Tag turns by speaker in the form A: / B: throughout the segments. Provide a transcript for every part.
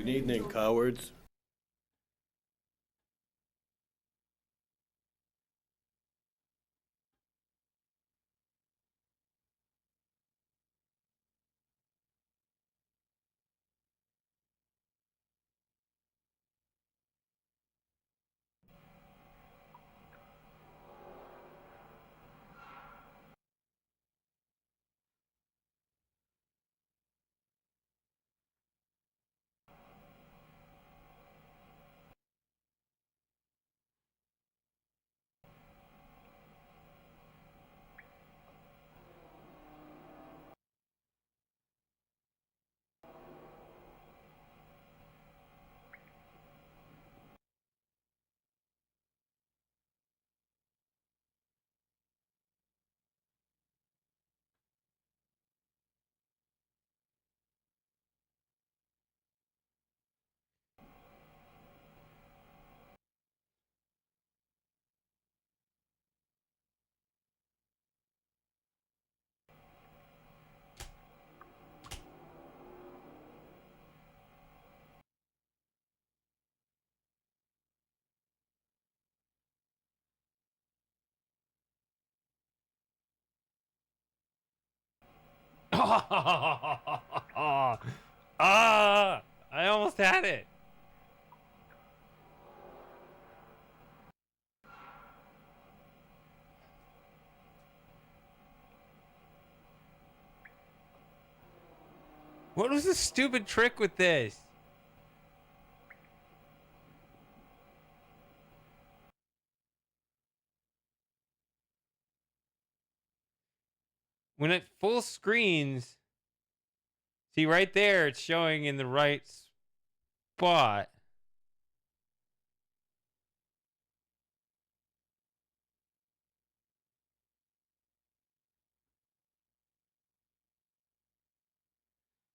A: Good evening, cowards.
B: I almost had it. What was the stupid trick with this? When it full screens, see right there, it's showing in the right spot.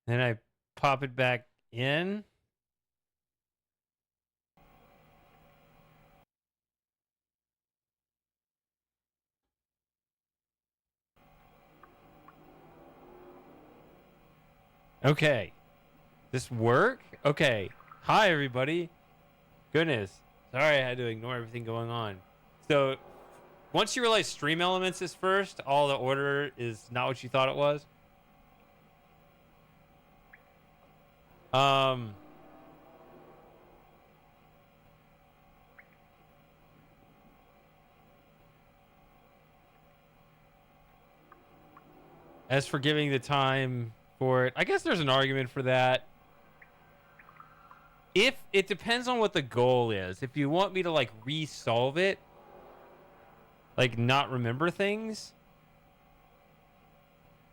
B: Then I pop it back in. Okay. This work? Okay. Hi, everybody. Goodness. Sorry I had to ignore everything going on. So, once you realize Stream Elements is first, all the order is not what you thought it was. As for giving the time for it, I guess there's an argument for that. If it depends on what the goal is. If you want me to like resolve it, like not remember things,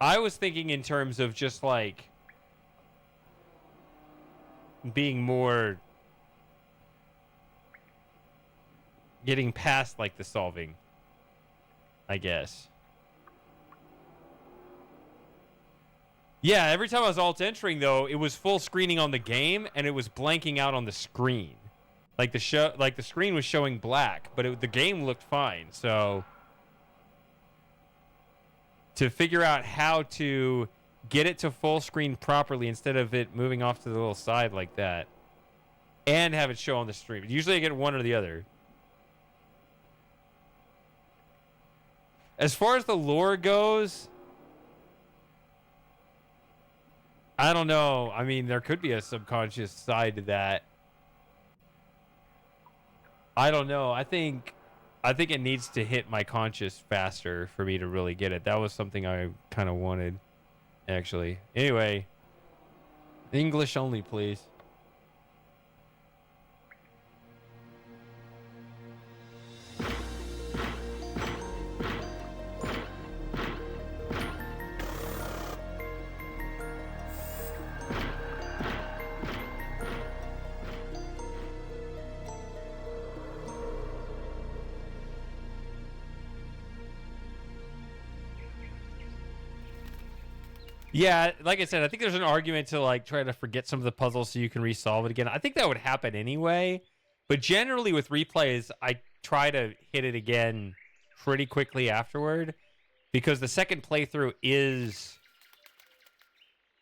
B: I was thinking in terms of just like being more getting past like the solving, I guess. Yeah, every time I was alt entering though, it was full screening on the game and it was blanking out on the screen. Like the screen was showing black, but the game looked fine. So to figure out how to get it to full screen properly instead of it moving off to the little side like that and have it show on the stream. Usually I get one or the other. As far as the lore goes, I don't know. I mean, there could be a subconscious side to that. I don't know. I think it needs to hit my conscious faster for me to really get it. That was something I kind of wanted, actually. Anyway, English only, please. Yeah, like I said, I think there's an argument to like try to forget some of the puzzles so you can resolve it again. I think that would happen anyway, but generally with replays, I try to hit it again pretty quickly afterward because the second playthrough is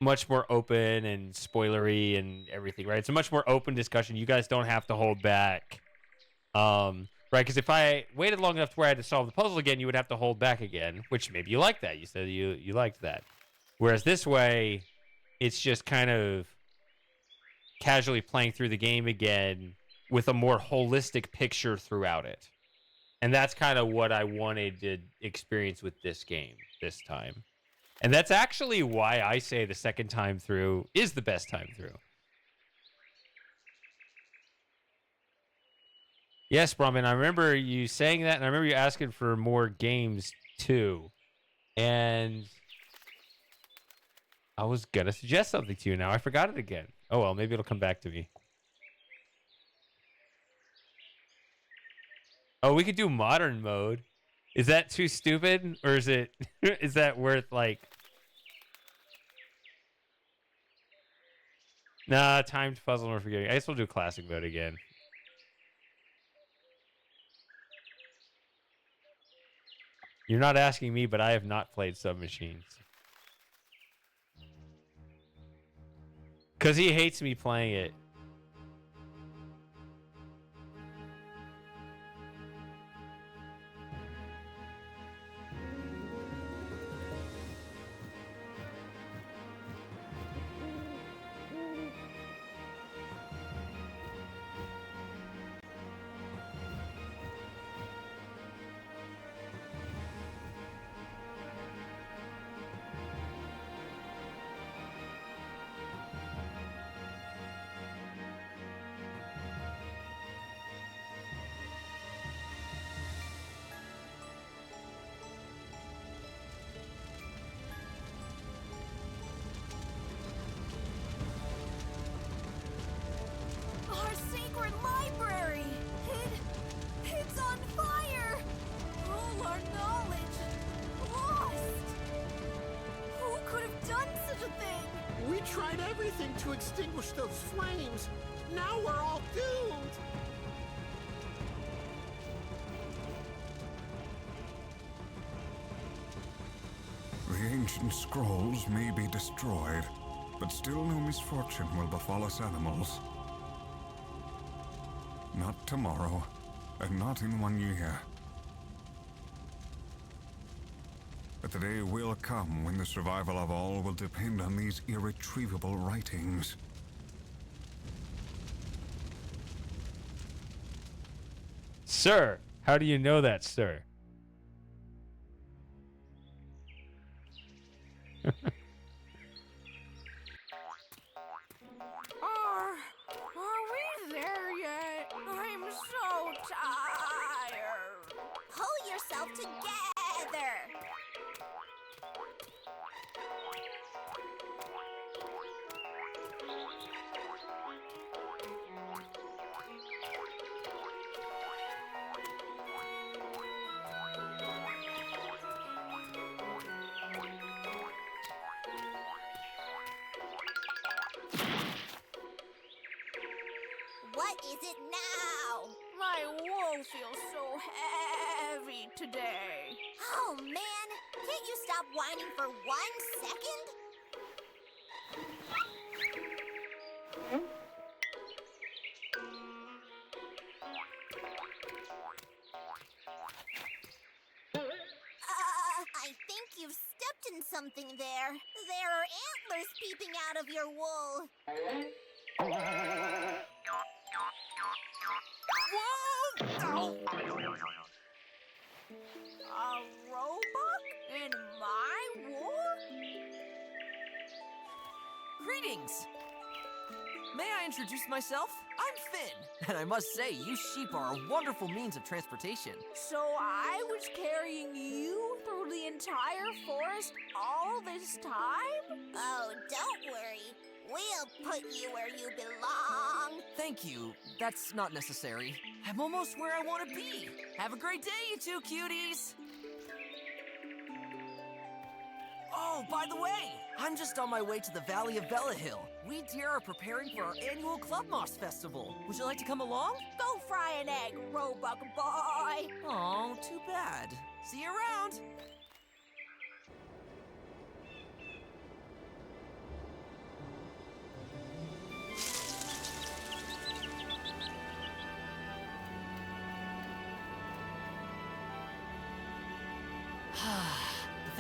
B: much more open and spoilery and everything, right? It's a much more open discussion. You guys don't have to hold back. Right, because if I waited long enough to where I had to solve the puzzle again, you would have to hold back again, which maybe you like that. You said you liked that. Whereas this way, it's just kind of casually playing through the game again with a more holistic picture throughout it. And that's kind of what I wanted to experience with this game this time. And that's actually why I say the second time through is the best time through. Yes, Brahman, I remember you saying that, and I remember you asking for more games too. And I was going to suggest something to you now. I forgot it again. Oh, well, maybe it'll come back to me. Oh, we could do modern mode. Is that too stupid? Or is it is that worth like Nah, timed puzzle or forgetting. I guess we'll do classic mode again. You're not asking me, but I have not played Submachines. Because he hates me playing it.
A: Our sacred library! It's on fire! All our knowledge lost! Who could have done such a thing?
C: We tried everything to extinguish those flames. Now we're all doomed.
D: The ancient scrolls may be destroyed, but still no misfortune will befall us animals. Not tomorrow, and not in 1 year. But the day will come when the survival of all will depend on these irretrievable writings.
B: Sir, how do you know that, sir?
A: Are we there yet? I'm so tired. Pull yourself together. What is it now? My wool feels so heavy today. Oh, man. Can't you stop whining for 1 second? I think you've stepped in something there. There are antlers peeping out of your wool. Whoa! A roebuck in my wool?
E: Greetings! May I introduce myself? I'm Finn, and I must say, you sheep are a wonderful means of transportation.
A: So I was carrying you through the entire forest all this time? Oh, don't worry. We'll put you where you belong.
E: Thank you. That's not necessary. I'm almost where I want to be. Have a great day, you two cuties! Oh, by the way, I'm just on my way to the Valley of Hill. We deer are preparing for our annual Club Moss Festival. Would you like to come along?
A: Go fry an egg, roebuck boy.
E: Oh, too bad. See you around.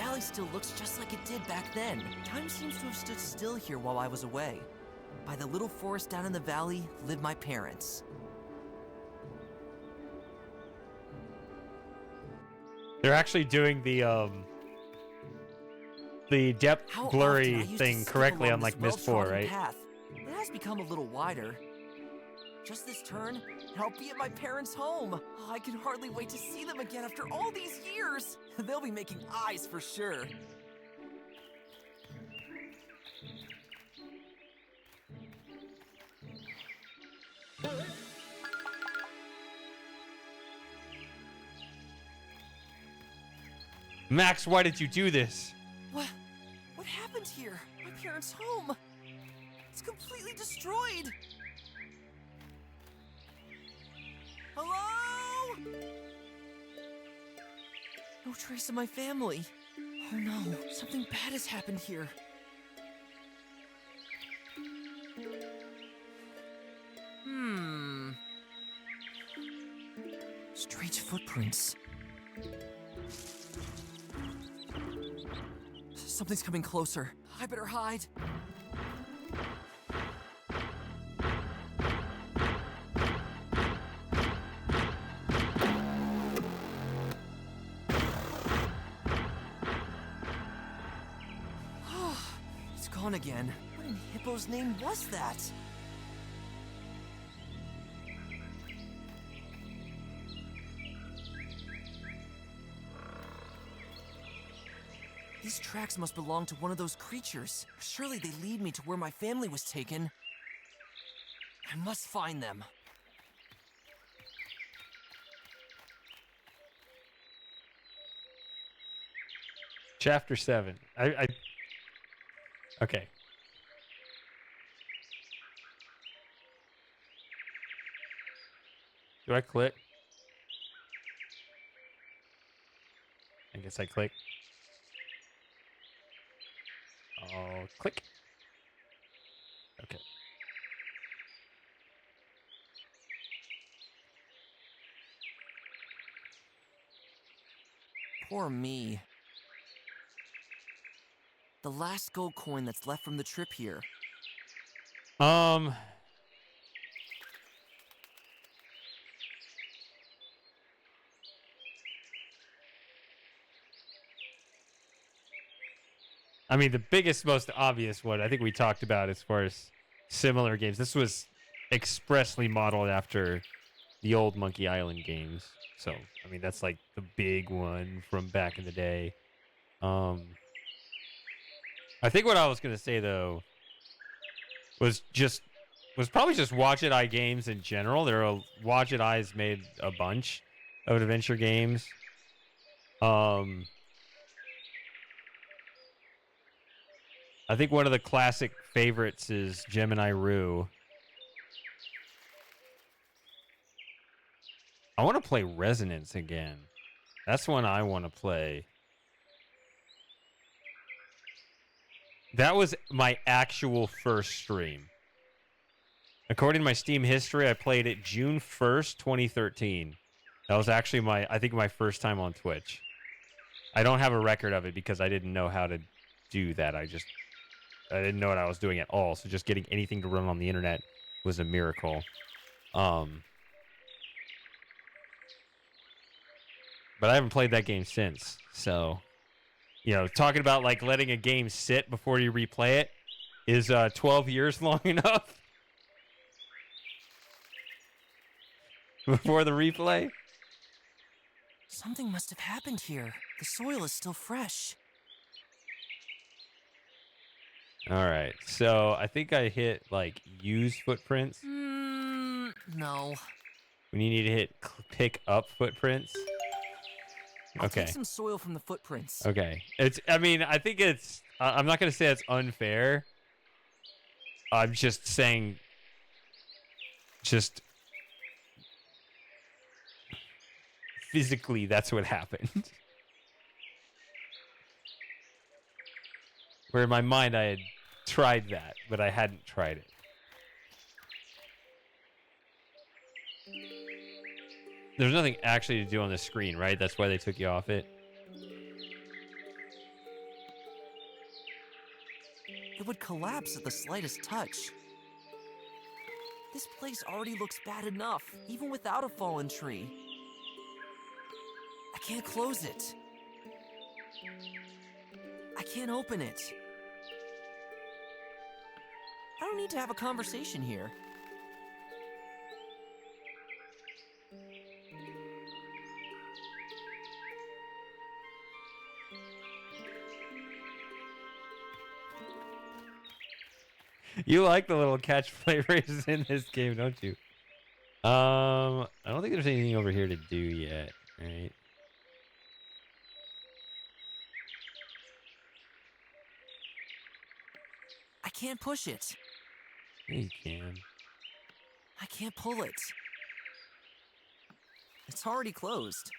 E: valley still looks just like it did back then. Time seems to have stood still here while I was away. By the little forest down in the valley live my parents.
B: They're actually doing the depth
E: How
B: blurry
E: often I used to
B: thing
E: skip
B: correctly
E: along
B: on
E: this
B: like Myst 4,
E: well-trodden
B: right?
E: path. It has become a little wider. Just this turn, and I'll be at my parents' home. Oh, I can hardly wait to see them again after all these years. They'll be making eyes for sure.
B: Max, why did you do this?
E: What happened here? My parents' home. It's completely destroyed. Hello? No trace of my family. Oh no, something bad has happened here. Strange footprints. Something's coming closer. I better hide. It's gone again. What in Hippo's name was that? These tracks must belong to one of those creatures. Surely they lead me to where my family was taken. I must find them.
B: Chapter 7. Okay. Do I click? I guess I click. I'll click. Okay.
E: Poor me. The last gold coin that's left from the trip here.
B: I mean, the biggest, most obvious one, I think we talked about as far as similar games. This was expressly modeled after the old Monkey Island games. So, I mean, that's like the big one from back in the day. I think what I was going to say, though, was probably just Watch It Eye games in general. Watch It Eye's made a bunch of adventure games. I think one of the classic favorites is Gemini Rue. I want to play Resonance again. That's one I want to play. That was my actual first stream. According to my Steam history, I played it June 1st, 2013. That was actually my first time on Twitch. I don't have a record of it because I didn't know how to do that. I didn't know what I was doing at all. So just getting anything to run on the internet was a miracle. But I haven't played that game since. So, talking about like letting a game sit before you replay it is 12 years long enough before the replay.
E: Something must have happened here. The soil is still fresh.
B: All right. So I think I hit like use footprints.
E: No.
B: When you need to hit pick up footprints.
E: I'll
B: Okay.
E: take some soil from the footprints.
B: Okay. I think it's, I'm not going to say it's unfair. I'm just saying, physically, that's what happened. Where in my mind, I had tried that, but I hadn't tried it. There's nothing actually to do on the screen, right? That's why they took you off it.
E: It would collapse at the slightest touch. This place already looks bad enough, even without a fallen tree. I can't close it. I can't open it. I don't need to have a conversation here.
B: You like the little catchplay phrases in this game, don't you? I don't think there's anything over here to do yet, right?
E: I can't push it.
B: Yeah, you can.
E: I can't pull it. It's already closed.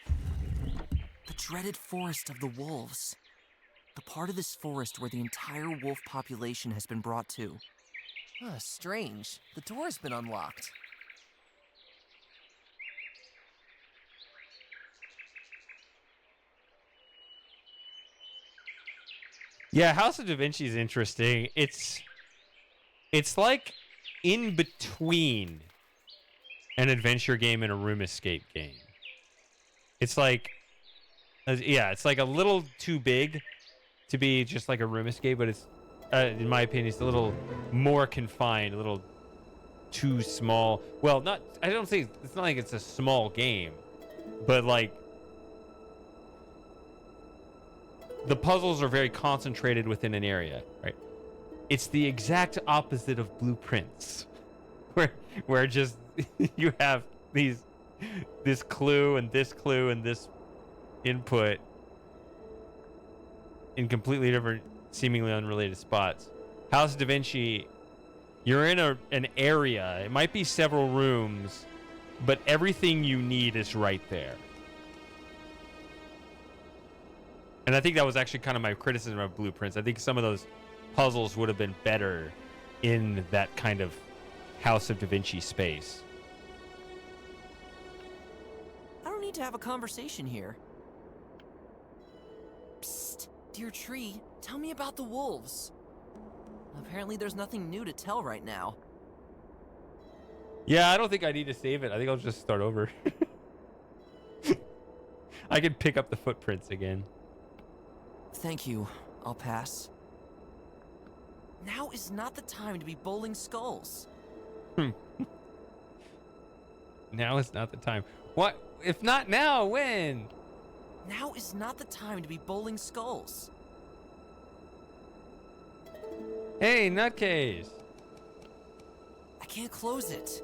E: The dreaded forest of the wolves. The part of this forest where the entire wolf population has been brought to. Strange. The door's been unlocked.
B: Yeah, House of Da Vinci is interesting. It's like in between an adventure game and a room escape game. It's like, it's like a little too big to be just like a room escape, but it's, in my opinion, it's a little more confined, a little too small. Well, I don't think, it's not like it's a small game, but like, the puzzles are very concentrated within an area, right? It's the exact opposite of Blueprints, where just you have this clue and this input in completely different, seemingly unrelated spots. House of Da Vinci, you're in an area. It might be several rooms, but everything you need is right there. And I think that was actually kind of my criticism of Blueprints. I think some of those puzzles would have been better in that kind of House of Da Vinci space.
E: I don't need to have a conversation here. Psst, dear tree, tell me about the wolves. Apparently there's nothing new to tell right now.
B: Yeah, I don't think I need to save it. I think I'll just start over. I can pick up the footprints again.
E: Thank you. I'll pass. Now is not the time to be bowling skulls.
B: Now is not the time. What? If not now, when?
E: Now is not the time to be bowling skulls.
B: Hey, nutcase.
E: I can't close it.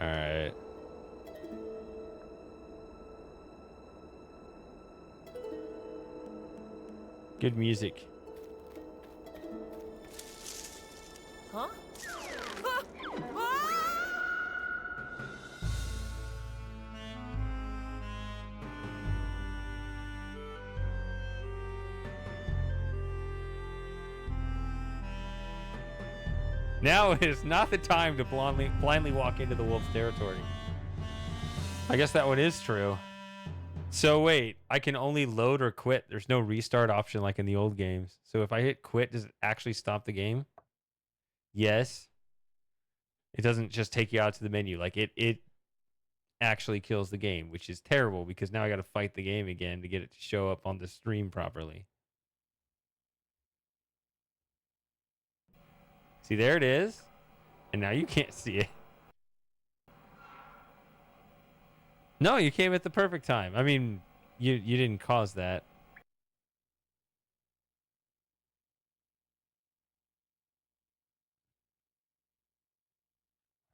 B: All right. Good music.
E: Huh?
B: Now is not the time to blindly walk into the wolf's territory. I guess that one is true. So wait, I can only load or quit. There's no restart option like in the old games. So if I hit quit, does it actually stop the game? Yes. It doesn't just take you out to the menu. Like it actually kills the game, which is terrible because now I got to fight the game again to get it to show up on the stream properly. See, there it is. And now you can't see it. No, you came at the perfect time. I mean, you didn't cause that.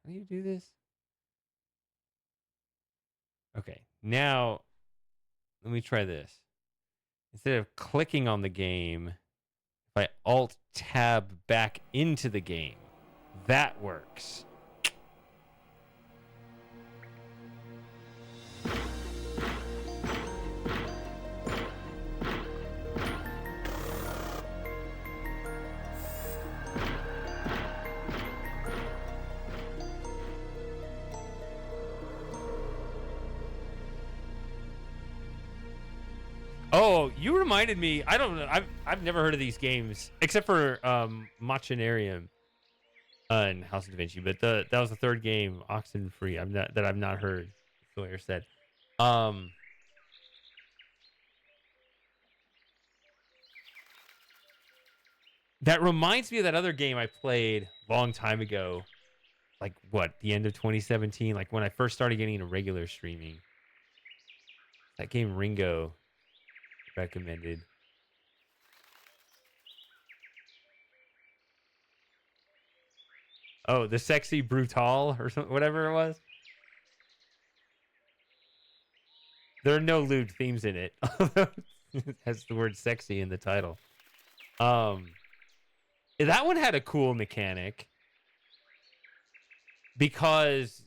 B: How do you do this? Okay, now let me try this. Instead of clicking on the game, if I Alt-Tab back into the game, that works. Oh, you reminded me. I don't know. I've never heard of these games except for Machinarium and House of Da Vinci, but that was the third game, Oxenfree. I've not heard. Sawyer said. That reminds me of that other game I played a long time ago. Like what, the end of 2017, like when I first started getting into regular streaming. That game Ringo recommended. Oh, the Sexy Brutal or something, whatever it was. There are no lewd themes in it. It has the word sexy in the title. That one had a cool mechanic because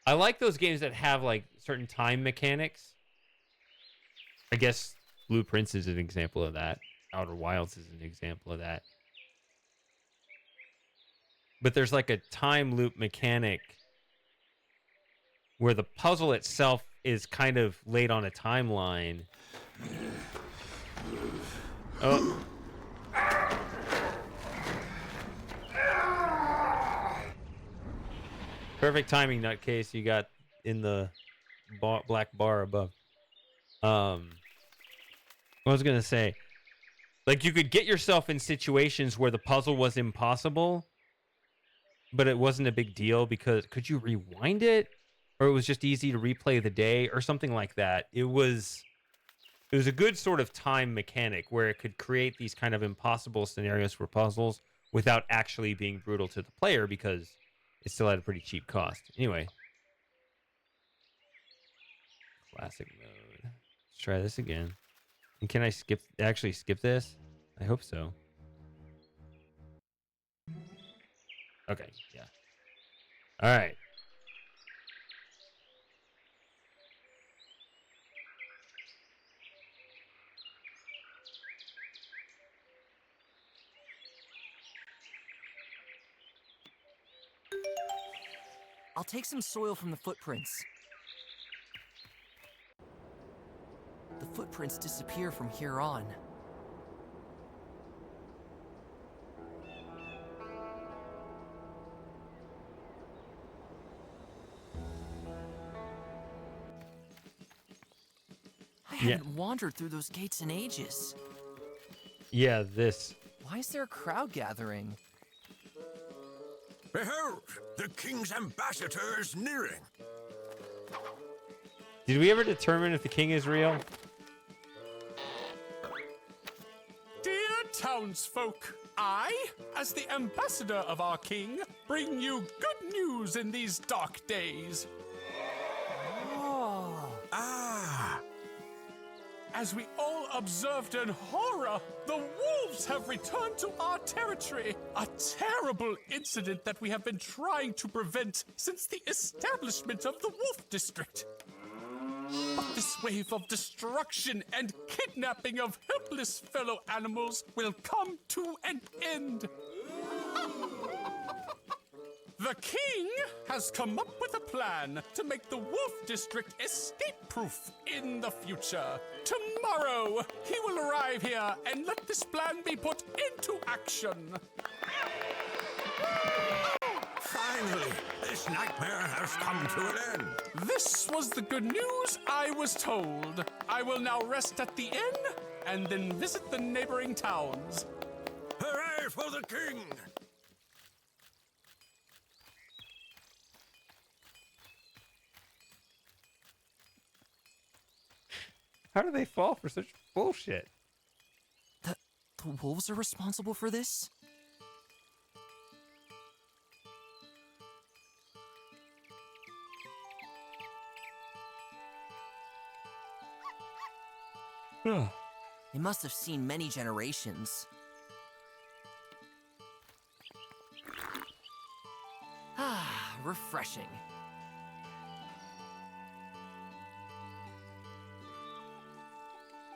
B: I like those games that have like certain time mechanics. I guess Blueprints is an example of that. Outer Wilds is an example of that. But there's like a time loop mechanic where the puzzle itself is kind of laid on a timeline. Oh. Perfect timing, nutcase. You got in the black bar above. What I was going to say, like you could get yourself in situations where the puzzle was impossible, but it wasn't a big deal because could you rewind it? Or it was just easy to replay the day or something like that. It was a good sort of time mechanic where it could create these kind of impossible scenarios for puzzles without actually being brutal to the player because it still had a pretty cheap cost. Anyway. Classic mode. Let's try this again. And can I actually skip this? I hope so. Okay, yeah. All right.
E: I'll take some soil from the footprints. The footprints disappear from here on. I haven't wandered through those gates in ages.
B: Yeah, this.
E: Why is there a crowd gathering?
F: Behold, the king's ambassador is nearing.
B: Did we ever determine if the king is real?
C: Dear townsfolk, I, as the ambassador of our king, bring you good news in these dark days.
E: Oh.
F: Ah,
C: As we all observed in horror, the wolves have returned to our territory. A terrible incident that we have been trying to prevent since the establishment of the Wolf District. But this wave of destruction and kidnapping of helpless fellow animals will come to an end. The king has come up with a plan to make the Wolf District escape-proof in the future. Tomorrow, he will arrive here and let this plan be put into action.
F: finally, this nightmare has come to an end.
C: This was the good news I was told. I will now rest at the inn and then visit the neighboring towns.
F: Hooray for the king!
B: How do they fall for such bullshit?
E: The wolves are responsible for this? They must have seen many generations. Ah, refreshing.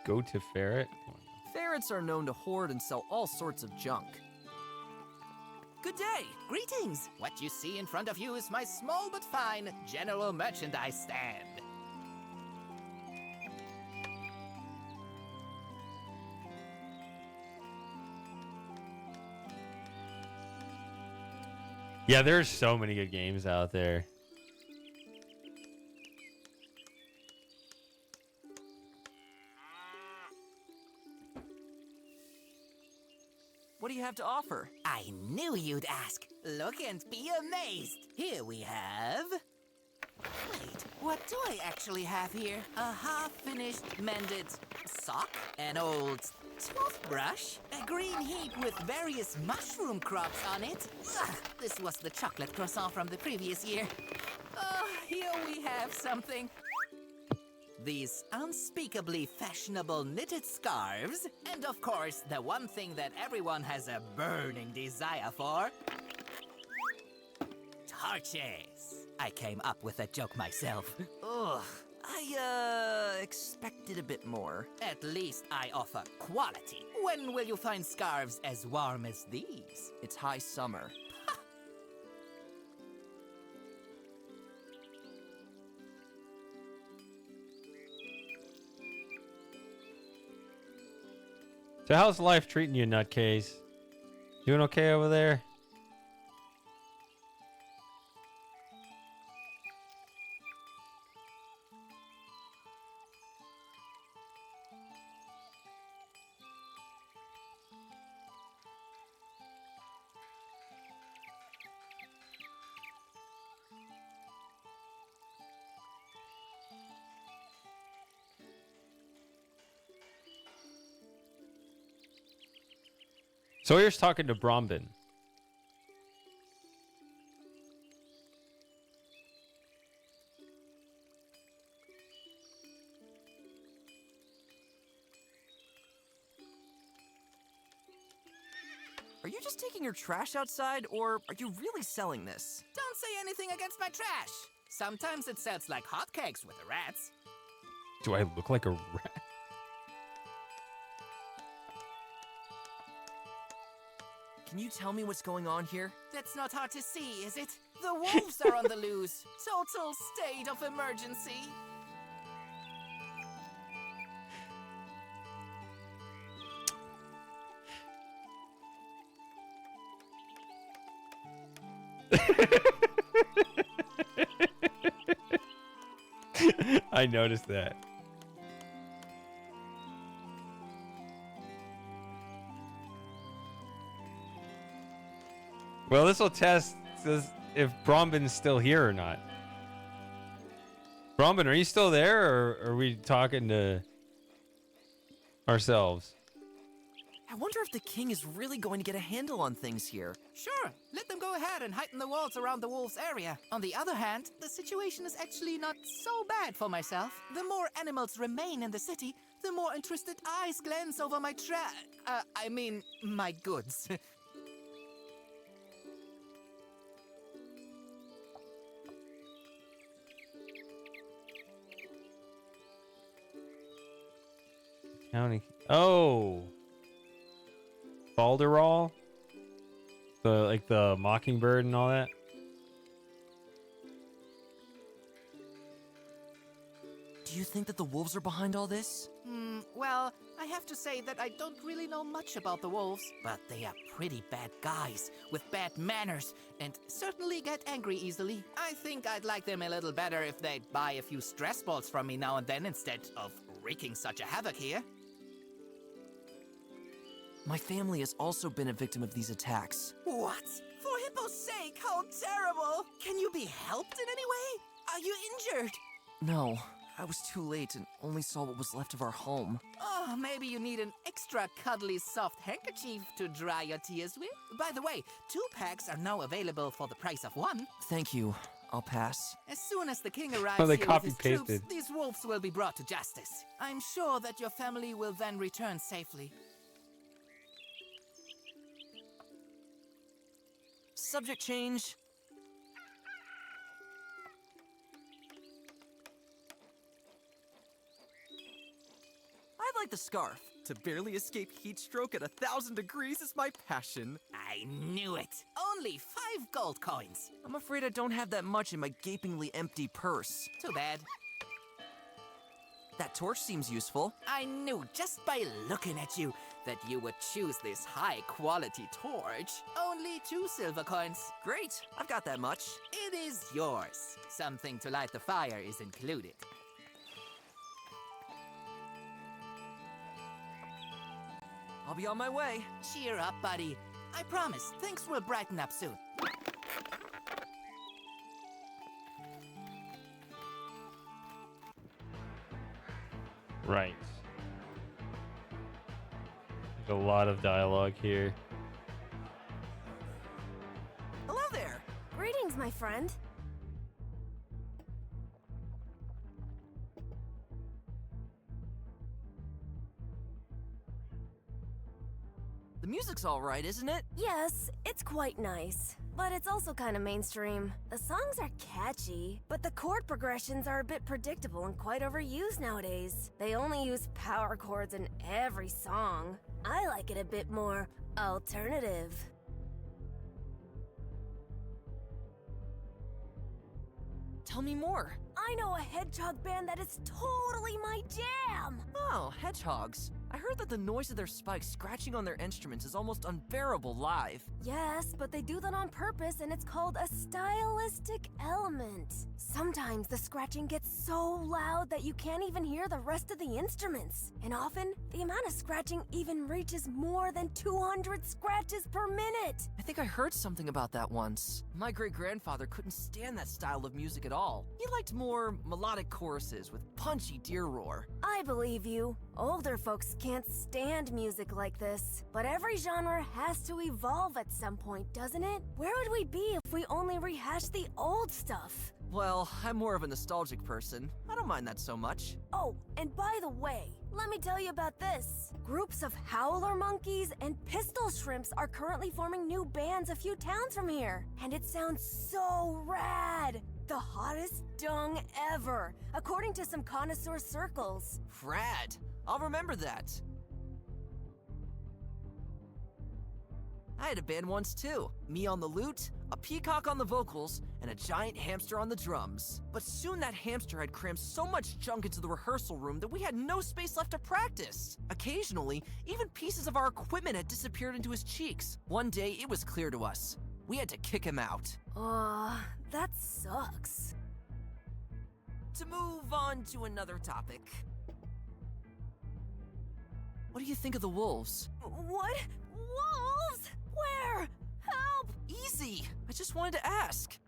B: Go to ferret?
E: Ferrets are known to hoard and sell all sorts of junk. Good day!
G: Greetings! What you see in front of you is my small but fine general merchandise stand.
B: Yeah, there's so many good games out there.
E: What do you have to offer?
G: I knew you'd ask. Look and be amazed. Here we have... Wait, what do I actually have here? A half-finished mended sock, an old toothbrush, a green heap with various mushroom crops on it. Ugh, this was the chocolate croissant from the previous year. Here we have something. These unspeakably fashionable knitted scarves, and of course, the one thing that everyone has a burning desire for. Torches. I came up with that joke myself.
E: Ugh, I expected a bit more.
G: At least I offer quality. When will you find scarves as warm as these?
E: It's high summer.
B: So how's life treating you, nutcase? Doing okay over there? Sawyer's talking to Brombin.
E: Are you just taking your trash outside, or are you really selling this?
G: Don't say anything against my trash. Sometimes it sells like hotcakes with the rats.
B: Do I look like a rat?
E: Can you tell me what's going on here?
G: That's not hard to see, is it? The wolves are on the loose. Total state of emergency.
B: I noticed that. Well, this will test if Brombin's still here or not. Brombin, are you still there, or are we talking to ourselves?
E: I wonder if the king is really going to get a handle on things here.
G: Sure, let them go ahead and heighten the walls around the wolves' area. On the other hand, the situation is actually not so bad for myself. The more animals remain in the city, the more interested eyes glance over my my goods.
B: County. Oh. Balderall? The mockingbird and all that?
E: Do you think that the wolves are behind all this?
G: Well, I have to say that I don't really know much about the wolves, but they are pretty bad guys with bad manners and certainly get angry easily. I think I'd like them a little better if they'd buy a few stress balls from me now and then instead of wreaking such a havoc here.
E: My family has also been a victim of these attacks.
G: What? For Hippo's sake, how terrible! Can you be helped in any way? Are you injured?
E: No, I was too late and only saw what was left of our home.
G: Oh, maybe you need an extra cuddly soft handkerchief to dry your tears with? By the way, 2 packs are now available for the price of 1.
E: Thank you. I'll pass.
G: As soon as the king arrives
B: Oh, they
G: here with his
B: copy-pasted.
G: troops, these wolves will be brought to justice. I'm sure that your family will then return safely.
E: Subject change. I like the scarf. To barely escape heat stroke at 1,000 degrees is my passion.
G: I knew it. Only 5 gold coins.
E: I'm afraid I don't have that much in my gapingly empty purse.
G: Too bad.
E: That torch seems useful.
G: I knew just by looking at you that you would choose this high-quality torch. Only 2 silver coins.
E: Great, I've got that much.
G: It is yours. Something to light the fire is included.
E: I'll be on my way.
G: Cheer up, buddy. I promise, things will brighten up soon.
B: Right. There's a lot of dialogue here.
E: Hello there.
A: Greetings, my friend.
E: The music's all right, isn't it?
A: Yes, it's quite nice, but it's also kind of mainstream. The songs are catchy, but the chord progressions are a bit predictable and quite overused nowadays. They only use power chords in every song. I like it a bit more alternative.
E: Tell me more.
A: I know a hedgehog band that is totally my jam!
E: Oh, hedgehogs. I heard that the noise of their spikes scratching on their instruments is almost unbearable live.
A: Yes, but they do that on purpose, and it's called a stylistic element. Sometimes the scratching gets so loud that you can't even hear the rest of the instruments. And often, the amount of scratching even reaches more than 200 scratches per minute.
E: I think I heard something about that once. My great-grandfather couldn't stand that style of music at all. He liked more melodic choruses with punchy deer roar.
A: I believe you. Older folks can't stand music like this. But every genre has to evolve at some point, doesn't it? Where would we be if we only rehashed the old stuff?
E: Well, I'm more of a nostalgic person. I don't mind that so much.
A: Oh, and by the way, let me tell you about this. Groups of howler monkeys and pistol shrimps are currently forming new bands a few towns from here. And it sounds so rad. The hottest dung ever, according to some connoisseur circles.
E: Rad. I'll remember that. I had a band once too. Me on the lute, a peacock on the vocals, and a giant hamster on the drums. But soon that hamster had crammed so much junk into the rehearsal room that we had no space left to practice. Occasionally, even pieces of our equipment had disappeared into his cheeks. One day, it was clear to us. We had to kick him out.
A: That sucks.
E: To move on to another topic. What do you think of the wolves?
A: What? Wolves? Where? Help!
E: Easy! I just wanted to ask.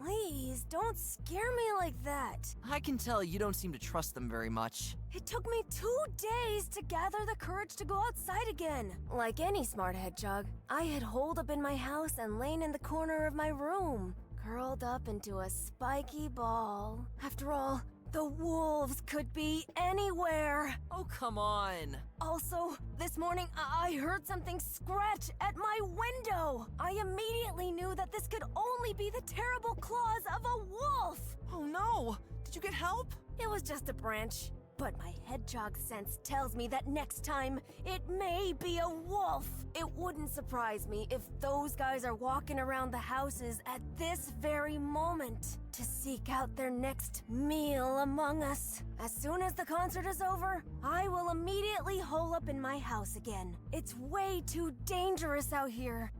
A: Please, don't scare me like that.
E: I can tell you don't seem to trust them very much.
A: It took me 2 days to gather the courage to go outside again. Like any smart hedgehog, I had holed up in my house and lain in the corner of my room, curled up into a spiky ball. After all, the wolves could be anywhere.
E: Oh, come on.
A: Also, this morning I heard something scratch at my window. I immediately knew that this could only be the terrible claws of a wolf.
E: Oh no! Did you get help?
A: It was just a branch. But my hedgehog sense tells me that next time, it may be a wolf. It wouldn't surprise me if those guys are walking around the houses at this very moment to seek out their next meal among us. As soon as the concert is over, I will immediately hole up in my house again. It's way too dangerous out here.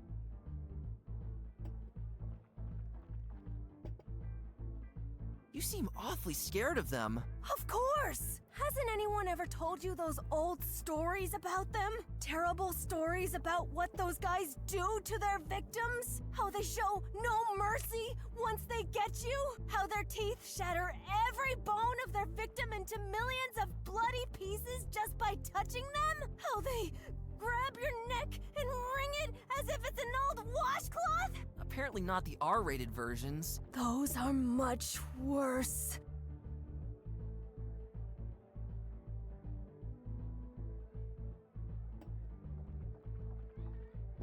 E: You seem awfully scared of them.
A: Of course! Hasn't anyone ever told you those old stories about them? Terrible stories about what those guys do to their victims? How they show no mercy once they get you? How their teeth shatter every bone of their victim into millions of bloody pieces just by touching them? How they grab your neck and wring it as if it's an old washcloth?
E: Apparently not the R-rated versions.
A: Those are much worse.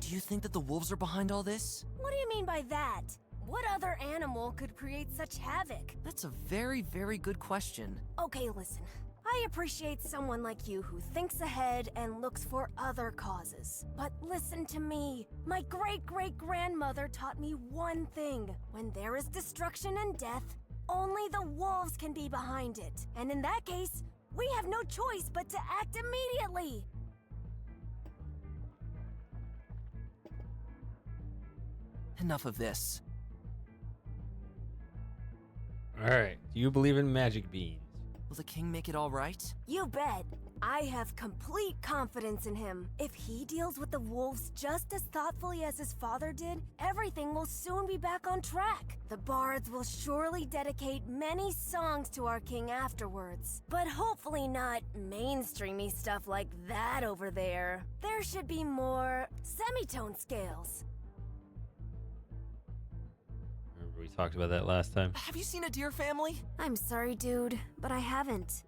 E: Do you think that the wolves are behind all this?
A: What do you mean by that? What other animal could create such havoc?
E: That's a very, very good question.
A: Okay, listen. I appreciate someone like you who thinks ahead and looks for other causes. But listen to me. My great-great-grandmother taught me one thing. When there is destruction and death,
H: only the wolves can be behind it. And in that case, we have no choice but to act immediately.
E: Enough of this.
B: All right. Do you believe in magic beans?
E: Will the king make it all right?
H: You bet. I have complete confidence in him. If he deals with the wolves just as thoughtfully as his father did, everything will soon be back on track. The bards will surely dedicate many songs to our king afterwards. But hopefully not mainstreamy stuff like that over there. There should be more semitone scales.
B: Remember we talked about that last time?
E: Have you seen a deer family?
H: I'm sorry, dude, but I haven't.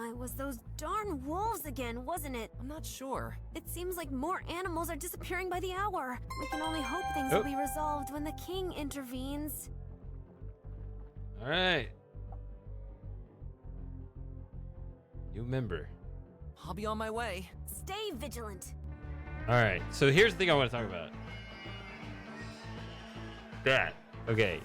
H: It was those darn wolves again, wasn't it?
E: I'm not sure.
H: It seems like more animals are disappearing by the hour. We can only hope things will be resolved when the king intervenes.
B: All right. New member.
E: I'll be on my way.
H: Stay vigilant.
B: All right. So here's the thing I want to talk about. That. Okay.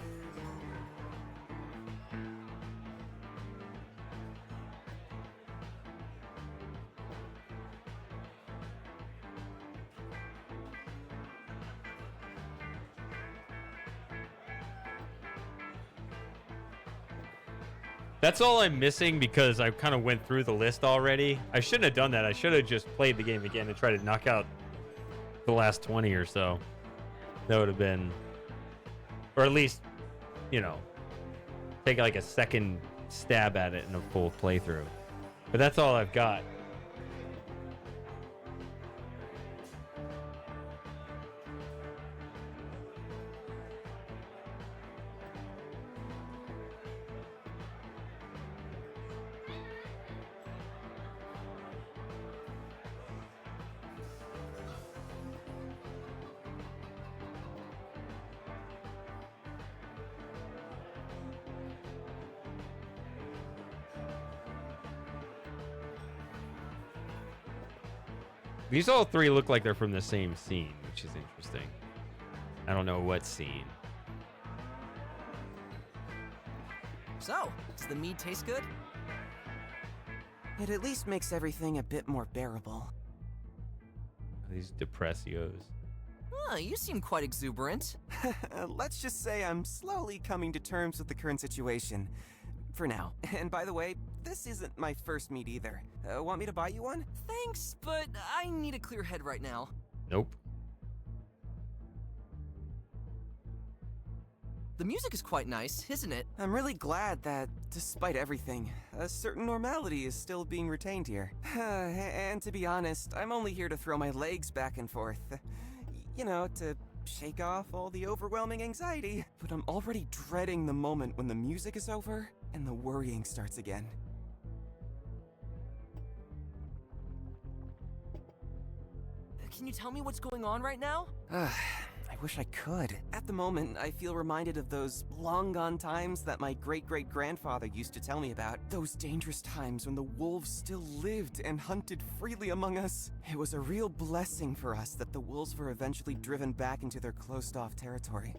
B: That's all I'm missing because I kind of went through the list already. I shouldn't have done that. I should have just played the game again and tried to knock out the last 20 or so. That would have been, or at least, you know, take like a second stab at it in a full playthrough. But that's all I've got. These all three look like they're from the same scene, which is interesting. I don't know what scene.
E: So, does the mead taste good?
I: It at least makes everything a bit more bearable.
B: These depressios.
E: Huh, you seem quite exuberant.
I: Let's just say I'm slowly coming to terms with the current situation. For now. And by the way, this isn't my first meat either. Want me to buy you one?
E: Thanks, but I need a clear head right now.
B: Nope.
E: The music is quite nice, isn't it?
I: I'm really glad that, despite everything, a certain normality is still being retained here. And to be honest, I'm only here to throw my legs back and forth. You know, to shake off all the overwhelming anxiety. But I'm already dreading the moment when the music is over and the worrying starts again.
E: Can you tell me what's going on right now?
I: I wish I could. At the moment, I feel reminded of those long-gone times that my great-great-grandfather used to tell me about. Those dangerous times when the wolves still lived and hunted freely among us. It was a real blessing for us that the wolves were eventually driven back into their closed-off territory.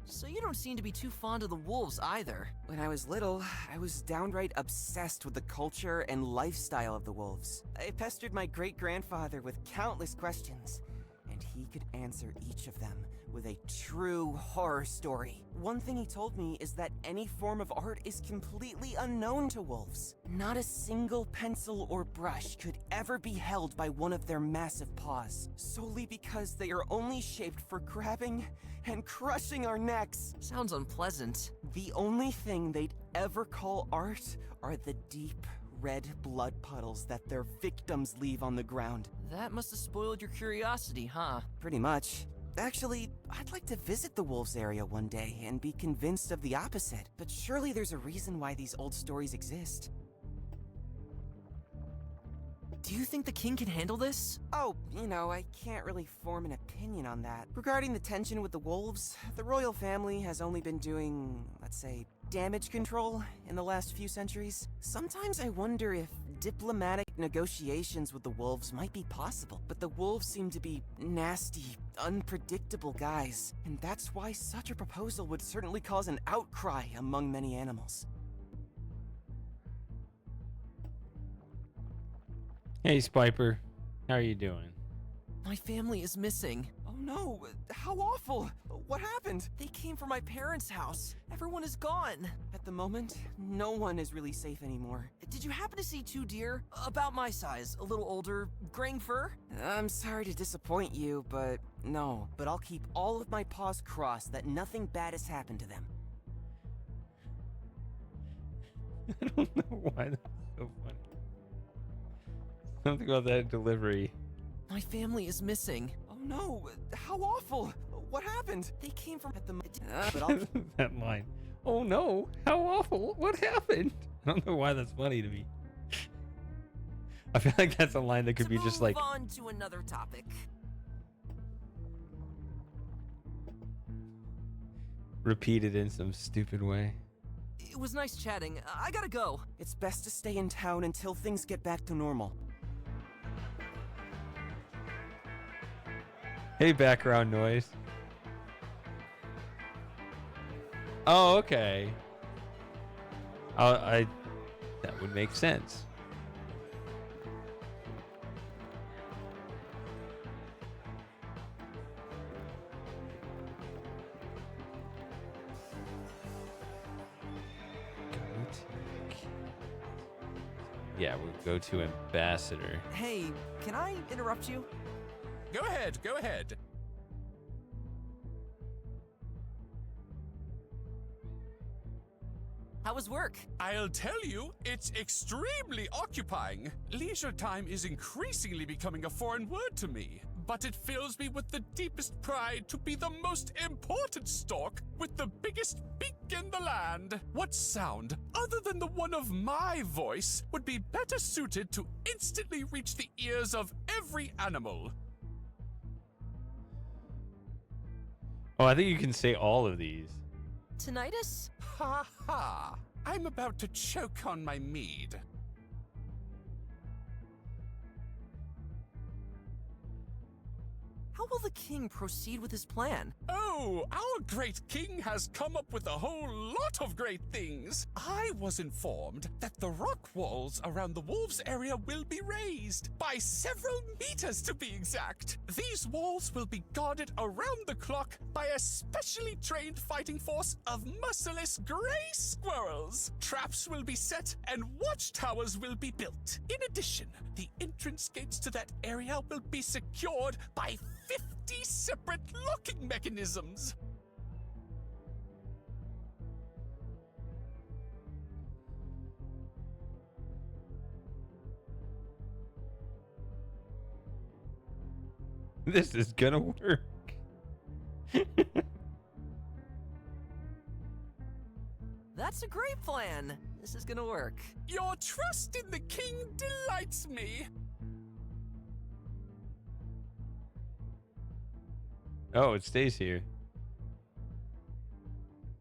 E: So you don't seem to be too fond of the wolves either.
I: When I was little, I was downright obsessed with the culture and lifestyle of the wolves. I pestered my great-grandfather with countless questions, and he could answer each of them with a true horror story. One thing he told me is that any form of art is completely unknown to wolves. Not a single pencil or brush could ever be held by one of their massive paws, solely because they are only shaped for grabbing and crushing our necks.
E: Sounds unpleasant.
I: The only thing they'd ever call art are the deep red blood puddles that their victims leave on the ground.
E: That must have spoiled your curiosity, huh?
I: Pretty much. Actually, I'd like to visit the wolves area one day and be convinced of the opposite. But surely there's a reason why these old stories exist.
E: Do you think the king can handle this?
I: Oh, you know, I can't really form an opinion on that. Regarding the tension with the wolves, the royal family has only been doing, let's say, damage control in the last few centuries. Sometimes I wonder if diplomatic negotiations with the wolves might be possible, but the wolves seem to be nasty, unpredictable guys, and that's why such a proposal would certainly cause an outcry among many animals.
B: Hey, Spiper. How are you doing?
E: My family is missing.
I: Oh no, how awful! What happened?
E: They came from my parents' house. Everyone is gone.
I: At the moment, no one is really safe anymore.
E: Did you happen to see two deer? About my size, a little older, graying fur?
I: I'm sorry to disappoint you, but no. But I'll keep all of my paws crossed that nothing bad has happened to them.
B: I don't know why that's so funny. Something about that delivery.
E: My family is missing.
I: Oh no, how awful! What happened? They came from at the but I'll
B: That line. Oh no, how awful. What happened? I don't know why that's funny to me. I feel like that's a line that could be just like
E: Move on to another topic.
B: repeated in some stupid way.
E: It was nice chatting. I gotta go.
I: It's best to stay in town until things get back to normal.
B: Hey, background noise. Oh, okay. That would make sense. Yeah, we'll go to ambassador.
E: Hey, can I interrupt you?
C: Go ahead, go ahead.
E: How was work?
C: I'll tell you, it's extremely occupying. Leisure time is increasingly becoming a foreign word to me, but it fills me with the deepest pride to be the most important stork with the biggest beak in the land. What sound, other than the one of my voice, would be better suited to instantly reach the ears of every animal?
B: Oh, I think you can say all of these.
E: Tinnitus?
C: Ha ha! I'm about to choke on my mead.
E: How will the king proceed with his plan?
C: Oh, our great king has come up with a whole lot of great things. I was informed that the rock walls around the wolves area will be raised, by several meters to be exact. These walls will be guarded around the clock by a specially trained fighting force of merciless gray squirrels. Traps will be set and watchtowers will be built. In addition, the entrance gates to that area will be secured by 50 separate locking mechanisms.
B: This is gonna work.
E: That's a great plan. This is gonna work.
C: Your trust in the king delights me.
B: Oh, it stays here.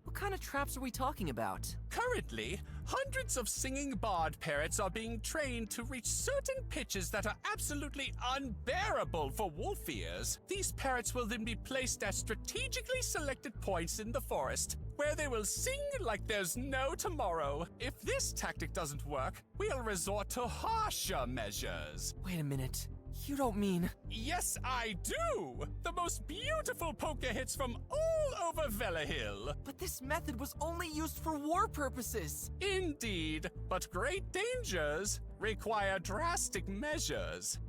E: What kind of traps are we talking about?
C: Currently, hundreds of singing bard parrots are being trained to reach certain pitches that are absolutely unbearable for wolf ears. These parrots will then be placed at strategically selected points in the forest, where they will sing like there's no tomorrow. If this tactic doesn't work, we'll resort to harsher measures.
E: Wait a minute. You don't mean...
C: Yes, I do! The most beautiful poker hits from all over Velahill.
E: But this method was only used for war purposes.
C: Indeed, but great dangers require drastic measures.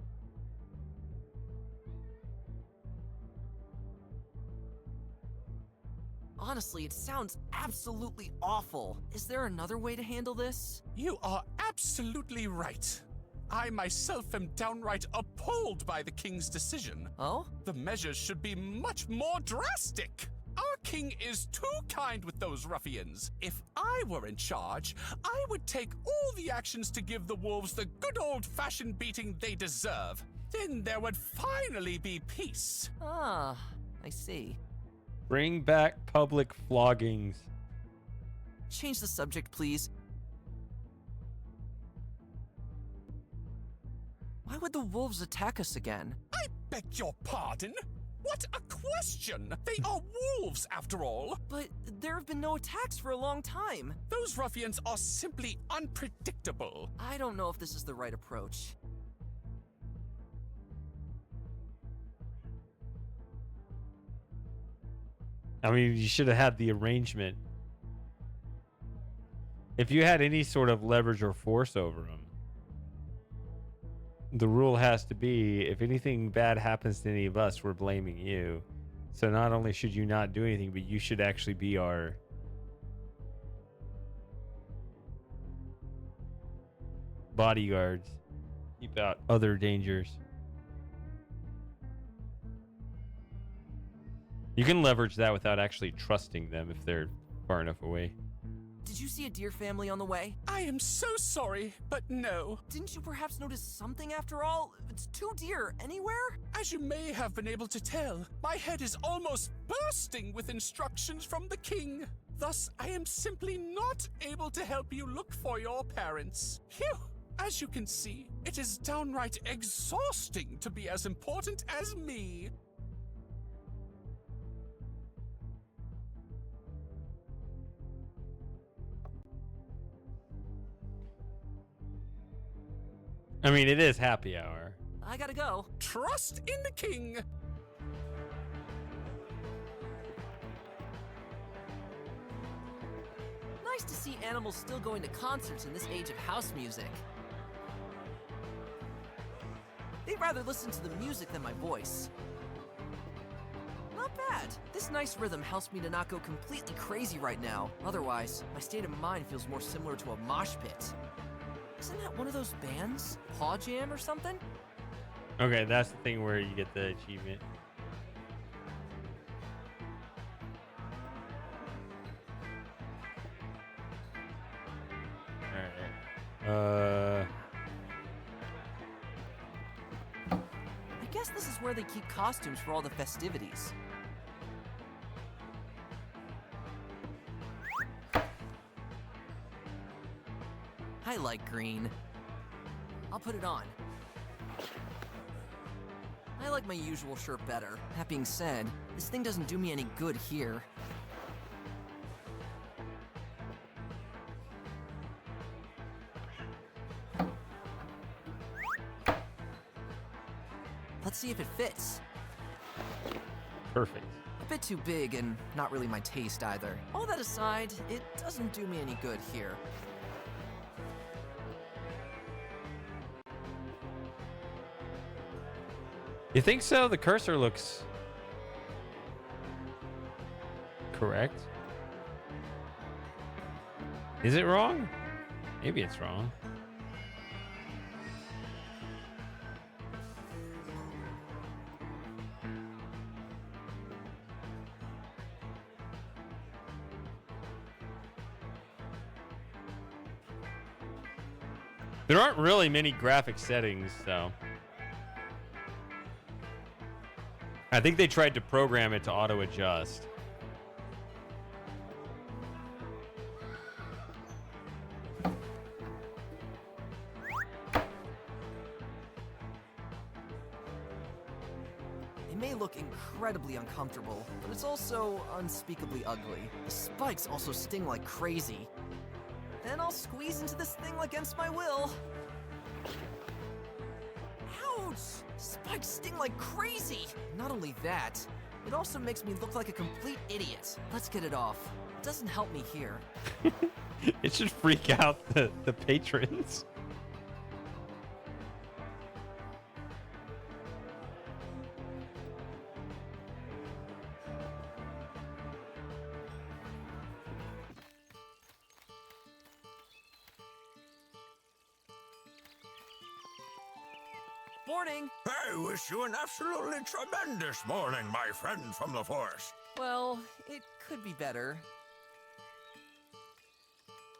E: Honestly, it sounds absolutely awful. Is there another way to handle this?
C: You are absolutely right. I myself am downright appalled by the king's decision.
E: Oh?
C: The measures should be much more drastic. Our king is too kind with those ruffians. If I were in charge, I would take all the actions to give the wolves the good old-fashioned beating they deserve. Then there would finally be peace.
E: Ah, I see.
B: Bring back public floggings.
E: Change the subject, please. Why would the wolves attack us again?
C: I beg your pardon? What a question! They are wolves, after all!
E: But there have been no attacks for a long time.
C: Those ruffians are simply unpredictable.
E: I don't know if this is the right approach.
B: I mean, you should have had the arrangement. If you had any sort of leverage or force over them, the rule has to be if anything bad happens to any of us, we're blaming you. So not only should you not do anything, but you should actually be our bodyguards. Keep out other dangers. You can leverage that without actually trusting them if they're far enough away.
E: Did you see a deer family on the way?
C: I am so sorry, but no.
E: Didn't you perhaps notice something after all? It's 2 deer anywhere?
C: As you may have been able to tell, my head is almost bursting with instructions from the king. Thus, I am simply not able to help you look for your parents. Phew! As you can see, it is downright exhausting to be as important as me.
B: I mean, it is happy hour.
E: I gotta go.
C: Trust in the king.
E: Nice to see animals still going to concerts in this age of house music. They'd rather listen to the music than my voice. Not bad. This nice rhythm helps me to not go completely crazy right now. Otherwise, my state of mind feels more similar to a mosh pit. Isn't that one of those bands? Paw Jam or something?
B: Okay, that's the thing where you get the achievement. Alright.
E: I guess this is where they keep costumes for all the festivities. I like green. I'll put it on. I like my usual shirt better. That being said, this thing doesn't do me any good here. Let's see if it fits.
B: Perfect.
E: A bit too big and not really my taste either. All that aside, it doesn't do me any good here.
B: You think so? The cursor looks correct. Is it wrong? Maybe it's wrong. There aren't really many graphic settings, so I think they tried to program it to auto-adjust.
E: It may look incredibly uncomfortable, but it's also unspeakably ugly. The spikes also sting like crazy. Then I'll squeeze into this thing against my will. Ouch! Spikes sting like crazy! Not only that, it also makes me look like a complete idiot. Let's get it off. It doesn't help me here.
B: It should freak out the patrons.
E: Morning!
F: I wish you an absolutely tremendous morning, my friend from the forest.
E: Well, it could be better.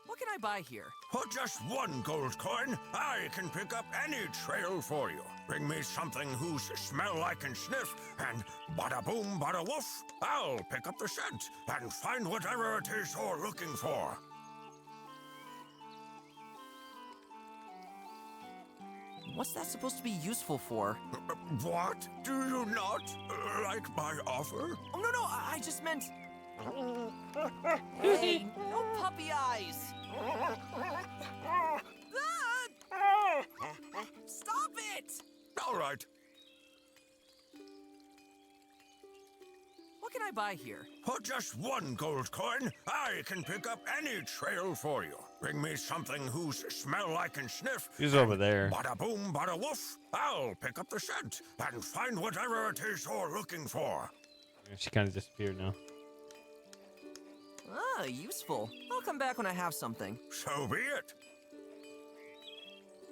E: What can I buy here?
F: For just 1 gold coin, I can pick up any trail for you. Bring me something whose smell I can sniff, and bada boom, bada woof, I'll pick up the scent and find whatever it is you're looking for.
E: What's that supposed to be useful for?
F: What? Do you not like my offer?
E: Oh, no, I just meant... Hey, no puppy eyes! Ah! Stop it!
F: All right.
E: What can I buy here?
F: For just 1 gold coin, I can pick up any trail for you. Bring me something whose smell I can sniff.
B: He's over there.
F: Bada boom, bada woof. I'll pick up the scent and find whatever it is you're looking for.
B: She kind of disappeared now.
E: Ah, useful. I'll come back when I have something.
F: So be it.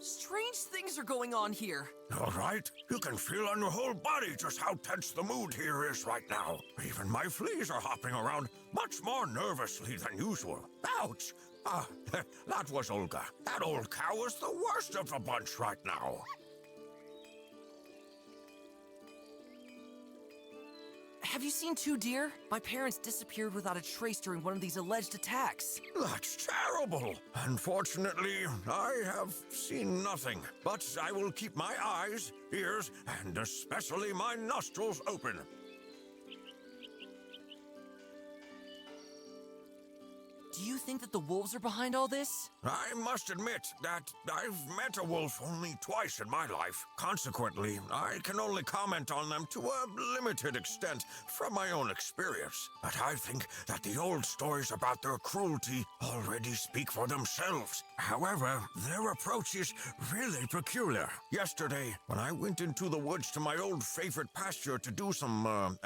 E: Strange things are going on here.
F: All right. You can feel on your whole body just how tense the mood here is right now. Even my fleas are hopping around much more nervously than usual. Ouch! Ah, that was Olga. That old cow is the worst of the bunch right now.
E: Have you seen 2 deer? My parents disappeared without a trace during one of these alleged attacks.
F: That's terrible. Unfortunately, I have seen nothing. But I will keep my eyes, ears, and especially my nostrils open.
E: Do you think that the wolves are behind all this?
F: I must admit that I've met a wolf only twice in my life. Consequently, I can only comment on them to a limited extent from my own experience. But I think that the old stories about their cruelty already speak for themselves. However, their approach is really peculiar. Yesterday, when I went into the woods to my old favorite pasture to do some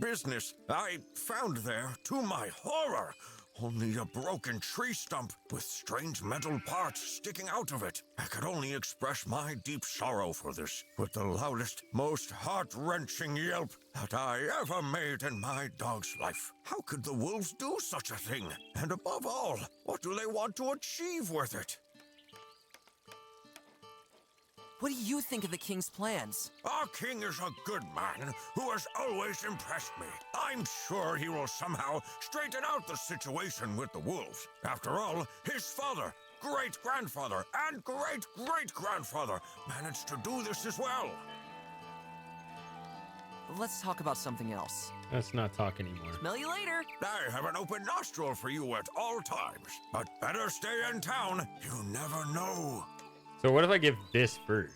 F: business, I found there, to my horror, only a broken tree stump with strange metal parts sticking out of it. I could only express my deep sorrow for this with the loudest, most heart-wrenching yelp that I ever made in my dog's life. How could the wolves do such a thing? And above all, what do they want to achieve with it?
E: What do you think of the king's plans?
F: Our king is a good man who has always impressed me. I'm sure he will somehow straighten out the situation with the wolves. After all, his father, great-grandfather, and great-great-grandfather managed to do this as well.
E: Let's talk about something else.
B: Let's not talk anymore.
E: Smell you later.
F: I have an open nostril for you at all times, but better stay in town. You never know.
B: So what if I give this first?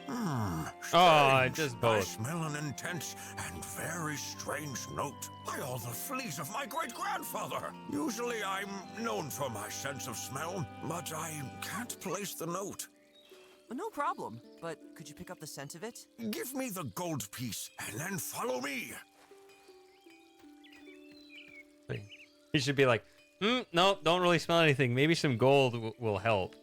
B: It does
F: I
B: both.
F: smell an intense and very strange note. By all the fleas of my great-grandfather. Usually I'm known for my sense of smell, but I can't place the note.
E: No problem, but could you pick up the scent of it?
F: Give me the gold piece, and then follow me.
B: He should be like, no, don't really smell anything. Maybe some gold will help.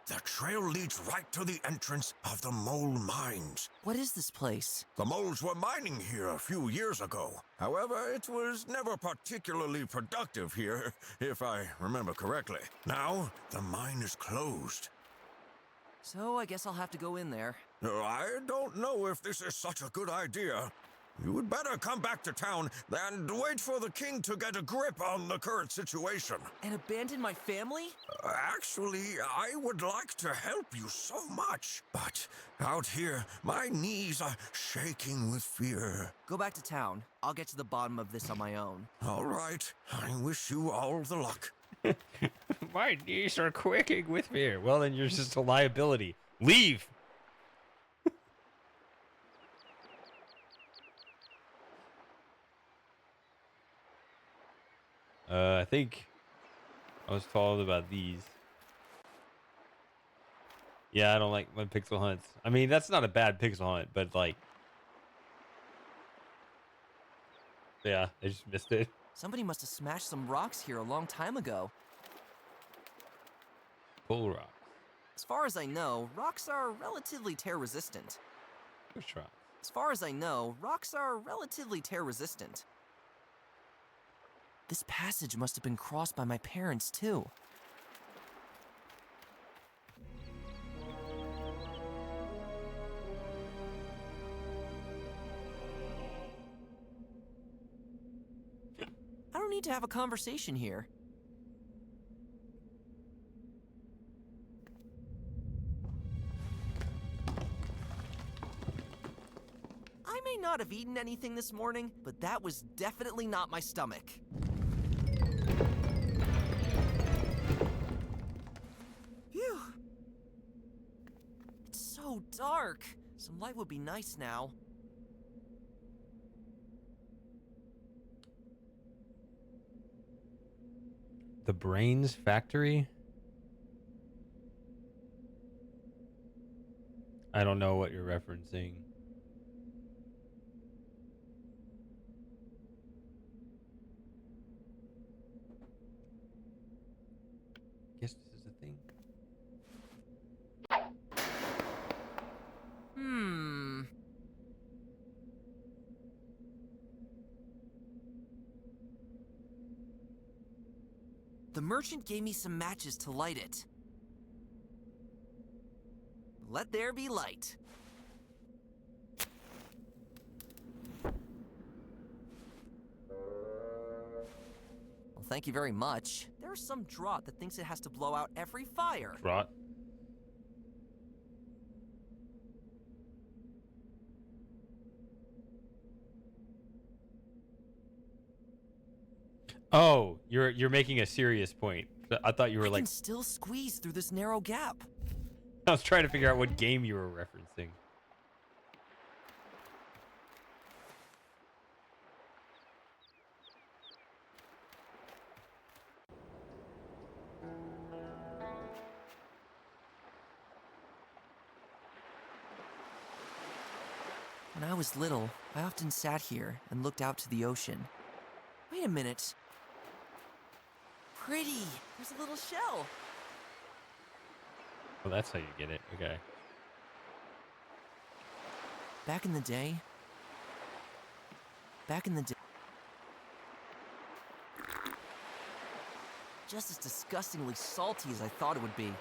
F: The trail leads right to the entrance of the mole mines.
E: What is this place?
F: The moles were mining here a few years ago. However, it was never particularly productive here, if I remember correctly. Now, the mine is closed.
E: So I guess I'll have to go in there.
F: I don't know if this is such a good idea. You would better come back to town and wait for the king to get a grip on the current situation.
E: And abandon my family?
F: Actually, I would like to help you so much. But out here, my knees are shaking with fear.
E: Go back to town. I'll get to the bottom of this on my own.
F: All right. I wish you all the luck.
B: My knees are quaking with fear. Well, then you're just a liability. Leave. I think I was told about these. Yeah, I don't like my pixel hunts. I mean, that's not a bad pixel hunt, but like, yeah, I just missed it.
E: Somebody must have smashed some rocks here a long time ago.
B: Bull rocks.
E: As far as I know, rocks are relatively tear-resistant.
B: Push rocks.
E: As far as I know, rocks are relatively tear-resistant. This passage must have been crossed by my parents, too. need to have a conversation here. I may not have eaten anything this morning, but that was definitely not my stomach. Phew. It's so dark. Some light would be nice now.
B: The Brains Factory? I don't know what you're referencing. Guess this is a thing.
E: The merchant gave me some matches to light it. Let there be light. Well, thank you very much. There's some draught that thinks it has to blow out every fire.
B: Rot. Oh, you're making a serious point. I thought you were
E: I
B: like
E: can still squeeze through this narrow gap.
B: I was trying to figure out what game you were referencing.
E: When I was little, I often sat here and looked out to the ocean. Wait a minute. Pretty! There's a little shell.
B: Well, that's how you get it. Okay.
E: Back in the day. Just as disgustingly salty as I thought it would be.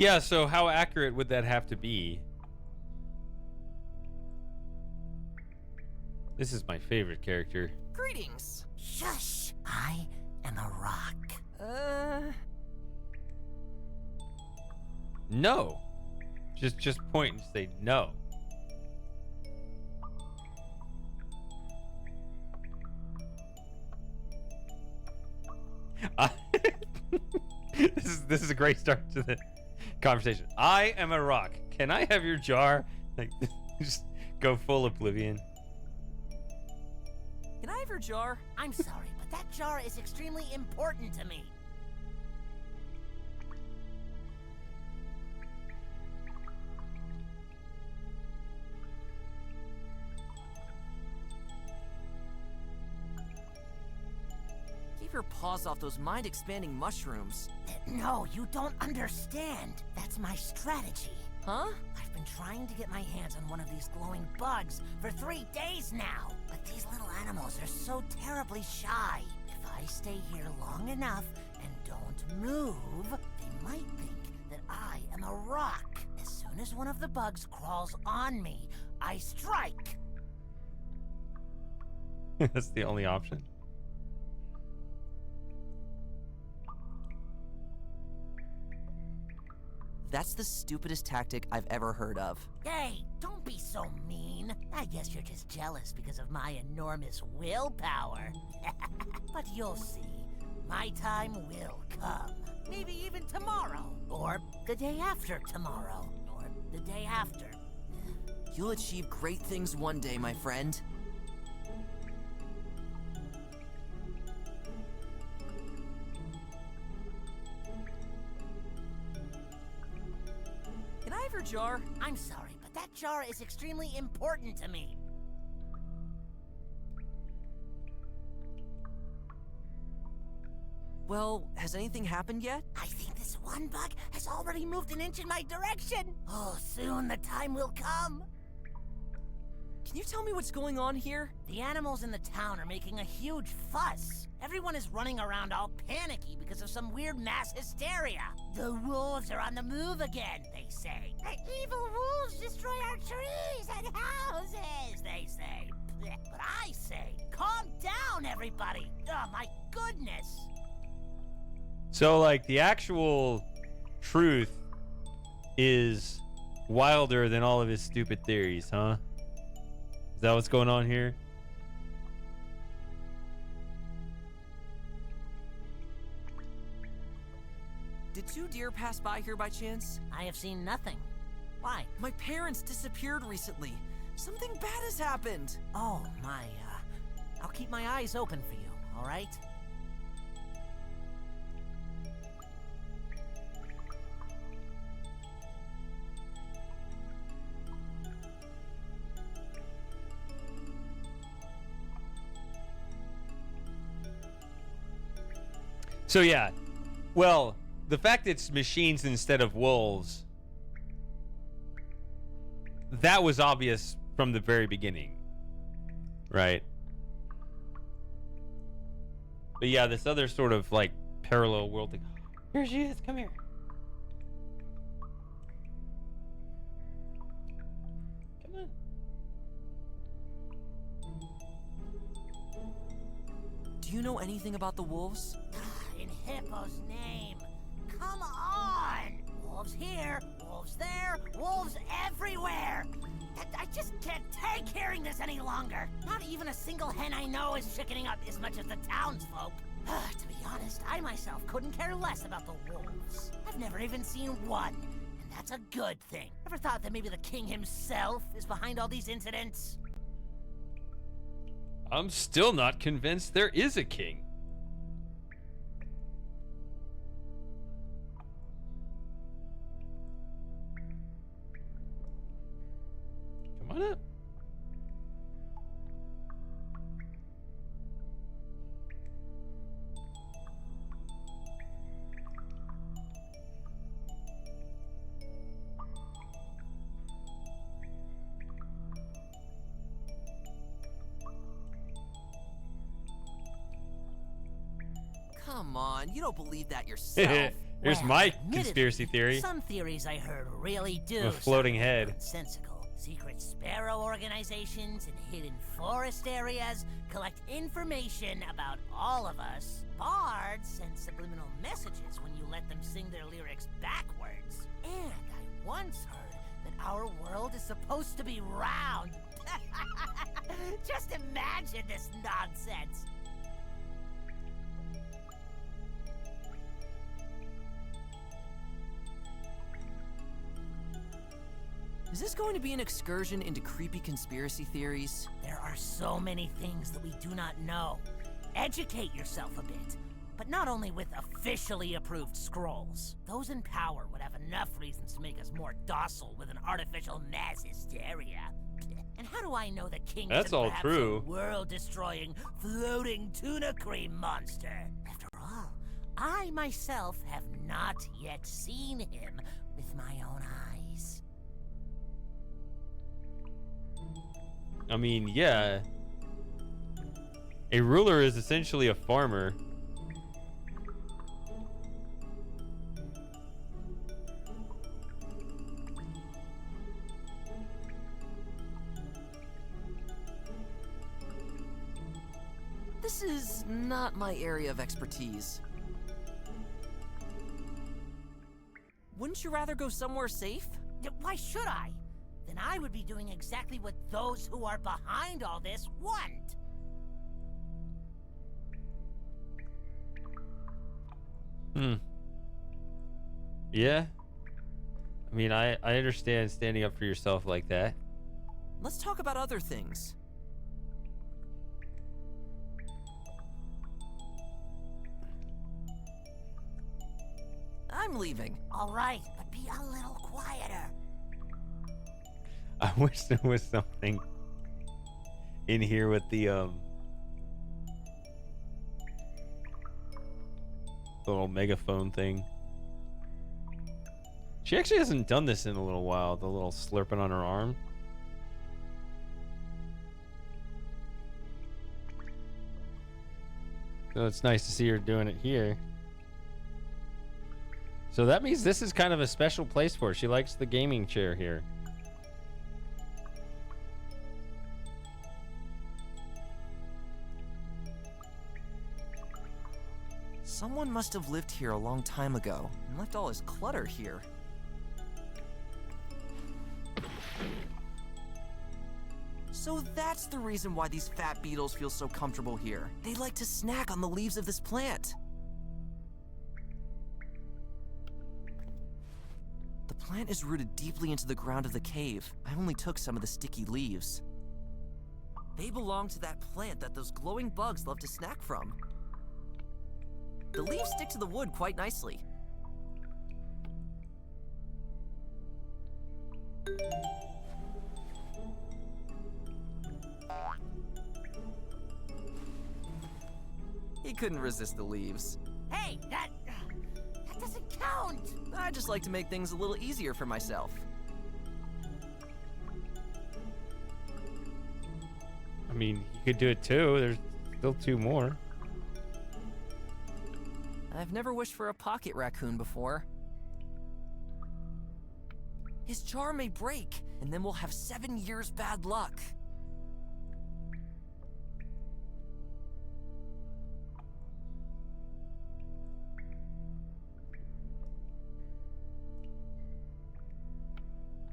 B: Yeah, so how accurate would that have to be? This is my favorite character.
E: Greetings!
G: Shush! I am a rock.
B: No. Just point and say no. This is a great start to the conversation. I am a rock. Can I have your jar? Like, just go full oblivion.
E: Can I have your jar?
G: I'm sorry, but that jar is extremely important to me.
E: Keep your paws off those mind-expanding mushrooms.
G: No, you don't understand. That's my strategy.
E: Huh?
G: I've been trying to get my hands on one of these glowing bugs for 3 days now. But these little animals are so terribly shy. If I stay here long enough and don't move, they might think that I am a rock. As soon as one of the bugs crawls on me, I strike.
B: That's the only option.
E: That's the stupidest tactic I've ever heard of.
G: Hey, don't be so mean. I guess you're just jealous because of my enormous willpower. But you'll see. My time will come. Maybe even tomorrow. Or the day after tomorrow. Or the day after.
E: You'll achieve great things one day, my friend.
I: jar?
G: I'm sorry, but that jar is extremely important to me.
I: Well, has anything happened yet?
G: I think this one bug has already moved an inch in my direction. Oh, soon the time will come.
I: Can you tell me what's going on here?
G: The animals in the town are making a huge fuss. Everyone is running around all panicky because of some weird mass hysteria. The wolves are on the move again, they say. The evil wolves destroy our trees and houses, they say. But I say, calm down, everybody. Oh, my goodness.
B: So, like, the actual truth is wilder than all of his stupid theories, huh? Is that what's going on here?
I: Did 2 deer pass by here by chance?
G: I have seen nothing. Why?
I: My parents disappeared recently. Something bad has happened.
G: Oh, I'll keep my eyes open for you, all right?
B: So yeah, well, the fact it's machines instead of wolves, that was obvious from the very beginning, right? But yeah, this other sort of like parallel world thing. Here she is, come here. Come on.
I: Do you know anything about the wolves?
G: In Hippo's name. Come on! Wolves here, wolves there, wolves everywhere! I just can't take hearing this any longer. Not even a single hen I know is chickening up as much as the townsfolk. To be honest, I myself couldn't care less about the wolves. I've never even seen one, and that's a good thing. Ever thought that maybe the king himself is behind all these incidents?
B: I'm still not convinced there is a king. Come on up.
I: Come on, you don't believe that yourself.
B: Here's
G: Well,
B: my
G: admittedly,
B: conspiracy theory.
G: Some theories I heard really do
B: A floating
G: sound
B: head.
G: nonsensical. Secret sparrow organizations and hidden forest areas collect information about all of us. Bards send subliminal messages when you let them sing their lyrics backwards. And I once heard that our world is supposed to be round. Just imagine this nonsense.
I: Is this going to be an excursion into creepy conspiracy theories?
G: There are so many things that we do not know. Educate yourself a bit, but not only with officially approved scrolls. Those in power would have enough reasons to make us more docile with an artificial mass hysteria. And how do I know the king
B: That's
G: isn't
B: all
G: perhaps
B: true.
G: a world-destroying, floating tuna cream monster? After all, I myself have not yet seen him with my own eyes.
B: I mean, yeah. A ruler is essentially a farmer.
I: This is not my area of expertise. Wouldn't you rather go somewhere safe?
G: Why should I? Then I would be doing exactly what those who are behind all this want.
B: Yeah. I mean, I understand standing up for yourself like that.
I: Let's talk about other things. I'm leaving.
G: All right, but be a little quieter.
B: I wish there was something in here with the little megaphone thing. She actually hasn't done this in a little while, the little slurping on her arm. So it's nice to see her doing it here. So that means this is kind of a special place for her. She likes the gaming chair here.
E: Someone must have lived here a long time ago and left all his clutter here. So that's the reason why these fat beetles feel so comfortable here. They like to snack on the leaves of this plant. The plant is rooted deeply into the ground of the cave. I only took some of the sticky leaves. They belong to that plant that those glowing bugs love to snack from. The leaves stick to the wood quite nicely. He couldn't resist the leaves.
G: Hey, that doesn't count.
E: I just like to make things a little easier for myself.
B: I mean, you could do it too. There's still 2 more.
E: I've never wished for a pocket raccoon before. His charm may break, and then we'll have 7 years bad luck.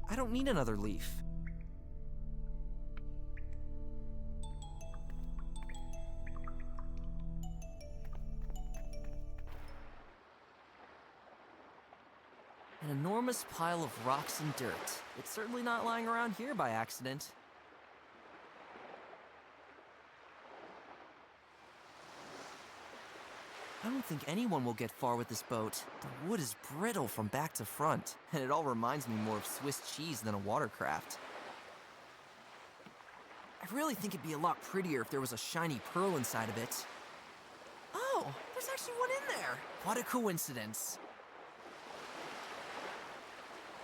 E: I don't need another leaf. An enormous pile of rocks and dirt. It's certainly not lying around here by accident. I don't think anyone will get far with this boat. The wood is brittle from back to front, and it all reminds me more of Swiss cheese than a watercraft. I really think it'd be a lot prettier if there was a shiny pearl inside of it. Oh, there's actually one in there! What a coincidence.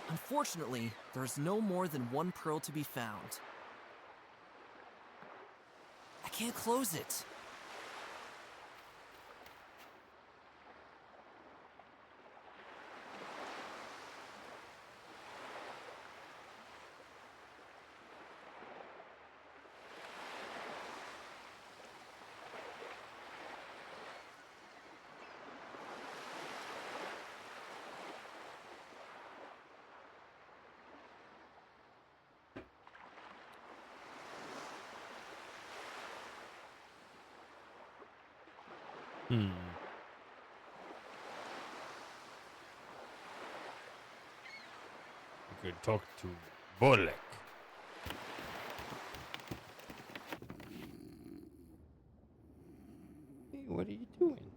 E: Unfortunately, there's no more than 1 pearl to be found. I can't close it.
B: You could talk to Bolek. Hey, what are you doing?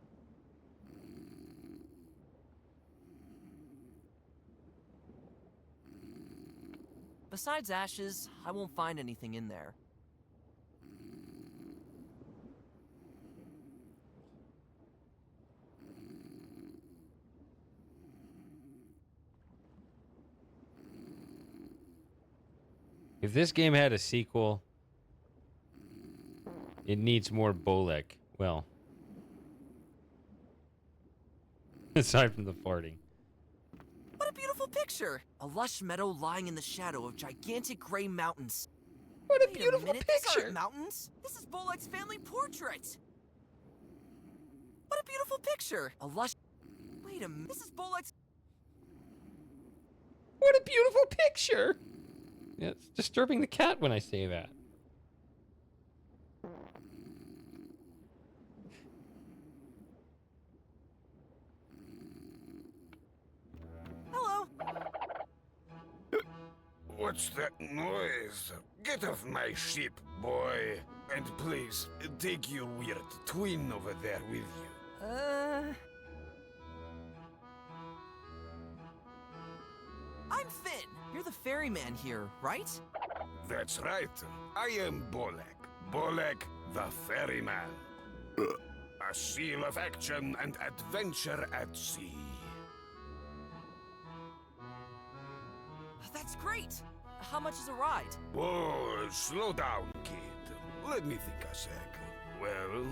E: Besides ashes, I won't find anything in there.
B: If this game had a sequel, it needs more Bolek. Well, aside from the farting.
E: What a beautiful picture! A lush meadow lying in the shadow of gigantic gray mountains.
B: What a
E: Wait
B: beautiful
E: minute, These
B: picture!
E: aren't mountains. This is Bolek's family portrait. What a beautiful picture! A lush. Wait a minute. This is Bolek's.
B: What a beautiful picture! Yeah, it's disturbing the cat when I say that.
E: Hello.
F: What's that noise? Get off my ship, boy. And please, take your weird twin over there with you.
E: I'm Finn. You're the ferryman here, right?
F: That's right. I am Bolek. Bolek, the ferryman. A seal of action and adventure at sea.
E: That's great! How much is a ride?
F: Whoa, slow down, kid. Let me think a sec. Well,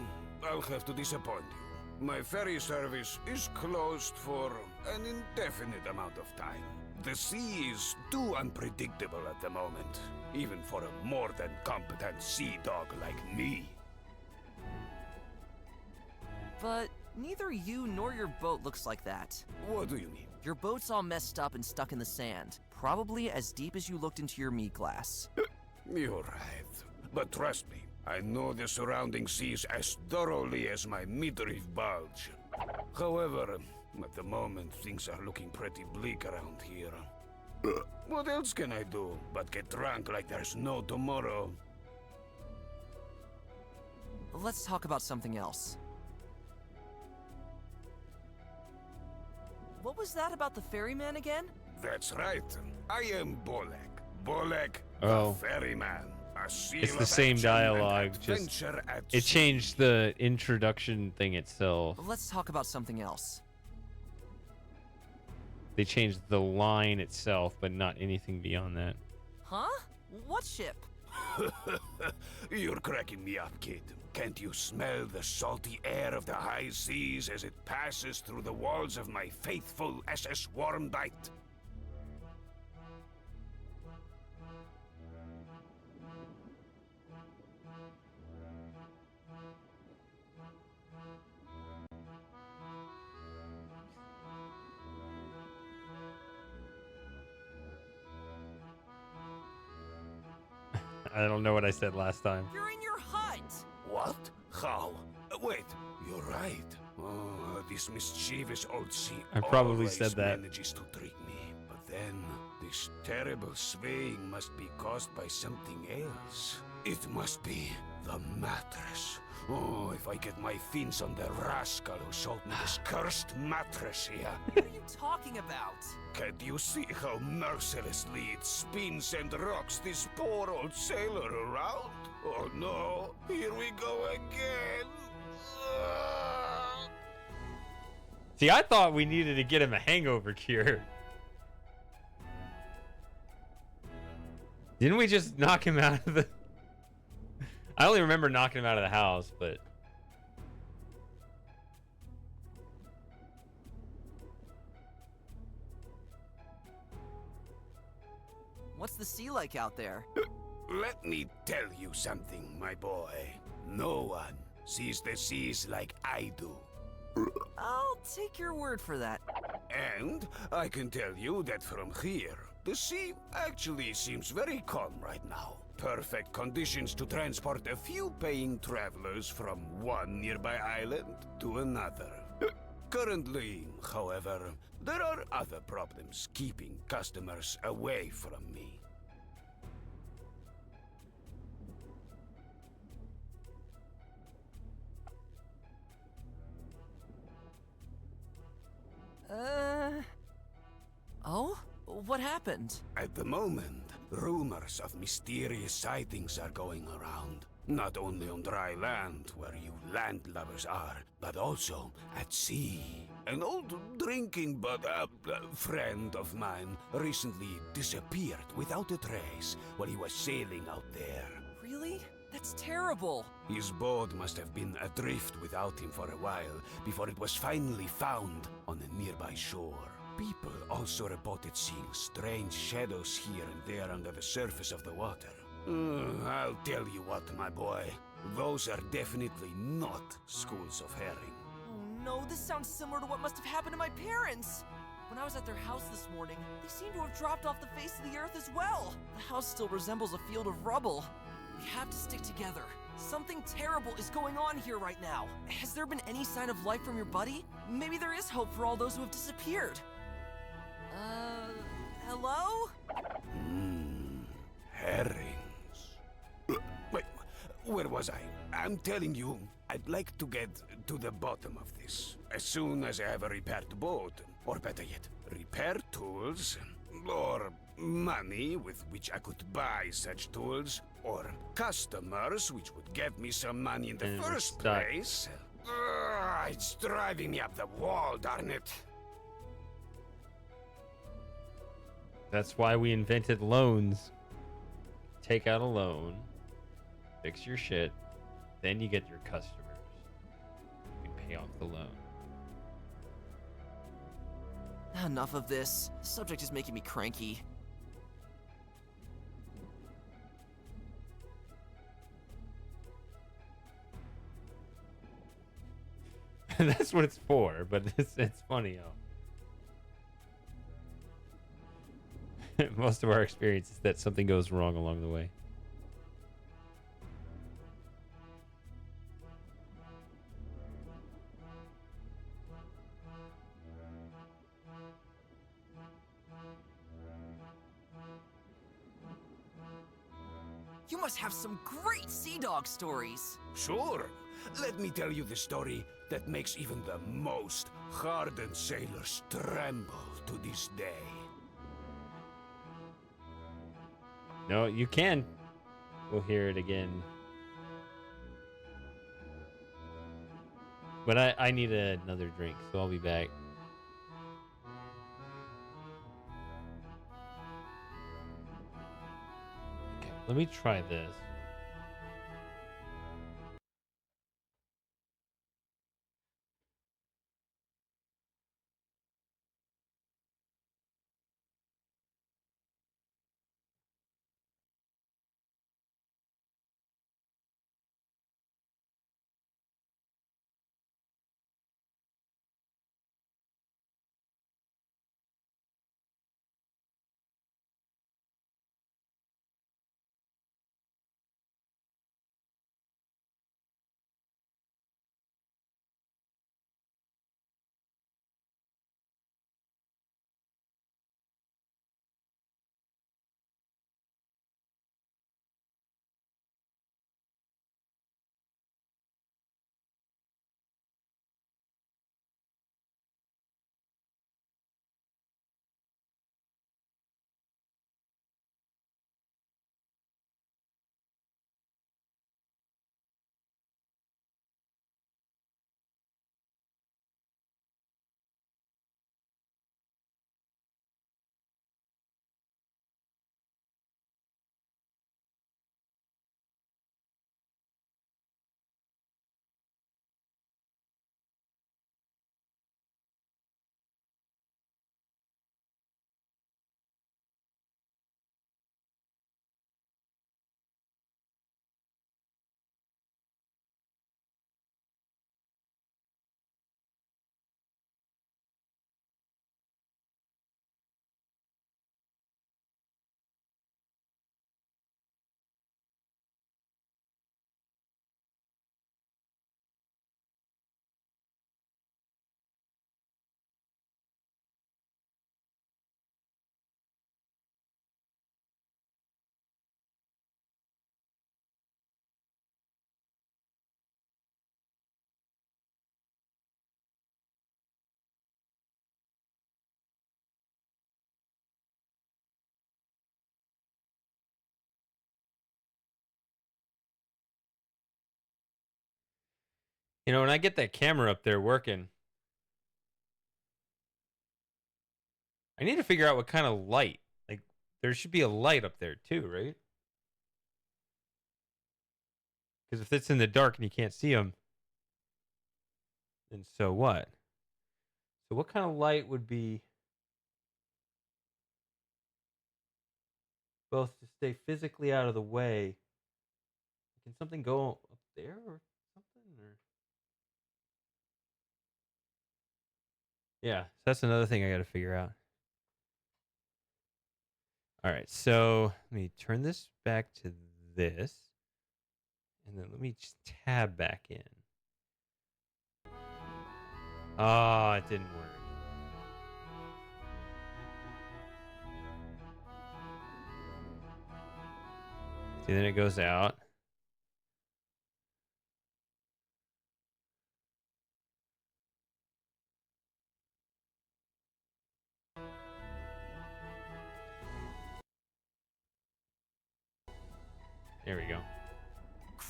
F: I'll have to disappoint you. My ferry service is closed for an indefinite amount of time. The sea is too unpredictable at the moment, even for a more than competent sea dog like me.
E: But neither you nor your boat looks like that.
F: What do you mean?
E: Your boat's all messed up and stuck in the sand. Probably as deep as you looked into your meat glass.
F: You're right. But trust me, I know the surrounding seas as thoroughly as my midriff bulge. However, at the moment, things are looking pretty bleak around here. What else can I do but get drunk like there's no tomorrow?
E: Let's talk about something else. What was that about the ferryman again?
F: That's right. I am Bolek. Bolek,
B: Oh.
F: the ferryman. A seal
B: It's the
F: of
B: same
F: action and
B: dialogue, just
F: adventure at
B: it
F: sea.
B: changed the introduction thing itself.
E: Let's talk about something else.
B: They changed the line itself, but not anything beyond that.
E: Huh? What ship?
F: You're cracking me up, kid. Can't you smell the salty air of the high seas as it passes through the walls of my faithful SS Warmbite?
B: I don't know what I said last time.
E: You're in your hut!
F: What? How? Wait, you're right. Oh, this mischievous old sea
B: I probably
F: always
B: said that.
F: manages to trick me. But then, this terrible swaying must be caused by something else. It must be the mattress. Oh, if I get my fins on the rascal who sold me this cursed mattress here.
E: What are you talking about?
F: Can't you see how mercilessly it spins and rocks this poor old sailor around? Oh no, here we go again.
B: See, I thought we needed to get him a hangover cure. Didn't we just knock him out of the... I only remember knocking him out of the house, but...
E: What's the sea like out there?
F: Let me tell you something, my boy. No one sees the seas like I do.
E: I'll take your word for that.
F: And I can tell you that from here, the sea actually seems very calm right now. Perfect conditions to transport a few paying travelers from one nearby island to another. Currently, however, there are other problems keeping customers away from me.
E: Oh? What happened?
F: At the moment, rumors of mysterious sightings are going around. Not only on dry land, where you landlubbers are, but also at sea. An old drinking friend of mine recently disappeared without a trace while he was sailing out there.
E: Really? That's terrible.
F: His boat must have been adrift without him for a while before it was finally found on a nearby shore. People also reported seeing strange shadows here and there under the surface of the water. I'll tell you what, my boy. Those are definitely not schools of herring.
E: Oh no, this sounds similar to what must have happened to my parents. When I was at their house this morning, they seem to have dropped off the face of the earth as well. The house still resembles a field of rubble. We have to stick together. Something terrible is going on here right now. Has there been any sign of life from your buddy? Maybe there is hope for all those who have disappeared. Hello?
F: Herrings. Wait, where was I? I'm telling you, I'd like to get to the bottom of this. As soon as I have a repaired boat, or better yet, repair tools, or
J: Money with which I could buy such tools, or customers which would give me some money in the
B: And we're
J: first
B: stuck.
J: place. It's driving me up the wall, darn it.
B: That's why we invented loans. Take out a loan, fix your shit, then you get your customers. You can pay off the loan.
E: Enough of this. The subject is making me cranky.
B: That's what it's for, but it's funny, though. Most of our experience is that something goes wrong along the way.
E: You must have some great sea dog stories.
J: Sure. Let me tell you the story that makes even the most hardened sailors tremble to this day.
B: No, you can. We'll hear it again. But I need another drink, so I'll be back. Okay, let me try this. You know, when I get that camera up there working, I need to figure out what kind of light. Like, there should be a light up there too, right? Because if it's in the dark and you can't see them, then so what? So what kind of light would be both to stay physically out of the way? Can something go up there or something? Or yeah, so that's another thing I got to figure out. All right, so let me turn this back to this, and then let me just tab back in. Oh, it didn't work. See, then it goes out. There we go.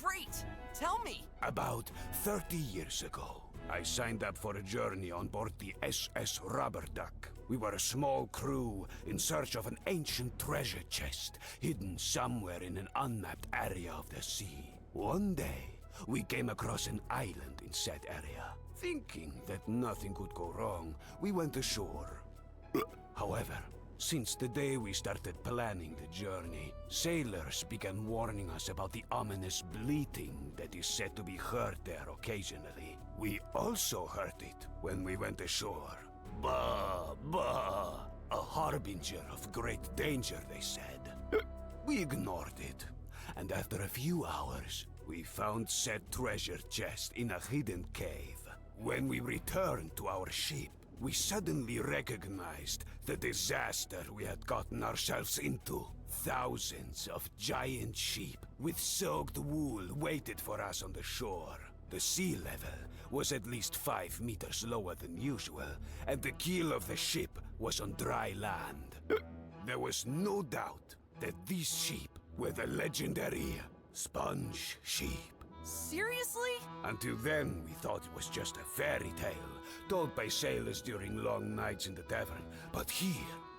E: Great! Tell me!
J: About 30 years ago, I signed up for a journey on board the SS Rubber Duck. We were a small crew in search of an ancient treasure chest hidden somewhere in an unmapped area of the sea. One day, we came across an island in said area. Thinking that nothing could go wrong, we went ashore. However, since the day we started planning the journey, sailors began warning us about the ominous bleating that is said to be heard there occasionally. We also heard it when we went ashore. Bah, bah, a harbinger of great danger, they said. We ignored it, and after a few hours, we found said treasure chest in a hidden cave. When we returned to our ship, we suddenly recognized the disaster we had gotten ourselves into. Thousands of giant sheep with soaked wool waited for us on the shore. The sea level was at least 5 meters lower than usual, and the keel of the ship was on dry land. There was no doubt that these sheep were the legendary sponge sheep.
E: Seriously?
J: Until then, we thought it was just a fairy tale, told by sailors during long nights in the tavern. But here,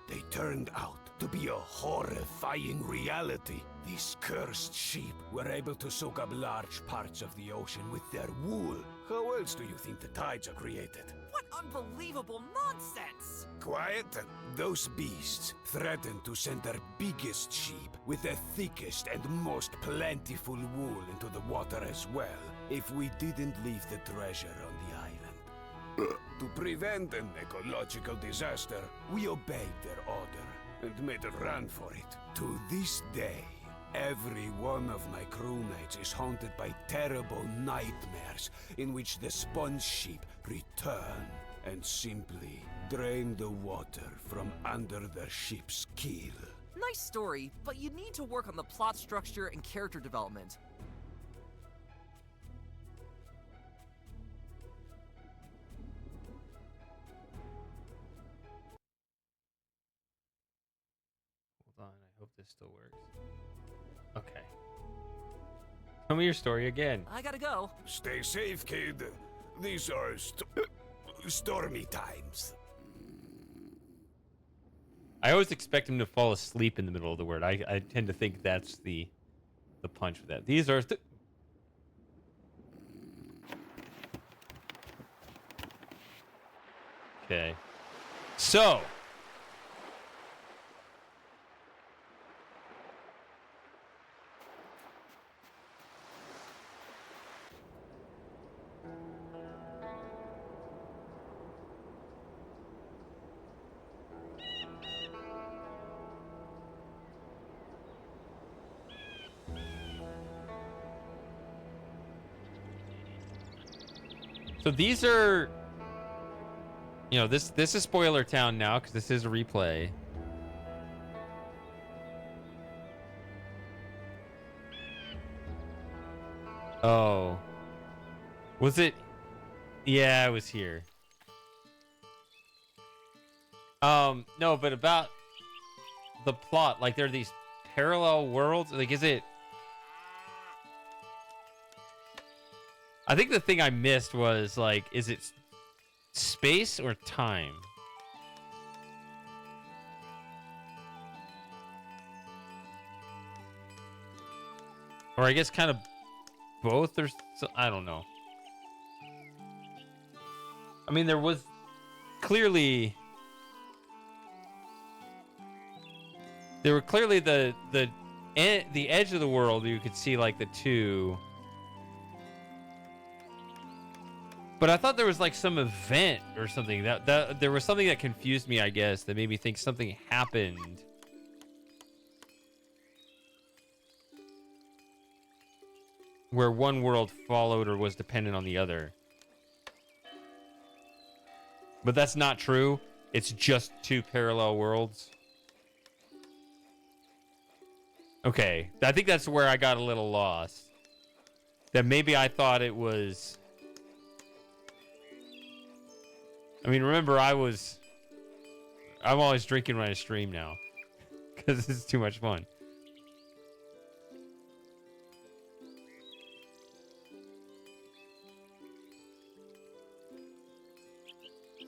J: they turned out to be a horrifying reality. These cursed sheep were able to soak up large parts of the ocean with their wool. How else do you think the tides are created?
E: What unbelievable nonsense!
J: Quiet. Those beasts threatened to send their biggest sheep with the thickest and most plentiful wool into the water as well, if we didn't leave the treasure on the island. To prevent an ecological disaster, we obeyed their order and made a run for it. To this day, every one of my crewmates is haunted by terrible nightmares in which the sponge sheep return and simply drain the water from under their ship's keel.
E: Nice story, but you need to work on the plot structure and character development.
B: Hold on, I hope this still works. Okay. Tell me your story again.
E: I gotta go.
J: Stay safe, kid. These are stormy times.
B: I always expect him to fall asleep in the middle of the word. I tend to think that's the punch with that. These are... Okay. So... So these are, you know, this is spoiler town now because this is a replay. Oh, was it? Yeah, it was here. No, but about the plot, like there are these parallel worlds. Like, is it? I think the thing I missed was, like, is it space or time? Or I guess kind of both, or I don't know. I mean, there was clearly... There were clearly the edge of the world where you could see, like, the two... But I thought there was like some event or something that there was something that confused me, I guess, that made me think something happened. Where one world followed or was dependent on the other. But that's not true. It's just two parallel worlds. Okay, I think that's where I got a little lost. That maybe I thought it was... I mean, remember, I'm always drinking when I stream now. Because this is too much fun.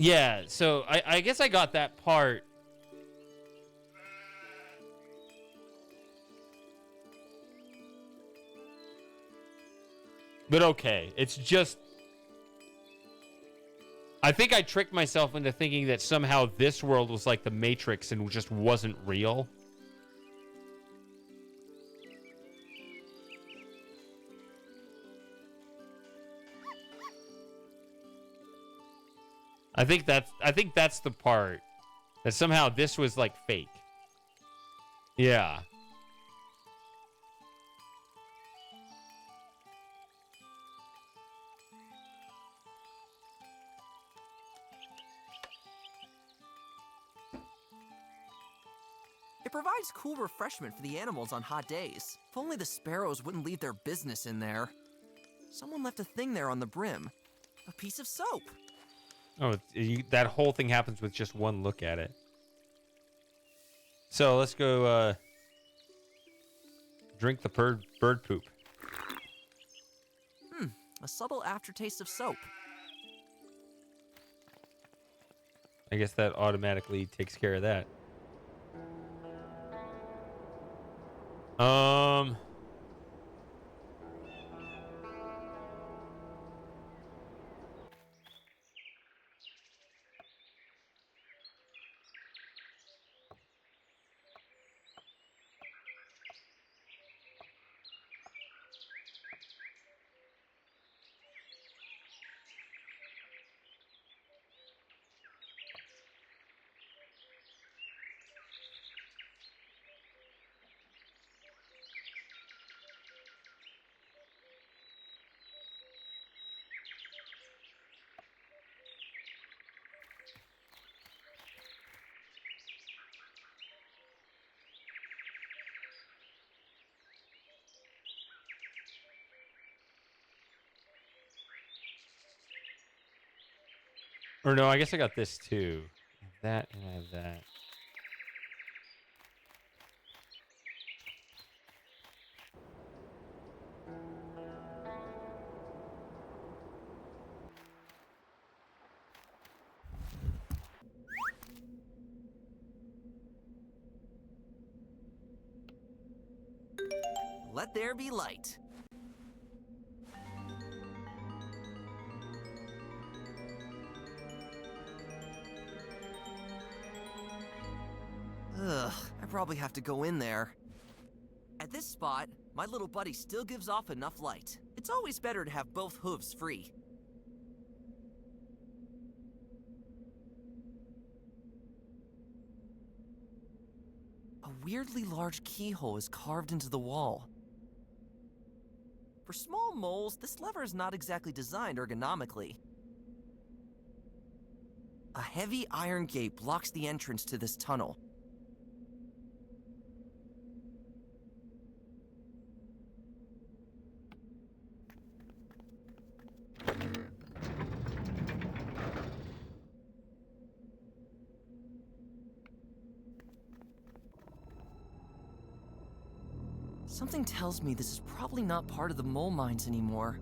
B: Yeah, so I guess I got that part. But okay, it's just... I think I tricked myself into thinking that somehow this world was like the Matrix and just wasn't real. I think that's the part. That somehow this was like fake. Yeah.
E: It provides cool refreshment for the animals on hot days. If only the sparrows wouldn't leave their business in there. Someone left a thing there on the brim. A piece of soap.
B: Oh, that whole thing happens with just one look at it. So let's go drink the bird poop.
E: A subtle aftertaste of soap.
B: I guess that automatically takes care of that. Or no, I guess I got this too. I have that and I have that.
E: Let there be light. Ugh, I probably have to go in there. At this spot, my little buddy still gives off enough light. It's always better to have both hooves free. A weirdly large keyhole is carved into the wall. For small moles, this lever is not exactly designed ergonomically. A heavy iron gate blocks the entrance to this tunnel. Something tells me this is probably not part of the mole mines anymore.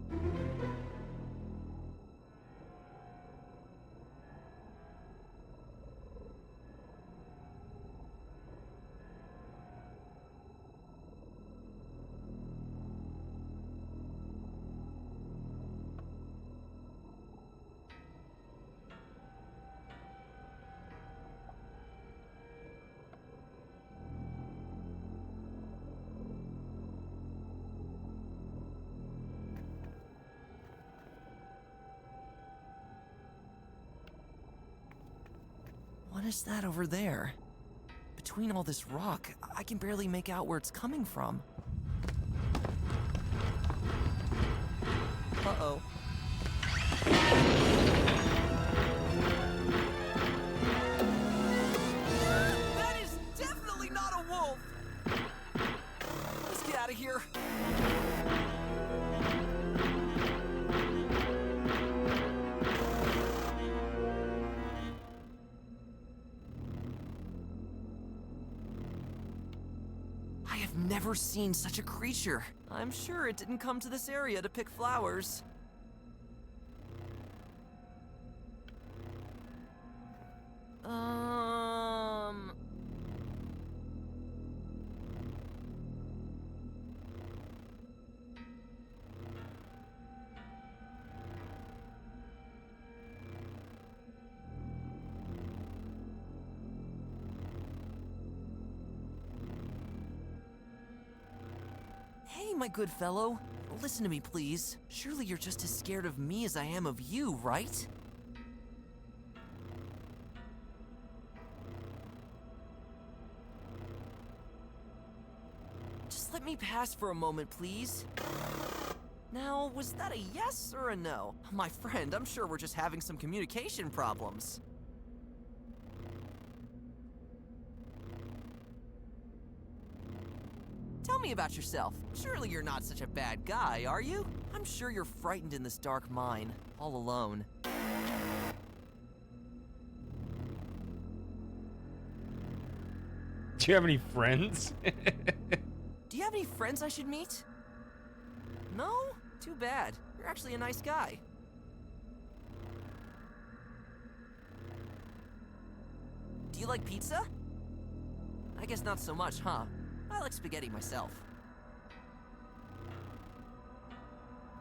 E: What is that over there? Between all this rock, I can barely make out where it's coming from. Uh-oh. That is definitely not a wolf! Let's get out of here. Never seen such a creature. I'm sure it didn't come to this area to pick flowers. Hey, my good fellow. Listen to me, please. Surely you're just as scared of me as I am of you, right? Just let me pass for a moment, please. Now, was that a yes or a no? My friend, I'm sure we're just having some communication problems. Tell me about yourself. Surely you're not such a bad guy, are you? I'm sure you're frightened in this dark mine, all alone.
B: Do you have any friends?
E: Do you have any friends I should meet? No? Too bad. You're actually a nice guy. Do you like pizza? I guess not so much, huh? I like spaghetti myself.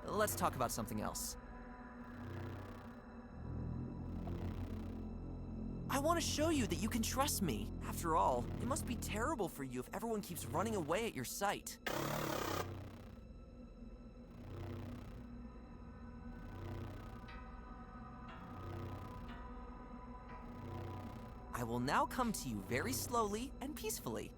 E: Let's talk about something else. I want to show you that you can trust me. After all, it must be terrible for you if everyone keeps running away at your sight. I will now come to you very slowly and peacefully.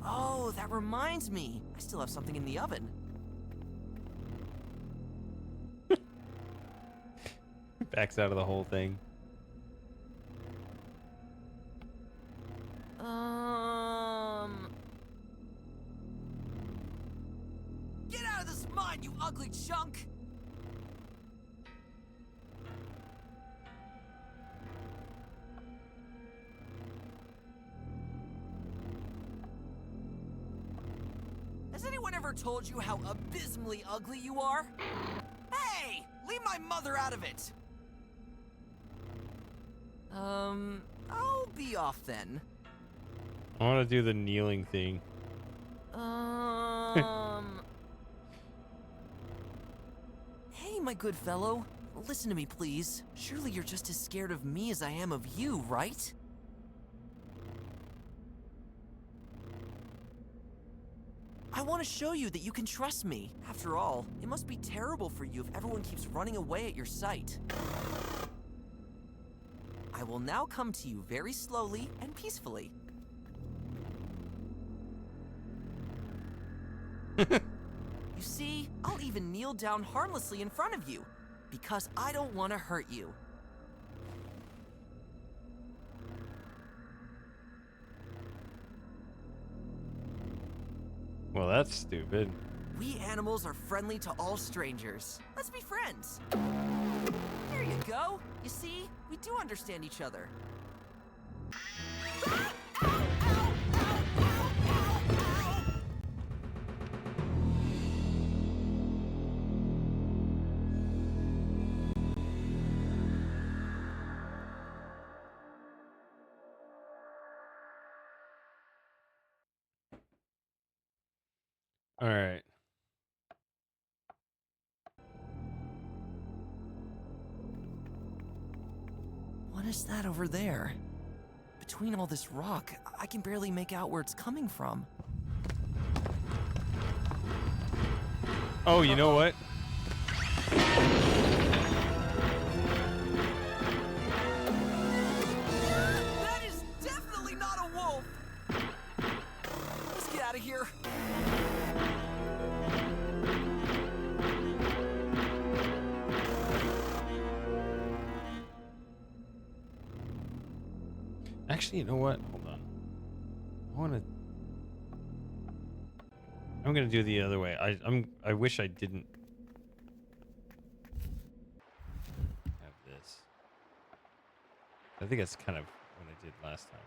E: Oh, that reminds me. I still have something in the oven.
B: Backs out of the whole thing.
E: Get out of this mine, you ugly chunk! Has anyone ever told you how abysmally ugly you are? Hey! Leave my mother out of it! I'll be off then.
B: I want to do the kneeling thing.
E: Hey, my good fellow. Listen to me, please. Surely you're just as scared of me as I am of you, right? I want to show you that you can trust me. After all, it must be terrible for you if everyone keeps running away at your sight. I will now come to you very slowly and peacefully. You see, I'll even kneel down harmlessly in front of you, because I don't want to hurt you.
B: Well, that's stupid.
E: We animals are friendly to all strangers. Let's be friends. There you go. You see, we do understand each other.
B: All right.
E: What is that over there? Between all this rock, I can barely make out where it's coming from.
B: Oh, you know what?
E: That is definitely not a wolf! Let's get out of here.
B: Actually, you know what? Hold on. I want to... I'm gonna do the other way. I wish I didn't have this. I think that's kind of what I did last time.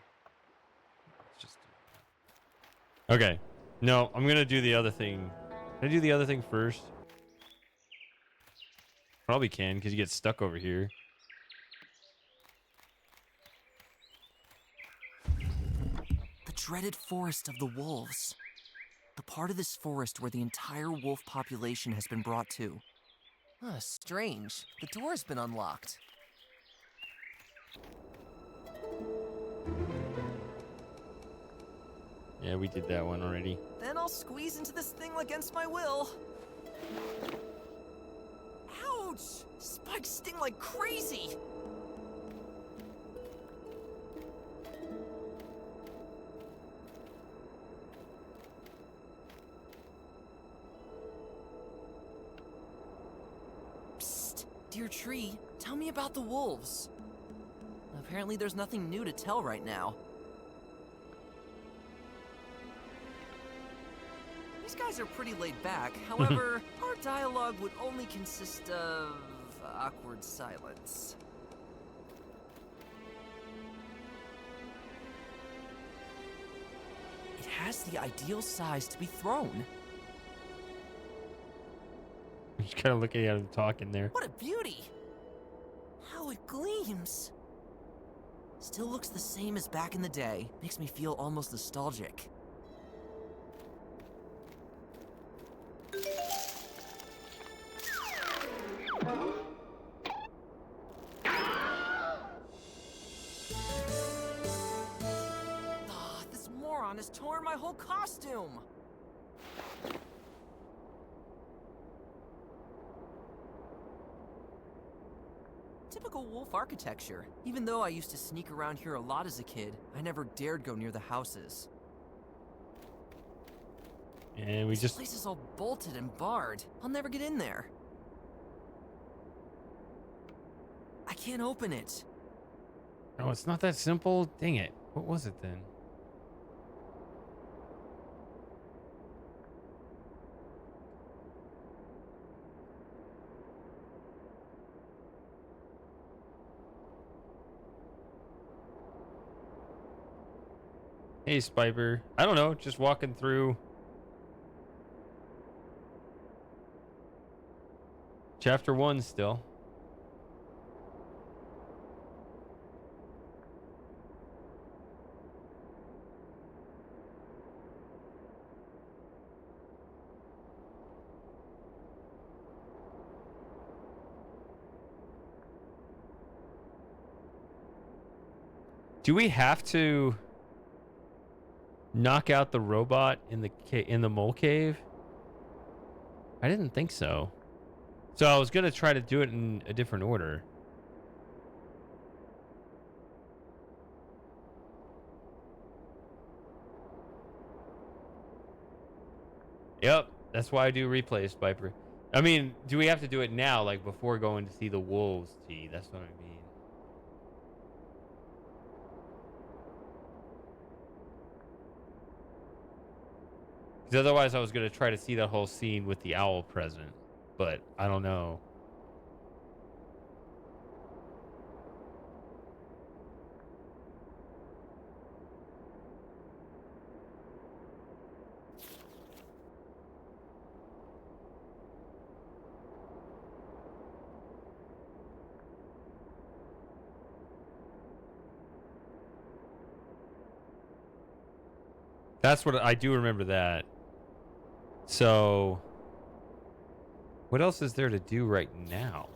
B: Let's just do that. Okay. No, I'm gonna do the other thing. Can I do the other thing first? Probably can, because you get stuck over here.
E: The dreaded forest of the wolves. The part of this forest where the entire wolf population has been brought to. Strange. The door's been unlocked.
B: Yeah, we did that one already.
E: Then I'll squeeze into this thing against my will. Ouch! Spikes sting like crazy! Psst, dear tree, tell me about the wolves. Apparently there's nothing new to tell right now. These guys are pretty laid back. However, our dialogue would only consist of awkward silence. It has the ideal size to be thrown.
B: Just kind of looking at him talking there.
E: What a beauty! How it gleams. Still looks the same as back in the day. Makes me feel almost nostalgic. This moron has torn my whole costume! Typical wolf architecture. Even though I used to sneak around here a lot as a kid, I never dared go near the houses.
B: And we
E: This place is all bolted and barred. I'll never get in there. I can't open it.
B: Oh, it's not that simple. Dang it. What was it then? Hey, Spiper. I don't know. Just walking through Chapter 1 still. Do we have to knock out the robot in the mole cave? I didn't think so. So I was gonna try to do it in a different order. Yep, that's why I do replays, Viper. I mean, do we have to do it now, like before going to see the wolves? Gee, that's what I mean. Because otherwise I was going to try to see that whole scene with the owl present. But I don't know. That's what I do remember that. So, what else is there to do right now?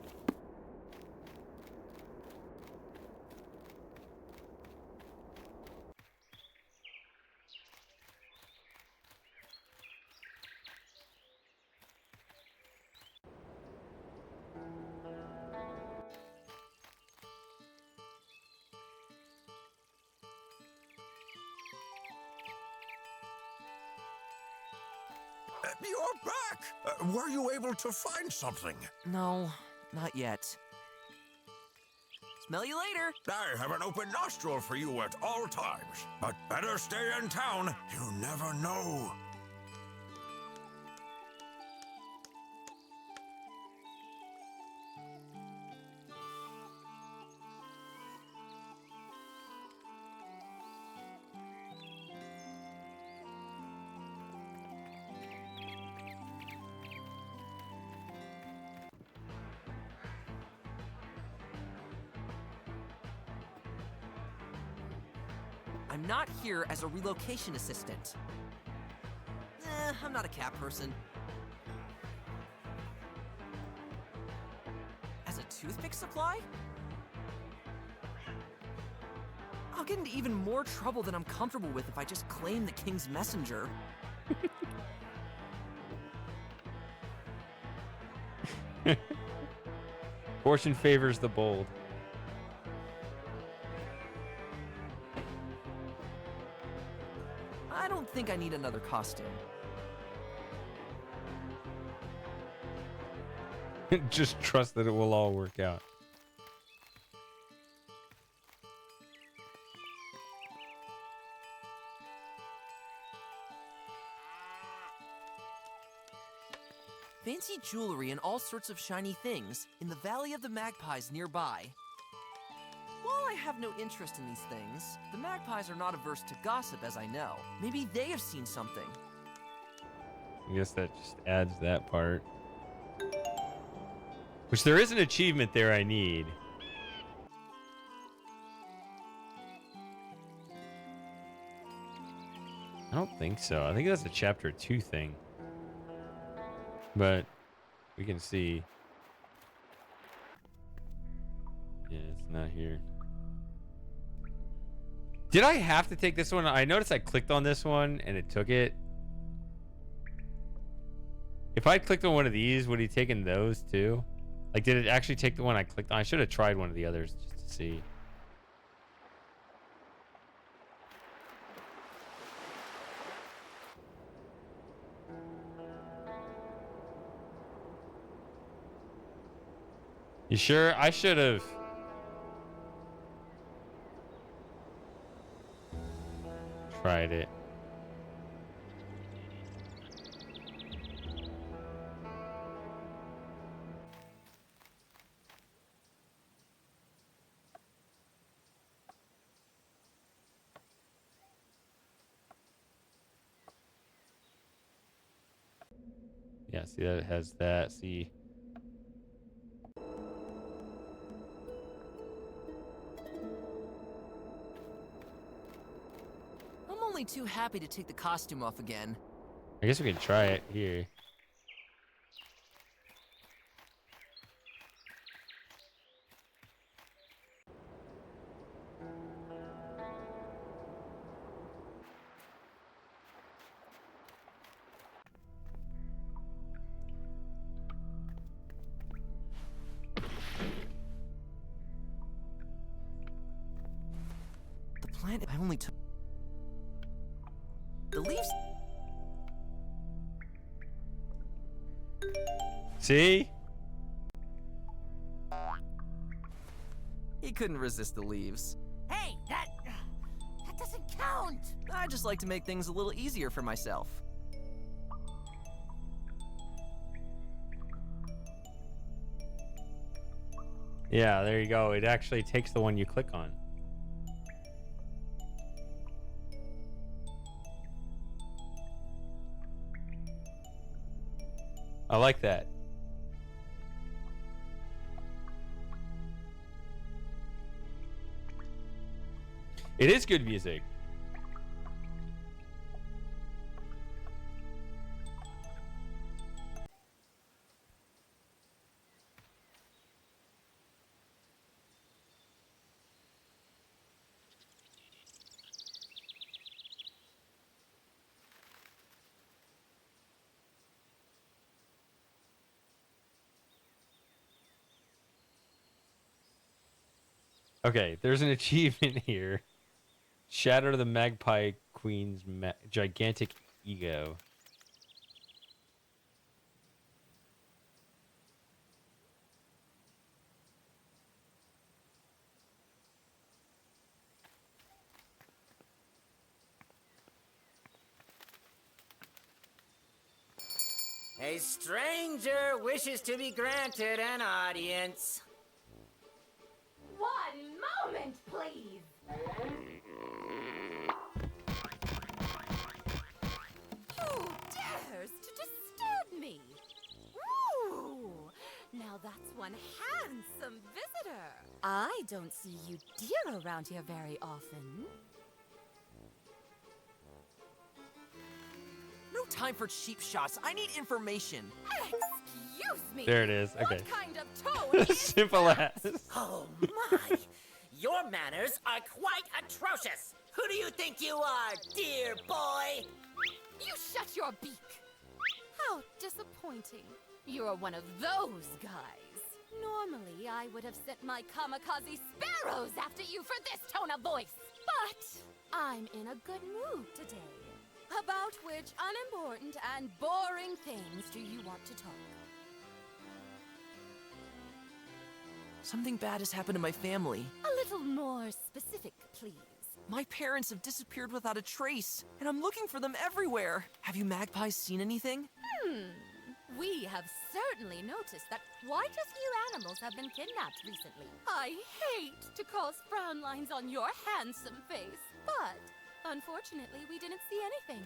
F: You're back! Were you able to find something?
E: No, not yet. Smell you later!
F: I have an open nostril for you at all times. But better stay in town. You never know.
E: I'm not here as a relocation assistant. I'm not a cat person. As a toothpick supply? I'll get into even more trouble than I'm comfortable with if I just claim the king's messenger.
B: Fortune favors the bold.
E: I don't think I need another costume.
B: Just trust that it will all work out.
E: Fancy jewelry and all sorts of shiny things in the Valley of the Magpies nearby. While I have no interest in these things, the magpies are not averse to gossip, as I know. Maybe they have seen something.
B: I guess that just adds that part. Which there is an achievement there I need. I don't think so. I think that's a chapter 2 thing. But we can see. Yeah, it's not here. Did I have to take this one? I noticed I clicked on this one and it took it. If I clicked on one of these, would he taken those too? Like, did it actually take the one I clicked on? I should have tried one of the others just to see. You sure? I should have. Tried it. Yeah, see that it has that. See.
E: I'm only too happy to take the costume off again.
B: I guess we can try it here.
E: The plant I only took. The leaves.
B: See?
E: He couldn't resist the leaves.
A: Hey, that doesn't count.
E: I just like to make things a little easier for myself.
B: Yeah, there you go. It actually takes the one you click on. I like that. It is good music. Okay, there's an achievement here. Shatter the Magpie Queen's gigantic ego.
G: A stranger wishes to be granted an audience.
H: One moment, please.
A: Who dares to disturb me? Ooh, now that's one handsome visitor. I don't see you deer around here very often.
E: no time for cheap shots. I need information.
A: Excuse me.
B: There it is. Okay.
A: What kind of tone is
B: Simple as.
G: Oh my! Your manners are quite atrocious! Who do you think you are, dear boy?
A: You shut your beak. How disappointing. You're one of those guys. Normally, I would have sent my kamikaze sparrows after you for this tone of voice. But I'm in a good mood today. About which unimportant and boring things do you want to talk?
E: Something bad has happened to my family.
A: A little more specific, please.
E: My parents have disappeared without a trace, and I'm looking for them everywhere. Have you magpies seen anything?
A: We have certainly noticed that quite a few animals have been kidnapped recently. I hate to cause frown lines on your handsome face, but unfortunately, we didn't see anything.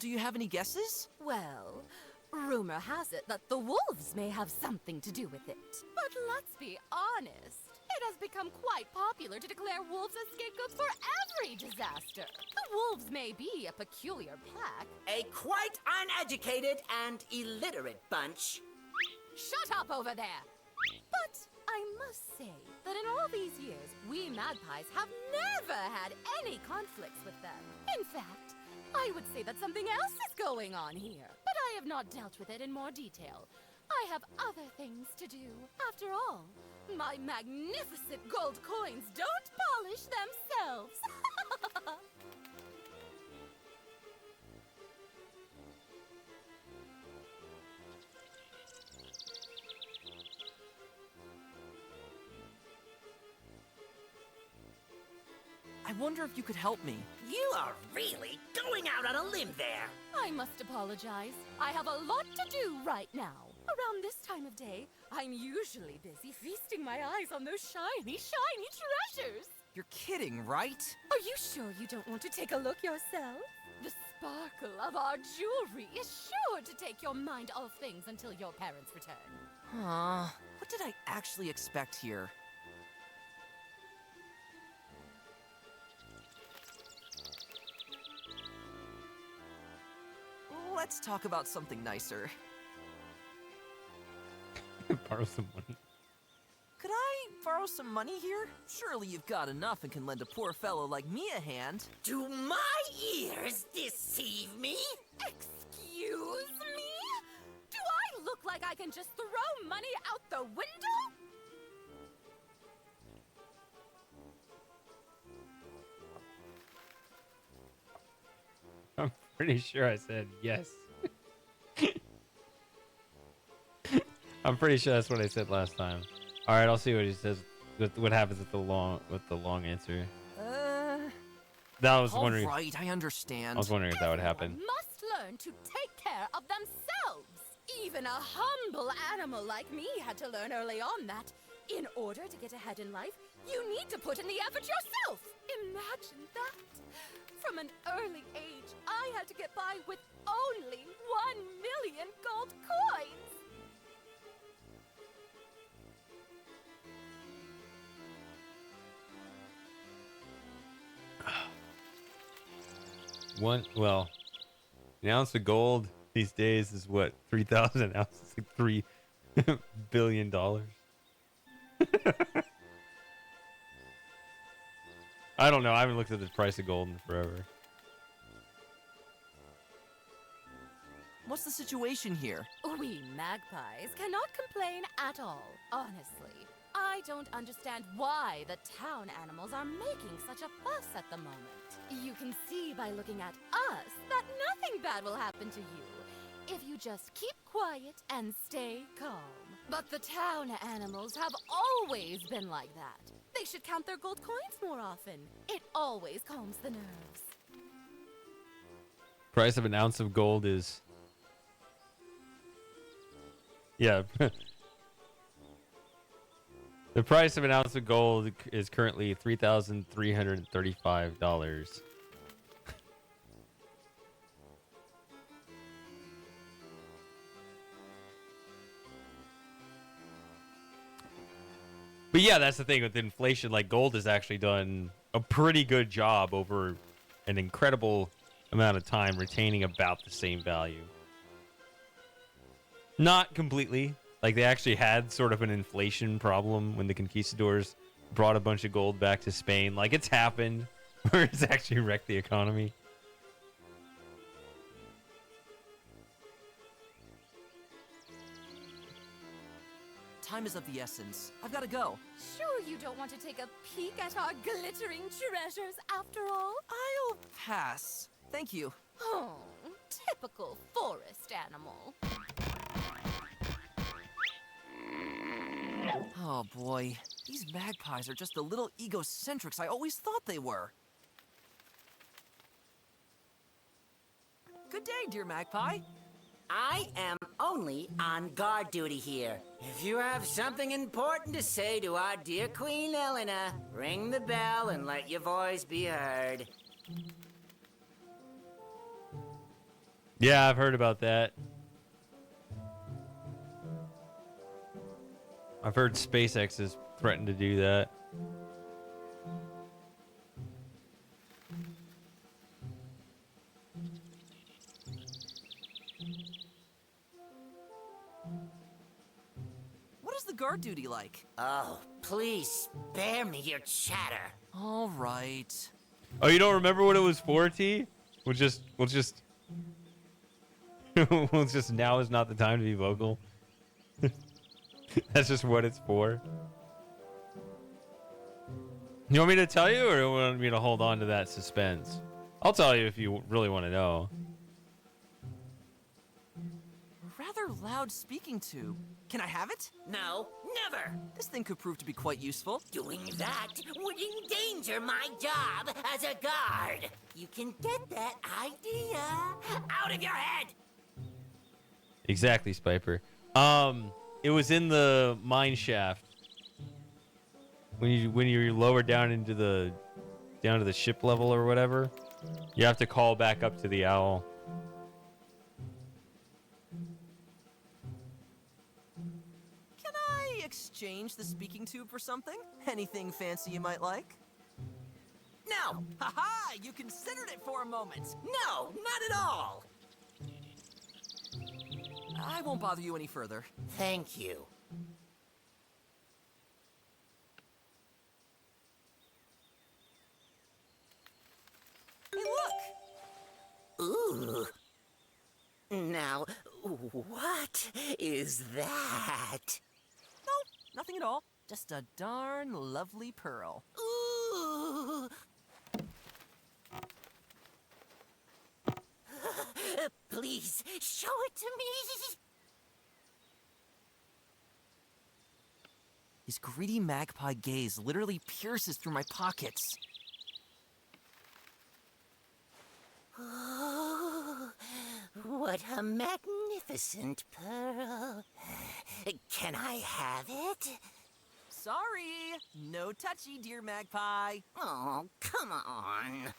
E: Do you have any guesses?
A: Well, rumor has it that the wolves may have something to do with it. But let's be honest. It has become quite popular to declare wolves as scapegoats for every disaster. The wolves may be a peculiar pack.
G: A quite uneducated and illiterate bunch.
A: Shut up over there! But I must say that in all these years, we magpies have never had any conflicts with them. In fact, I would say that something else is going on here, but I have not dealt with it in more detail. I have other things to do. After all, my magnificent gold coins don't polish themselves.
E: I wonder if you could help me.
G: You are really going out on a limb there.
A: I must apologize. I have a lot to do right now. Around this time of day, I'm usually busy feasting my eyes on those shiny, shiny treasures.
E: You're kidding, right?
A: Are you sure you don't want to take a look yourself? The sparkle of our jewelry is sure to take your mind off things until your parents return.
E: What did I actually expect here? Let's talk about something nicer.
B: Borrow some money.
E: Could I borrow some money here? Surely you've got enough and can lend a poor fellow like me a hand.
G: Do my ears deceive me?
A: Excuse me? Do I look like I can just throw money out the window?
B: I'm pretty sure I said yes. I'm pretty sure that's what I said last time. All right, I'll see what he says. What happens with the long answer? That was wondering.
E: All right, I understand.
B: I was wondering if that would happen.
A: Must learn to take care of themselves. Even a humble animal like me had to learn early on that in order to get ahead in life, you need to put in the effort yourself. Imagine that. From an early age, I had to get by with only 1 million gold coins.
B: Well, an ounce of gold these days is what, 3,000 ounces, like $3 billion. I don't know. I haven't looked at the price of gold in forever.
E: What's the situation here?
A: We magpies cannot complain at all, honestly. I don't understand why the town animals are making such a fuss at the moment. You can see by looking at us that nothing bad will happen to you if you just keep quiet and stay calm. But the town animals have always been like that. They should count their gold coins more often. It always calms the nerves.
B: Price of an ounce of gold is... Yeah. The price of an ounce of gold is currently $3,335. But yeah, that's the thing with inflation. Like, gold has actually done a pretty good job over an incredible amount of time retaining about the same value. Not completely. Like, they actually had sort of an inflation problem when the conquistadors brought a bunch of gold back to Spain. Like, it's happened where it's actually wrecked the economy.
E: Time is of the essence. I've got to go.
K: Sure you don't want to take a peek at our glittering treasures after all?
E: I'll pass. Thank you.
K: Oh, typical forest animal.
E: Oh boy, these magpies are just the little egocentrics I always thought they were. Good day, dear magpie.
G: I am only on guard duty here. If you have something important to say to our dear Queen Elena, ring the bell and let your voice be heard.
B: Yeah, I've heard about that. I've heard SpaceX has threatened to do that.
E: What is the guard duty like?
G: Oh, please spare me your chatter.
E: All right.
B: Oh, you don't remember what it was for, T? We'll just we'll just now is not the time to be vocal. That's just what it's for. You want me to tell you, or you want me to hold on to that suspense? I'll tell you if you really want to know.
E: Rather loud speaking tube. Can I have it?
G: No, never.
E: This thing could prove to be quite useful.
G: Doing that would endanger my job as a guard. You can get that idea out of your head.
B: Exactly, Spiper. It was in the mine shaft. When you're lower down into the to the ship level or whatever, you have to call back up to the owl.
E: Can I exchange the speaking tube for something? Anything fancy you might like?
G: No,
E: Haha! You considered it for a moment.
G: no, not at all.
E: I won't bother you any further.
G: Thank you.
E: Hey, look!
G: Ooh. Now, what is that?
E: Nope, nothing at all. Just a darn lovely pearl.
G: Ooh. Please, show it to me.
E: His greedy magpie gaze literally pierces through my pockets.
G: Oh, what a magnificent pearl. Can I have it?
E: Sorry, no touchy, dear magpie.
G: Oh, come on.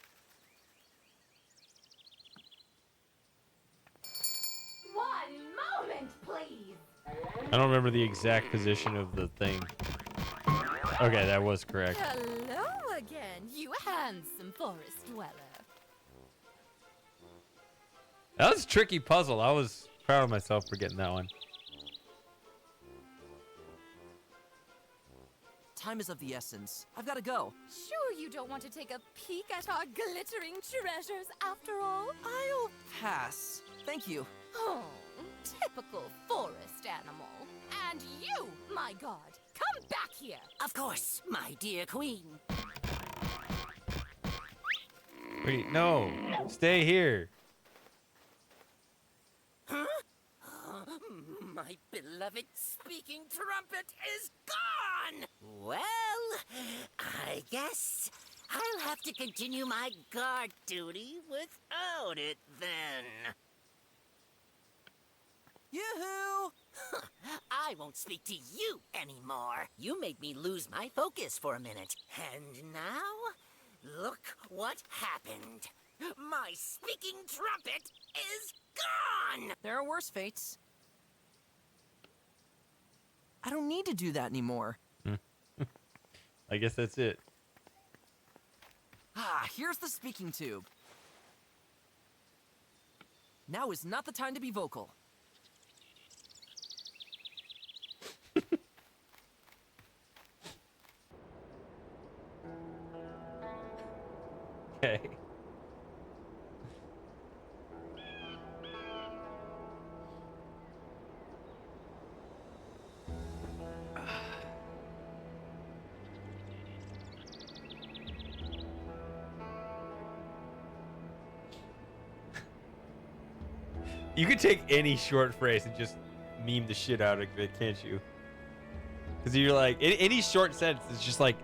K: One moment, please.
B: I don't remember the exact position of the thing. Okay, that was correct.
K: Hello again, you handsome forest dweller.
B: That was a tricky puzzle. I was proud of myself for getting that one.
E: Time is of the essence. I've got to go.
K: Sure you don't want to take a peek at our glittering treasures after all?
E: I'll pass. Thank you.
K: Oh, typical forest animal. And you, my god, come back here.
G: Of course, my dear queen.
B: Wait, no. Stay here.
G: Huh? My beloved speaking trumpet is gone! Well, I guess I'll have to continue my guard duty without it then.
E: Yoo-hoo!
G: I won't speak to you anymore. You made me lose my focus for a minute. And now, look what happened. My speaking trumpet is gone!
E: There are worse fates. I don't need to do that anymore.
B: I guess that's it.
E: Ah, here's the speaking tube. Now is not the time to be vocal.
B: Okay. You could take any short phrase and just meme the shit out of it, can't you? Because you're like, any short sentence is just like,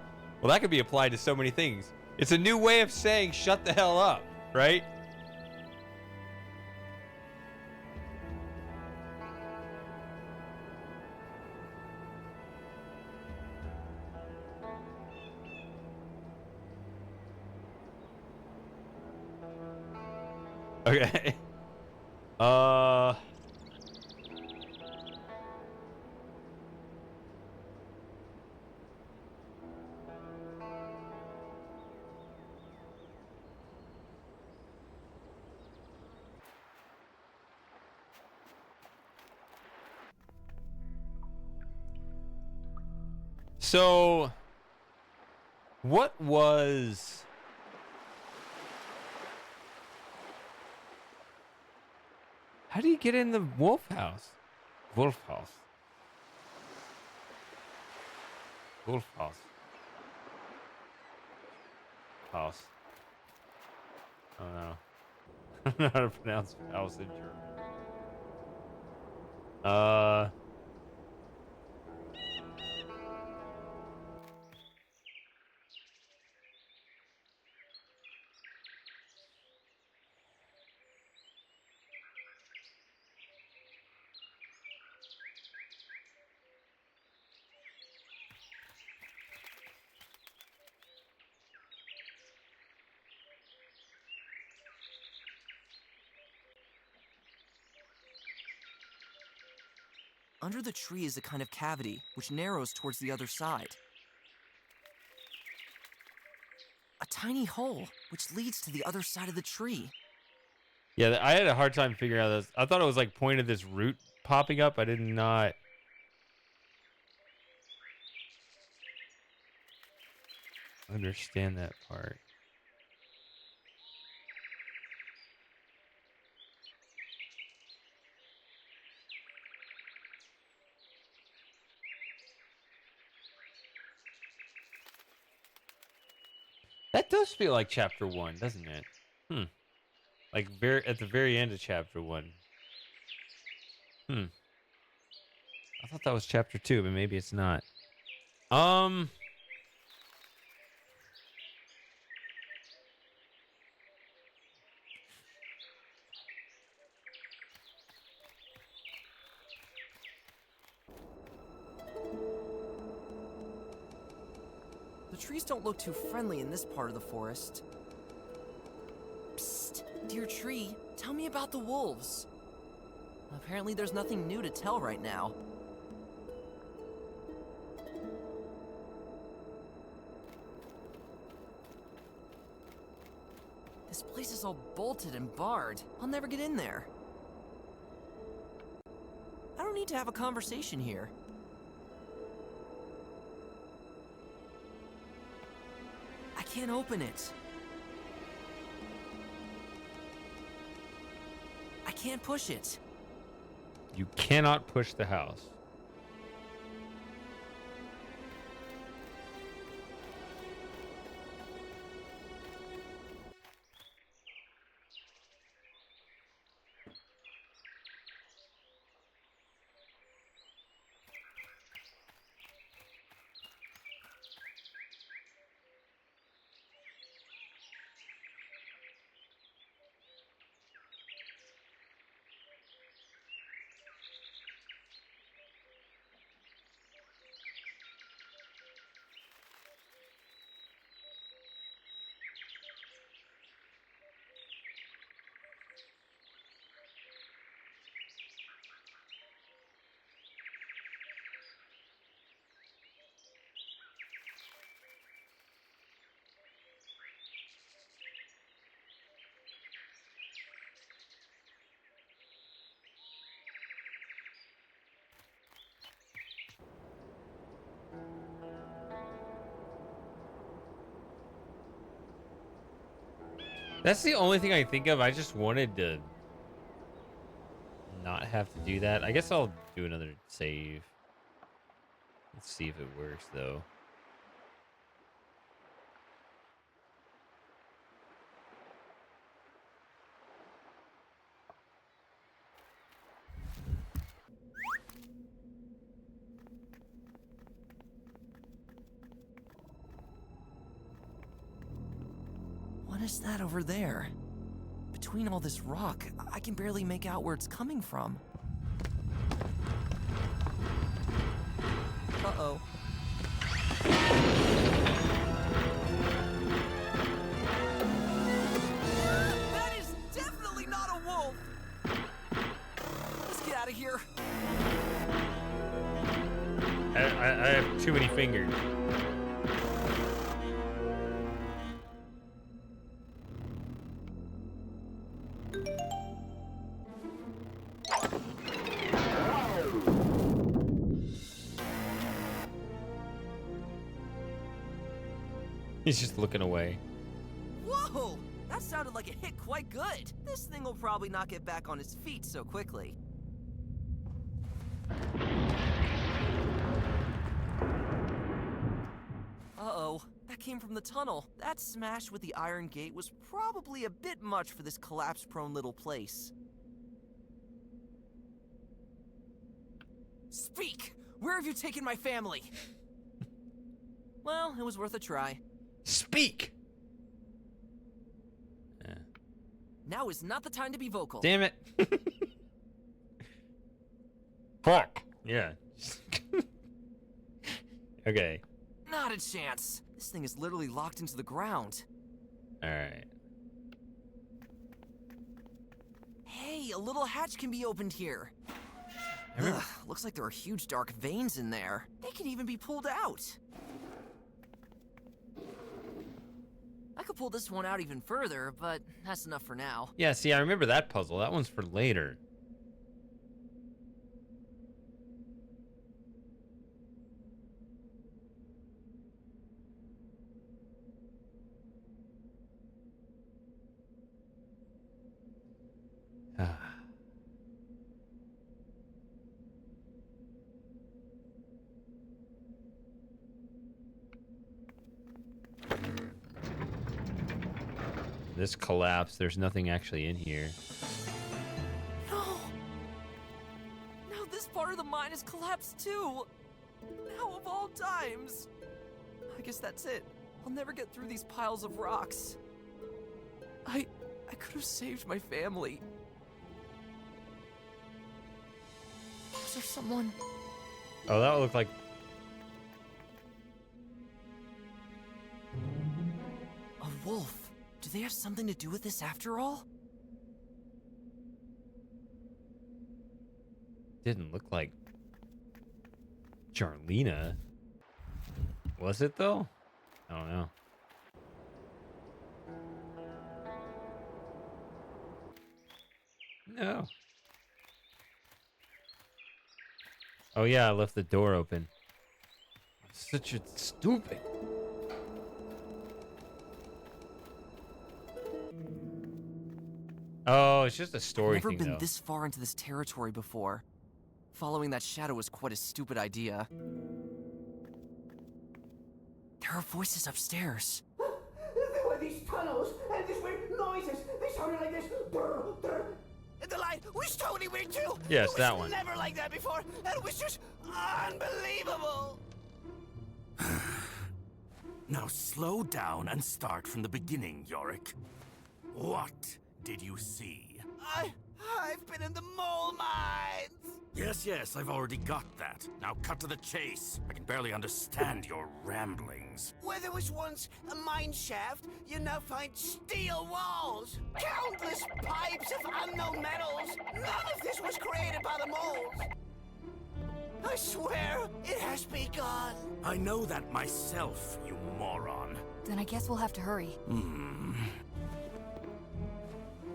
B: well, that could be applied to so many things. It's a new way of saying shut the hell up, right? Okay. So, what was... How do you get in the wolf house? Wolf house. Wolf house. House. I don't know. I don't know how to pronounce house in German.
E: Under the tree is a kind of cavity, which narrows towards the other side. A tiny hole, which leads to the other side of the tree.
B: Yeah, I had a hard time figuring out this. I thought it was like point of this root popping up. I did not understand that part. That does feel like chapter 1, doesn't it? Like at the very end of chapter 1. I thought that was chapter 2, but maybe it's not.
E: The trees don't look too friendly in this part of the forest. Psst, dear tree, tell me about the wolves. Apparently there's nothing new to tell right now. This place is all bolted and barred. I'll never get in there. I don't need to have a conversation here. I can't open it. I can't push it.
B: You cannot push the house. That's the only thing I think of. I just wanted to not have to do that. I guess I'll do another save. Let's see if it works, though.
E: What is that over there? Between all this rock, I can barely make out where it's coming from. Uh-oh. That is definitely not a wolf! Let's get out of here.
B: I have too many fingers. He's just looking away.
E: Whoa! That sounded like it hit quite good. This thing will probably not get back on its feet so quickly. Uh-oh. That came from the tunnel. That smash with the iron gate was probably a bit much for this collapse-prone little place. Speak! Where have you taken my family? Well, it was worth a try.
B: Speak!
E: Now is not the time to be vocal.
B: Damn it. Fuck. Yeah. Okay.
E: Not a chance. This thing is literally locked into the ground.
B: Alright.
E: Hey, a little hatch can be opened here. Ugh, looks like there are huge dark veins in there. They can even be pulled out. I could pull this one out even further, but that's enough for now.
B: Yeah, see, I remember that puzzle. That one's for later. This collapse, there's nothing actually in here.
E: No! Now this part of the mine has collapsed too! Now of all times! I guess that's it. I'll never get through these piles of rocks. I could have saved my family. Was there someone?
B: Oh, that would look like...
E: A wolf. Do they have something to do with this after all?
B: Didn't look like Jarlina. Was it though? I don't know. No. Oh yeah, I left the door open. I'm such a stupid. Oh, it's just a story
E: I've never
B: thing,
E: been
B: though.
E: this far into this territory before. Following that shadow was quite a stupid idea. There are voices upstairs.
L: There were these tunnels, and these weird noises. They sounded like this. Brr, brr. And the light was totally weird too.
B: Yes,
L: it was
B: that one.
L: Never like that before. And it was just unbelievable.
M: Now slow down and start from the beginning, Yorick. What did you see?
L: I've been in the mole mines.
M: Yes, I've already got that. Now cut to the chase. I can barely understand your ramblings.
L: Where there was once a mine shaft, you now find steel walls, countless pipes of unknown metals. None of this was created by the moles. I swear, it has begun.
M: I know that myself, you moron.
N: Then I guess we'll have to hurry.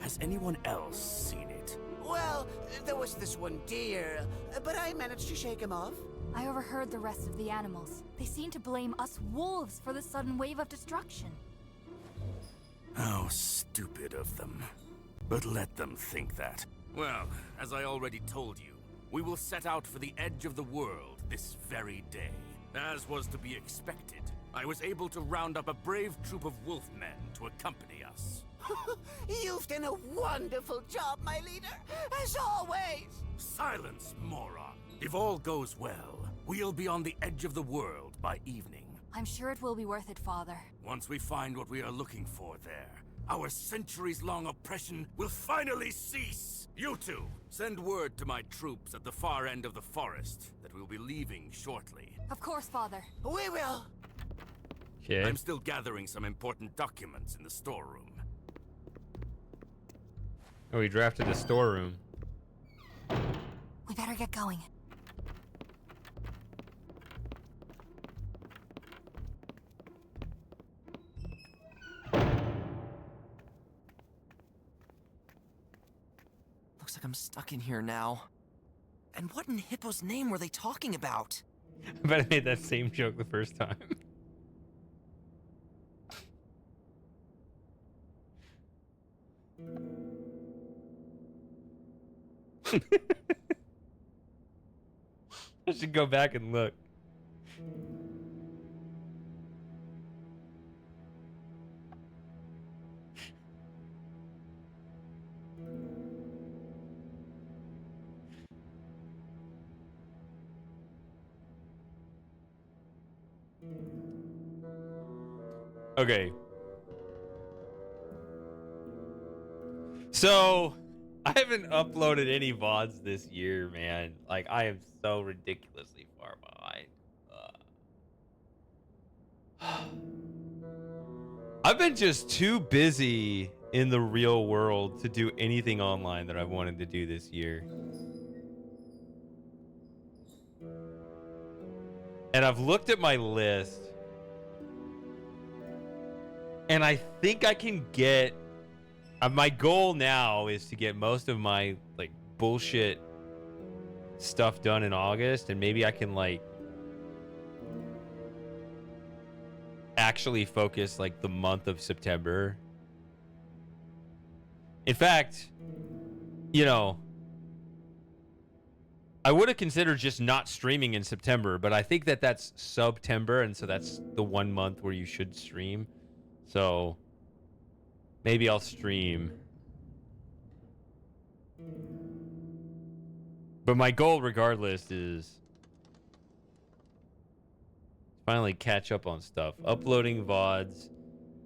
M: Has anyone else seen it?
L: Well, there was this one deer, but I managed to shake him off.
N: I overheard the rest of the animals. They seem to blame us wolves for the sudden wave of destruction.
M: How stupid of them. But let them think that. Well, as I already told you, we will set out for the edge of the world this very day. As was to be expected, I was able to round up a brave troop of wolfmen to accompany us.
L: You've done a wonderful job, my leader, as always.
M: Silence, moron. If all goes well, we'll be on the edge of the world by evening.
N: I'm sure it will be worth it, Father.
M: Once we find what we are looking for there, our centuries-long oppression will finally cease. You two, send word to my troops at the far end of the forest that we'll be leaving shortly.
N: Of course, Father.
L: We will.
B: Okay.
M: I'm still gathering some important documents in the storeroom.
B: Oh, we drafted the storeroom.
N: We better get going.
E: Looks like I'm stuck in here now. And what in Hippo's name were they talking about?
B: I bet I made that same joke the first time. I should go back and look. Okay. So, I haven't uploaded any VODs this year, man. Like, I am so ridiculously far behind. I've been just too busy in the real world to do anything online that I wanted to do this year. And I've looked at my list, and I think I can get... my goal now is to get most of my, like, bullshit stuff done in August, and maybe I can, like, actually focus, like, the month of September. In fact, you know, I would have considered just not streaming in September, but I think that that's September, and so that's the 1 month where you should stream. So maybe I'll stream. But my goal, regardless, is finally catch up on stuff. Uploading VODs,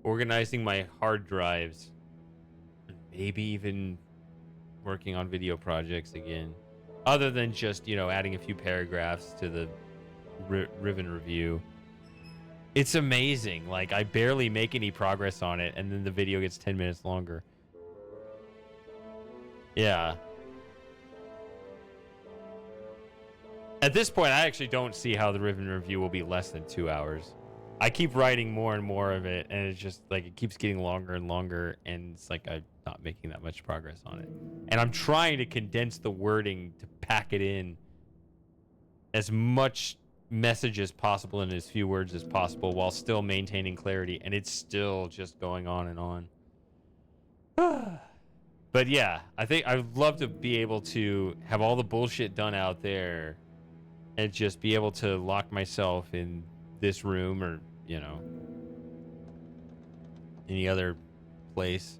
B: organizing my hard drives, maybe even working on video projects again. Other than just, you know, adding a few paragraphs to the Riven review. It's amazing. Like, I barely make any progress on it, and then the video gets 10 minutes longer. Yeah. At this point, I actually don't see how the Riven review will be less than 2 hours. I keep writing more and more of it, and it's just, like, it keeps getting longer and longer, and it's like I'm not making that much progress on it. And I'm trying to condense the wording to pack it in as much message as possible in as few words as possible while still maintaining clarity, and it's still just going on and on. But yeah, I think I'd love to be able to have all the bullshit done out there and just be able to lock myself in this room or, you know, any other place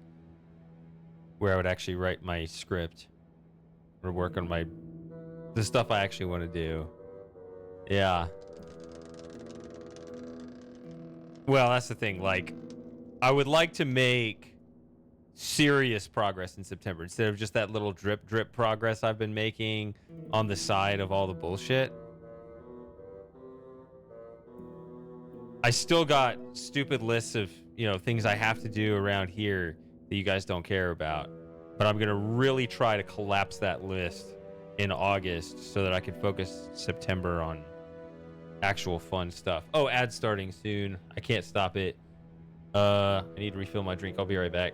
B: where I would actually write my script or work on the stuff I actually want to do. Yeah. Well, that's the thing. Like, I would like to make serious progress in September instead of just that little drip progress I've been making on the side of all the bullshit. I still got stupid lists of, you know, things I have to do around here that you guys don't care about. But I'm going to really try to collapse that list in August so that I can focus September on actual fun stuff. Oh, ad starting soon. I can't stop it. I need to refill my drink. I'll be right back.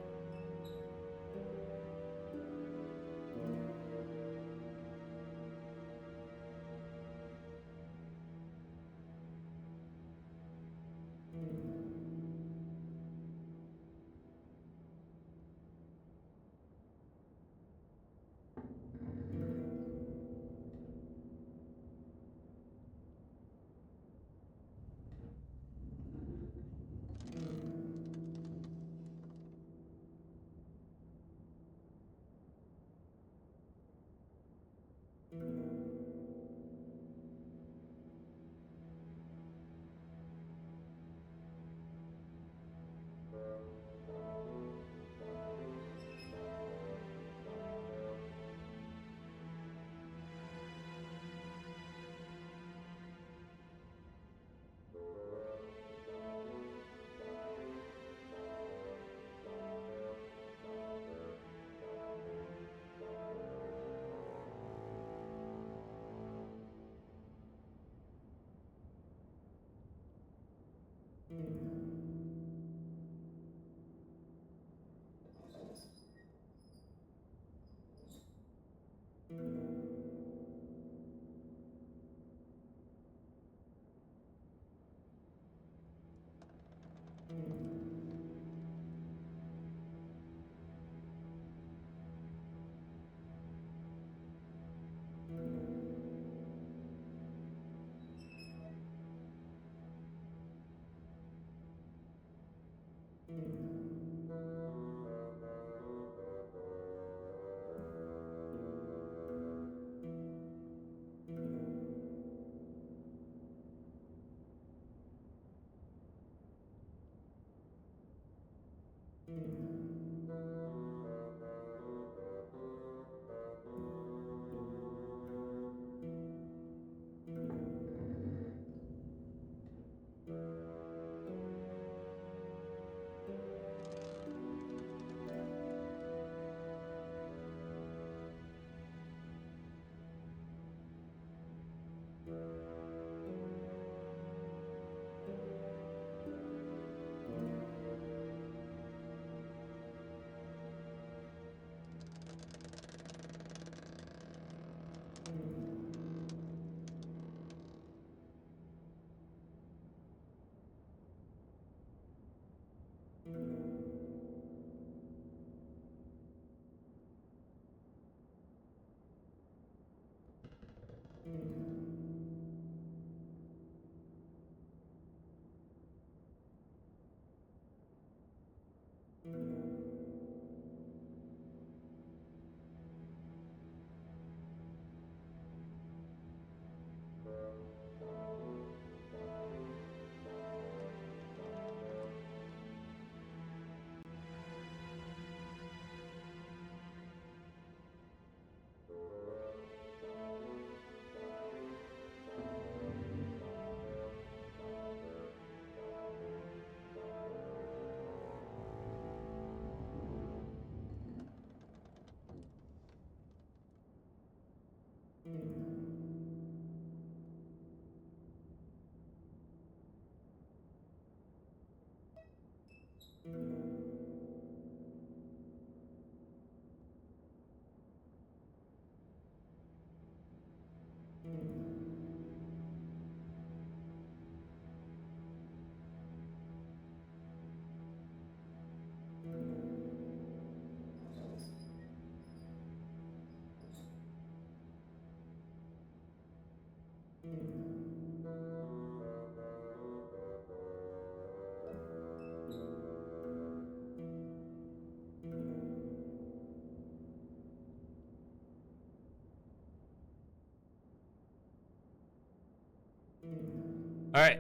B: All right.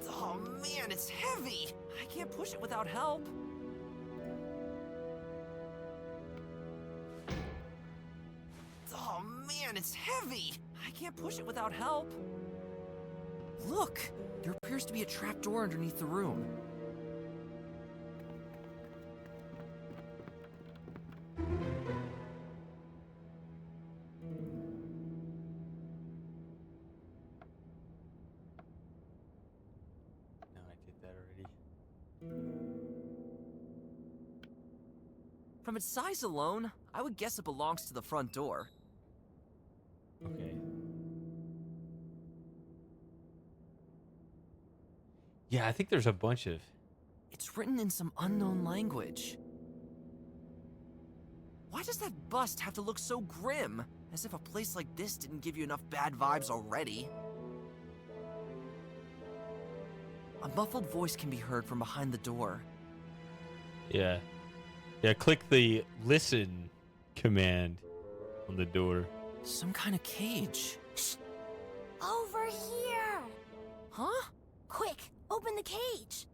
E: Oh man, it's heavy. I can't push it without help. Oh man, it's heavy. I can't push it without help. Look, there appears to be a trapdoor underneath the room.
B: No, I did that already.
E: From its size alone, I would guess it belongs to the front door.
B: Okay. Yeah, I think there's a bunch of...
E: It's written in some unknown language. Why does that bust have to look so grim? As if a place like this didn't give you enough bad vibes already. A muffled voice can be heard from behind the door.
B: Yeah. Yeah, click the listen command on the door.
E: Some kind of cage.
H: Shh. Over here.
E: Huh?
H: Quick, open the cage.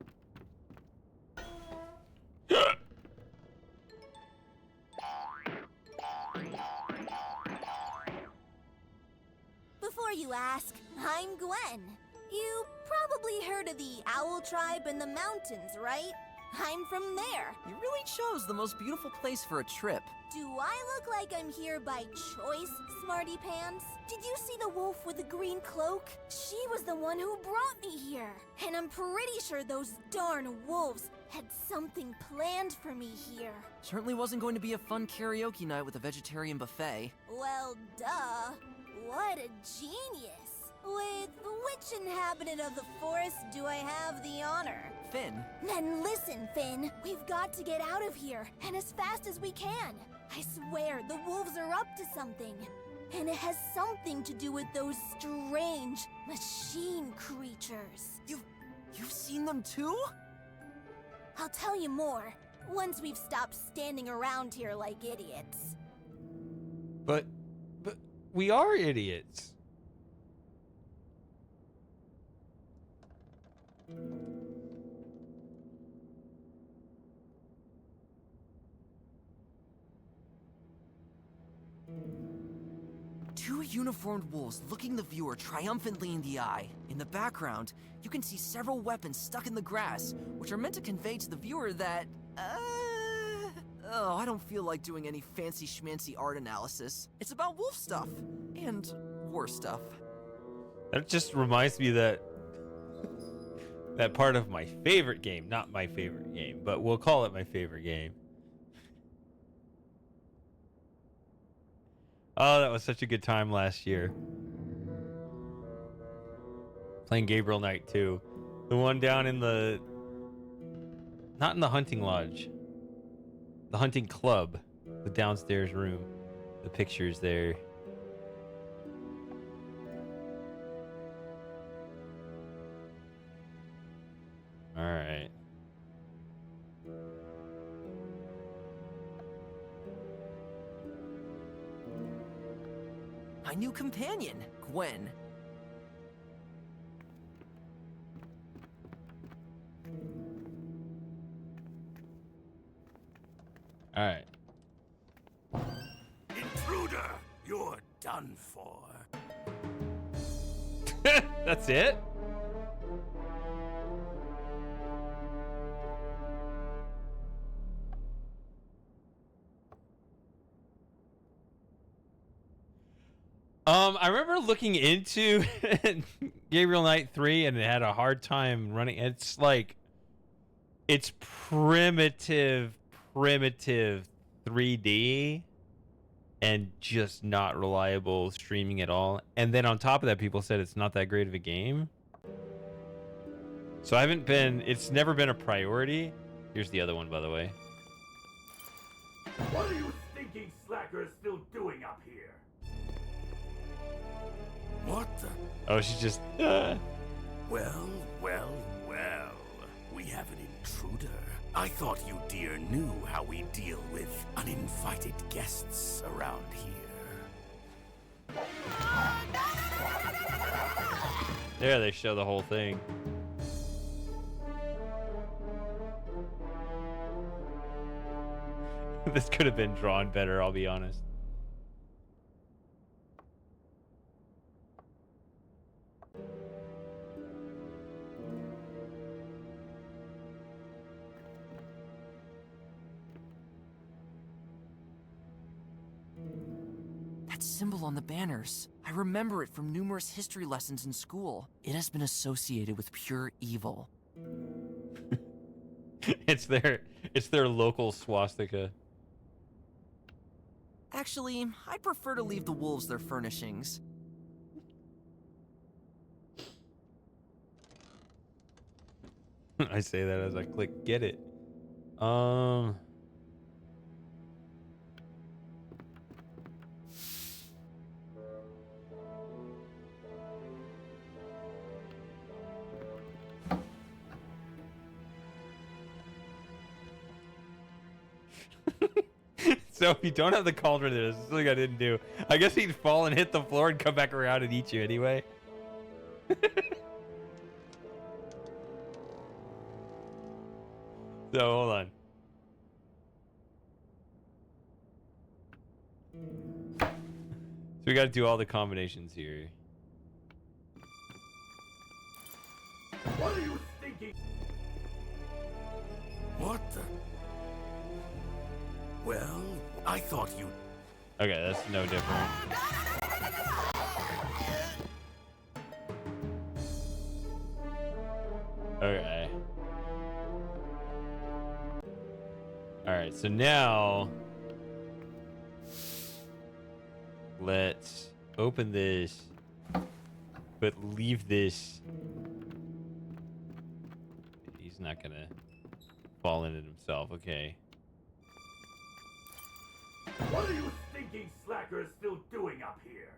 A: Before you ask, I'm Gwen. You probably heard of the Owl tribe in the mountains, right? I'm from there.
E: You really chose the most beautiful place for a trip.
A: Do I look like I'm here by choice, Smarty Pants? Did you see the wolf with the green cloak? She was the one who brought me here. And I'm pretty sure those darn wolves had something planned for me here.
E: Certainly wasn't going to be a fun karaoke night with a vegetarian buffet.
A: Well, duh. What a genius. With which inhabitant of the forest do I have the honor?
E: Finn.
A: Then listen, Finn. We've got to get out of here, and as fast as we can. I swear, the wolves are up to something. And it has something to do with those strange machine creatures.
E: You've seen them too?
A: I'll tell you more, once we've stopped standing around here like idiots.
B: But we are idiots.
E: Two uniformed wolves looking the viewer triumphantly in the eye. In the background, you can see several weapons stuck in the grass, which are meant to convey to the viewer that, oh, I don't feel like doing any fancy schmancy art analysis. It's about wolf stuff. And war stuff.
B: That just reminds me that part of my favorite game, not my favorite game, but we'll call it my favorite game. Oh, that was such a good time last year. Playing Gabriel Knight 2. The one down in the... Not in the hunting lodge. The hunting club. The downstairs room. The pictures there. Alright.
E: My new companion, Gwen.
B: Alright.
M: Intruder, you're done for.
B: That's it? I remember looking into Gabriel Knight 3 and it had a hard time running. It's like, it's primitive 3D and just not reliable streaming at all. And then on top of that, people said it's not that great of a game. So it's never been a priority. Here's the other one, by the way.
M: What are you stinking slackers still doing up here? What the?
B: Oh, she's just...
M: Well. We have an intruder. I thought you dear knew how we deal with uninvited guests around here.
B: There, they show the whole thing. This could have been drawn better, I'll be honest.
E: That symbol on the banners. I remember it from numerous history lessons in school. It has been associated with pure evil.
B: It's their local swastika.
E: Actually, I prefer to leave the wolves their furnishings.
B: I say that as I click get it. So if you don't have the cauldron, this is something I didn't do. I guess he'd fall and hit the floor and come back around and eat you anyway. So hold on. So we got to do all the combinations here.
M: What are you thinking? What the? Well, I thought you...
B: Okay, that's no different. Okay. Alright, so now... let's open this, but leave this... He's not gonna fall in it himself, okay.
M: What are you thinking slacker is still doing up here?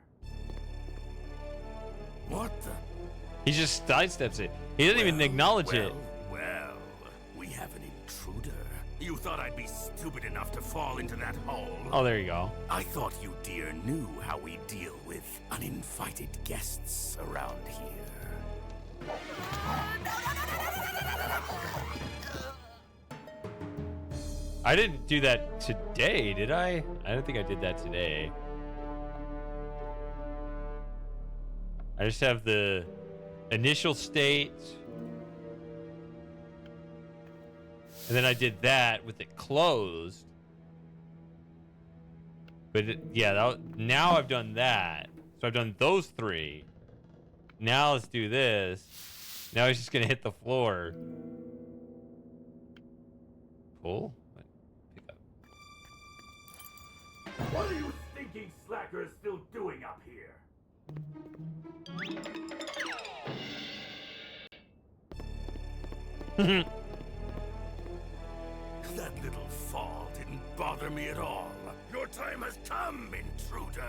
M: What the?
B: He just sidesteps it. He doesn't even acknowledge it.
M: Well, we have an intruder. You thought I'd be stupid enough to fall into that hole?
B: Oh, there you go.
M: I thought you dear knew how we deal with uninvited guests around here.
B: I didn't do that today, did I? I don't think I did that today. I just have the initial state. And then I did that with it closed. But yeah, now I've done that. So I've done those three. Now let's do this. Now he's just going to hit the floor. Pull? Pick up.
M: What are you thinking slacker is still doing up here? That little fall didn't bother me at all. Your time has come, intruder.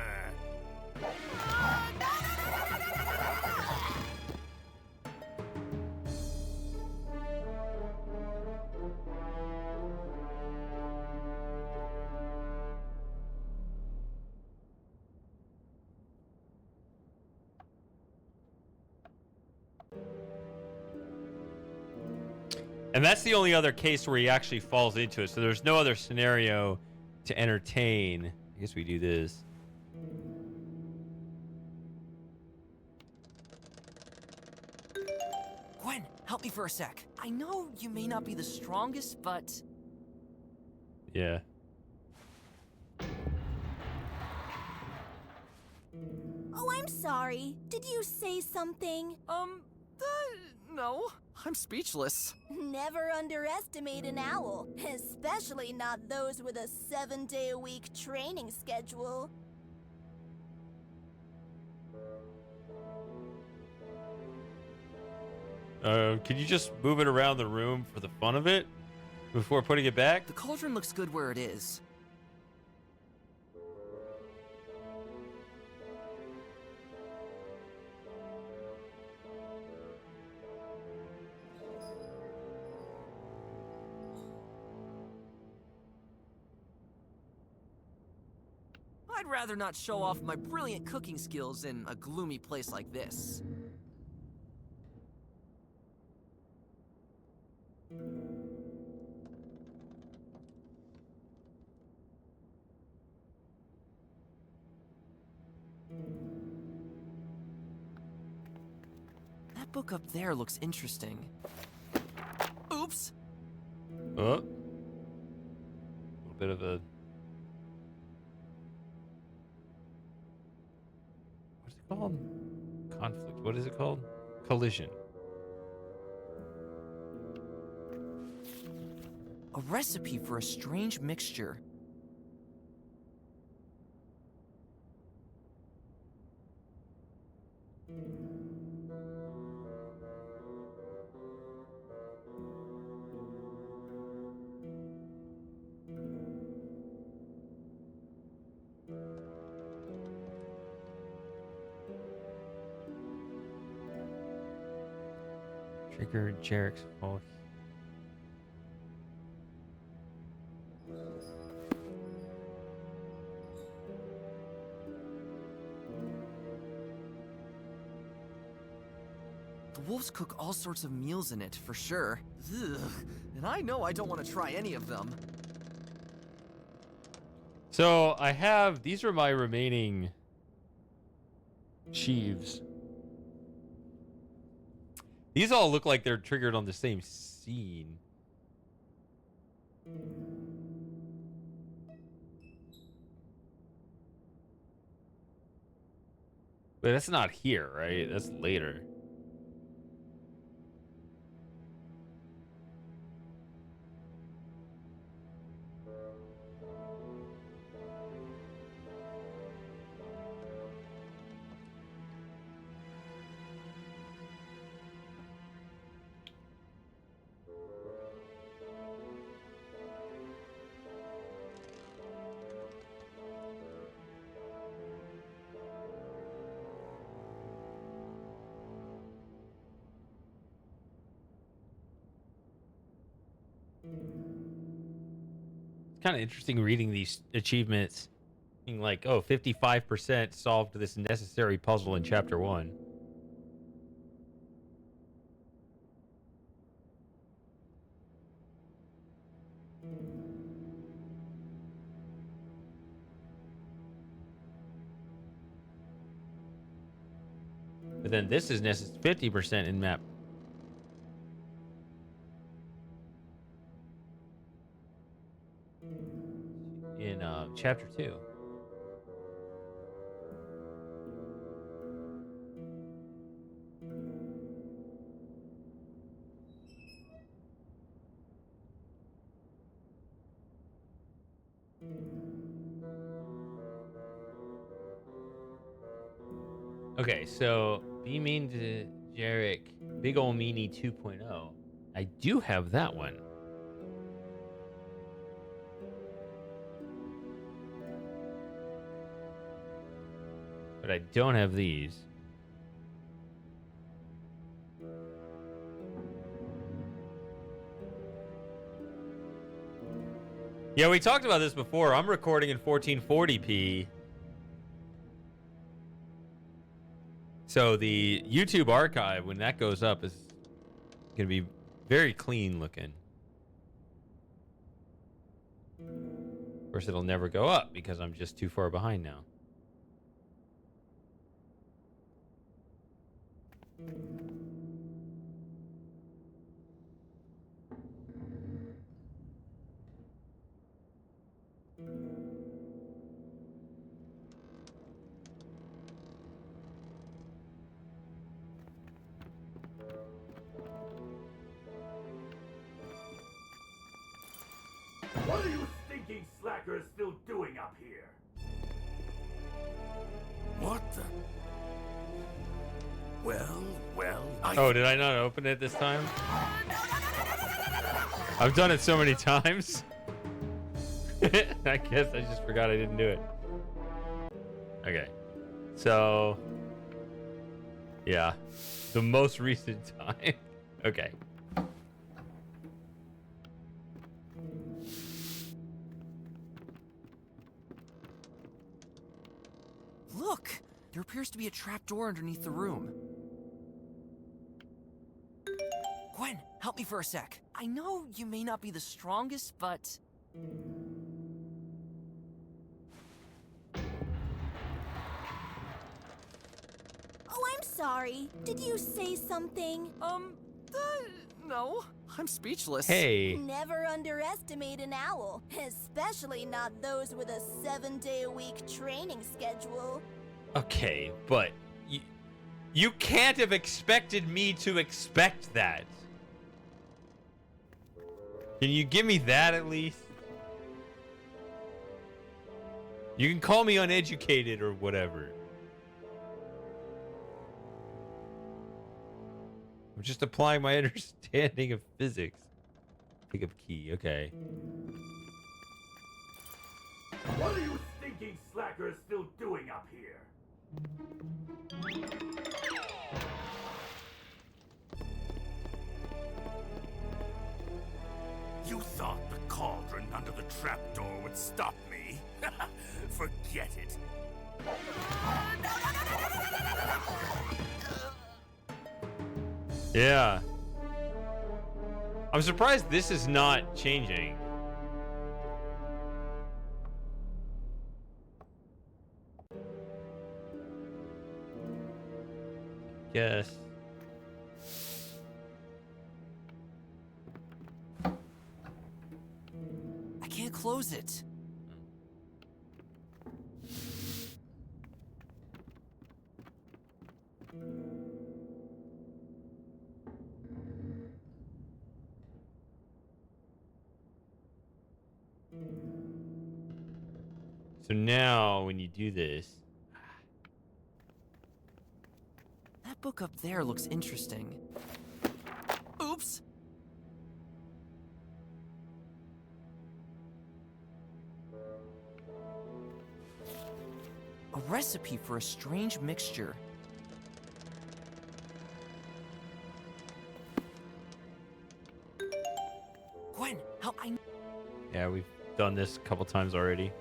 B: And that's the only other case where he actually falls into it. So there's no other scenario to entertain. I guess we do this.
E: Gwen, help me for a sec. I know you may not be the strongest, but...
B: Yeah.
A: Oh, I'm sorry. Did you say something?
E: No. I'm speechless.
A: Never underestimate an owl, especially not those with a 7-day-a-week training schedule.
B: Can you just move it around the room for the fun of it before putting it back?
E: The cauldron looks good where it is. I'd rather not show off my brilliant cooking skills in a gloomy place like this. That book up there looks interesting. Oops!
B: Oh. A little bit of a... What's it called? Conflict. What is it called? Collision.
E: A recipe for a strange mixture.
B: Trigger Jarek's fault.
E: The wolves cook all sorts of meals in it, for sure. Ugh. And I know I don't want to try any of them.
B: So I have, these are my remaining sheaves. These all look like they're triggered on the same scene. But that's not here, right? That's later. Kind of interesting reading these achievements, being like, oh, 55% solved this necessary puzzle in chapter 1. But then this is 50% in map. In chapter 2. Okay, so Be Mean to Jarek, Big Ol' Meanie 2.0. I do have that one. But I don't have these. Yeah, we talked about this before. I'm recording in 1440p. So the YouTube archive, when that goes up, is going to be very clean looking. Of course, it'll never go up because I'm just too far behind now.
M: What are you stinking slackers still doing up here? What the? Well,
B: Oh, did I not open it this time? I've done it so many times. I guess I just forgot I didn't do it. Okay. So, yeah. The most recent time. Okay.
E: Look! There appears to be a trapdoor underneath the room. Gwen, help me for a sec. I know you may not be the strongest, but...
A: Oh, I'm sorry. Did you say something?
E: No. I'm speechless.
B: Hey.
A: Never underestimate an owl, especially not those with a 7-day-a-week training schedule.
B: Okay, but you can't have expected me to expect that. Can you give me that at least? You can call me uneducated or whatever. I'm just applying my understanding of physics. Pick up key, okay.
M: What are you stinking slackers still doing up here? You thought the cauldron under the trapdoor would stop me? Forget it.
B: Yeah. I'm surprised this is not changing. Yes.
E: I can't close it.
B: So now when you do this,
E: That book up there looks interesting. Oops! A recipe for a strange mixture. Gwen, help!
B: yeah, we've done this a couple times already.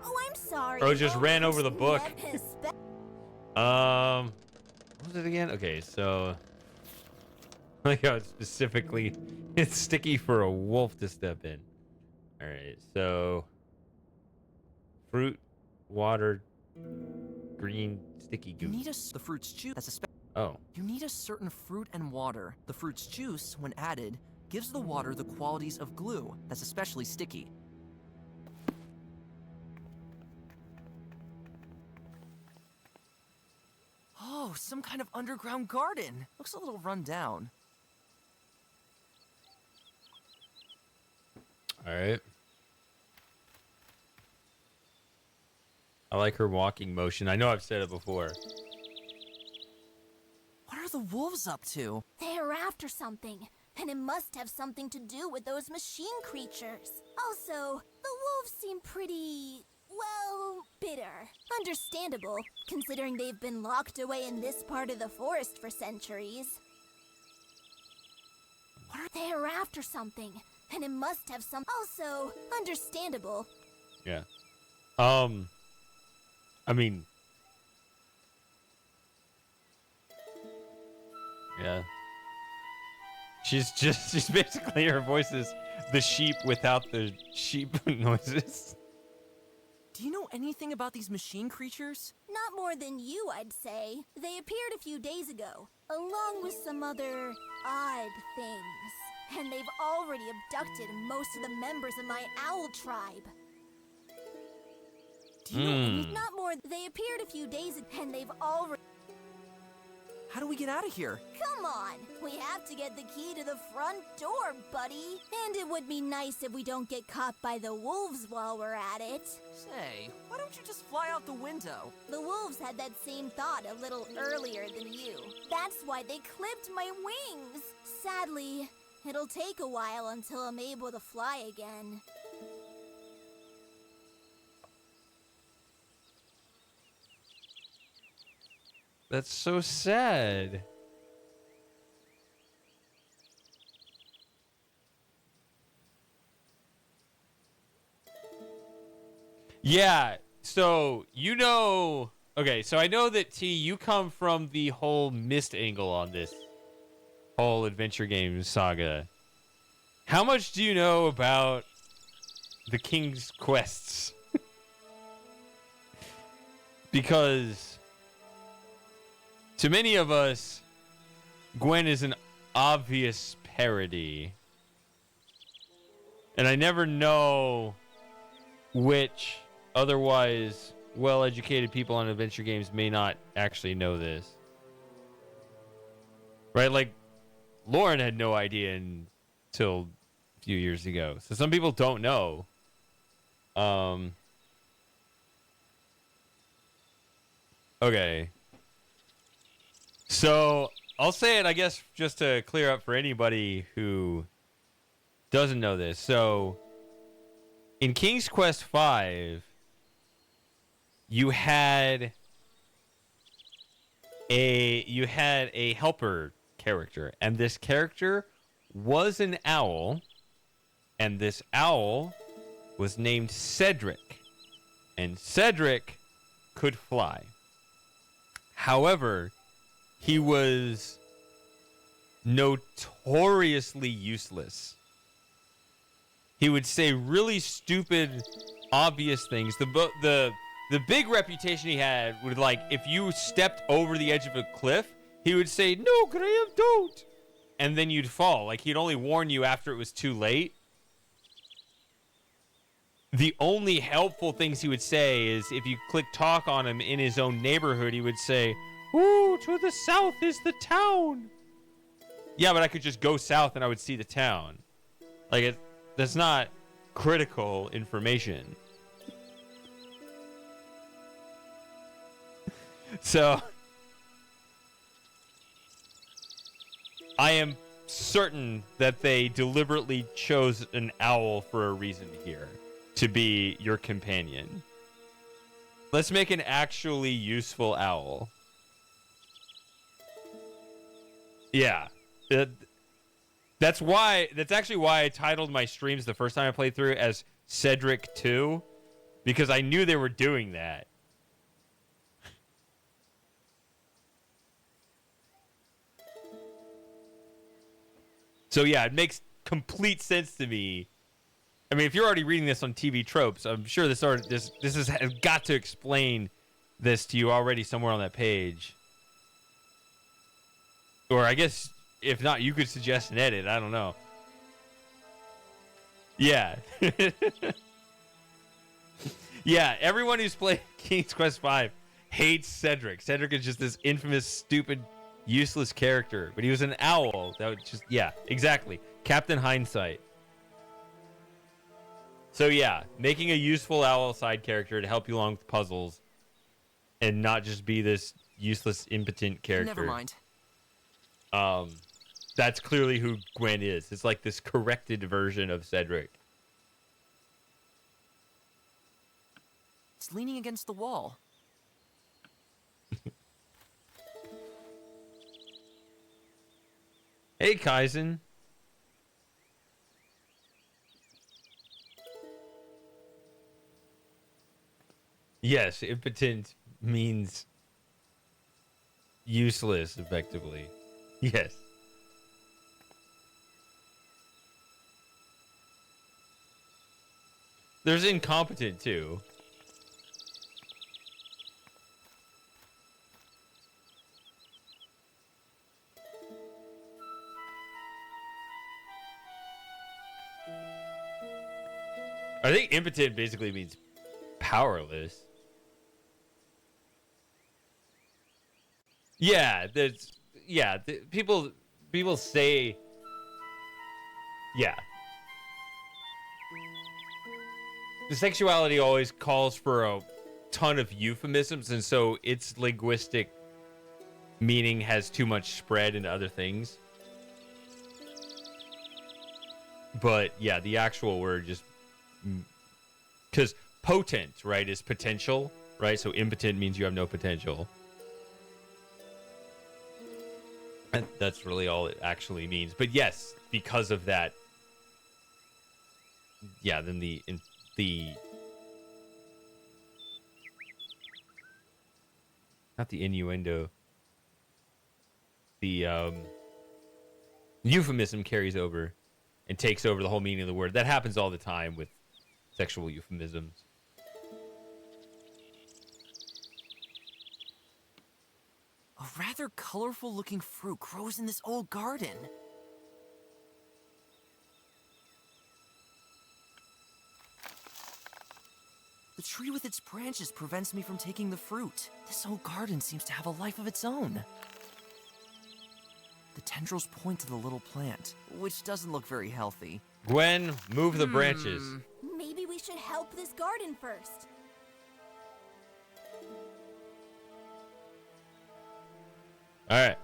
A: Oh, I'm sorry.
B: Bro just ran over the book.
A: Never
B: What was it again? Okay, so like how it's specifically it's sticky for a wolf to step in. All right, so fruit, water, green, sticky
E: You
B: goo.
E: need the fruit's juice.
B: Oh,
E: You need a certain fruit and water. The fruit's juice, when added, gives the water the qualities of glue that's especially sticky. Oh, some kind of underground garden. Looks a little run down.
B: all right. I like her walking motion. I know I've said it before.
E: What are the wolves up to?
A: They're after something, and it must have something to do with those machine creatures. Also, the wolves seem pretty, well, bitter. Understandable, considering they've been locked away in this part of the forest for centuries. They're after something, and it must have some. Also, understandable.
B: Yeah. I mean, yeah. She's basically, her voice is the sheep without the sheep noises.
E: Do you know anything about these machine creatures?
A: Not more than you, I'd say. They appeared a few days ago, along with some other odd things. And they've already abducted most of the members of my owl tribe.
E: Do you know any...
A: Not more. They appeared a few days ago, and they've already...
E: How do we get out of here?
A: Come on! We have to get the key to the front door, buddy! And it would be nice if we don't get caught by the wolves while we're at it.
E: Say, why don't you just fly out the window?
A: The wolves had that same thought a little earlier than you. That's why they clipped my wings! Sadly, it'll take a while until I'm able to fly again.
B: That's so sad. Yeah, so okay, so I know that T, you come from the whole Mist angle on this whole adventure game saga. How much do you know about the King's quests? Because to many of us, Gwen is an obvious parody. And I never know which otherwise well-educated people on adventure games may not actually know this. Right? Like, Lauren had no idea until a few years ago. So some people don't know. Okay. So I'll say it, I guess, just to clear up for anybody who doesn't know this. So in King's Quest V, you had a helper character, and this character was an owl, and this owl was named Cedric, and Cedric could fly. However, he was notoriously useless. He would say really stupid, obvious things. The big reputation he had would, like, if you stepped over the edge of a cliff, he would say, "No, Graham, don't," and then you'd fall. Like, he'd only warn you after it was too late. The only helpful things he would say is if you click talk on him in his own neighborhood, he would say, "Ooh, to the south is the town." Yeah, but I could just go south and I would see the town. Like, that's not critical information. So, I am certain that they deliberately chose an owl for a reason here, to be your companion. Let's make an actually useful owl. Yeah. That's actually why I titled my streams the first time I played through as Cedric 2, because I knew they were doing that. So yeah, it makes complete sense to me. I mean, if you're already reading this on TV Tropes, I'm sure this has got to explain this to you already somewhere on that page. Or I guess, if not, you could suggest an edit. I don't know. Yeah. Yeah, everyone who's played King's Quest V hates Cedric. Cedric is just this infamous, stupid, useless character. But he was an owl. That would just, yeah, exactly. Captain Hindsight. So yeah, making a useful owl side character to help you along with puzzles and not just be this useless, impotent character.
E: Never mind.
B: That's clearly who Gwen is. It's like this corrected version of Cedric.
E: It's leaning against the wall.
B: Hey, Kaizen. Yes, impotent means useless, effectively. Yes. There's incompetent, too. I think impotent basically means powerless. Yeah, people say, yeah. The sexuality always calls for a ton of euphemisms, and so its linguistic meaning has too much spread into other things. But yeah, the actual word just, because potent, right, is potential, right? So impotent means you have no potential. And that's really all it actually means. But yes, because of that, not the innuendo. The euphemism carries over and takes over the whole meaning of the word. That happens all the time with sexual euphemisms.
E: A rather colorful looking fruit grows in this old garden. The tree with its branches prevents me from taking the fruit. This old garden seems to have a life of its own. The tendrils point to the little plant, which doesn't look very healthy.
B: Gwen, move the branches.
A: Maybe we should help this garden first.
B: All right.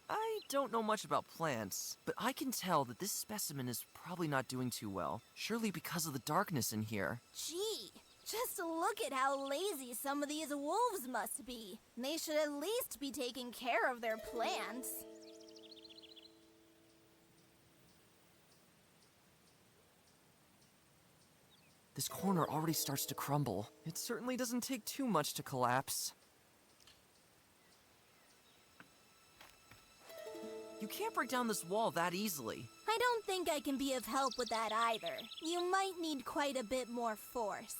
E: I don't know much about plants, but I can tell that this specimen is probably not doing too well. Surely because of the darkness in here.
A: Gee, just look at how lazy some of these wolves must be. They should at least be taking care of their plants.
E: This corner already starts to crumble. It certainly doesn't take too much to collapse. You can't break down this wall that easily.
A: I don't think I can be of help with that either. You might need quite a bit more force.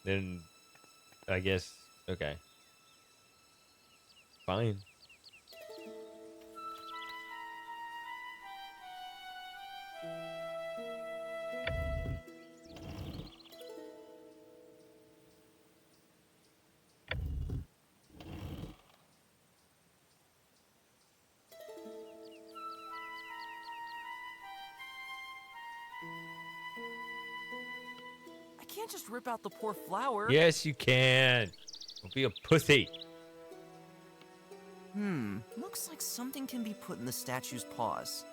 B: Then I guess, okay. Fine.
E: You can't just rip out the poor flower.
B: Yes, you can. Don't be a pussy.
E: Looks like something can be put in the statue's paws.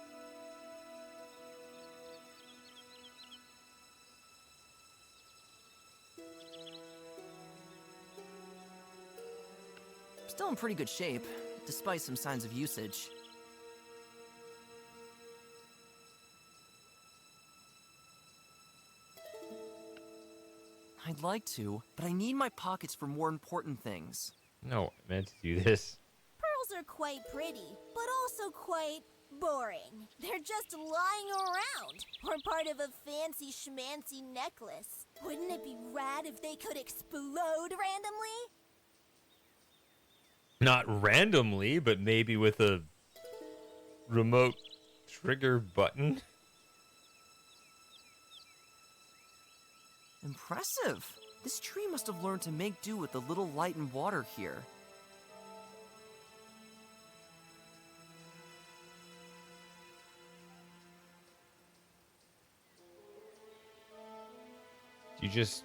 E: Still in pretty good shape, despite some signs of usage. I'd like to, but I need my pockets for more important things.
B: No, I meant to do this.
A: Pearls are quite pretty, but also quite boring. They're just lying around, or part of a fancy schmancy necklace. Wouldn't it be rad if they could explode randomly?
B: Not randomly, but maybe with a remote trigger button.
E: Impressive. This tree must have learned to make do with the little light and water here.
B: You just...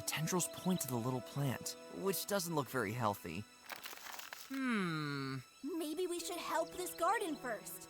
E: Tendrils point to the little plant, which doesn't look very healthy.
A: Maybe we should help this garden first.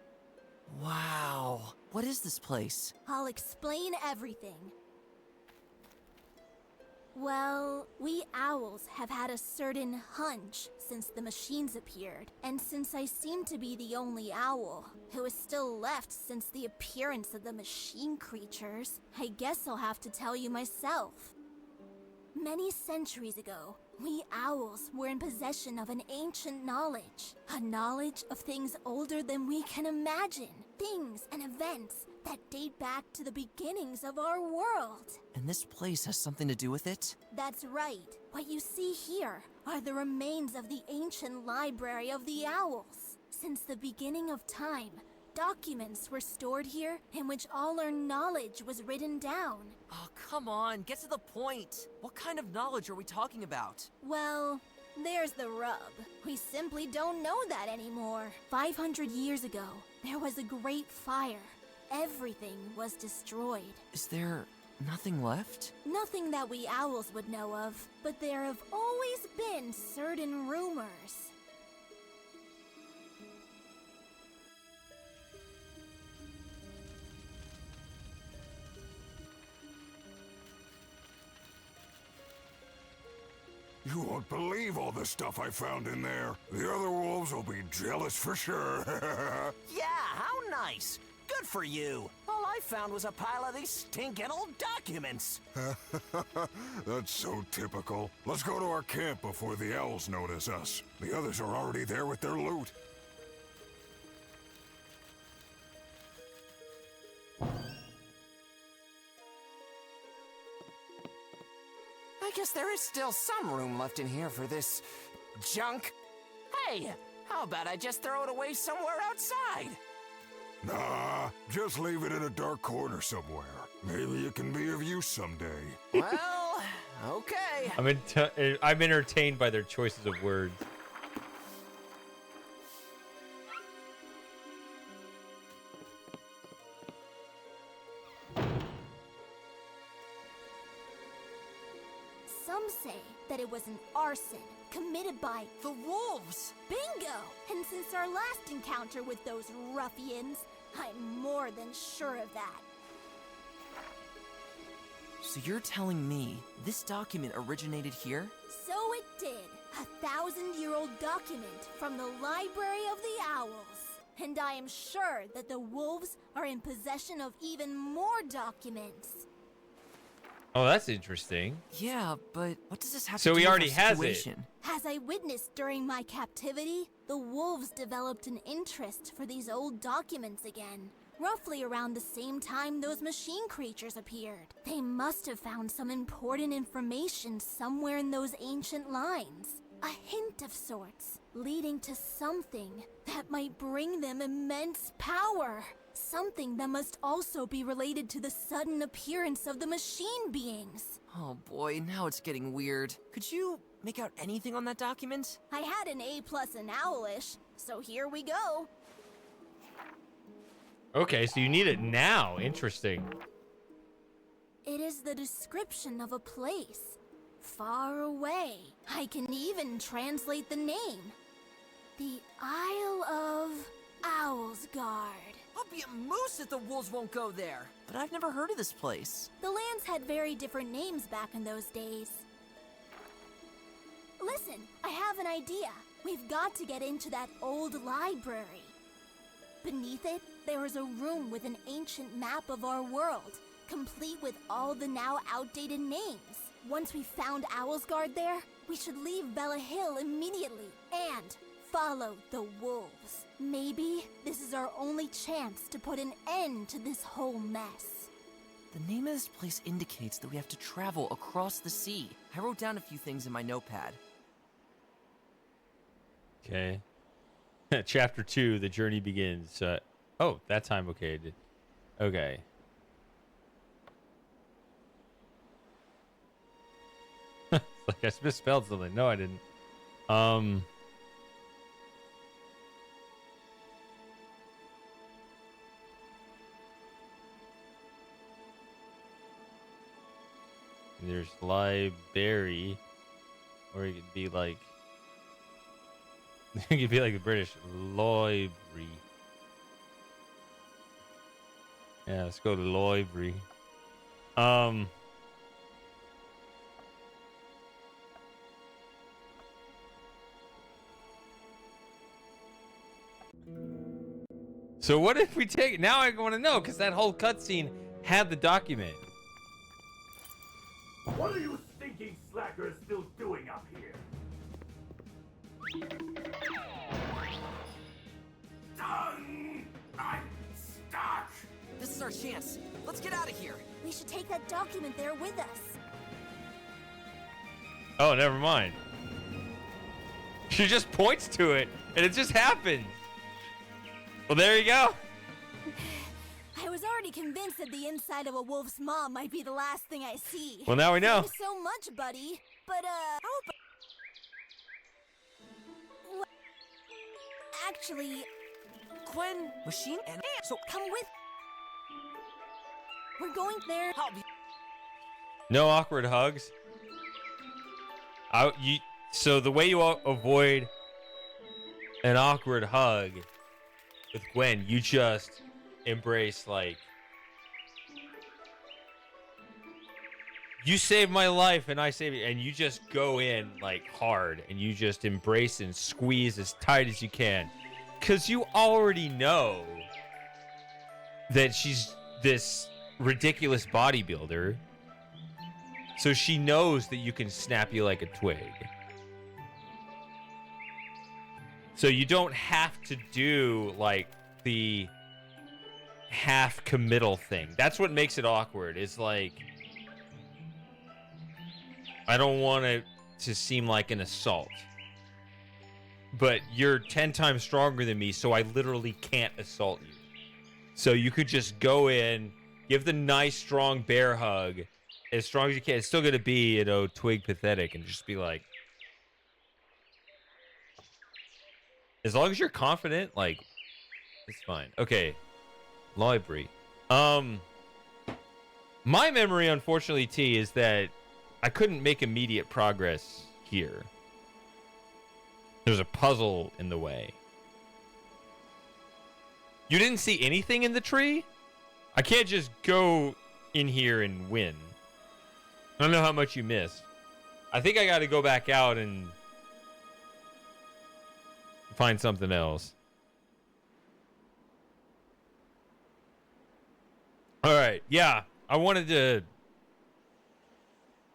E: What is this place?
A: I'll explain everything. Well, we owls have had a certain hunch since the machines appeared, and since I seem to be the only owl who is still left since the appearance of the machine creatures, I guess I'll have to tell you myself. Many centuries ago, we owls were in possession of an ancient knowledge. A knowledge of things older than we can imagine. Things and events that date back to the beginnings of our world.
E: And this place has something to do with it?
A: That's right. What you see here are the remains of the ancient library of the owls. Since the beginning of time, documents were stored here in which all our knowledge was written down.
E: Oh, come on, get to the point. What kind of knowledge are we talking about?
A: Well, there's the rub. We simply don't know that anymore. 500 years ago, there was a great fire. Everything was destroyed.
E: Is there nothing left?
A: Nothing that we owls would know of, but there have always been certain rumors.
F: You won't believe all the stuff I found in there. The other wolves will be jealous for sure.
L: Yeah, how nice. Good for you. All I found was a pile of these stinking old documents.
F: That's so typical. Let's go to our camp before the owls notice us. The others are already there with their loot.
L: I guess there is still some room left in here for this junk. Hey, how about I just throw it away somewhere outside?
F: Nah, just leave it in a dark corner somewhere. Maybe it can be of use someday.
L: Well, okay.
B: I'm entertained by their choices of words.
A: Some say that it was an arson committed by
E: the wolves.
A: Bingo! And since our last encounter with those ruffians, I'm more than sure of that.
E: So you're telling me this document originated here?
A: So it did. A 1,000-year-old document from the Library of the Owls. And I am sure that the wolves are in possession of even more documents.
B: Oh, that's interesting.
E: Yeah, but what does this have to
B: So
E: do
B: he
E: with
B: already
E: our
B: has
E: situation?
A: As I witnessed during my captivity, the wolves developed an interest for these old documents again. Roughly around the same time those machine creatures appeared. They must have found some important information somewhere in those ancient lines. A hint of sorts, leading to something that might bring them immense power. Something that must also be related to the sudden appearance of the machine beings.
E: Oh boy, now it's getting weird. Could you make out anything on that document?
A: I had an A+ in Owlish, so here we go.
B: Okay, so you need it now. Interesting.
A: It is the description of a place far away. I can even translate the name. The Isle of Owlsgard.
E: I'll be a moose if the wolves won't go there. But I've never heard of this place.
A: The lands had very different names back in those days. Listen, I have an idea. We've got to get into that old library. Beneath it, there is a room with an ancient map of our world, complete with all the now outdated names. Once we found Owlsgard there, we should leave Bella Hill immediately and follow the wolves. Maybe this is our only chance to put an end to this whole mess.
E: The name of this place indicates that we have to travel across the sea. I wrote down a few things in my notepad.
B: Okay. Chapter 2, the journey begins. Oh, that time, okay. Okay. It's like I misspelled something. No, I didn't. There's library, or it could be like, it could be like the British library. Yeah, let's go to the library. So what if we take... Now I want to know, because that whole cutscene had the document.
O: What are you stinking slackers still doing up here?
G: Done! I'm stuck! This is our chance. Let's get out of here.
A: We should take that document there with us.
B: Oh, never mind. She just points to it, and it just happens. Well, there you go.
A: I was already convinced that the inside of a wolf's maw might be the last thing I see.
B: Well, now we know.
A: Thanks so much, buddy. But, actually...
E: Gwen, Machine, and so
A: come with... We're going there.
B: No awkward hugs. So the way you avoid an awkward hug with Gwen, you just embrace, like, you saved my life and I saved it, and you just go in like hard and you just embrace and squeeze as tight as you can, because you already know that she's this ridiculous bodybuilder, so she knows that you can snap you like a twig. So you don't have to do like the half committal thing. That's what makes it awkward. It's like, I don't want it to seem like an assault, but you're 10 times stronger than me, so I literally can't assault you. So you could just go in, give the nice strong bear hug as strong as you can. It's still going to be, you know, twig pathetic, and just be like, as long as you're confident, like, it's fine. Okay. Library. My memory, unfortunately, T, is that I couldn't make immediate progress here. There's a puzzle in the way. You didn't see anything in the tree? I can't just go in here and win. I don't know how much you missed. I think I got to go back out and find something else. All right. Yeah, I wanted to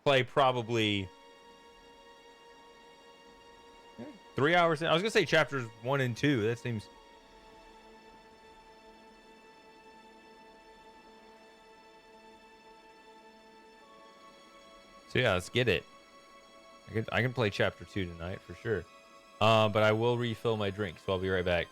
B: play probably 3 hours. I was gonna say chapters 1 and 2. That seems. So yeah, let's get it. I can play chapter 2 tonight for sure. But I will refill my drink, so I'll be right back.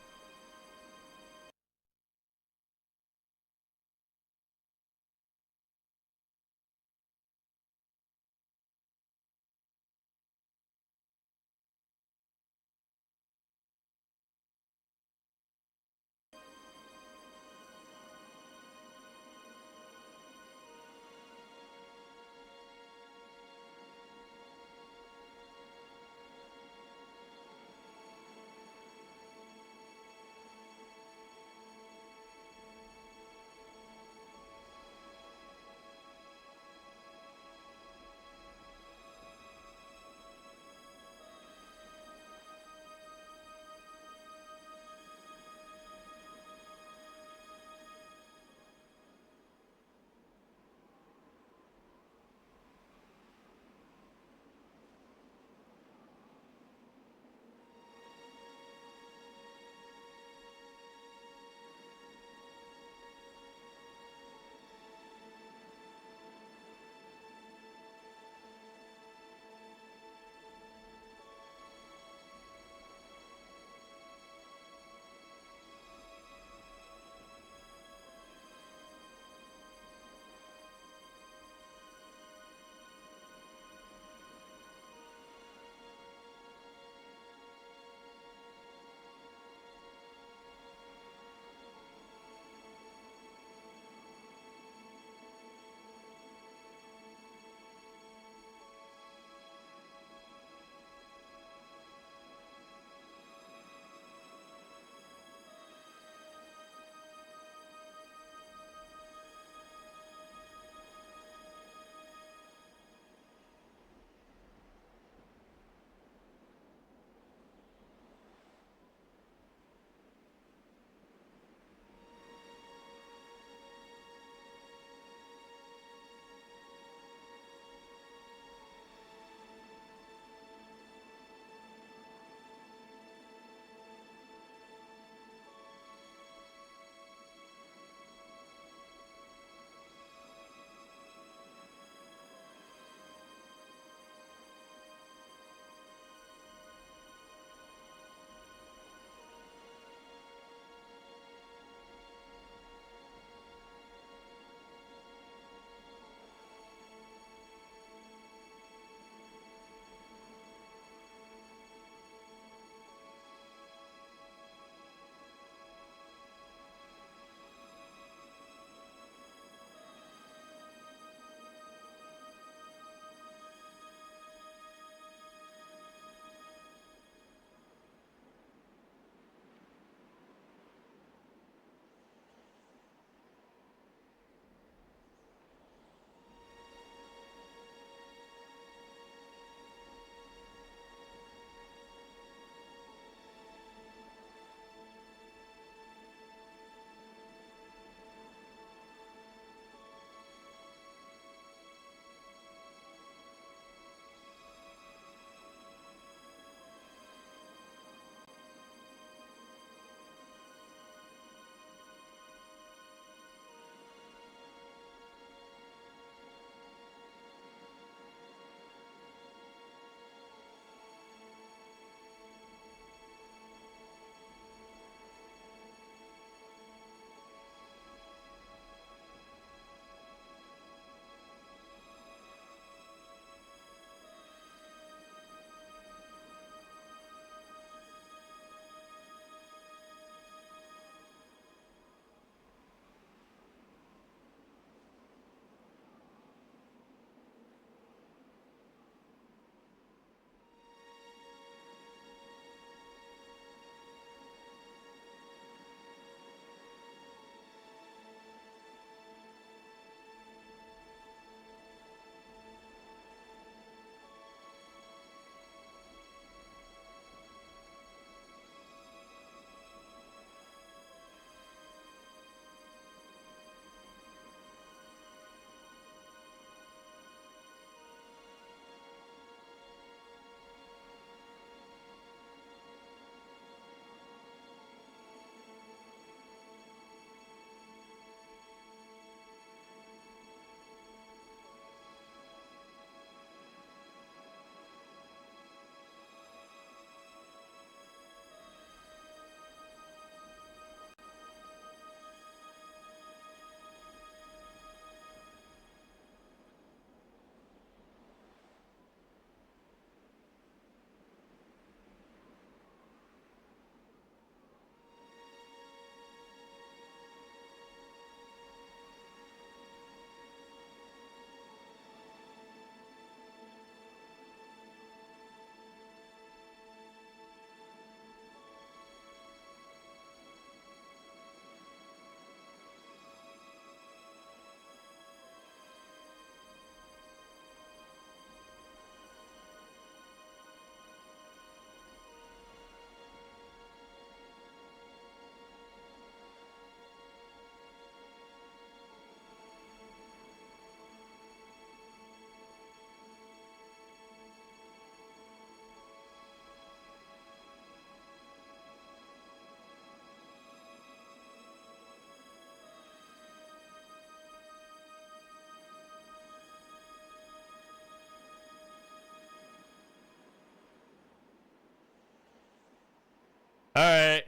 B: All right.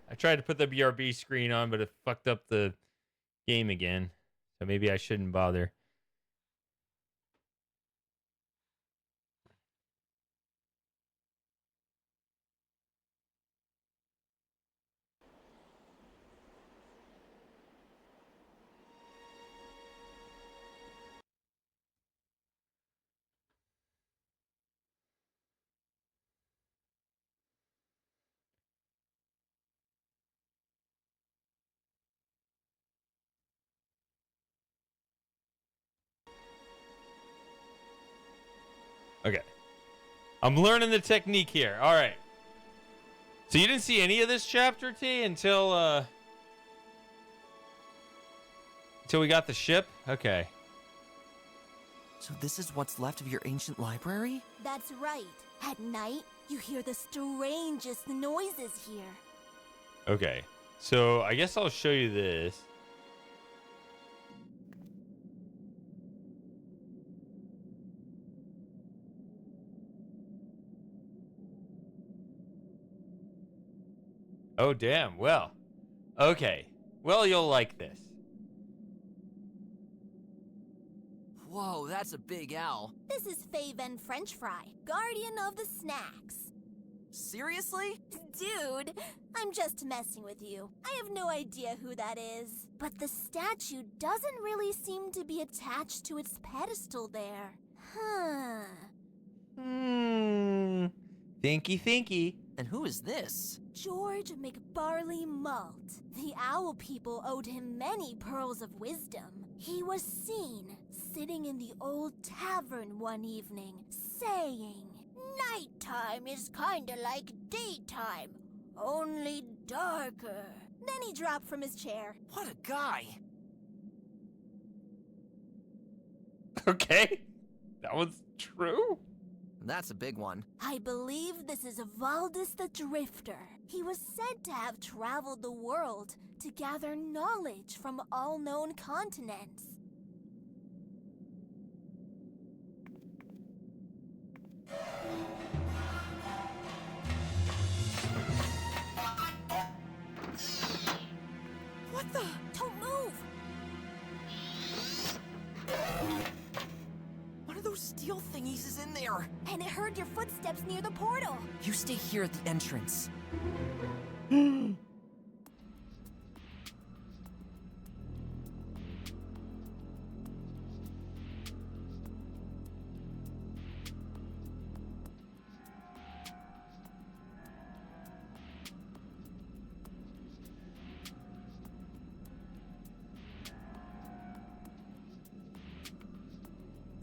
B: I tried to put the BRB screen on, but it fucked up the game again. So maybe I shouldn't bother. Okay. I'm learning the technique here. All right. So you didn't see any of this chapter, T, until we got the ship? Okay.
E: So this is what's left of your ancient library?
A: That's right. At night, you hear the strangest noises here.
B: Okay. So I guess I'll show you this. Oh, damn. Well. Okay. Well, you'll like this.
E: Whoa, that's a big owl.
A: This is Faven French Fry, guardian of the snacks.
E: Seriously?
A: Dude, I'm just messing with you. I have no idea who that is. But the statue doesn't really seem to be attached to its pedestal there. Huh.
B: Thinky.
E: And who is this?
A: George McBarley Malt. The owl people owed him many pearls of wisdom. He was seen sitting in the old tavern one evening, saying, "Nighttime is kinda like daytime, only darker." Then he dropped from his chair.
E: What a guy.
B: Okay. That was true?
E: That's a big one.
A: I believe this is Valdis the Drifter. He was said to have traveled the world to gather knowledge from all known continents.
E: What the?
A: Don't move!
E: One of those steel thingies is in there.
A: And it heard your footsteps near the portal.
E: You stay here at the entrance.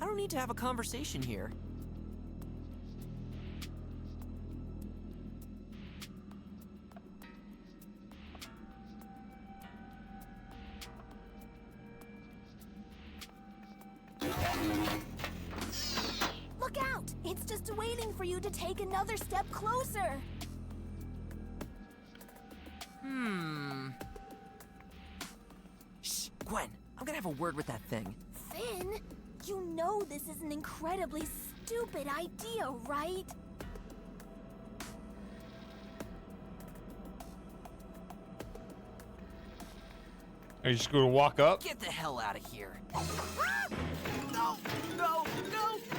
E: I don't need to have a conversation here.
A: Look out! It's just waiting for you to take another step closer.
E: Shh, Gwen, I'm gonna have a word with that thing.
A: Finn, you know this is an incredibly stupid idea, right?
B: Are you just going to walk up?
E: Get the hell out of here.
L: No, no, no,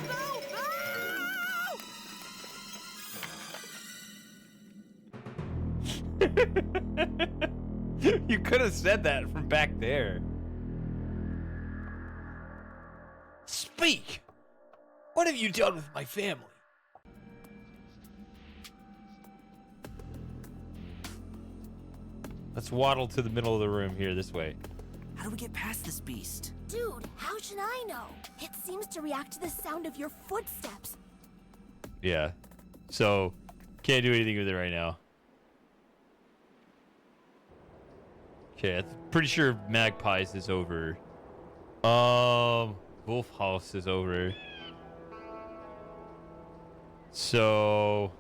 L: no, no!
B: You could have said that from back there. Speak! What have you done with my family? Let's waddle to the middle of the room here, this way.
E: How do we get past this beast?
A: Dude, how should I know? It seems to react to the sound of your footsteps.
B: Yeah. So, can't do anything with it right now. Okay, I'm pretty sure Magpies is over. Wolf House is over. So...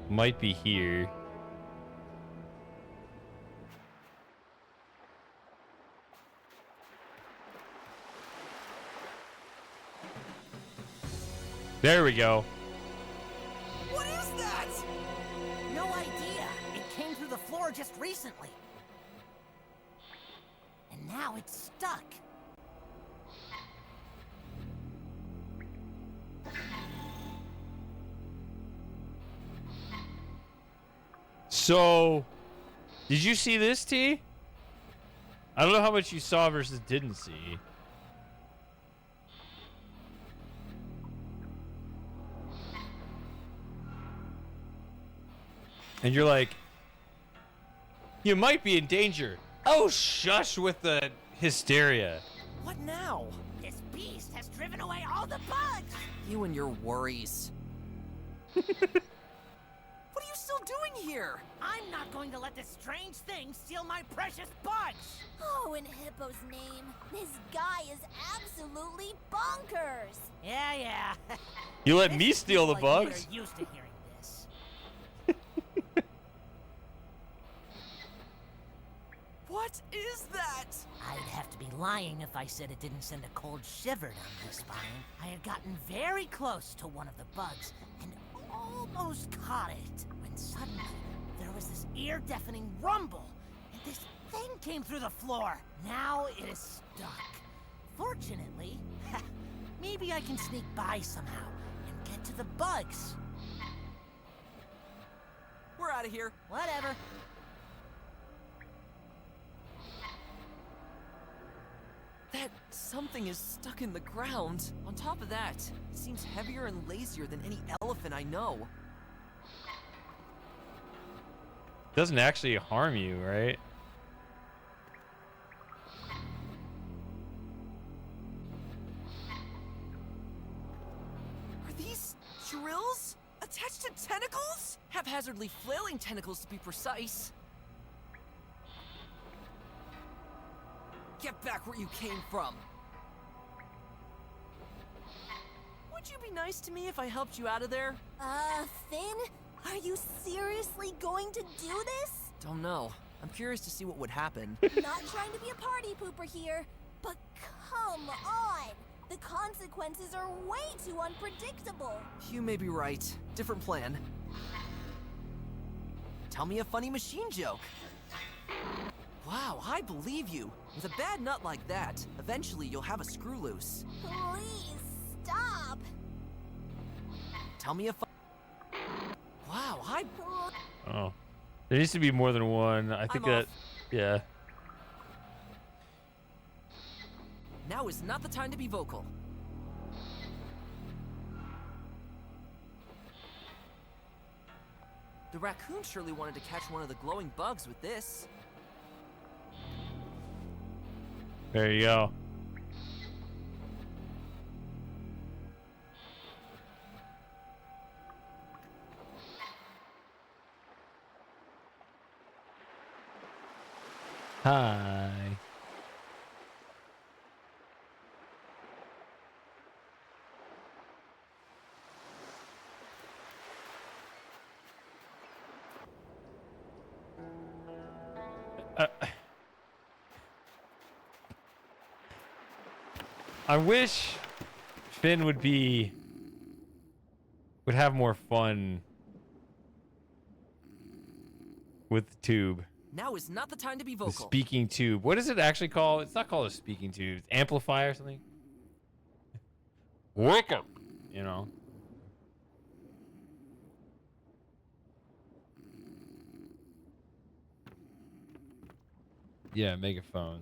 B: might be here. There we go.
G: What is that? No idea. It came through the floor just recently. And now it's stuck.
B: So, did you see this, T? I don't know how much you saw versus didn't see. And you're like, you might be in danger. Oh, shush with the hysteria.
E: What now?
G: This beast has driven away all the bugs.
E: You and your worries. What are you still doing here?
G: I'm not going to let this strange thing steal my precious bugs.
A: Oh, in Hippo's name, this guy is absolutely bonkers.
G: Yeah.
B: You let me steal the bugs.
G: You're used to hearing this.
E: What is that?
G: I'd have to be lying if I said it didn't send a cold shiver down my spine. I had gotten very close to one of the bugs and almost caught it when suddenly there was this ear-deafening rumble and this thing came through the floor. Now it is stuck. Fortunately, maybe I can sneak by somehow and get to the bugs.
E: We're out of here.
G: Whatever.
E: That something is stuck in the ground. On top of that, it seems heavier and lazier than any elephant I know.
B: Doesn't actually harm you, right?
E: Are these drills attached to tentacles? Haphazardly flailing tentacles to be precise. Get back where you came from. Would you be nice to me if I helped you out of there?
A: Finn? Are you seriously going to do this?
E: Don't know. I'm curious to see what would happen.
A: Not trying to be a party pooper here, but come on! The consequences are way too unpredictable.
E: You may be right. Different plan. Tell me a funny machine joke. Wow, I believe you. With a bad nut like that, eventually you'll have a screw loose.
A: Please, stop!
E: Tell me a Wow, I...
B: Oh. There needs to be more than one. I think that... Yeah.
E: Now is not the time to be vocal. The raccoon surely wanted to catch one of the glowing bugs with this.
B: There you go. Hi. I wish Finn would have more fun with the tube.
E: Now is not the time to be
B: The
E: vocal.
B: speaking tube. What is it actually called? It's not called a speaking tube. It's amplifier or something. Wake up, you know. Yeah, megaphone.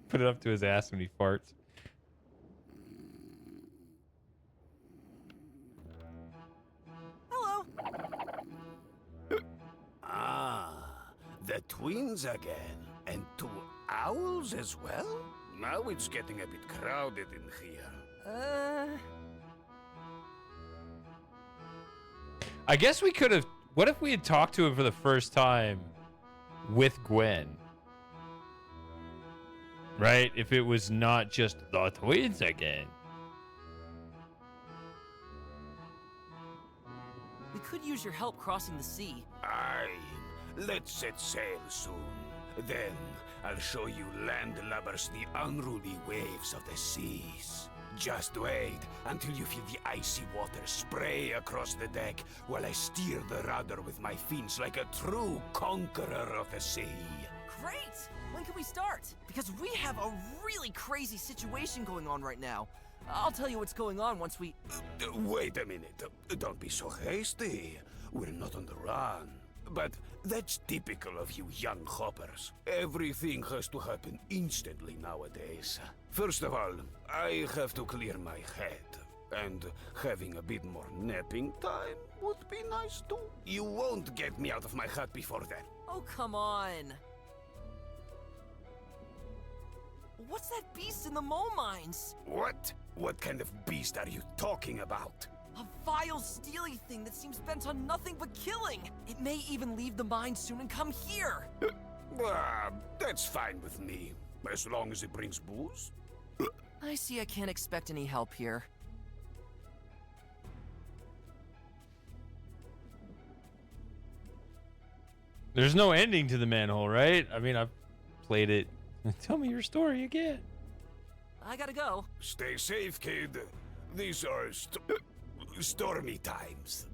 B: Put it up to his ass when he farts.
E: Hello.
J: The twins again. And 2 owls as well? Now it's getting a bit crowded in here.
B: I guess we could have... What if we had talked to him for the first time with Gwen? Right? If it was not just the twins again.
E: We could use your help crossing the sea.
J: Aye, let's set sail soon. Then I'll show you landlubbers the unruly waves of the seas. Just wait until you feel the icy water spray across the deck while I steer the rudder with my fins like a true conqueror of the sea.
E: Great! When can we start? Because we have a really crazy situation going on right now. I'll tell you what's going on once we...
J: Wait a minute. Don't be so hasty. We're not on the run. But that's typical of you young hoppers. Everything has to happen instantly nowadays. First of all, I have to clear my head. And having a bit more napping time would be nice too. You won't get me out of my hut before then.
E: Oh, come on. What's that beast in the mole mines?
J: What? What kind of beast are you talking about?
E: A vile, steely thing that seems bent on nothing but killing. It may even leave the mine soon and come here.
J: That's fine with me, as long as it brings booze.
E: I see I can't expect any help here.
B: There's no ending to the manhole, right? I mean, I've played it. Tell me your story again.
E: I gotta go.
J: Stay safe, kid. These are stormy times.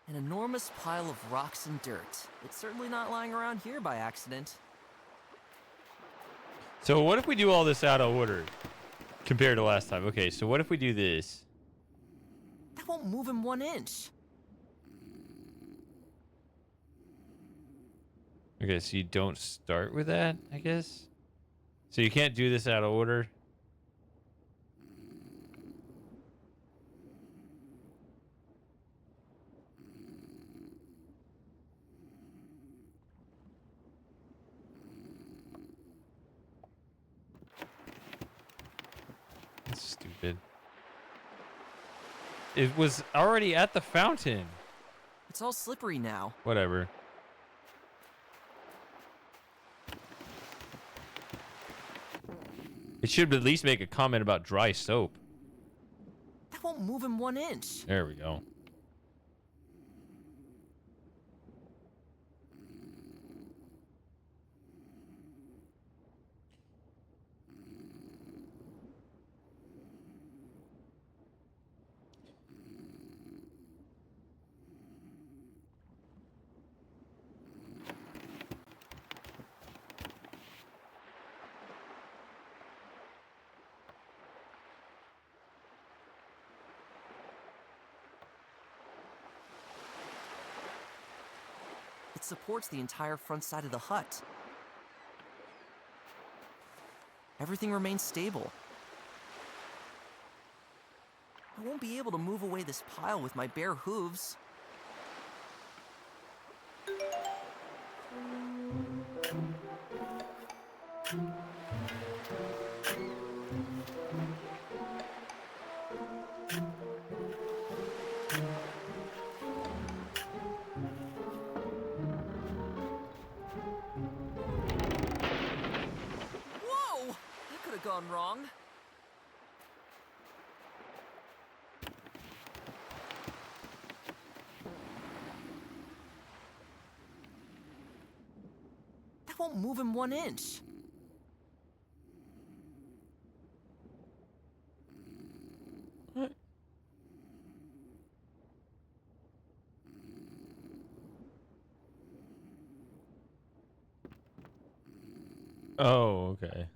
E: An enormous pile of rocks and dirt. It's certainly not lying around here by accident.
B: So what if we do all this out of order compared to last time? Okay, so what if we do this?
E: That won't move him 1 inch.
B: Okay, so you don't start with that, I guess? So you can't do this out of order? That's stupid. It was already at the fountain.
E: It's all slippery now.
B: Whatever. It should at least make a comment about dry soap.
E: That won't move him 1 inch.
B: There we go.
E: It supports the entire front side of the hut. Everything remains stable. I won't be able to move away this pile with my bare hooves. Whoa! That could have gone wrong. That won't move him 1 inch.
B: What? Oh, okay.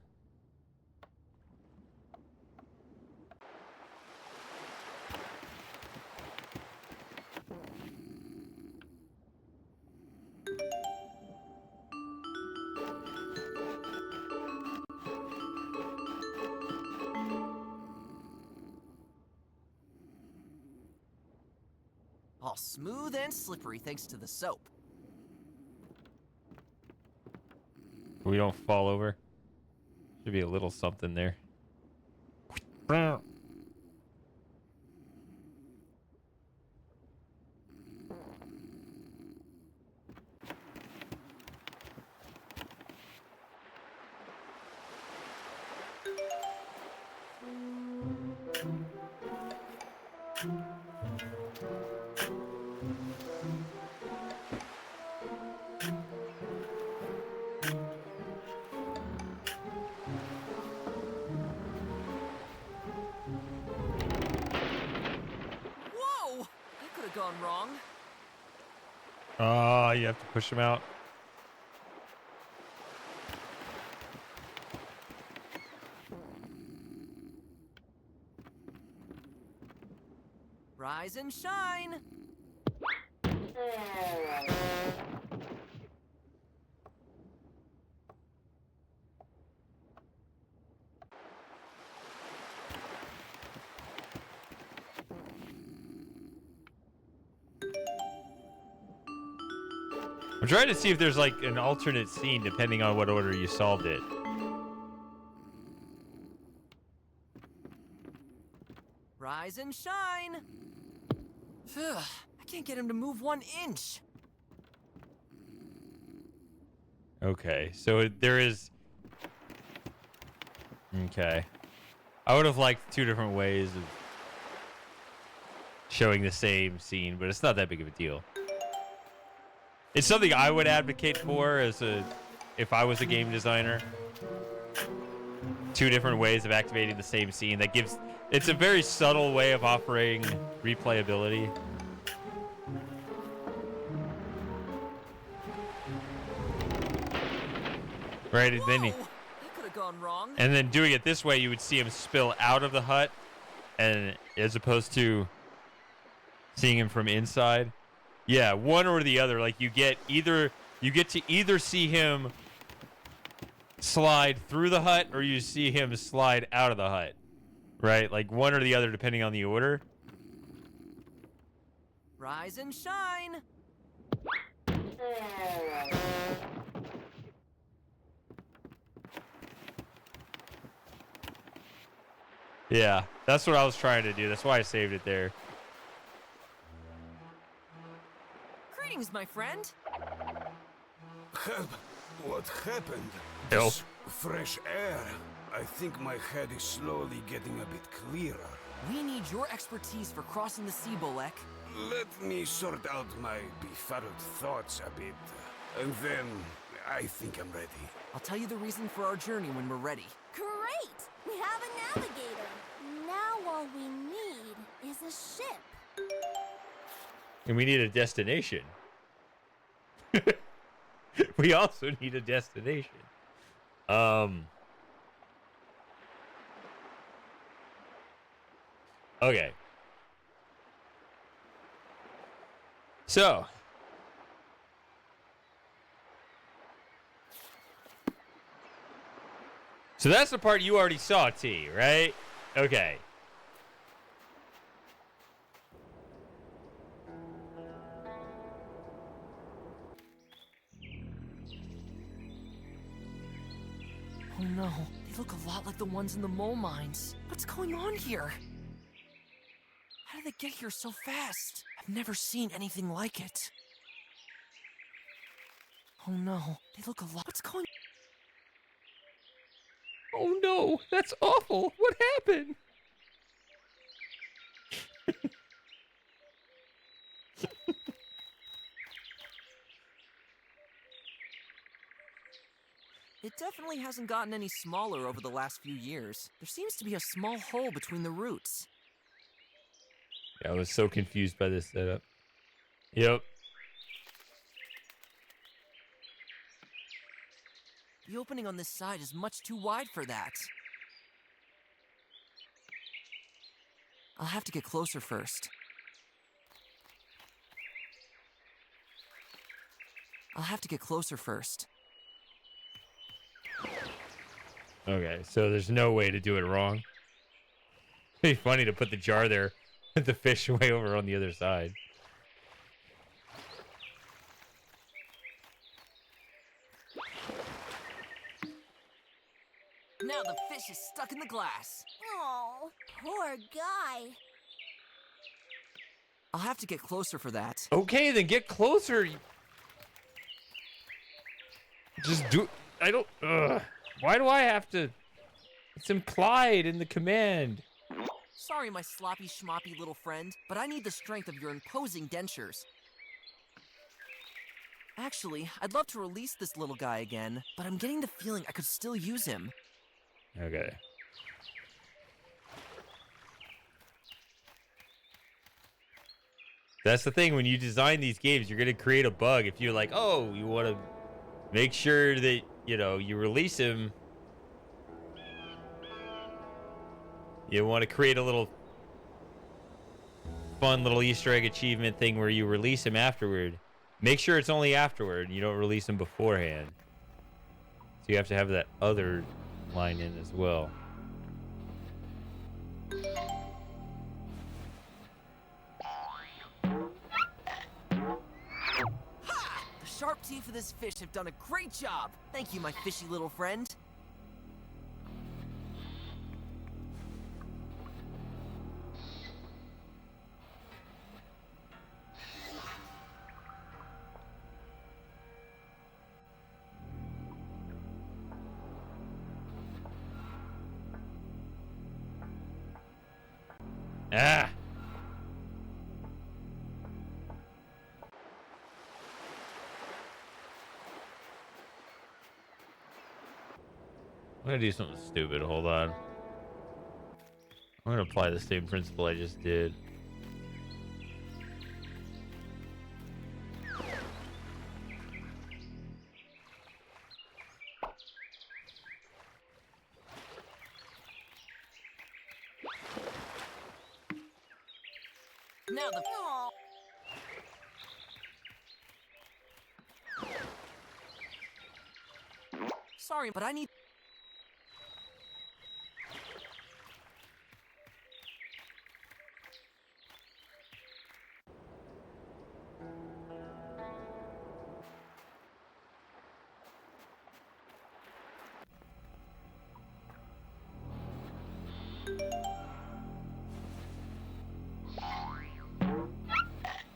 E: All smooth and slippery thanks to the soap.
B: We don't fall over. Should be a little something there.
E: Whoa! That could have gone wrong.
B: Oh, you have to push him out.
E: Rise and shine.
B: I'm trying to see if there's like an alternate scene depending on what order you solved it.
E: Rise and shine. Ugh, I can't get him to move 1 inch.
B: Okay, so there is... Okay. I would have liked 2 different ways of showing the same scene, but it's not that big of a deal. It's something I would advocate for if I was a game designer. 2 different ways of activating the same scene. That gives... It's a very subtle way of offering replayability. Right, and then
E: that could have gone wrong.
B: and then doing it this way, you would see him spill out of the hut, and as opposed to seeing him from inside. Yeah, one or the other. Like you get to either see him slide through the hut or you see him slide out of the hut. Right? Like one or the other depending on the order.
E: Rise and shine.
B: Yeah, that's what I was trying to do. That's why I saved it there.
E: Greetings, my friend.
J: Help! What happened?
B: Help.
J: This fresh air. I think my head is slowly getting a bit clearer.
E: We need your expertise for crossing the sea, Bolek.
J: Let me sort out my befuddled thoughts a bit, and then I think I'm ready.
E: I'll tell you the reason for our journey when we're ready.
A: Great! We have a navigator. Now all we need is a ship.
B: And we need a destination. We also need a destination. Okay. So that's the part you already saw, T, right? Okay.
E: Oh no, they look a lot like the ones in the mole mines. What's going on here? How did they get here so fast? I've never seen anything like it. Oh no, they look a lot. What's going
B: Oh no, that's awful. What happened?
E: It definitely hasn't gotten any smaller over the last few years. There seems to be a small hole between the roots.
B: Yeah, I was so confused by this setup. Yep.
E: The opening on this side is much too wide for that. I'll have to get closer first. I'll have to get closer first.
B: Okay, so there's no way to do it wrong. It'd be funny to put the jar there with the fish way over on the other side.
E: Now the fish is stuck in the glass.
A: Oh, poor guy.
E: I'll have to get closer for that.
B: Okay, then get closer. Just do. I don't. Why do I have to? It's implied in the command.
E: Sorry, my sloppy schmoppy little friend, but I need the strength of your imposing dentures. Actually, I'd love to release this little guy again, but I'm getting the feeling I could still use him.
B: Okay. That's the thing. When you design these games, you're going to create a bug. If you're like, oh, you want to make sure that, you know, you release him. You want to create a little fun little Easter egg achievement thing where you release him afterward. Make sure it's only afterward. You don't release him beforehand. So you have to have that other line in as well.
E: Ha! The sharp teeth of this fish have done a great job. Thank you, my fishy little friend.
B: Ah! I'm gonna do something stupid. Hold on. I'm gonna apply the same principle I just did.
E: Now the... Sorry, but I need...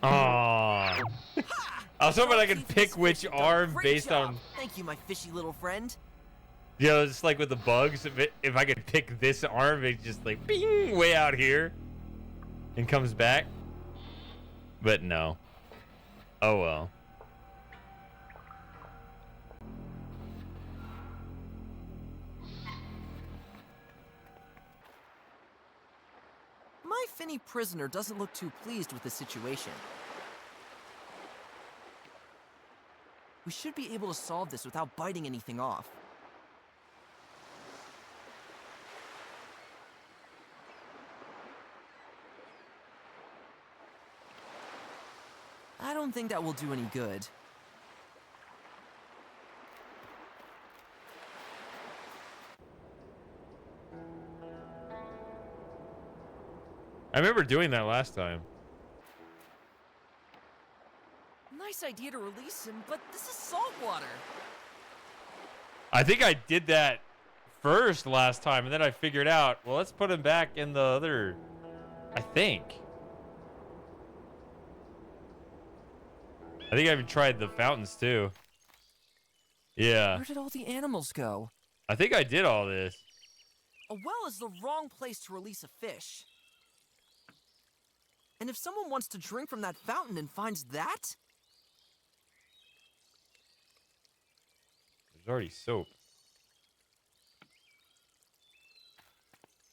B: Aww. I was hoping I could pick which arm based on...
E: Thank you, my fishy little friend.
B: You know, just like with the bugs, if I could pick this arm, it just like bing way out here and comes back. But no. Oh well.
E: My finny prisoner doesn't look too pleased with the situation. We should be able to solve this without biting anything off. I don't think that will do any good.
B: I remember doing that last time.
E: Nice idea to release him, but this is salt water.
B: I think I did that first last time, and then I figured out, well, let's put him back in the other, I think. I think I even tried the fountains too. Yeah.
E: Where did all the animals go?
B: I think I did all this.
E: A well is the wrong place to release a fish. And if someone wants to drink from that fountain and finds that?
B: There's already soap.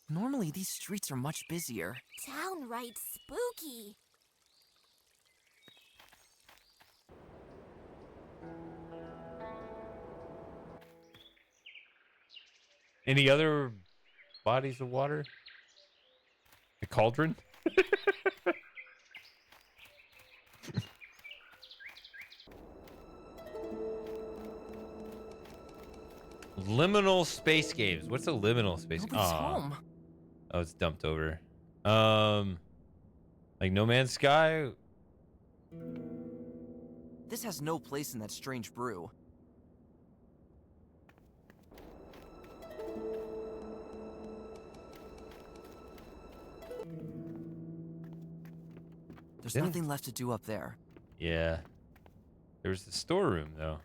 E: Normally, these streets are much busier.
A: Downright spooky.
B: Any other bodies of water? The cauldron? Liminal space games. What's a liminal space?
E: Nobody's home.
B: Oh, it's dumped over. Like No Man's Sky?
E: This has no place in that strange brew. There's
B: Didn't-
E: nothing left to do up there.
B: Yeah. There was the storeroom, though.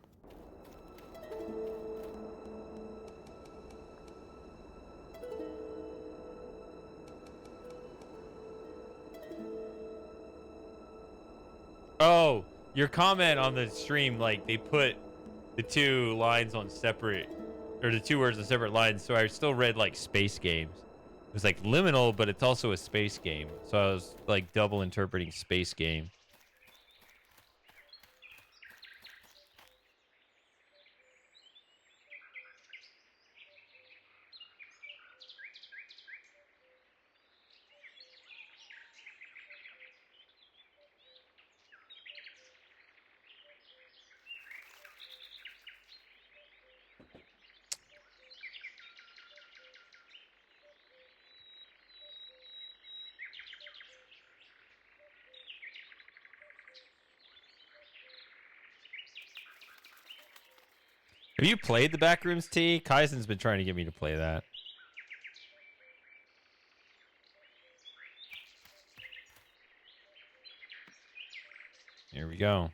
B: Oh, your comment on the stream, like, they put the two lines on separate, or the two words on separate lines, so I still read, like, space games. It was, like, liminal, but it's also a space game. So I was, like, double interpreting space game. Have you played the Backrooms T? Kaizen's been trying to get me to play that. Here we go.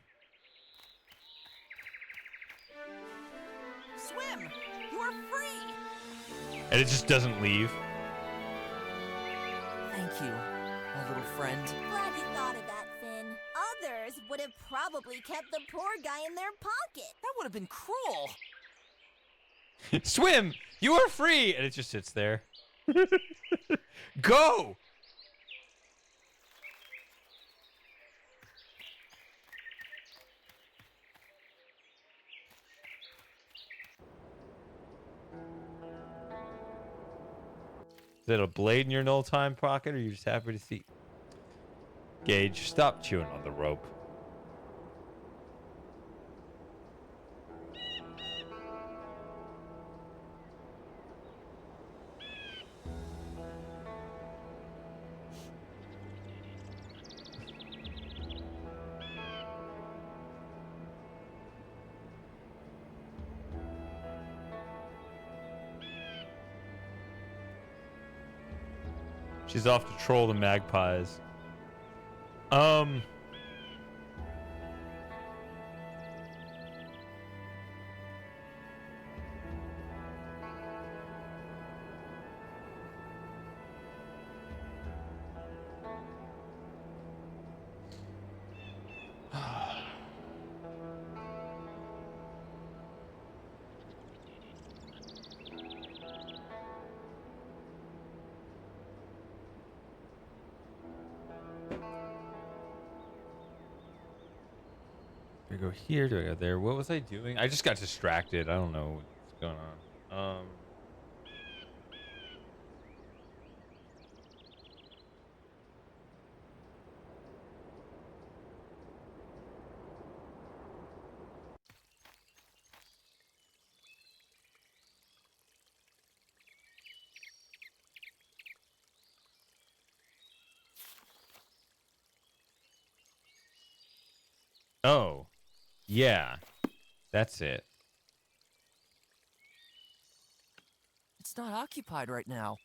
G: Swim! You are free!
B: And it just doesn't leave.
E: Thank you, my little friend.
A: Glad you thought of that, Finn. Others would have probably kept the poor guy in their pocket.
E: That would have been cruel.
B: Swim! You are free! And it just sits there. Go! Is it a blade in your null time pocket, or are you just happy to see? Gage, stop chewing on the rope. She's off to troll the magpies. Do I go here? Do I go there? What was I doing? I just got distracted. I don't know what's going on. Oh, yeah, that's it.
E: It's not occupied right now.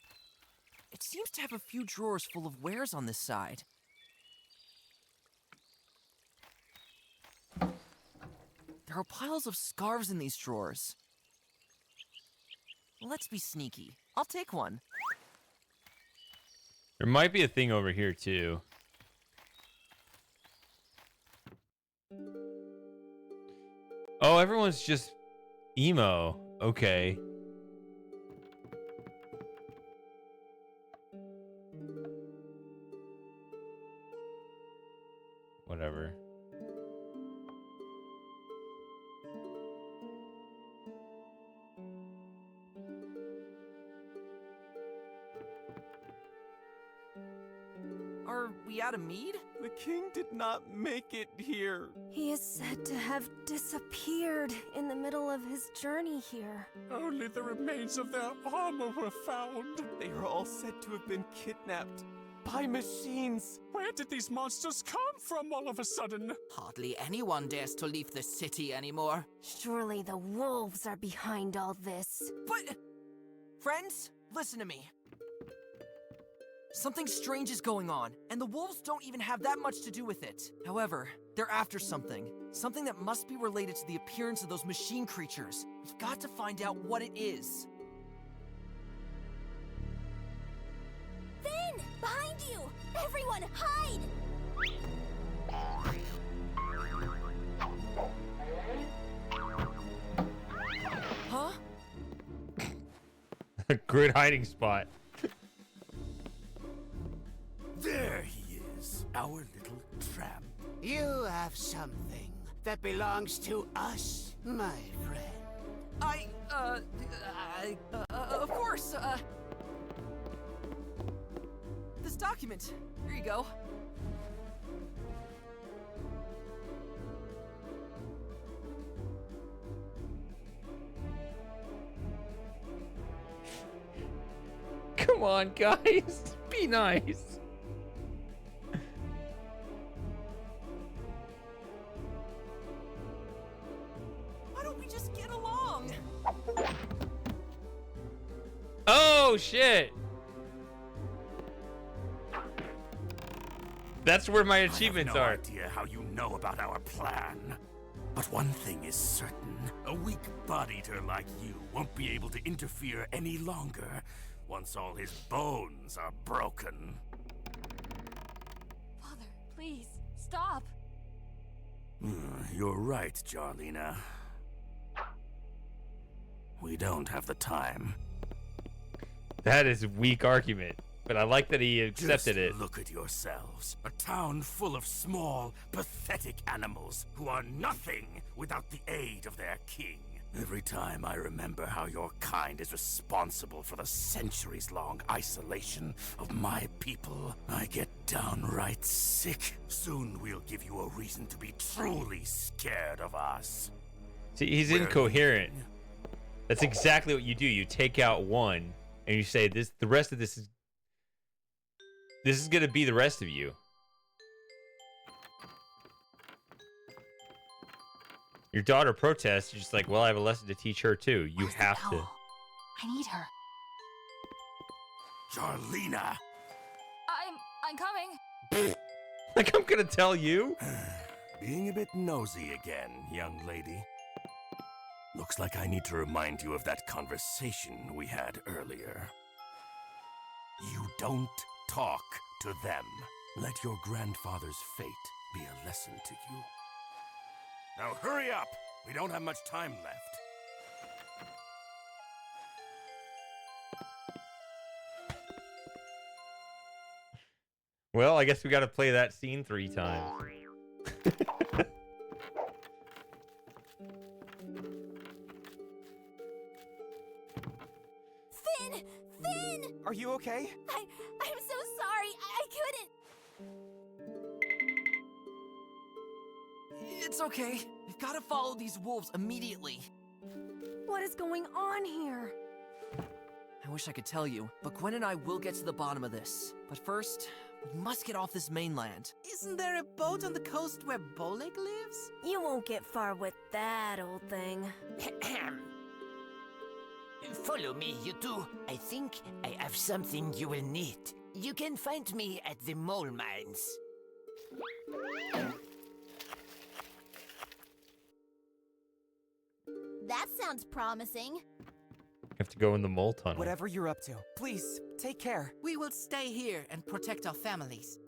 E: It seems to have a few drawers full of wares on this side. There are piles of scarves in these drawers. Let's be sneaky. I'll take one.
B: There might be a thing over here too. Oh, everyone's just emo. Okay. Whatever.
E: Are we out of mead?
I: The king did not make it here.
H: He is said to have disappeared in the middle of his journey here.
C: Only the remains of their armor were found.
I: They are all said to have been kidnapped by machines.
C: Where did these monsters come from all of a sudden?
G: Hardly anyone dares to leave the city anymore.
H: Surely the wolves are behind all this.
E: But, friends, listen to me. Something strange is going on, and the wolves don't even have that much to do with it. However, they're after something. Something that must be related to the appearance of those machine creatures. We've got to find out what it is.
A: Finn! Behind you! Everyone, hide!
E: Huh?
B: Good hiding spot.
J: There he is, our little tramp.
L: You have something that belongs to us, my friend.
E: Of course, this document. Here you go.
B: Come on, guys. Be nice.
E: Why don't we just get along?
B: Oh, shit. That's where my achievements
M: I
B: are.
M: have no idea how you know about our plan. But one thing is certain. A weak body-eater like you won't be able to interfere any longer once all his bones are broken.
N: Father, please, stop.
M: You're right, Jarlina. We don't have the time.
B: That is a weak argument, but I like that he accepted it.
M: Just look at yourselves. A town full of small, pathetic animals who are nothing without the aid of their king. Every time I remember how your kind is responsible for the centuries-long isolation of my people, I get downright sick. Soon we'll give you a reason to be truly scared of us.
B: See, he's incoherent. That's exactly what you do. You take out one, and you say, "This. The rest of this is gonna be the rest of you." Your daughter protests. You're just like, well, I have a lesson to teach her too. You have to.
N: I need her.
M: Jarlina!
N: I'm coming.
B: Like I'm gonna tell you?
M: Being a bit nosy again, young lady. Looks like I need to remind you of that conversation we had earlier. You don't talk to them. Let your grandfather's fate be a lesson to you. Now hurry up! We don't have much time left.
B: Well, I guess we gotta play that scene 3 times.
A: Finn! Finn!
I: Are you okay?
A: I'm so sorry. I couldn't.
E: It's okay. We've got to follow these wolves immediately.
H: What is going on here?
E: I wish I could tell you, but Gwen and I will get to the bottom of this. But first, we must get off this mainland.
G: Isn't there a boat on the coast where Boleg lives?
H: You won't get far with that, old thing.
G: Follow me, you two. I think I have something you will need. You can find me at the mole mines.
A: That sounds promising.
B: You have to go in the mole tunnel.
I: Whatever you're up to, please, take care.
G: We will stay here and protect our families.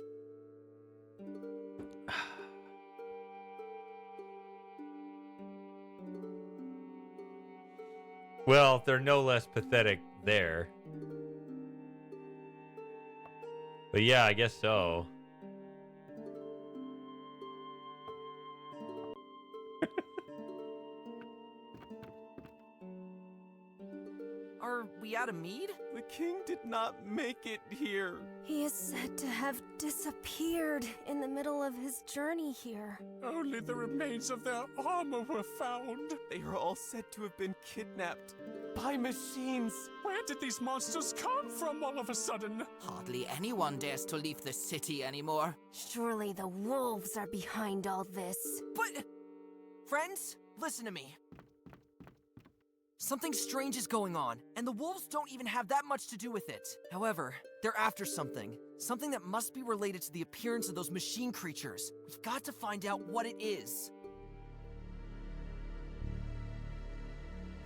B: Well, they're no less pathetic there. But yeah, I guess so.
E: Are we out of mead?
I: The king did not make it here.
H: He is said to have disappeared in the middle of his journey here.
C: Only the remains of their armor were found.
I: They are all said to have been kidnapped by machines.
C: Where did these monsters come from all of a sudden?
G: Hardly anyone dares to leave the city anymore.
H: Surely the wolves are behind all this.
E: But... Friends, listen to me. Something strange is going on, and the wolves don't even have that much to do with it. However, They're after something. Something that must be related to the appearance of those machine creatures. We've got to find out what it is.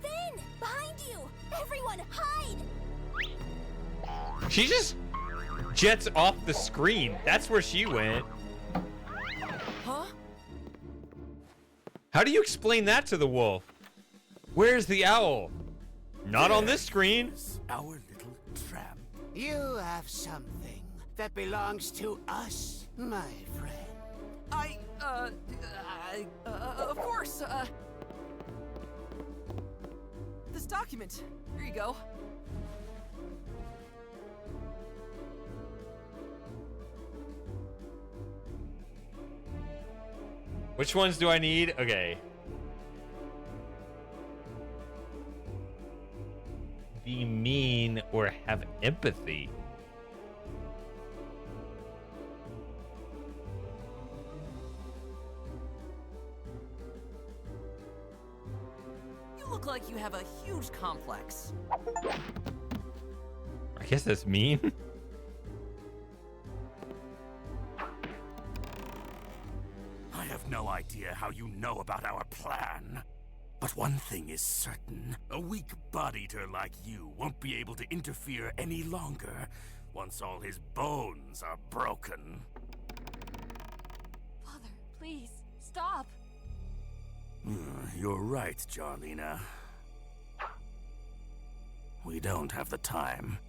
A: Finn! Behind you! Everyone, hide!
B: She just jets off the screen. That's where she went.
E: Huh?
B: How do you explain that to the wolf? Where's the owl? Not on this screen.
J: Our little tramp.
L: You have something that belongs to us, my friend.
E: Of course, this document. Here you go.
B: Which ones do I need? Okay. Be mean or have empathy.
E: You look like you have a huge complex.
B: I guess that's mean.
M: I have no idea how you know about our plan. But one thing is certain. A weak body-eater like you won't be able to interfere any longer once all his bones are broken.
N: Father, please, stop.
M: You're right, Jarlina. We don't have the time.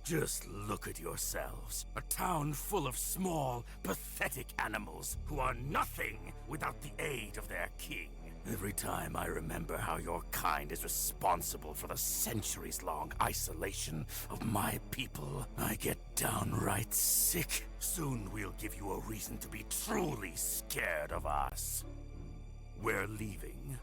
M: Just look at yourselves. A town full of small, pathetic animals who are nothing without the aid of their king. Every time I remember how your kind is responsible for the centuries-long isolation of my people, I get downright sick. Soon we'll give you a reason to be truly scared of us. We're leaving.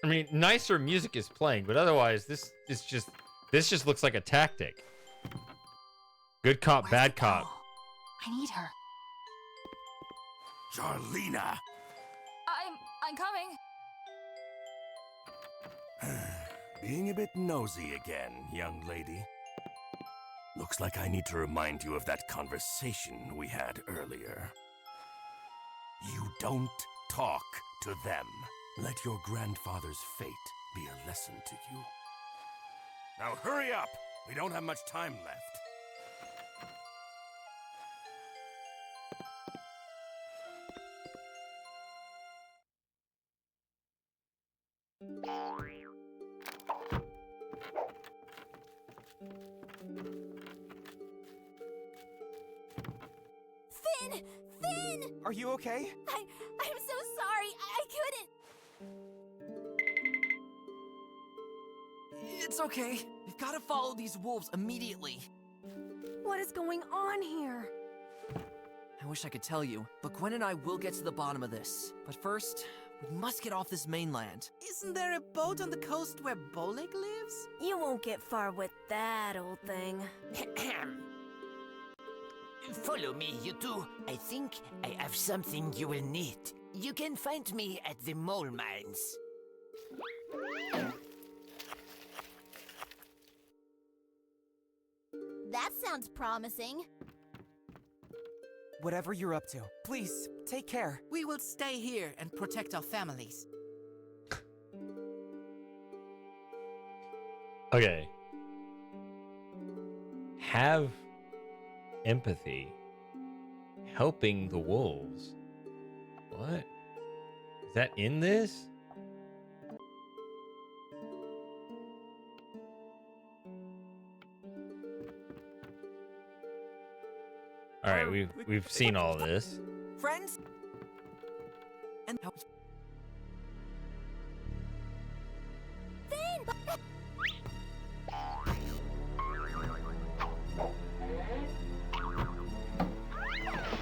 B: I mean, nicer music is playing, but otherwise, this just looks like a tactic. Good cop, bad cop.
N: I need her.
M: Jarlina!
N: I'm coming.
M: Being a bit nosy again, young lady. Looks like I need to remind you of that conversation we had earlier. You don't talk to them. Let your grandfather's fate be a lesson to you. Now hurry up! We don't have much time left.
A: Finn! Finn!
I: Are you okay?
A: I'm so sorry. I couldn't.
E: It's okay. We've got to follow these wolves immediately.
H: What is going on here?
E: I wish I could tell you, but Gwen and I will get to the bottom of this. But first, we must get off this mainland.
G: Isn't there a boat on the coast where Boleg lives?
H: You won't get far with that, old thing.
G: Follow me, you two. I think I have something you will need. You can find me at the mole mines.
A: That sounds promising.
I: Whatever you're up to, please, take care.
G: We will stay here and protect our families.
B: Okay. Have empathy. Helping the wolves. What? Is that in this? All right, we've seen all this.
E: Friends? And
A: Finn!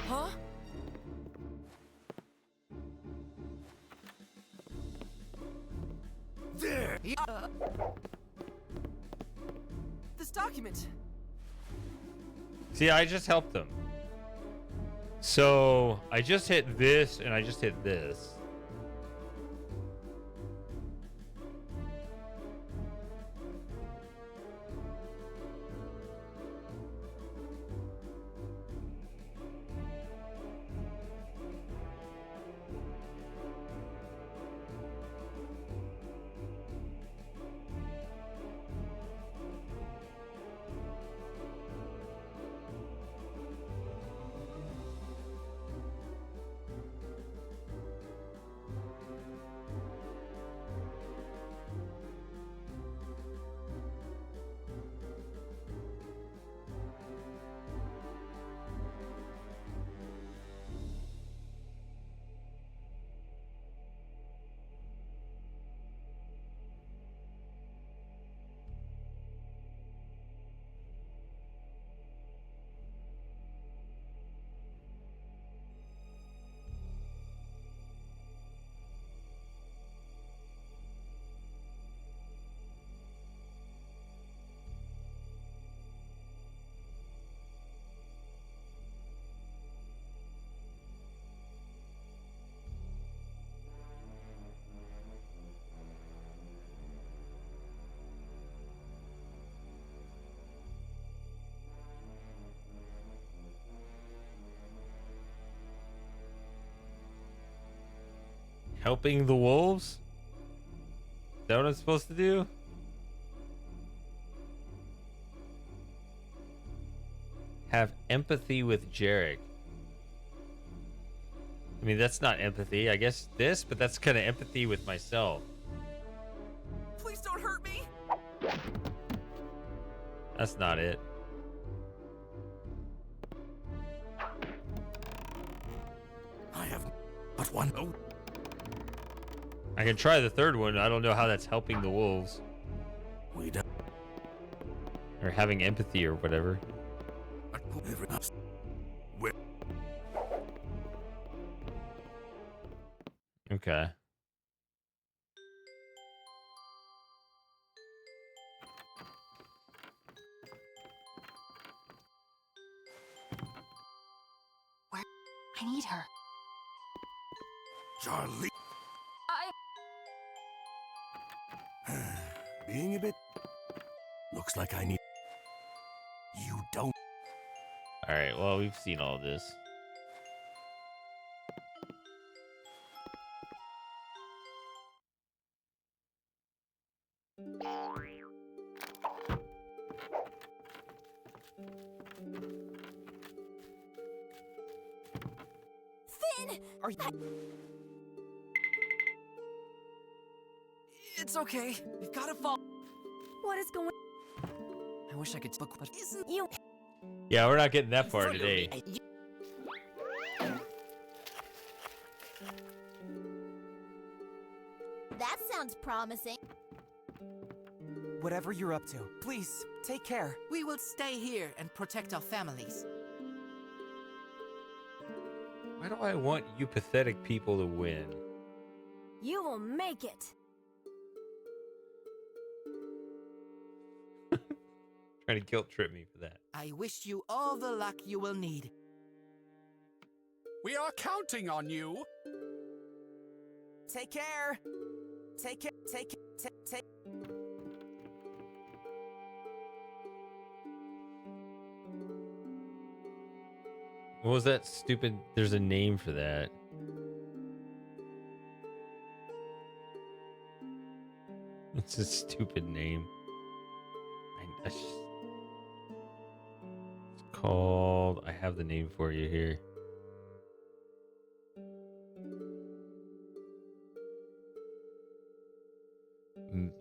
E: Huh?
M: There!
E: This document.
B: See, I just helped them. So I just hit this and I just hit this. Helping the wolves? Is that what I'm supposed to do? Have empathy with Jarek. I mean, that's not empathy. I guess this, but that's kind of empathy with myself.
E: Please don't hurt me.
B: That's not it.
M: I have but one. Oh.
B: I can try the third one. I don't know how that's helping the wolves.
M: We don't.
B: Or having empathy or whatever. Okay.
N: Where? I need her.
M: Charlie.
N: I...
M: Being a bit... Looks like I need... You don't...
B: Alright, well, we've seen all this.
H: Finn!
E: Are you... It's okay. We've got to fall.
H: What is going...
E: I wish I could look, but
H: Isn't you...
B: Yeah, we're not getting that far today.
A: That sounds promising.
I: Whatever you're up to, please, take care.
G: We will stay here and protect our families.
B: Why do I want you pathetic people to win?
H: You will make it.
B: Trying to guilt trip me for that.
G: I wish you all the luck you will need.
C: We are counting on you.
I: Take care. Take care. Take.
B: What was that stupid? There's a name for that. It's a stupid name. It's called... I have the name for you here.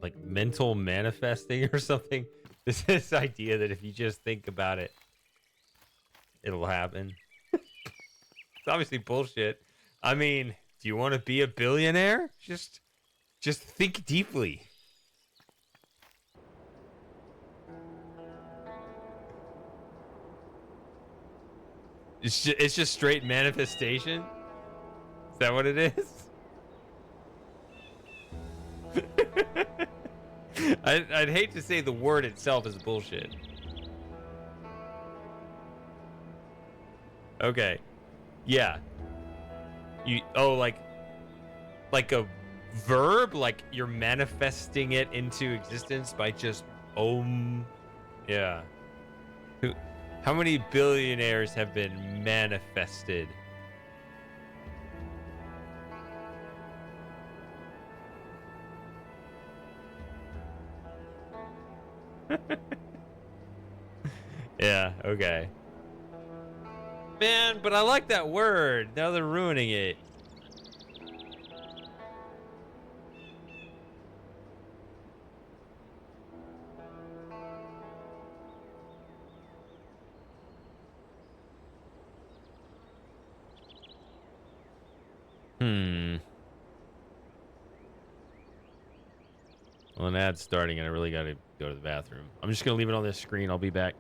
B: Like mental manifesting or something. This idea that if you just think about it, it'll happen. It's obviously bullshit. I mean, do you want to be a billionaire? Just think deeply. It's just straight manifestation? Is that what it is? I'd hate to say the word itself is bullshit. Okay. Yeah. Like a verb, like you're manifesting it into existence by just Yeah. How many billionaires have been manifested? Yeah, okay. Man, but I like that word. Now they're ruining it. Well, an ad's starting and I really gotta go to the bathroom. I'm just gonna leave it on this screen. I'll be back.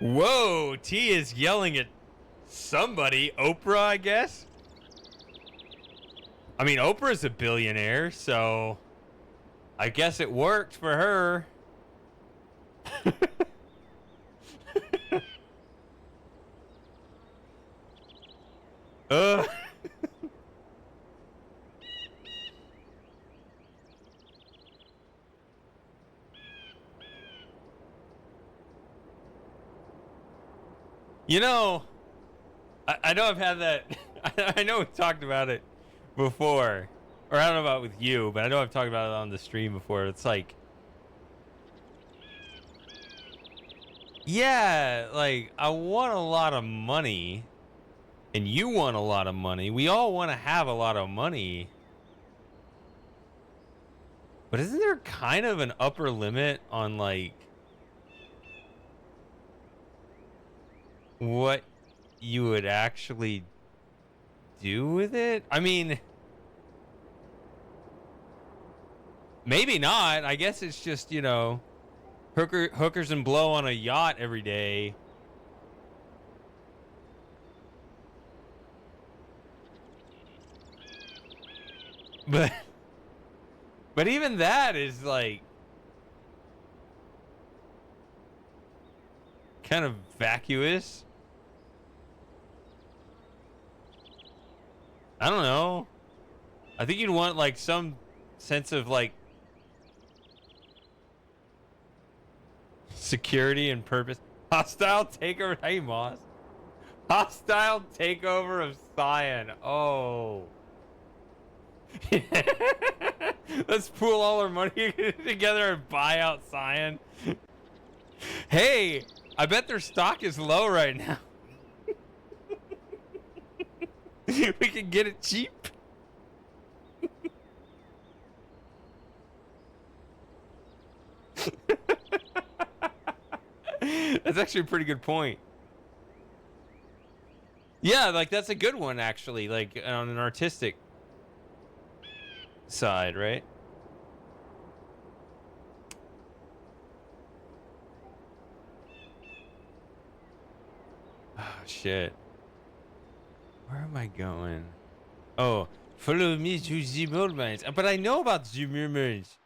B: Whoa, T is yelling at somebody. Oprah, I guess? I mean, Oprah's a billionaire, so I guess it worked for her. You know, I know I've had that. I know we've talked about it before. Or I don't know about with you, but I know I've talked about it on the stream before. It's like, yeah, like I want a lot of money and you want a lot of money. We all want to have a lot of money. But isn't there kind of an upper limit on like what you would actually do with it? I mean, maybe not. I guess it's just, you know, hookers and blow on a yacht every day. But even that is like kind of vacuous. I don't know. I think you'd want like some sense of like security and purpose. Hostile takeover. Hey, Moss. Hostile takeover of Cyan. Oh. Let's pool all our money together and buy out Cyan. Hey, I bet their stock is low right now. We can get it cheap. That's actually a pretty good point. Yeah, like that's a good one actually, like on an artistic side, right? Oh shit. Where am I going? Oh, follow me to the mermaids. But I know about the mermaids.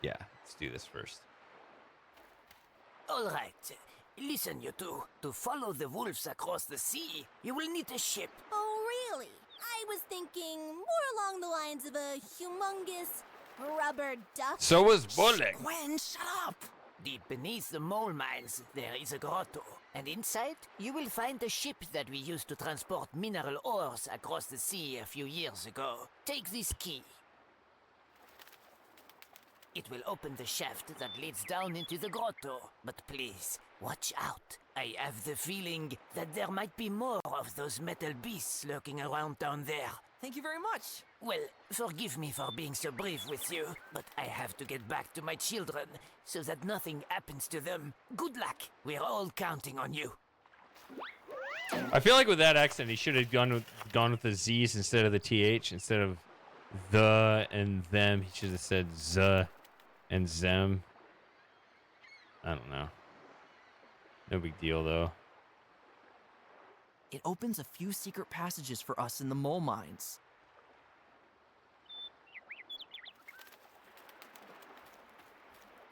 B: Yeah, let's do this first.
G: All right. Listen, you two. To follow the wolves across the sea, you will need a ship.
A: Oh, really? I was thinking more along the lines of a humongous rubber duck.
B: So was Bullock.
G: Gwen, shut up! Deep beneath the mole mines, there is a grotto. And inside, you will find the ship that we used to transport mineral ores across the sea a few years ago. Take this key. It will open the shaft that leads down into the grotto. But please, watch out. I have the feeling that there might be more of those metal beasts lurking around down there.
E: Thank you very much.
G: Well, forgive me for being so brief with you, but I have to get back to my children so that nothing happens to them. Good luck. We're all counting on you.
B: I feel like with that accent, he should have gone with the Z's instead of the TH. Instead of the and them, he should have said Z and Zem. I don't know. No big deal, though.
E: It opens a few secret passages for us in the mole mines.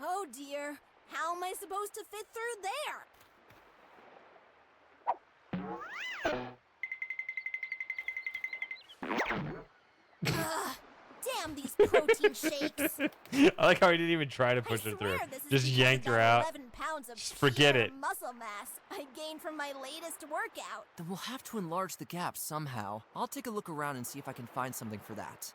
A: Oh dear, how am I supposed to fit through there? Ugh, damn these protein shakes.
B: I like how he didn't even try to push her through. Just yanked her out. Just forget it.
A: Muscle mass I gained from my latest workout.
E: Then we'll have to enlarge the gap somehow. I'll take a look around and see if I can find something for that.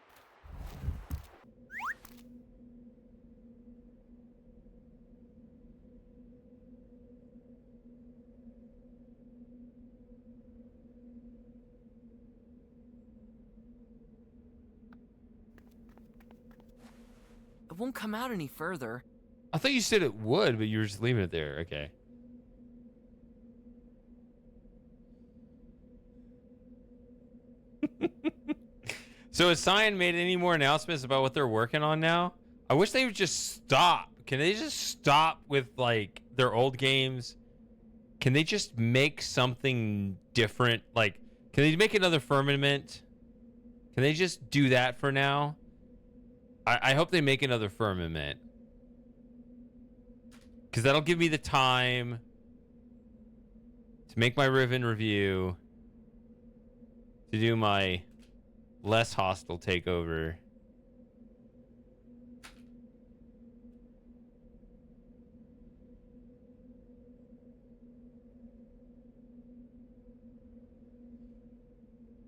E: It won't come out any further.
B: I thought you said it would, but you were just leaving it there. Okay. So has Cyan made any more announcements about what they're working on now? I wish they would just stop. Can they just stop with like their old games? Can they just make something different? Like, can they make another Firmament? Can they just do that for now? I hope they make another Firmament. Because that'll give me the time to make my Riven review, to do my less hostile takeover.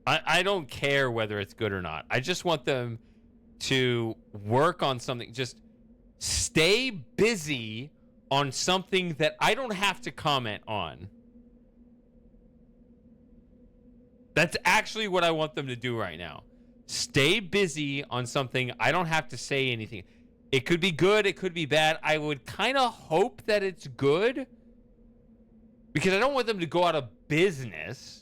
B: I don't care whether it's good or not. I just want them to work on something. Just stay busy on something that I don't have to comment on. That's actually what I want them to do right now. Stay busy on something I don't have to say anything. It could be good, it could be bad. I would kind of hope that it's good, because I don't want them to go out of business.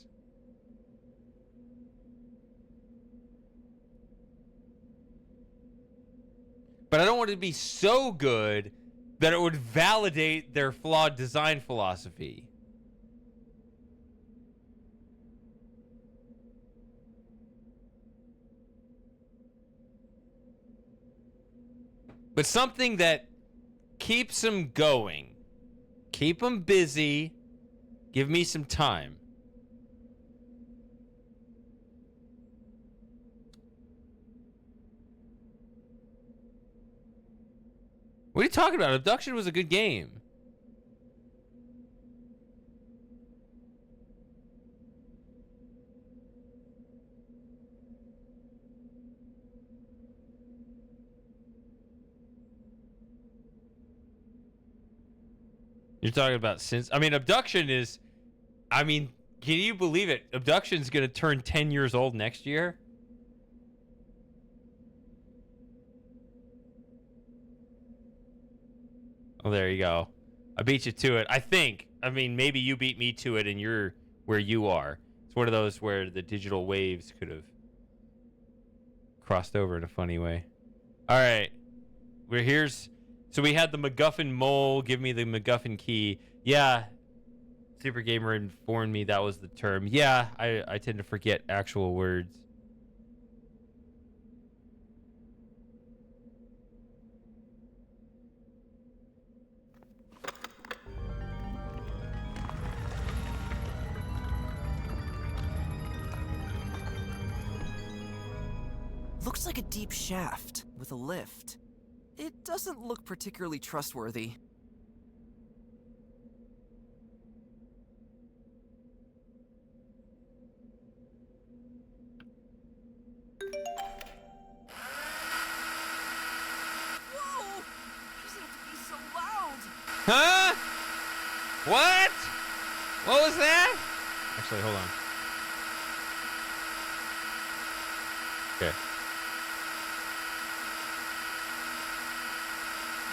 B: But I don't want it to be so good that it would validate their flawed design philosophy. But something that keeps them going. Keep them busy. Give me some time. What are you talking about? Abduction was a good game. You're talking about since... I mean, Abduction is... I mean, can you believe it? Abduction's going to turn 10 years old next year. Oh, there you go. I beat you to it. I think. I mean, maybe you beat me to it and you're where you are. It's one of those where the digital waves could have crossed over in a funny way. All right. So we had the MacGuffin mole. Give me the MacGuffin key. Yeah. Super Gamer informed me that was the term. Yeah, I tend to forget actual words.
E: Looks like a deep shaft with a lift. It doesn't look particularly trustworthy.
I: Whoa! You seem to be so loud!
B: Huh? What? What was that? Actually, hold on. Okay.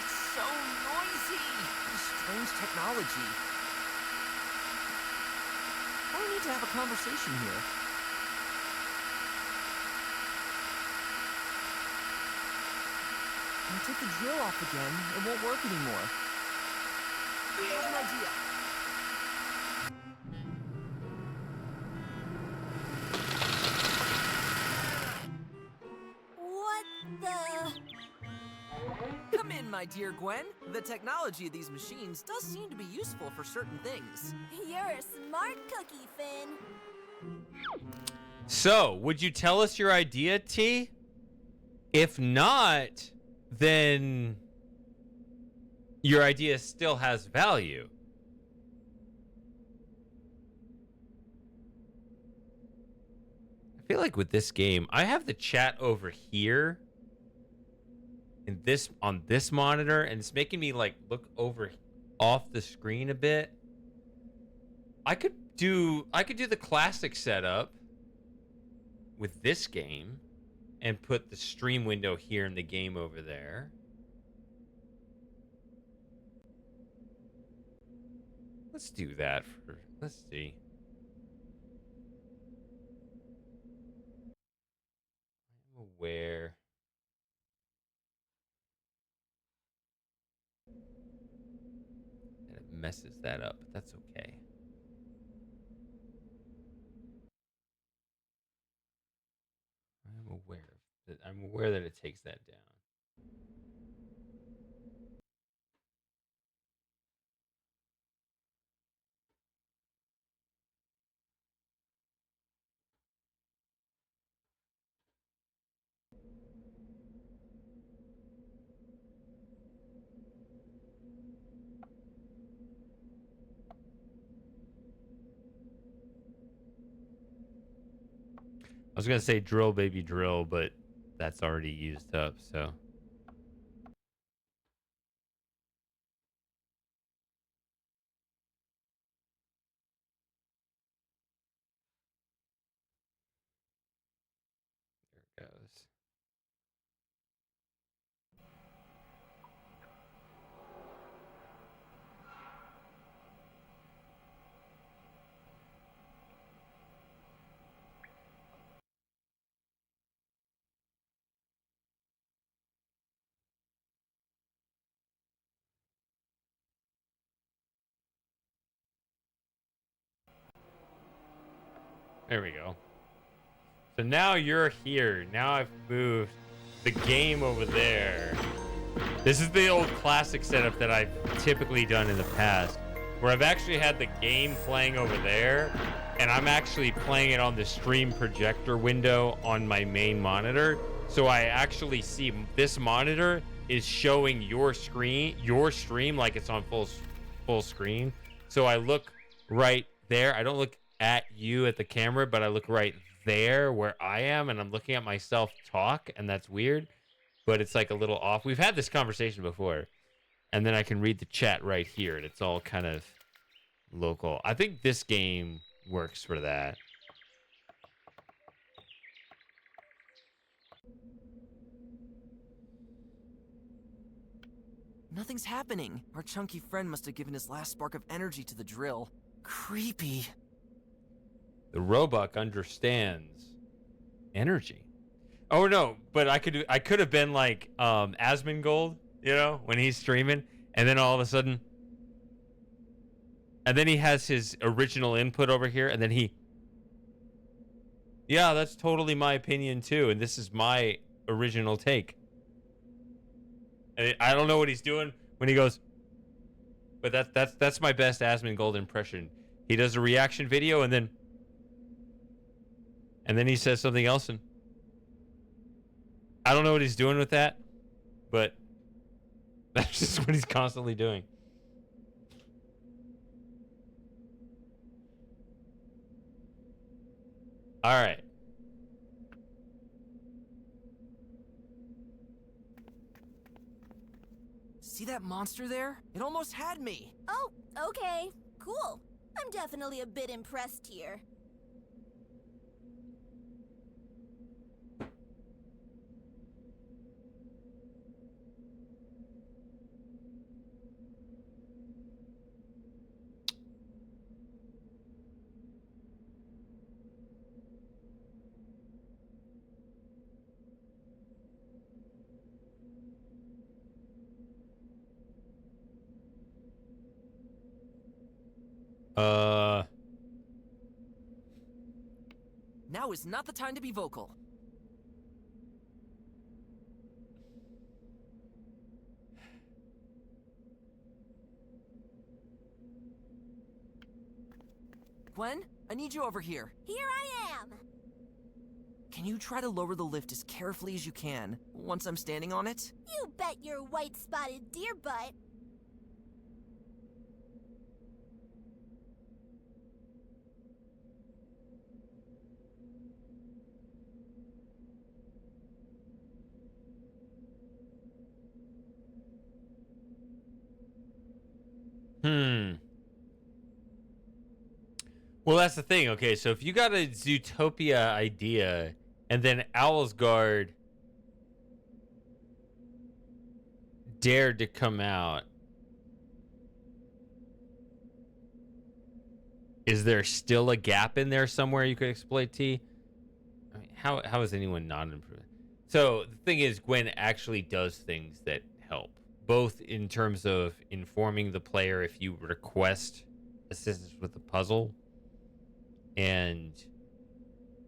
I: It's so noisy!
E: Strange technology. I need to have a conversation here. When I take the drill off again, it won't work anymore. I have an idea.
A: What the?
E: Come in, my dear Gwen. The technology of these machines does seem to be useful for certain things.
A: You're a smart cookie, Finn.
B: So, would you tell us your idea, T? If not, then your idea still has value. I feel like with this game, I have the chat over here in this on this monitor, and it's making me like look over off the screen a bit. I could do the classic setup with this game and put the stream window here and the game over there. Let's do that let's see. where. And it messes that up, but that's okay. I'm aware that it takes that down. I was gonna say drill baby drill, but that's already used up, so. There it goes. There we go. So now you're here. Now I've moved the game over there. This is the old classic setup that I've typically done in the past, where I've actually had the game playing over there, and I'm actually playing it on the stream projector window on my main monitor. So I actually see this monitor is showing your stream like it's on full screen. So I look right there. I don't look at you at the camera, but I look right there where I am, and I'm looking at myself talk, and that's weird, but it's like a little off. We've had this conversation before, and then I can read the chat right here, and it's all kind of local. I think this game works for that.
E: Nothing's happening. Our chunky friend must have given his last spark of energy to the drill. Creepy.
B: The Roebuck understands energy. Oh no, but I could have been like Asmongold, you know, when he's streaming, and then all of a sudden, and then he has his original input over here, and then yeah, that's totally my opinion too, and this is my original take. And I don't know what he's doing when he goes, but that's my best Asmongold impression. He does a reaction video, and then he says something else, and I don't know what he's doing with that, but that's just what he's constantly doing. All right.
E: See that monster there? It almost had me.
A: Oh, okay. Cool. I'm definitely a bit impressed here.
E: Now is not the time to be vocal. Gwen, I need you over here.
A: Here I am.
E: Can you try to lower the lift as carefully as you can once I'm standing on it?
A: You bet your white-spotted deer butt.
B: Well, that's the thing. Okay, so if you got a Zootopia idea, and then Owlsgard dared to come out, is there still a gap in there somewhere you could exploit T? I mean, how is anyone not improving? So the thing is, Gwen actually does things that help, both in terms of informing the player if you request assistance with the puzzle, and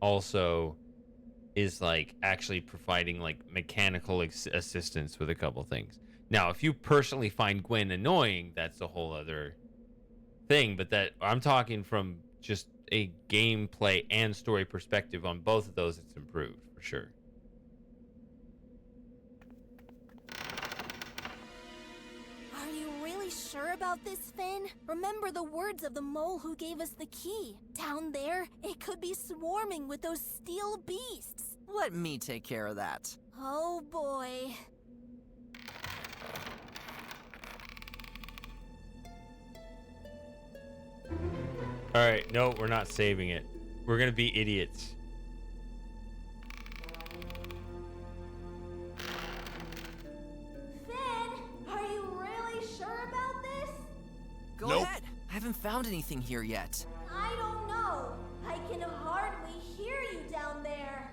B: also is like actually providing like mechanical assistance with a couple things. Now, if you personally find Gwen annoying, that's a whole other thing, but that I'm talking from just a gameplay and story perspective. On both of those, it's improved for sure.
A: Are you really sure about this, Finn? Remember the words of the mole who gave us the key. Down there, it could be swarming with those steel beasts.
E: Let me take care of that.
A: Oh boy.
B: All right, no, we're not saving it. We're gonna be idiots.
A: Finn, are you really sure about this?
E: Go ahead. I haven't found anything here yet.
A: I don't know. I can hardly hear you down there.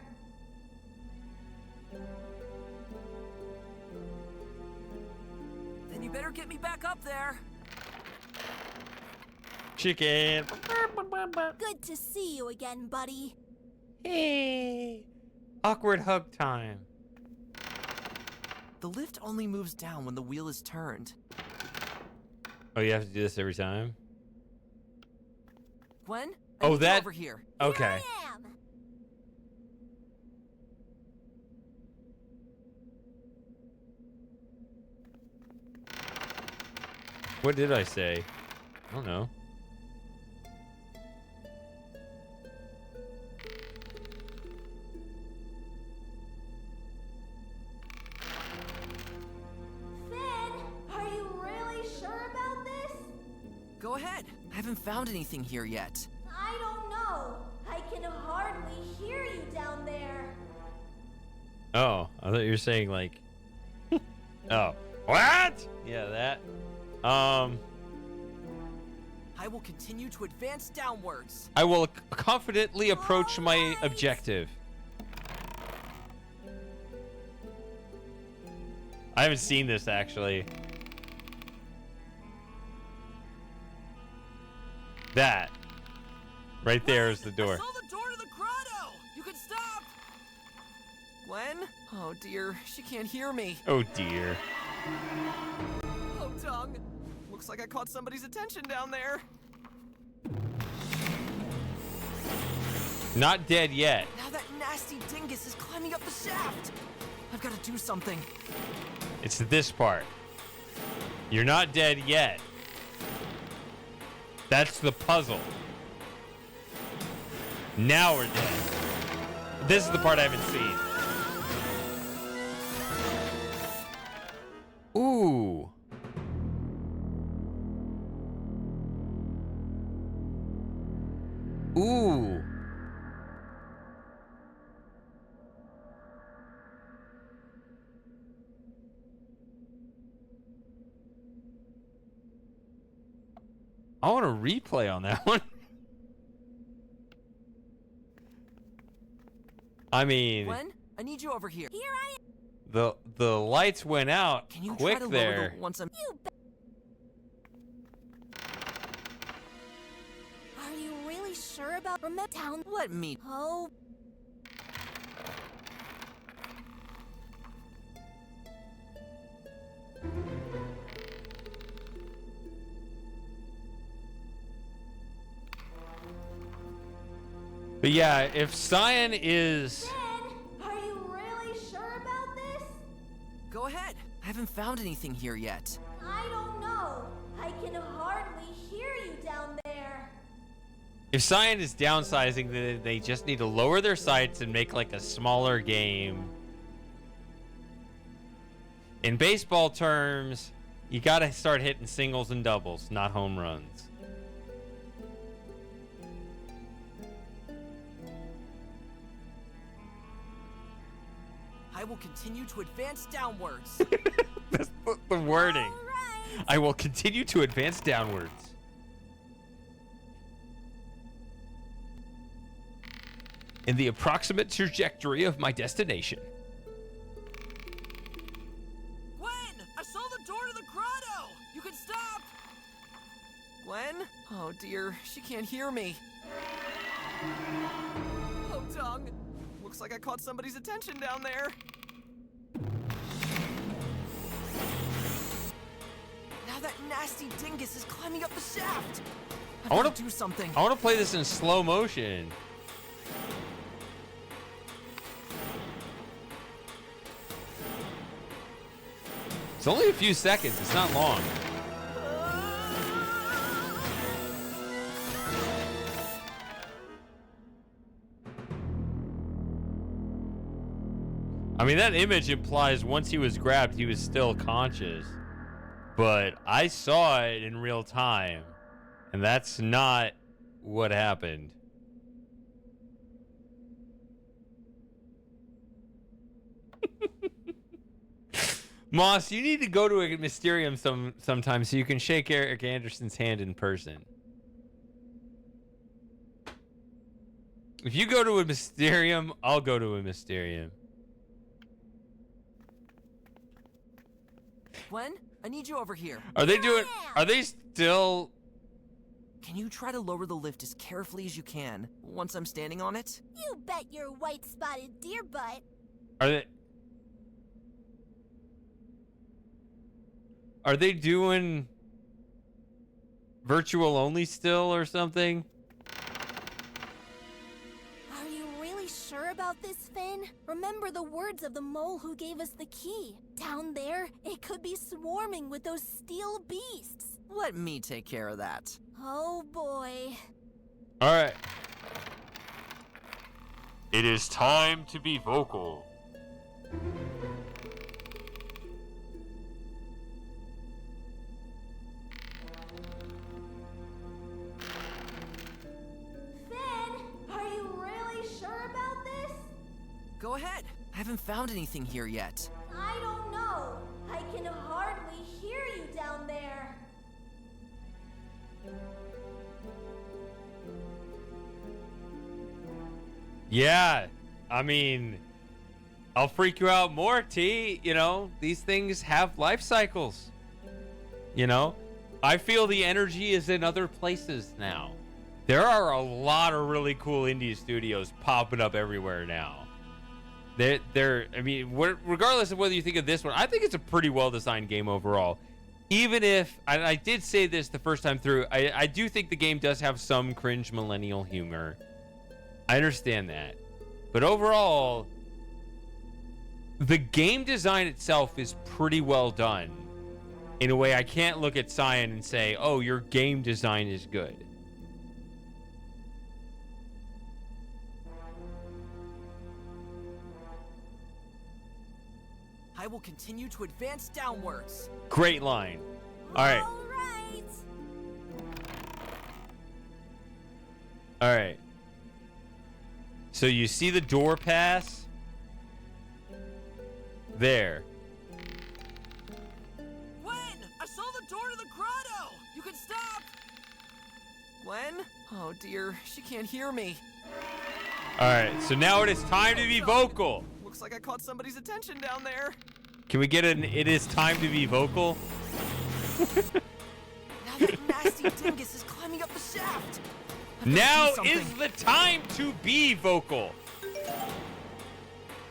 E: Then you better get me back up there.
B: Chicken.
A: Good to see you again, buddy.
B: Hey. Awkward hug time.
E: The lift only moves down when the wheel is turned.
B: Oh, you have to do this every time?
E: Gwen?
B: Oh,
E: need you
B: that...
E: over here.
B: Okay. What did I say? I don't know.
A: Are you really sure about this?
E: Go ahead. I haven't found anything here yet.
A: I don't know. I can hardly hear you down there.
B: Oh, I thought you were saying like... Oh. What? Yeah, that.
E: I will continue to advance downwards.
B: I will confidently approach my objective. I haven't seen this actually. That right there is the door.
E: I saw the door to the grotto. You can stop. Gwen? Oh dear, she can't hear me.
B: Oh dear.
E: Oh, tongue. Looks like I caught somebody's attention down there.
B: Not dead yet.
E: Now that nasty dingus is climbing up the shaft. I've got to do something.
B: It's this part. You're not dead yet. That's the puzzle. Now we're dead. This is the part I haven't seen. Ooh. Ooh. I want a replay on that one. I mean,
E: Gwen, I need you over here.
A: Here I am.
B: the lights went out
E: Can you
B: quick
E: try to
B: there.
E: lower the once I'm...
A: Are you really sure about remember town?
E: Let me...
A: Oh.
B: But yeah, if Cyan is...
A: Ben, are you really sure about this?
E: Go ahead. I haven't found anything here yet.
A: I don't know. I can hardly hear you down there.
B: If Cyan is downsizing, then they just need to lower their sights and make like a smaller game. In baseball terms, you gotta start hitting singles and doubles, not home runs.
E: I will continue to advance downwards.
B: That's the wording. I will continue to advance downwards. In the approximate trajectory of my destination.
I: she can't hear me. Oh, tongue. Looks like I caught somebody's attention down there. Now that nasty dingus is climbing up the shaft.
B: I want
I: to do something.
B: I want to play this in slow motion. It's only a few seconds. It's not long. I mean, that image implies once he was grabbed, he was still conscious. But I saw it in real time, and that's not what happened. Moss, you need to go to a Mysterium sometime so you can shake Eric Anderson's hand in person. If you go to a Mysterium, I'll go to a Mysterium.
I: Gwen, I need you over here.
B: Are they still...
I: Can you try to lower the lift as carefully as you can once I'm standing on it?
A: You bet your white-spotted deer butt.
B: Are they doing virtual only still or something?
A: Are you really sure about this, Finn? Remember the words of the mole who gave us the key. Down there, it could be swarming with those steel beasts.
I: Let me take care of that.
A: Oh boy.
B: All right. It is time to be vocal.
I: Go ahead. I haven't found anything here yet.
A: I don't know. I can hardly hear you down there.
B: Yeah, I mean, I'll freak you out more, T. You know, these things have life cycles. You know, I feel the energy is in other places now. There are a lot of really cool indie studios popping up everywhere now. I mean, regardless of whether you think of this one, I think it's a pretty well-designed game overall. Even if, I did say this the first time through, I do think the game does have some cringe millennial humor. I understand that. But overall, the game design itself is pretty well done. In a way, I can't look at Cyan and say, oh, your game design is good.
I: I will continue to advance downwards.
B: Great line. All right. All right. So you see the door pass? There.
I: Gwen! I saw the door to the grotto! You can stop! Gwen? Oh dear, she can't hear me.
B: All right, so now it is time to be vocal.
I: Looks like I caught somebody's attention down there.
B: Can we get an "it is time to be vocal"?
I: Now that nasty dingus is climbing up the shaft.
B: Now is the time to be vocal.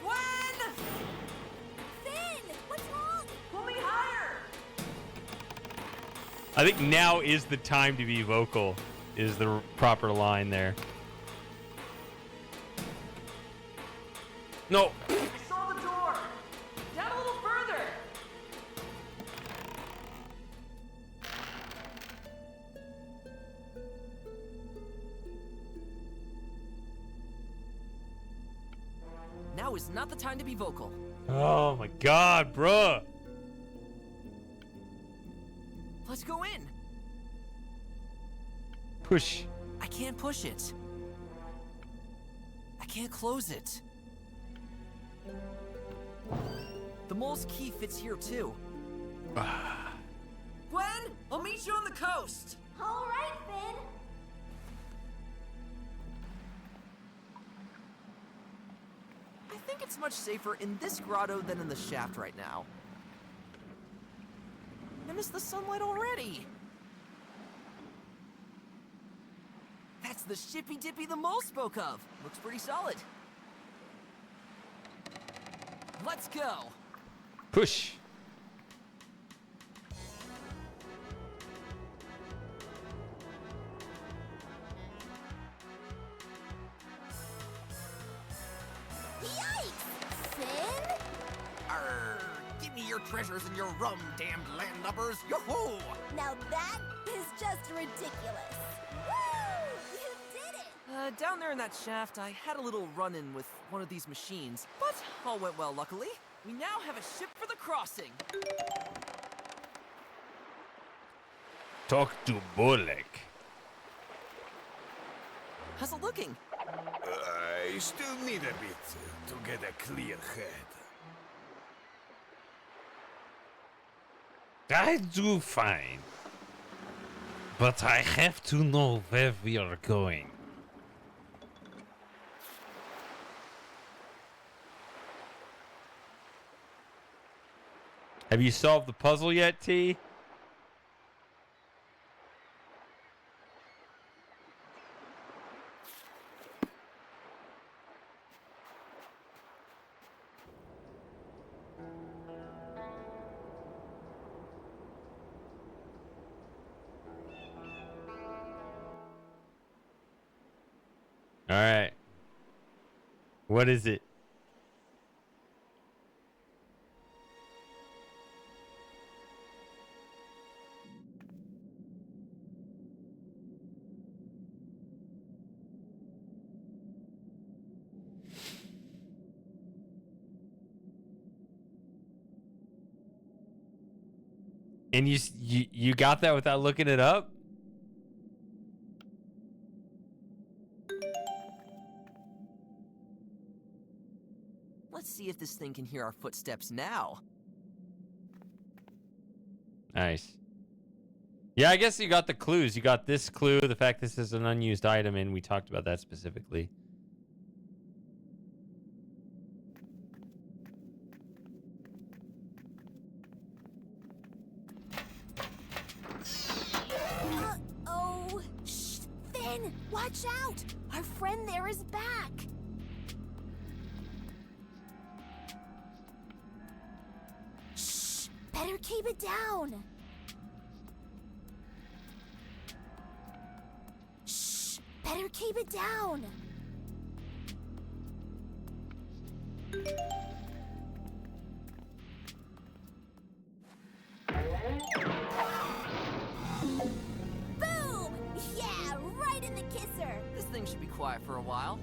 I: Gwen!
A: Finn, what's wrong?
I: Pull me higher!
B: I think now is the time to be vocal is the proper line there. No.
I: I saw the door! Down a little further! Now is not the time to be vocal.
B: Oh my god, bruh.
I: Let's go in.
B: Push.
I: I can't push it. I can't close it. The mole's key fits here too. Gwen, I'll meet you on the coast.
A: All right, Finn.
I: I think it's much safer in this grotto than in the shaft right now. I miss the sunlight already.
E: It's the Shippy Dippy the mole spoke of. Looks pretty solid. Let's go.
B: Push.
A: Yikes! Finn?
G: Arr! Give me your treasures and your rum, damned landlubbers! Yo-ho!
A: Now that is just ridiculous. Woo! You did it!
E: Down there in that shaft, I had a little run-in with one of these machines, but all went well, luckily. We now have a ship for the crossing.
B: Talk to Bullock.
E: How's it looking?
J: I still need a bit to get a clear head.
B: I do fine. But I have to know where we are going. Have you solved the puzzle yet, T? All right. What is it? And you got that without looking it up?
E: Let's see if this thing can hear our footsteps now.
B: Nice. Yeah, I guess you got the clues. You got this clue, the fact this is an unused item, and we talked about that specifically.
A: Uh-oh. Shh! Finn, watch out! Our friend there is back! Shh! Better keep it down! Shh! Better keep it down! Boom! Yeah, right in the kisser!
E: This thing should be quiet for a while.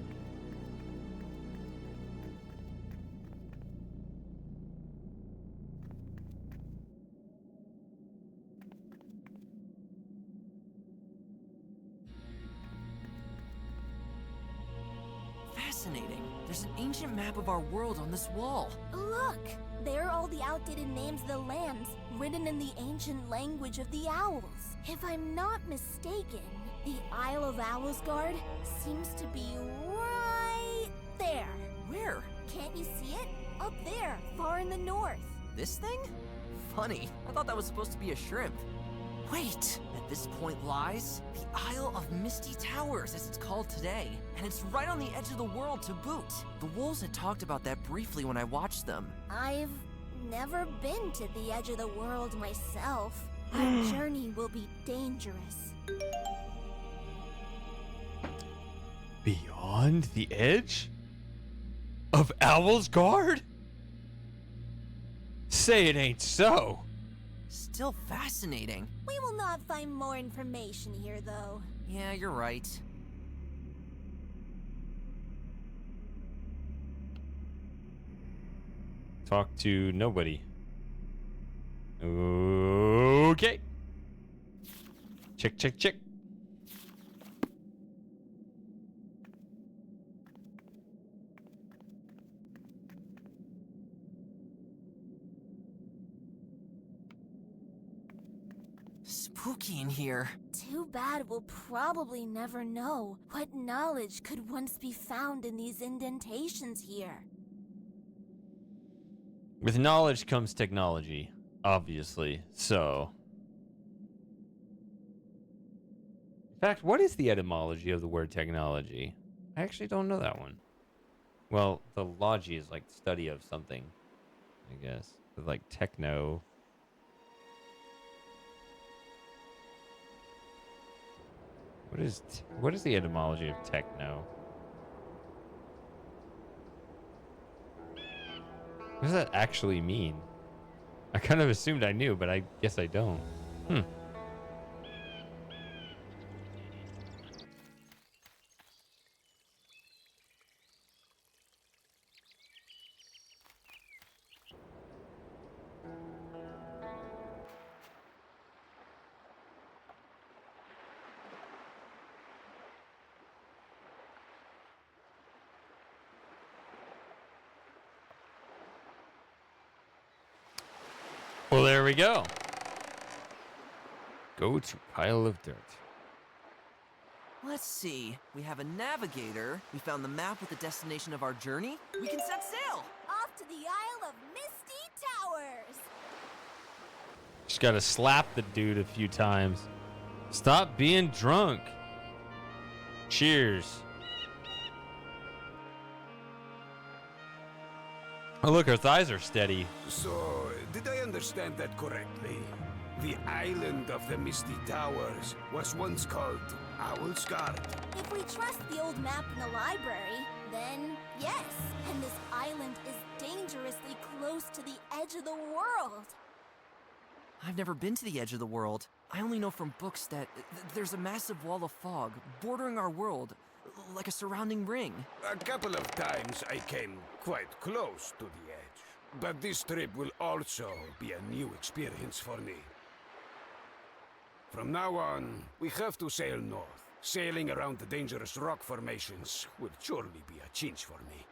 E: Fascinating. There's an ancient map of our world on this wall.
A: Look! There are all the outdated names of the lands, written in the ancient language of the owls. If I'm not mistaken, the Isle of Owlsgard seems to be right there.
E: Where?
A: Can't you see it? Up there, far in the north.
E: This thing? Funny. I thought that was supposed to be a shrimp. Wait! At this point lies the Isle of Misty Towers, as it's called today. And it's right on the edge of the world to boot. The wolves had talked about that briefly when I watched them.
A: I've never been to the edge of the world myself. Our journey will be dangerous.
B: Beyond the edge of Owlsgard? Say it ain't so.
E: Still fascinating.
A: We will not find more information here, though.
E: Yeah, you're right.
B: Talk to nobody. Okay. Check, check, check.
E: Spooky in here.
A: Too bad we'll probably never know what knowledge could once be found in these indentations here.
B: With knowledge comes technology, obviously. So, In fact, what is the etymology of the word technology? I actually don't know that one. Well, the logy is like study of something, I guess. But like techno. What is the etymology of techno? What does that actually mean? I kind of assumed I knew, but I guess I don't. Well, there we go. Go to pile of dirt.
E: Let's see. We have a navigator. We found the map with the destination of our journey. We can set sail.
A: Off to the Isle of Misty Towers.
B: Just gotta slap the dude a few times. Stop being drunk. Cheers. Oh, look, her thighs are steady.
J: So, did I understand that correctly? The island of the Misty Towers was once called Owlsgard.
A: If we trust the old map in the library, then yes. And this island is dangerously close to the edge of the world.
E: I've never been to the edge of the world. I only know from books that there's a massive wall of fog bordering our world, like a surrounding ring.
J: A couple of times I came quite close to the edge. But this trip will also be a new experience for me. From now on, we have to sail north. Sailing around the dangerous rock formations will surely be a change for me.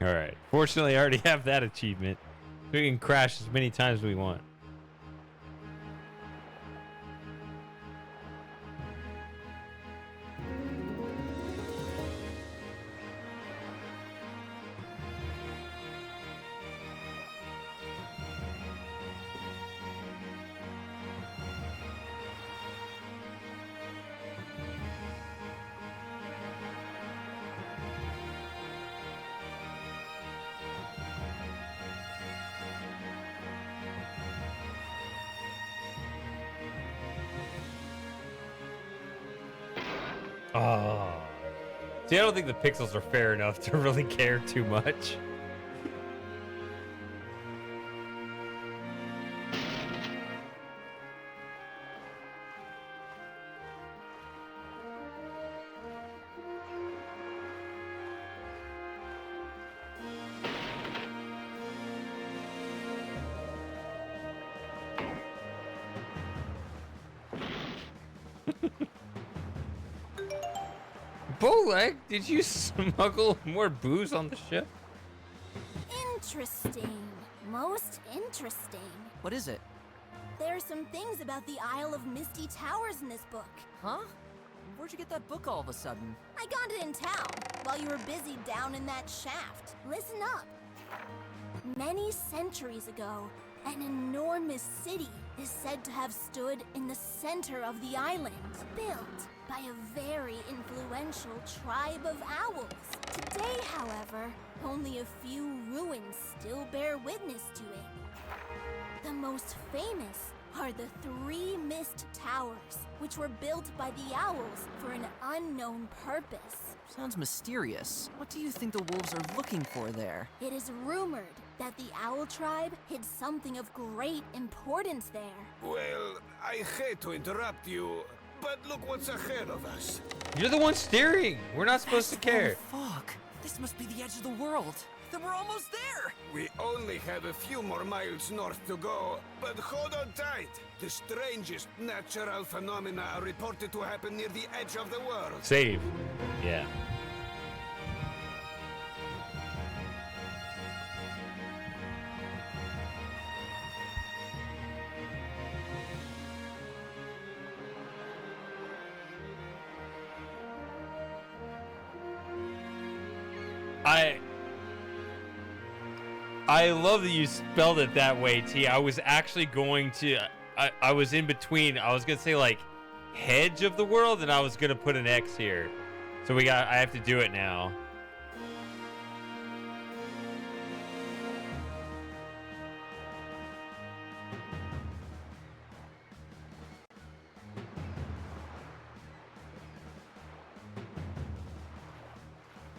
B: All right. Fortunately, I already have that achievement. We can crash as many times as we want. Oh. See, I don't think the pixels are fair enough to really care too much. Bowleg, did you smuggle more booze on the ship?
A: Interesting. Most interesting.
E: What is it?
A: There are some things about the Isle of Misty Towers in this book.
E: Huh? Where'd you get that book all of a sudden?
A: I got it in town while you were busy down in that shaft. Listen up. Many centuries ago, an enormous city is said to have stood in the center of the island, built by a very influential tribe of owls. Today, however, only a few ruins still bear witness to it. The most famous are the 3 Mist Towers, which were built by the owls for an unknown purpose.
E: Sounds mysterious. What do you think the wolves are looking for there?
A: It is rumored that the owl tribe hid something of great importance there.
J: Well, I hate to interrupt you, but look what's ahead of us.
B: You're the one steering. We're not supposed to care.
E: Fuck. This must be the edge of the world. Then we're almost there.
J: We only have a few more miles north to go, but hold on tight. The strangest natural phenomena are reported to happen near the edge of the world.
B: Save. Yeah. I love that you spelled it that way, T. I was actually going to... I was in between. I was going to say, like, hedge of the world, and I was gonna put an X here. So I have to do it now.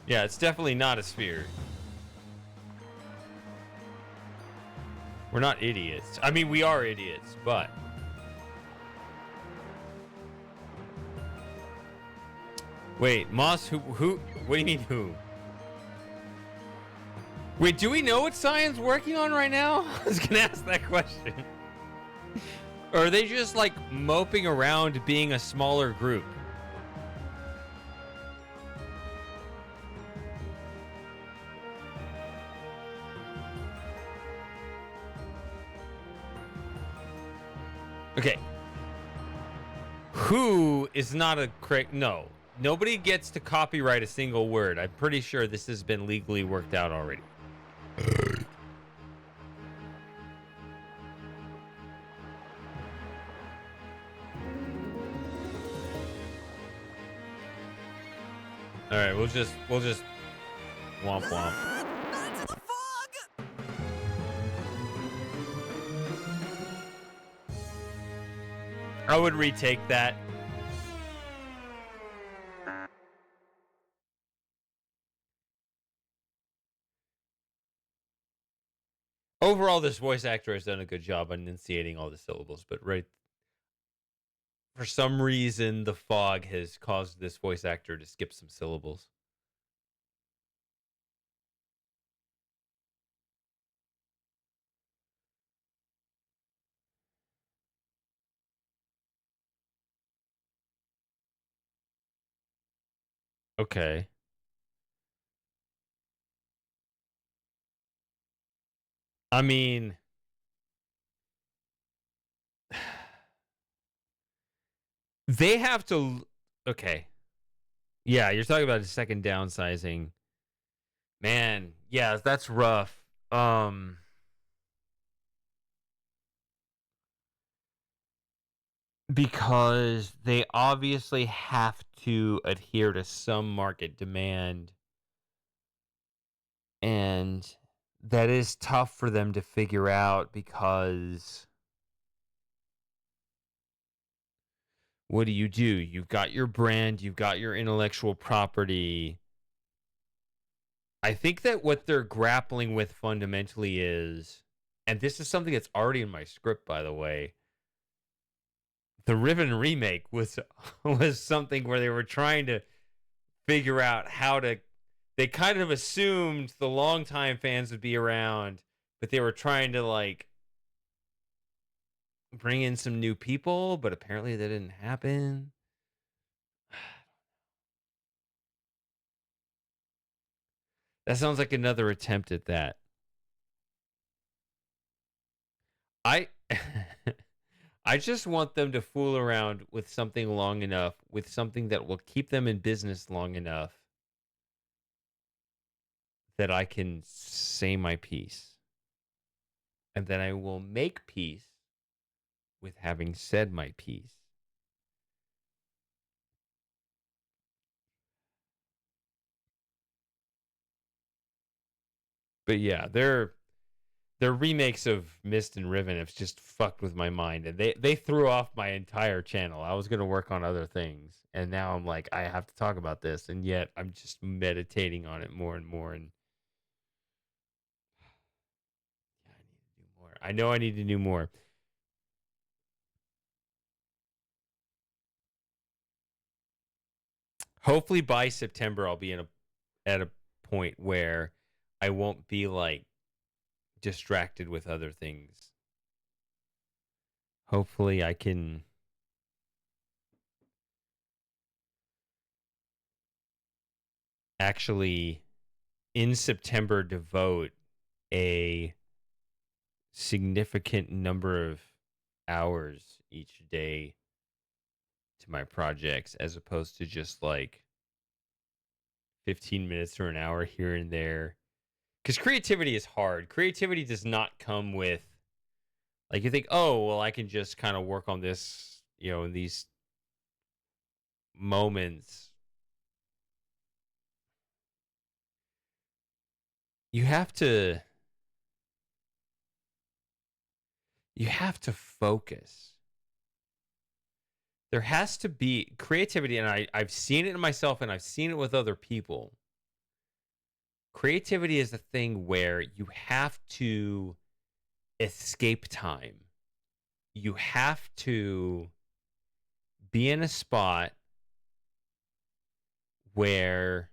B: Yeah, it's definitely not a sphere. We're not idiots. I mean, we are idiots, but... Wait, Moss, who, what do you mean who? Wait, do we know what Cyan's working on right now? I was gonna ask that question. Or are they just, like, moping around being a smaller group? Okay. Who is not a correct... No. Nobody gets to copyright a single word. I'm pretty sure this has been legally worked out already. All right, we'll just womp womp. I would retake that. Overall, this voice actor has done a good job enunciating all the syllables, but for some reason, the fog has caused this voice actor to skip some syllables. Okay. I mean, they have to... Okay. Yeah, you're talking about a second downsizing. Man, yeah, that's rough. Because they obviously have to adhere to some market demand. And that is tough for them to figure out because what do? You've got your brand, you've got your intellectual property. I think that what they're grappling with fundamentally is, and this is something that's already in my script, by the way, the Riven remake was something where they were trying to figure out how to... They kind of assumed the longtime fans would be around, but they were trying to, like, bring in some new people, but apparently that didn't happen. That sounds like another attempt at that. I just want them to fool around with something long enough, with something that will keep them in business long enough that I can say my piece. And then I will make peace with having said my piece. But yeah, their remakes of Mist and Riven have just fucked with my mind, and they threw off my entire channel. I was gonna work on other things, and now I'm like, I have to talk about this, and yet I'm just meditating on it more and more. And yeah, I need to do more. I know I need to do more. Hopefully by September I'll be at a point where I won't be like distracted with other things. Hopefully I can actually in September devote a significant number of hours each day to my projects, as opposed to just like 15 minutes or an hour here and there. Because creativity is hard. Creativity does not come with, like, you think, oh, well, I can just kind of work on this, in these moments, you have to focus. There has to be creativity, and I've seen it in myself and I've seen it with other people. Creativity is a thing where you have to escape time. You have to be in a spot where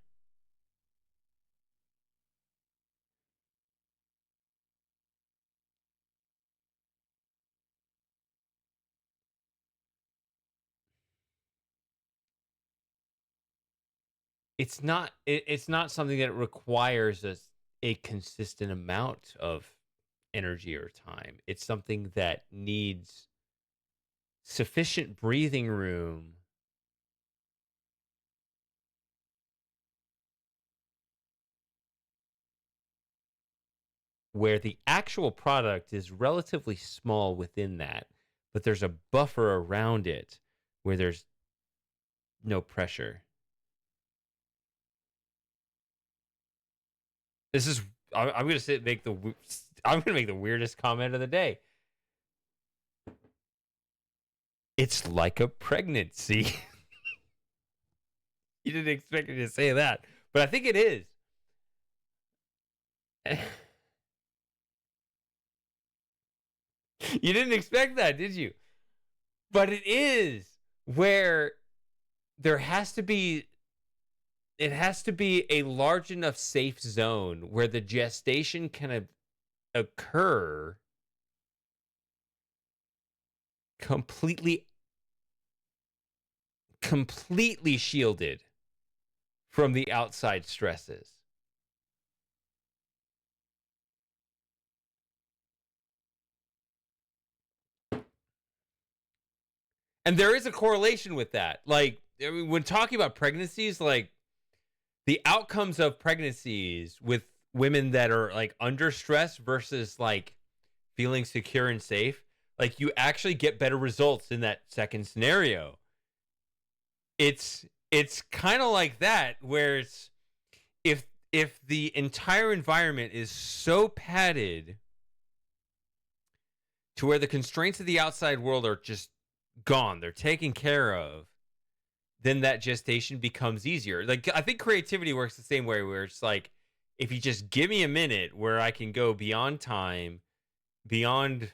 B: it's not something that requires a consistent amount of energy or time. It's something that needs sufficient breathing room where the actual product is relatively small within that, but there's a buffer around it where there's no pressure. This is I'm going to make the weirdest comment of the day. It's like a pregnancy. You didn't expect me to say that, but I think it is. You didn't expect that, did you? But it is, where it has to be a large enough safe zone where the gestation can occur completely shielded from the outside stresses. And there is a correlation with that. Like, I mean, when talking about pregnancies, like the outcomes of pregnancies with women that are like under stress versus like feeling secure and safe, like you actually get better results in that second scenario. It's kind of like that, where it's if the entire environment is so padded to where the constraints of the outside world are just gone, they're taken care of, then that gestation becomes easier. Like, I think creativity works the same way, where it's like, if you just give me a minute where I can go beyond time, beyond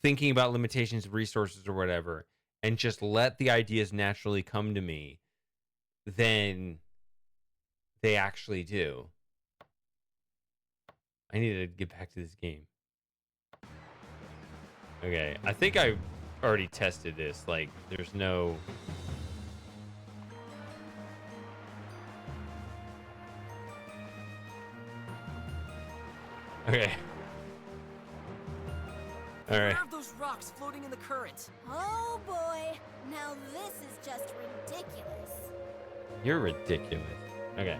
B: thinking about limitations of resources or whatever, and just let the ideas naturally come to me, then they actually do. I need to get back to this game. Okay, I think I already tested this. Like, there's no... Okay. All right.
E: Where are those rocks floating in the current?
A: Oh boy, now this is just ridiculous.
B: You're ridiculous. Okay.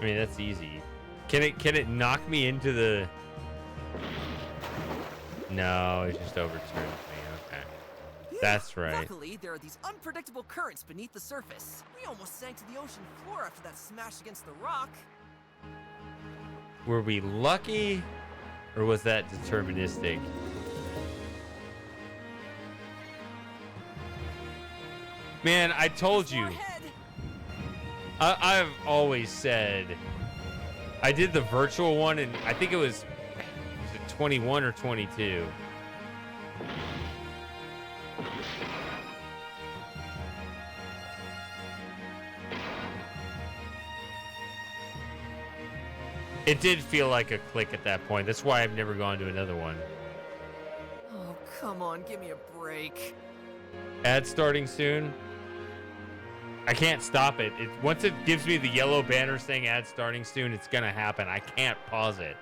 B: I mean, that's easy. Can it knock me into the... No, it just overturns me. Okay. That's right.
E: Luckily, there are these unpredictable currents beneath the surface. We almost sank to the ocean floor after that smash against the rock.
B: Were we lucky, or was that deterministic? Man, I told you. I've always said, I did the virtual one, and I think it was it 21 or 22. It did feel like a click at that point. That's why I've never gone to another one.
E: Oh, come on, give me a break.
B: Ad starting soon. I can't stop it. Once it gives me the yellow banner saying ad starting soon, it's gonna happen. I can't pause it.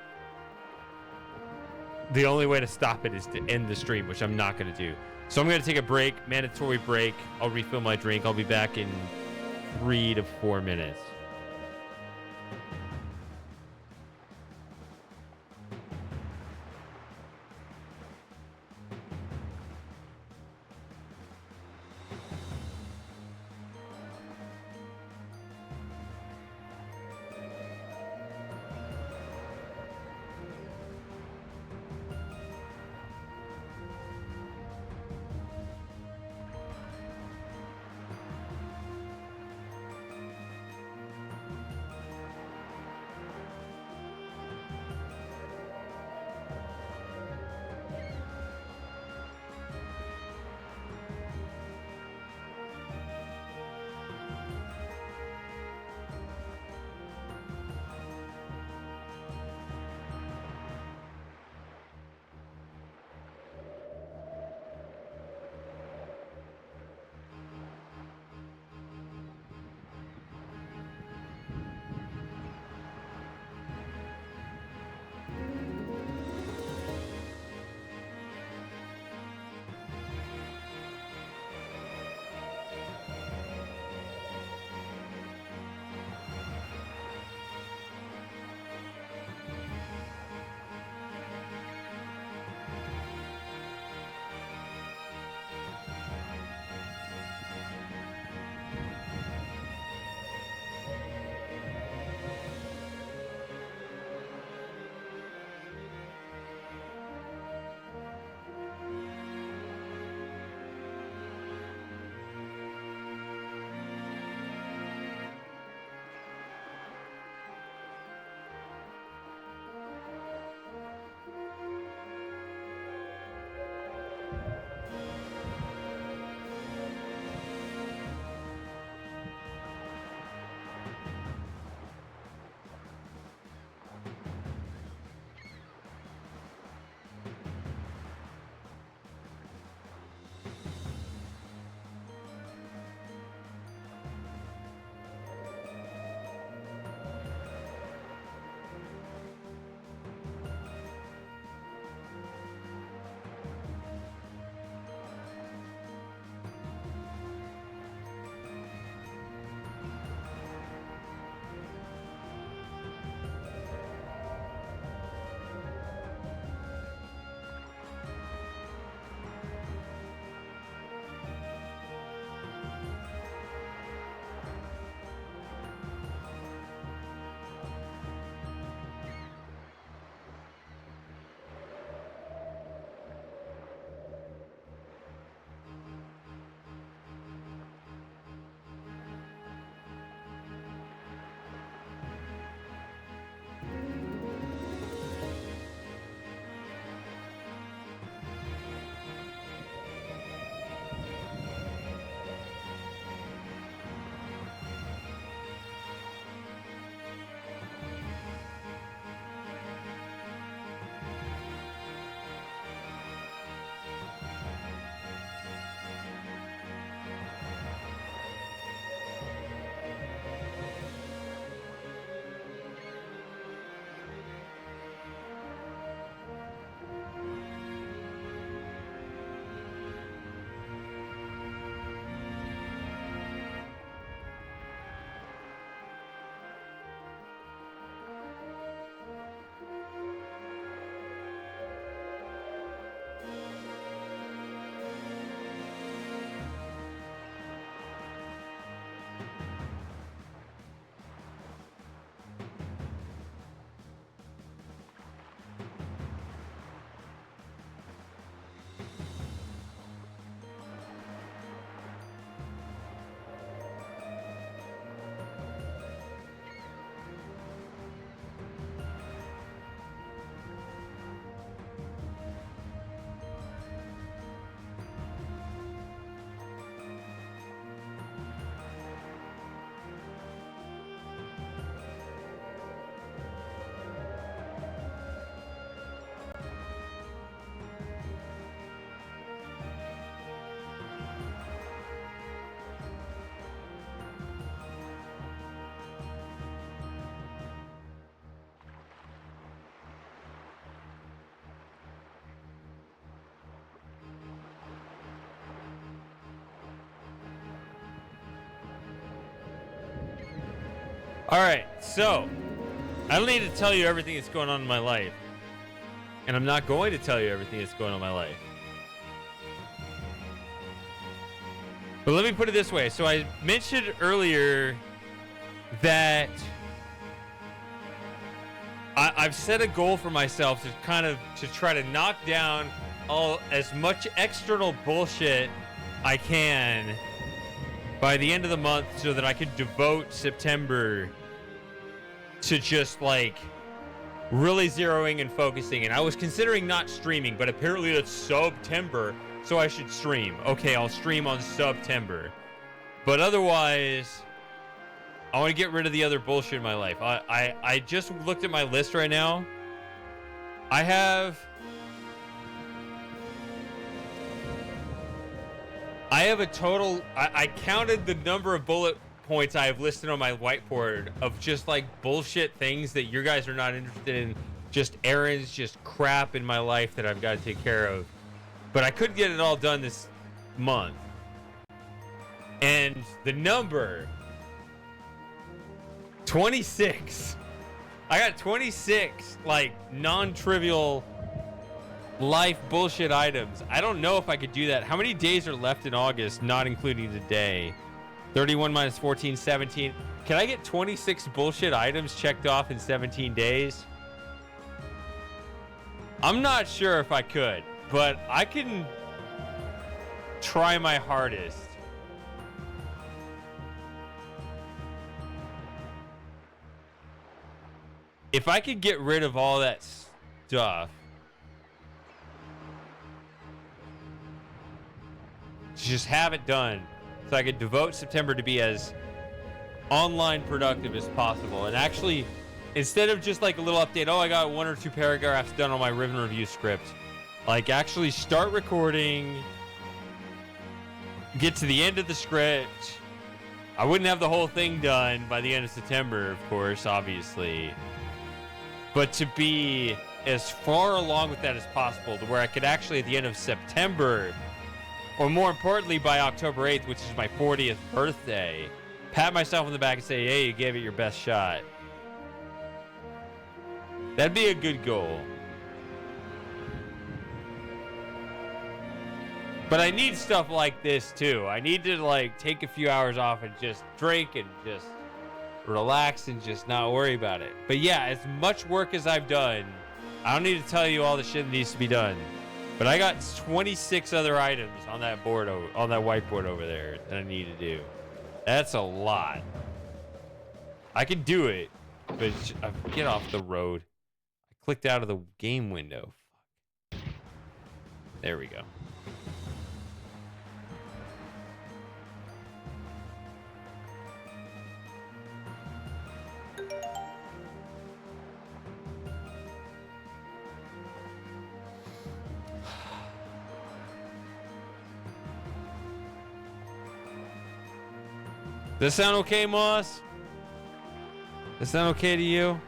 B: The only way to stop it is to end the stream, which I'm not gonna do. So I'm gonna take a break, mandatory break. I'll refill my drink. I'll be back in 3 to 4 minutes. All right, so I don't need to tell you everything that's going on in my life. And I'm not going to tell you everything that's going on in my life. But let me put it this way. So I mentioned earlier that I've set a goal for myself to to try to knock down as much external bullshit I can by the end of the month so that I can devote September to just like really zeroing and focusing. And I was considering not streaming, but apparently it's September, so I should stream. Okay, I'll stream on September. But otherwise, I want to get rid of the other bullshit in my life. I just looked at my list right now. I have a total. I counted the number of bullet points I have listed on my whiteboard of just like bullshit things that you guys are not interested in. Just errands, just crap in my life that I've got to take care of. But I couldn't get it all done this month. And the number 26. I got 26 like non-trivial life bullshit items. I don't know if I could do that. How many days are left in August, not including today? 31 minus 14, 17. Can I get 26 bullshit items checked off in 17 days? I'm not sure if I could, but I can try my hardest. If I could get rid of all that stuff, just have it done so I could devote September to be as online productive as possible. And actually, instead of just like a little update, oh, I got 1 or 2 paragraphs done on my Riven review script, like actually start recording, get to the end of the script. I wouldn't have the whole thing done by the end of September, of course, obviously. But to be as far along with that as possible to where I could actually, at the end of September, or more importantly, by October 8th, which is my 40th birthday, pat myself on the back and say, hey, you gave it your best shot. That'd be a good goal. But I need stuff like this, too. I need to, like, take a few hours off and just drink and just relax and just not worry about it. But yeah, as much work as I've done, I don't need to tell you all the shit that needs to be done. But I got 26 other items on that board, on that whiteboard over there that I need to do. That's a lot. I can do it, but get off the road. I clicked out of the game window. Fuck. There we go. Does that sound okay, Moss? Does that sound okay to you?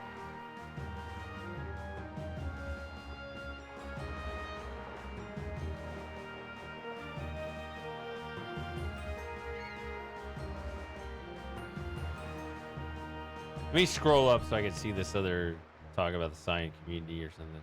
B: Let me scroll up so I can see this other talk about the science community or something.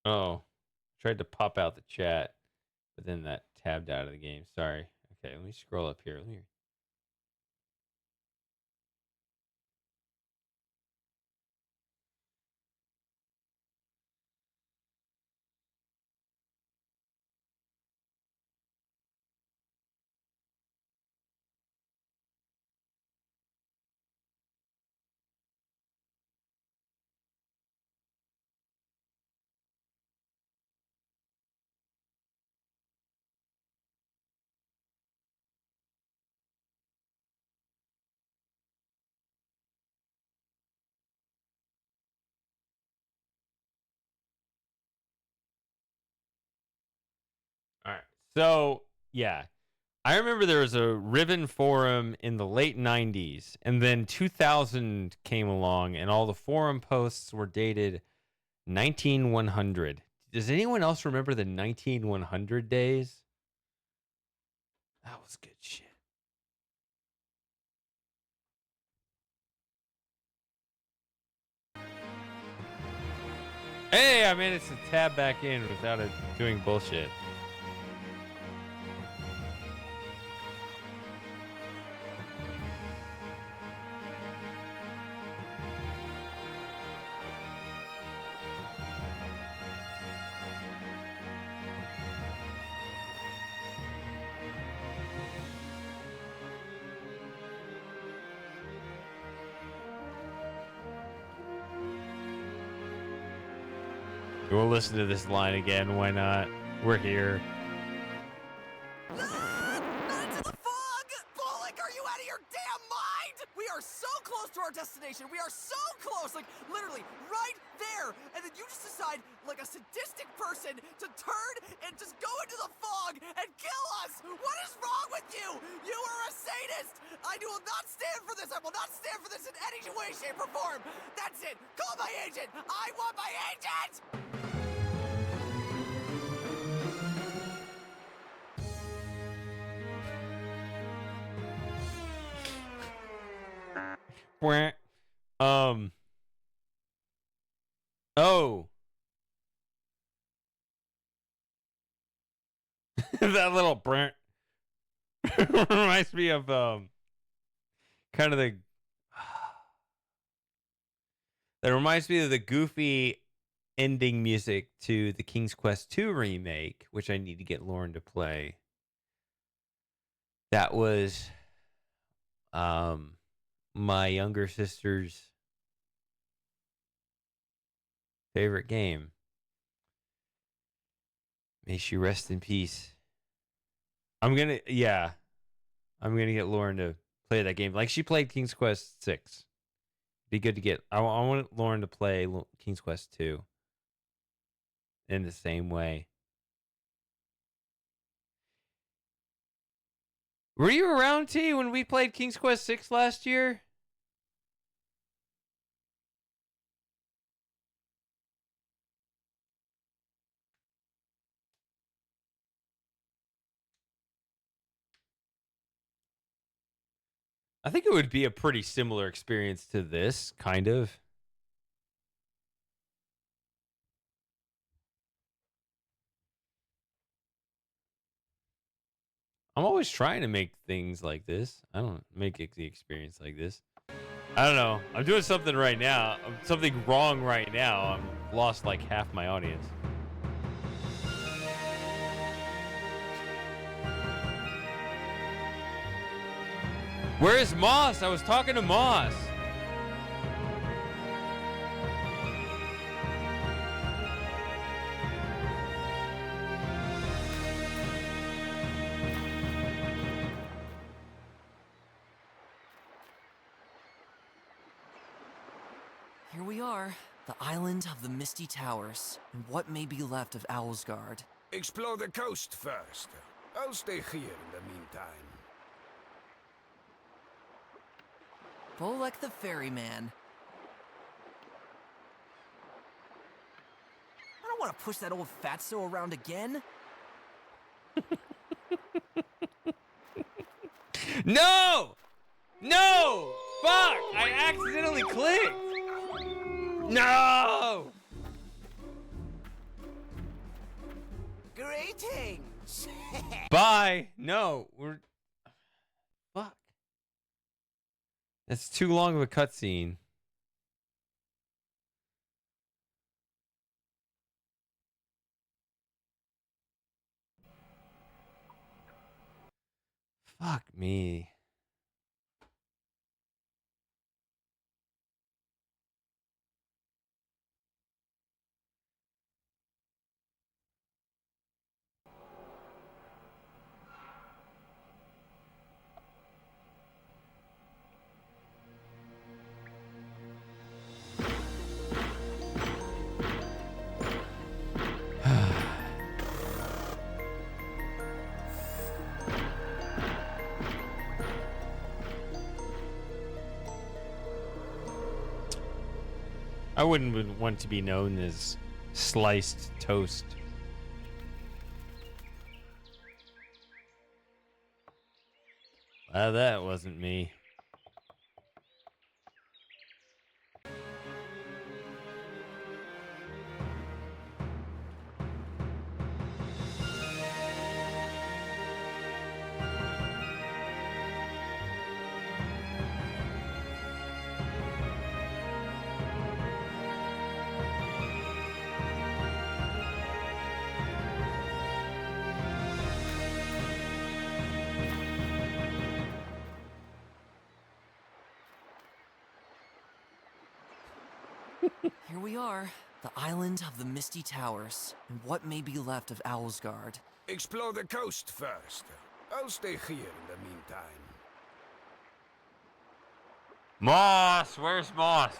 B: Oh, tried to pop out the chat, but then that tabbed out of the game. Sorry. Okay, let me scroll up here. All right. So, yeah. I remember there was a Riven forum in the late 90s, and then 2000 came along, and all the forum posts were dated 19100. Does anyone else remember the 19100 days? That was good shit. Hey, I managed to tab back in without it doing bullshit. We'll listen to this line again. Why not? We're here.
E: Not into the fog! Bullock, are you out of your damn mind? We are so close to our destination. We are so close, like literally right there. And then you just decide, like a sadistic person, to turn and just go into the fog and kill us. What is wrong with you? You are a sadist. I will not stand for this. I will not stand for this in any way, shape, or form. That's it. Call my agent. I want my agent.
B: Oh. That little brant reminds me of kind of the that reminds me of the goofy ending music to the King's Quest 2 remake, which I need to get Lauren to play. That was my younger sister's favorite game. May she rest in peace. I'm gonna get Lauren to play that game. Like she played King's Quest 6. Be good to get. I want Lauren to play King's Quest 2 in the same way. Were you around, T, when we played King's Quest 6 last year? I think it would be a pretty similar experience to this, kind of. I'm always trying to make things like this. I don't make the experience like this. I don't know. I'm doing something right now. Something wrong right now. I'm lost like half my audience. Where is Moss? I was talking to Moss.
E: Here we are, the island of the Misty Towers, and what may be left of Owlsgard.
J: Explore the coast first. I'll stay here in the meantime.
E: Bolek the ferryman. I don't want to push that old fatso around again.
B: No! No! Fuck! I accidentally clicked! No!
L: Greetings.
B: Bye! No, we're... Fuck. That's too long of a cutscene. Fuck me. I wouldn't want to be known as sliced toast. That wasn't me.
E: Here we are, the island of the Misty Towers, and what may be left of Owlsgard.
J: Explore the coast first. I'll stay here in the meantime.
B: Moss! Where's Moss?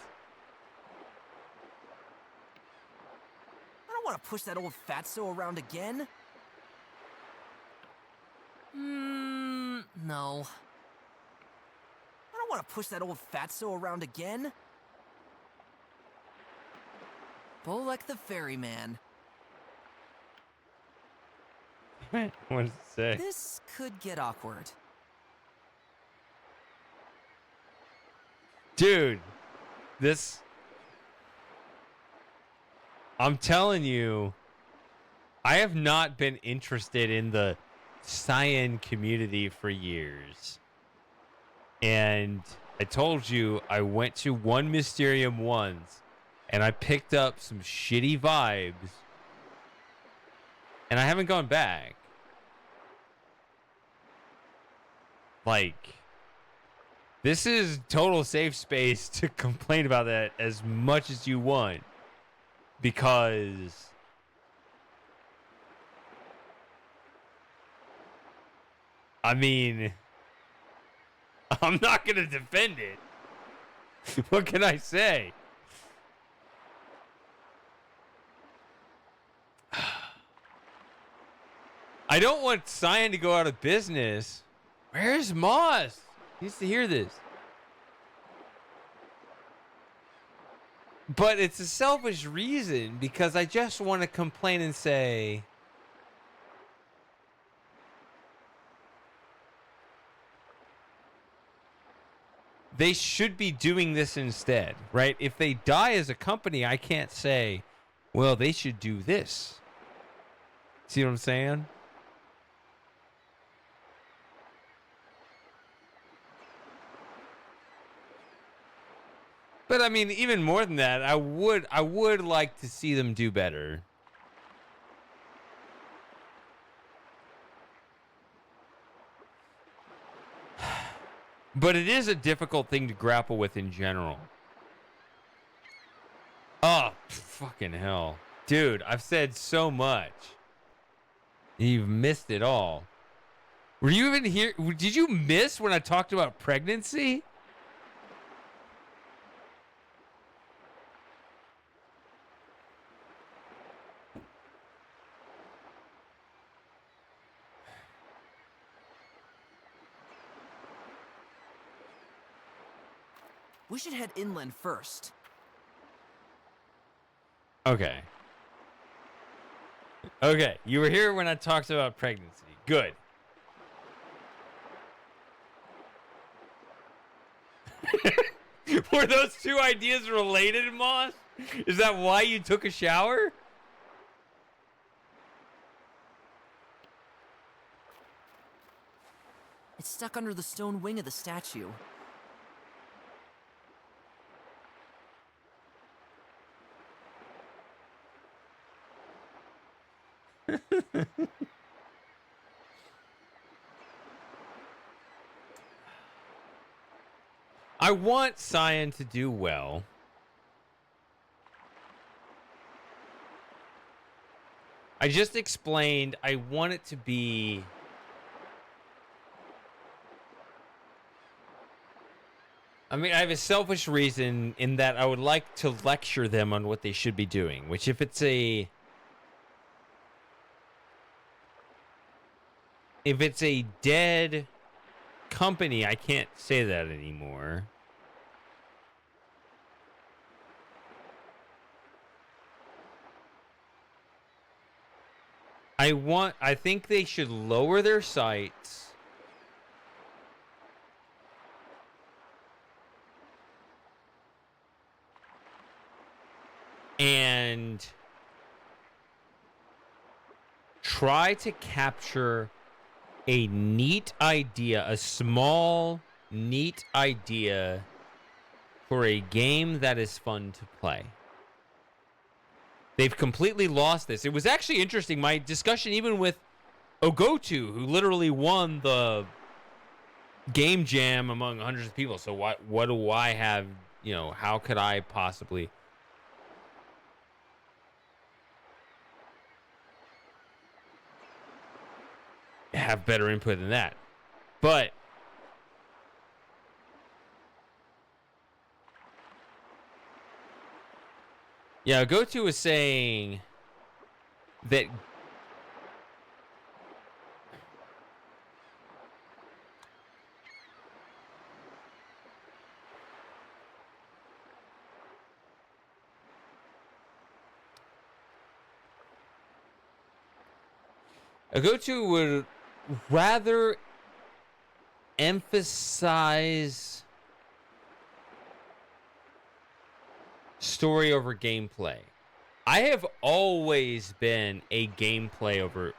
E: I don't want to push that old fatso around again. No. I don't want to push that old fatso around again. Bolek the ferryman.
B: What does it say?
E: This could get awkward.
B: Dude, I'm telling you, I have not been interested in the Cyan community for years. And I told you I went to one Mysterium once, and I picked up some shitty vibes, and I haven't gone back. Like, this is total safe space to complain about that as much as you want, because I mean, I'm not going to defend it. What can I say? I don't want Cyan to go out of business. Where's Moss? He needs to hear this. But it's a selfish reason, because I just want to complain and say, they should be doing this instead, right? If they die as a company, I can't say, well, they should do this. See what I'm saying? But I mean, even more than that, I would like to see them do better. But it is a difficult thing to grapple with in general. Oh, fucking hell. Dude, I've said so much. You've missed it all. Were you even here? Did you miss when I talked about pregnancy?
E: We should head inland first.
B: Okay. Okay, you were here when I talked about pregnancy. Good. Were those two ideas related, Moss? Is that why you took a shower?
E: It's stuck under the stone wing of the statue.
B: I want Cyan to do well. I just explained I want it to be... I mean, I have a selfish reason in that I would like to lecture them on what they should be doing, which if it's a dead company, I can't say that anymore. I think they should lower their sights and try to capture a neat idea, a small, neat idea for a game that is fun to play. They've completely lost this. It was actually interesting, my discussion even with Ogotu, who literally won the game jam among hundreds of people. So what do I have, how could I possibly have better input than that? But yeah, Gotu was saying that Gotu would rather emphasize story over gameplay. I have always been a gameplay over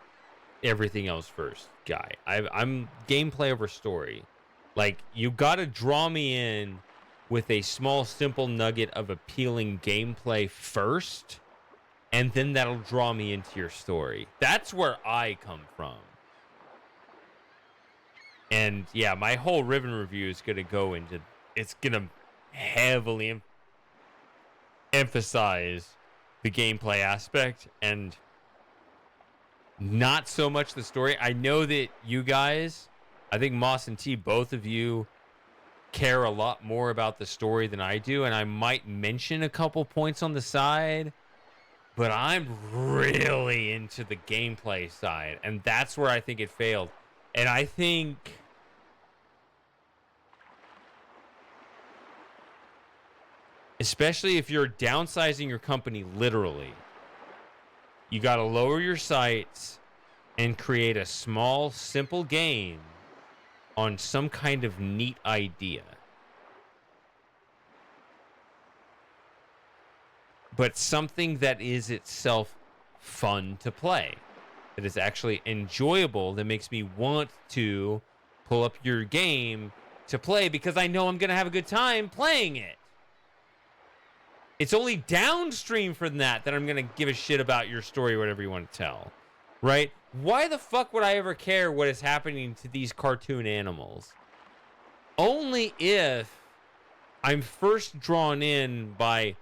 B: everything else first guy. I'm gameplay over story. Like, you gotta draw me in with a small, simple nugget of appealing gameplay first, and then that'll draw me into your story. That's where I come from. And yeah, my whole Riven review is gonna go into, it's gonna heavily emphasize the gameplay aspect and not so much the story. I know that you guys, I think Moss and T, both of you care a lot more about the story than I do, and I might mention a couple points on the side, but I'm really into the gameplay side, and that's where I think it failed. And I think especially if you're downsizing your company literally, you got to lower your sights and create a small, simple game on some kind of neat idea. But something that is itself fun to play, that is actually enjoyable, that makes me want to pull up your game to play because I know I'm going to have a good time playing it. It's only downstream from that I'm going to give a shit about your story, whatever you want to tell, right? Why the fuck would I ever care what is happening to these cartoon animals? Only if I'm first drawn in by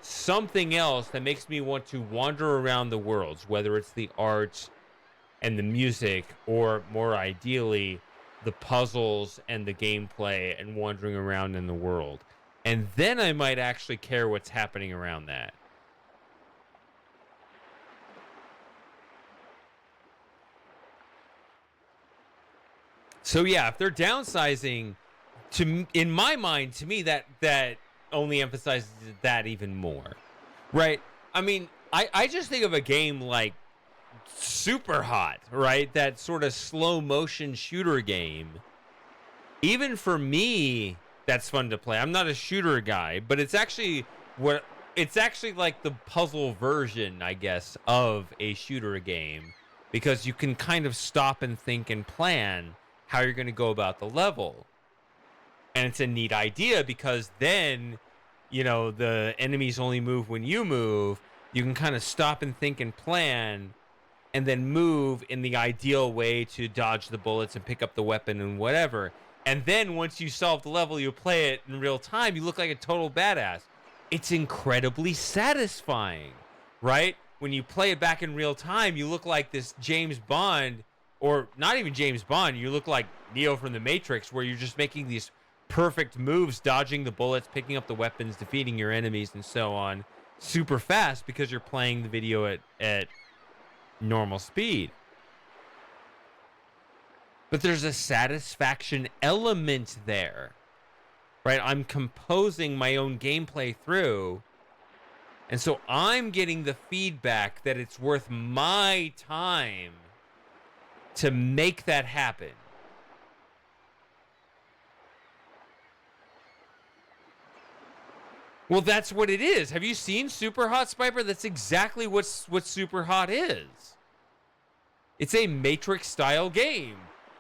B: something else that makes me want to wander around the worlds, whether it's the arts and the music, or more ideally, the puzzles and the gameplay and wandering around in the world. And then I might actually care what's happening around that. So yeah, if they're downsizing, in my mind, to me, that only emphasizes that even more, right? I mean, I just think of a game like Super Hot, right? That sort of slow motion shooter game. Even for me, that's fun to play. I'm not a shooter guy, but it's actually like the puzzle version, I guess, of a shooter game, because you can kind of stop and think and plan how you're going to go about the level. And it's a neat idea because then, the enemies only move when you move. You can kind of stop and think and plan and then move in the ideal way to dodge the bullets and pick up the weapon and whatever. And then once you solve the level, you play it in real time, you look like a total badass. It's incredibly satisfying, right? When you play it back in real time, you look like this James Bond, or not even James Bond, you look like Neo from the Matrix, where you're just making these perfect moves, dodging the bullets, picking up the weapons, defeating your enemies, and so on, super fast because you're playing the video at normal speed. But there's a satisfaction element there, right? I'm composing my own gameplay through, And so I'm getting the feedback that it's worth my time to make that happen. Well, that's what it is. Have you seen Super Hot, Spiper? That's exactly what Super Hot is. It's a Matrix-style game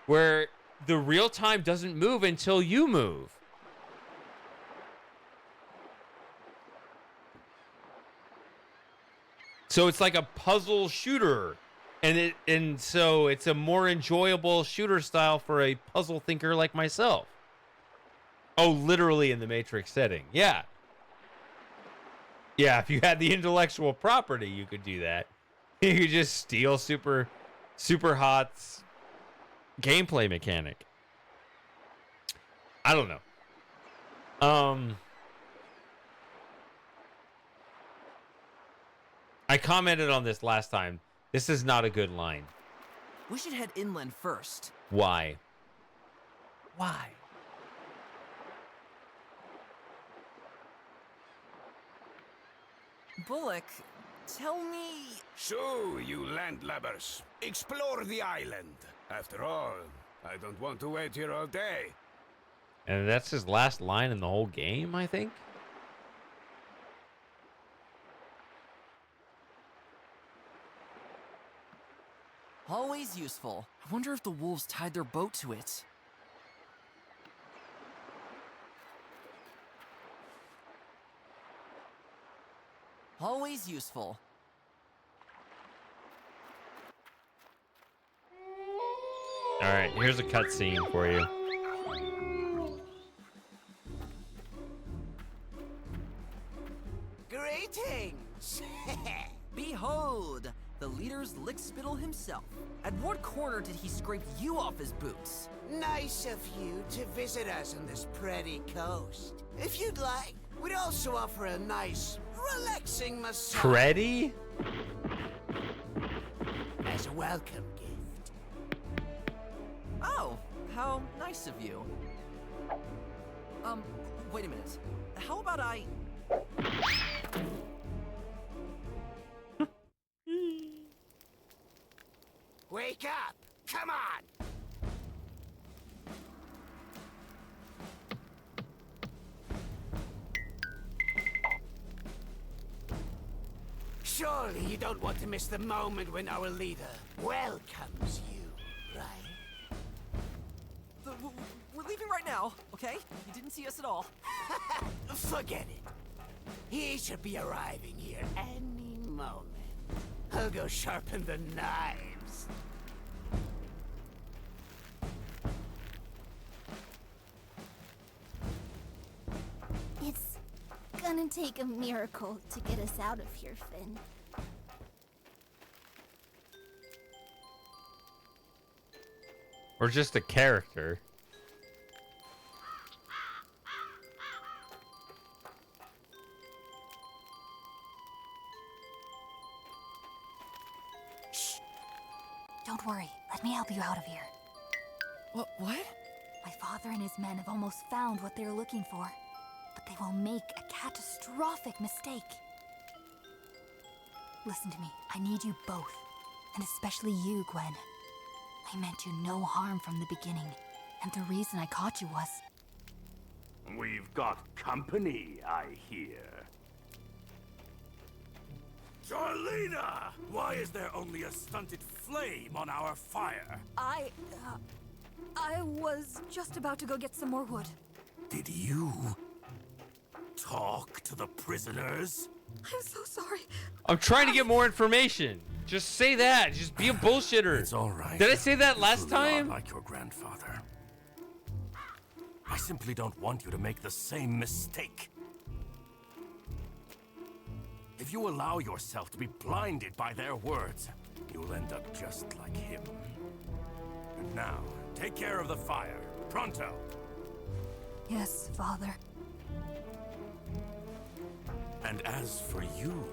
B: where the real time doesn't move until you move. So it's like a puzzle shooter, and so it's a more enjoyable shooter style for a puzzle thinker like myself. Oh, literally in the Matrix setting. Yeah. Yeah, if you had the intellectual property, you could do that. You could just steal Super Hot's gameplay mechanic. I don't know. I commented on this last time. This is not a good line.
E: We should head inland first.
B: Why?
E: Why? Bullock, tell me...
J: So, you landlubbers, explore the island. After all, I don't want to wait here all day.
B: And that's his last line in the whole game, I think?
E: Always useful. I wonder if the wolves tied their boat to it. Always useful.
B: All right, here's a cutscene for you.
L: Greetings!
E: Behold, the leader's lickspittle himself. At what corner did he scrape you off his boots?
L: Nice of you to visit us on this pretty coast. If you'd like, we'd also offer a nice, relaxing massage.
B: Pretty?
L: As a welcome gift.
E: Oh, how nice of you. Wait a minute. How about I...
L: Wake up! Come on! Surely you don't want to miss the moment when our leader welcomes you, right?
E: We're leaving right now, okay? You didn't see us at all.
L: Forget it. He should be arriving here any moment. I'll go sharpen the knives.
A: It's gonna take a miracle to get us out of here, Finn.
B: Or just a character.
N: Don't worry. Let me help you out of here.
E: What?
N: My father and his men have almost found what they're looking for. But they will make a catastrophic mistake. Listen to me. I need you both. And especially you, Gwen. I meant you no harm from the beginning. And the reason I caught you was...
O: We've got company, I hear.
M: Charlena! Why is there only a stunted flame on our fire?
H: I was just about to go get some more wood.
M: Did you talk to the prisoners?
H: I'm so sorry.
B: I'm trying to get more information. Just say that. Just be a bullshitter.
M: It's all right.
B: Did I say that last
M: You truly are
B: time?
M: like your grandfather. I simply don't want you to make the same mistake. If you allow yourself to be blinded by their words, you'll end up just like him. And now, take care of the fire. Pronto!
N: Yes, Father.
M: And as for you,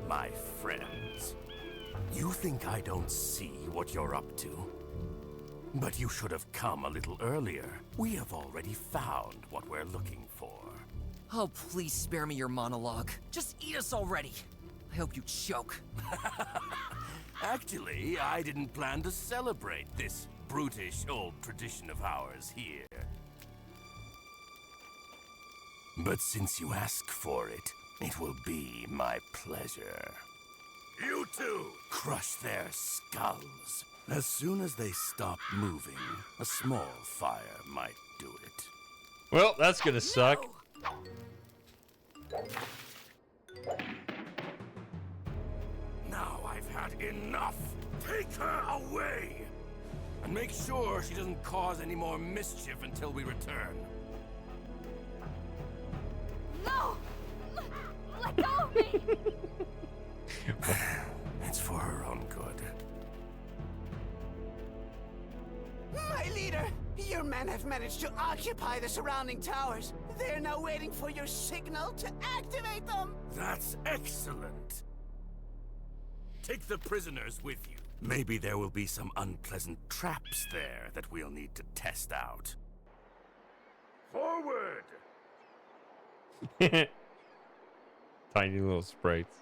M: my friends, you think I don't see what you're up to? But you should have come a little earlier. We have already found what we're looking for.
E: Oh, please spare me your monologue. Just eat us already. I hope you choke.
M: Actually, I didn't plan to celebrate this brutish old tradition of ours here. But since you ask for it, it will be my pleasure. You two, crush their skulls. As soon as they stop moving, a small fire might do it.
B: Well, that's gonna suck.
M: Now I've had enough. Take her away! And make sure she doesn't cause any more mischief until we return.
K: No! Let go of me!
M: It's for her own good.
L: My leader! Your men have managed to occupy the surrounding towers. They're now waiting for your signal to activate them!
M: That's excellent. Take the prisoners with you. Maybe there will be some unpleasant traps there that we'll need to test out. Forward!
B: Tiny little sprites.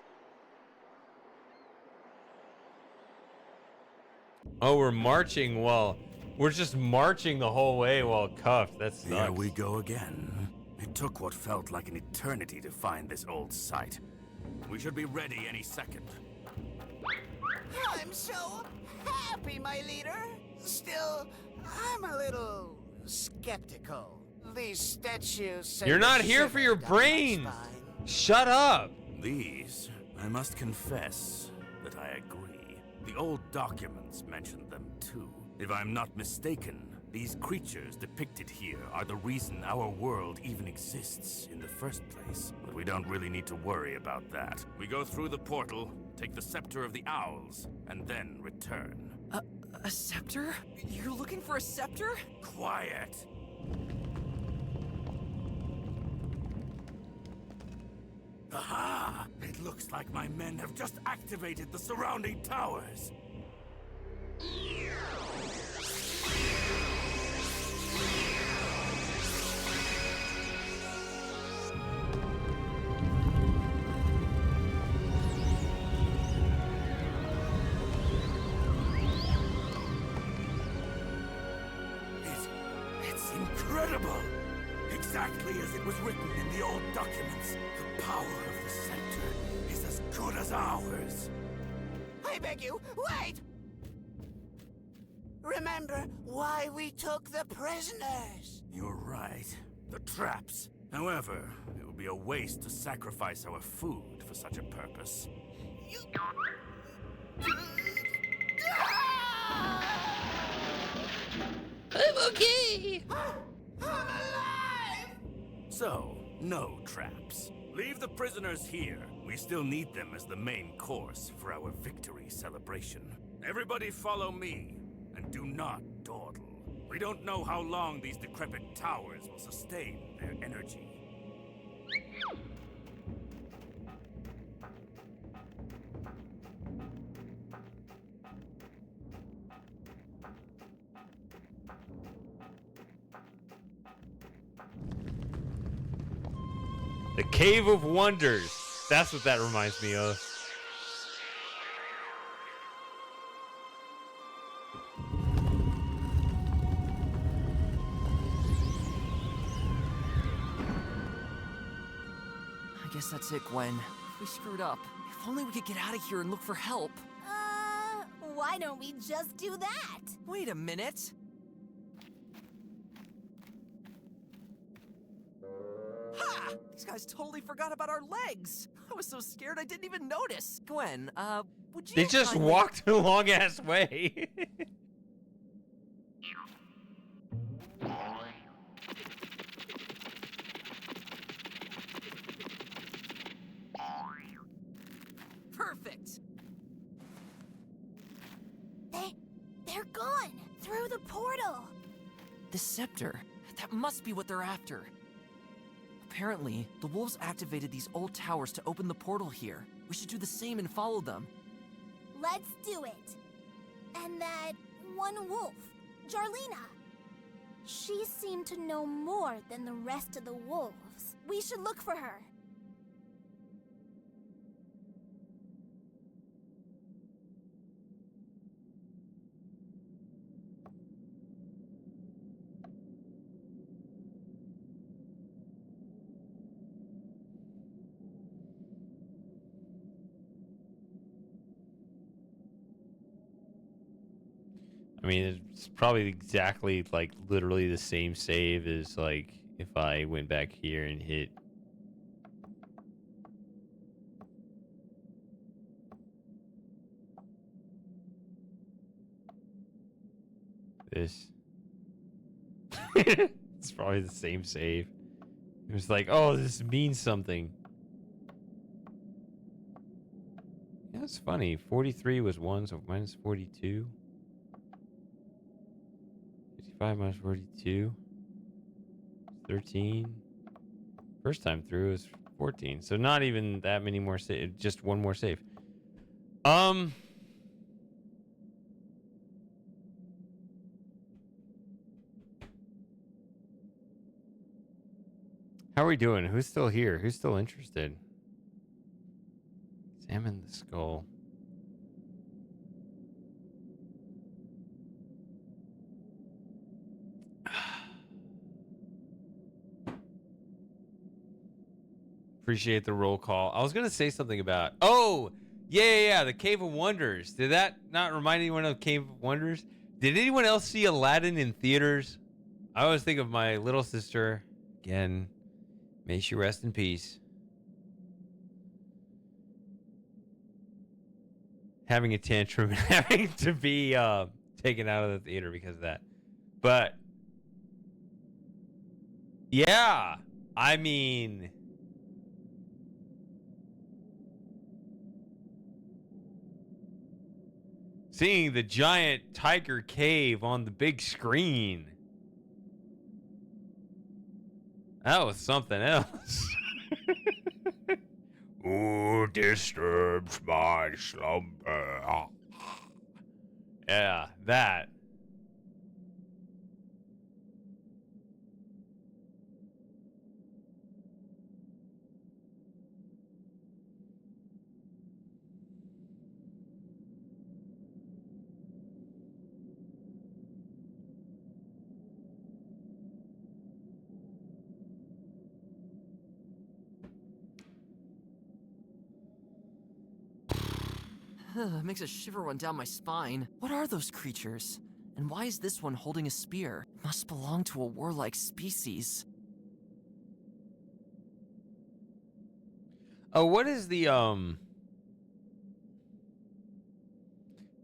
B: Oh, we're marching while... We're just marching the whole way while cuffed. That sucks.
M: Here we go again. It took what felt like an eternity to find this old site. We should be ready any second.
L: I'm so happy, my leader. Still, I'm a little skeptical. These statues send
B: You're not
L: a
B: here for
L: shiver
B: your
L: down my
B: brains.
L: spine.
B: Shut up.
M: These, I must confess that I agree. The old documents mentioned them too. If I'm not mistaken, these creatures depicted here are the reason our world even exists in the first place. But we don't really need to worry about that. We go through the portal, take the Scepter of the Owls, and then return.
E: A scepter? You're looking for a scepter?
M: Quiet! Aha! It looks like my men have just activated the surrounding towers. It's incredible! Exactly as it was written in the old documents. The power of the scepter is as good as ours.
L: I beg you, wait! Remember why we took the prisoners.
M: You're right. The traps. However, it would be a waste to sacrifice our food for such a purpose.
E: I'm okay!
L: I'm alive!
M: So, no traps. Leave the prisoners here. We still need them as the main course for our victory celebration. Everybody follow me, and do not dawdle. We don't know how long these decrepit towers will sustain their energy.
B: The Cave of Wonders. That's what that reminds me of.
E: I guess that's it, Gwen. We screwed up. If only we could get out of here and look for help.
A: Why don't we just do that?
E: Wait a minute. Ha! These guys totally forgot about our legs. I was so scared I didn't even notice. Gwen, would you...
B: They just walked a long ass way.
E: Perfect.
A: They're gone through the portal.
E: The scepter. That must be what they're after. Apparently, the wolves activated these old towers to open the portal here. We should do the same and follow them.
A: Let's do it. And that one wolf, Jarlina. She seemed to know more than the rest of the wolves.
H: We should look for her.
B: I mean, it's probably exactly like literally the same save as like if I went back here and hit this. It's probably the same save. It was like, oh, this means something. Yeah, it's funny. 43 was 1, so minus 42. 55 minus 42. 13. First time through is 14. So not even that many more save. Just one more save. How are we doing? Who's still here? Who's still interested? Examine the skull. Appreciate the roll call. I was going to say something about... Oh, yeah. The Cave of Wonders. Did that not remind anyone of Cave of Wonders? Did anyone else see Aladdin in theaters? I always think of my little sister. Again, may she rest in peace. Having a tantrum and having to be taken out of the theater because of that. But, yeah, I mean... Seeing the giant tiger cave on the big screen. That was something else. Who disturbs my slumber? Yeah, that.
E: Makes a shiver run down my spine. What are those creatures? And why is this one holding a spear? It must belong to a warlike species.
B: Oh, what is the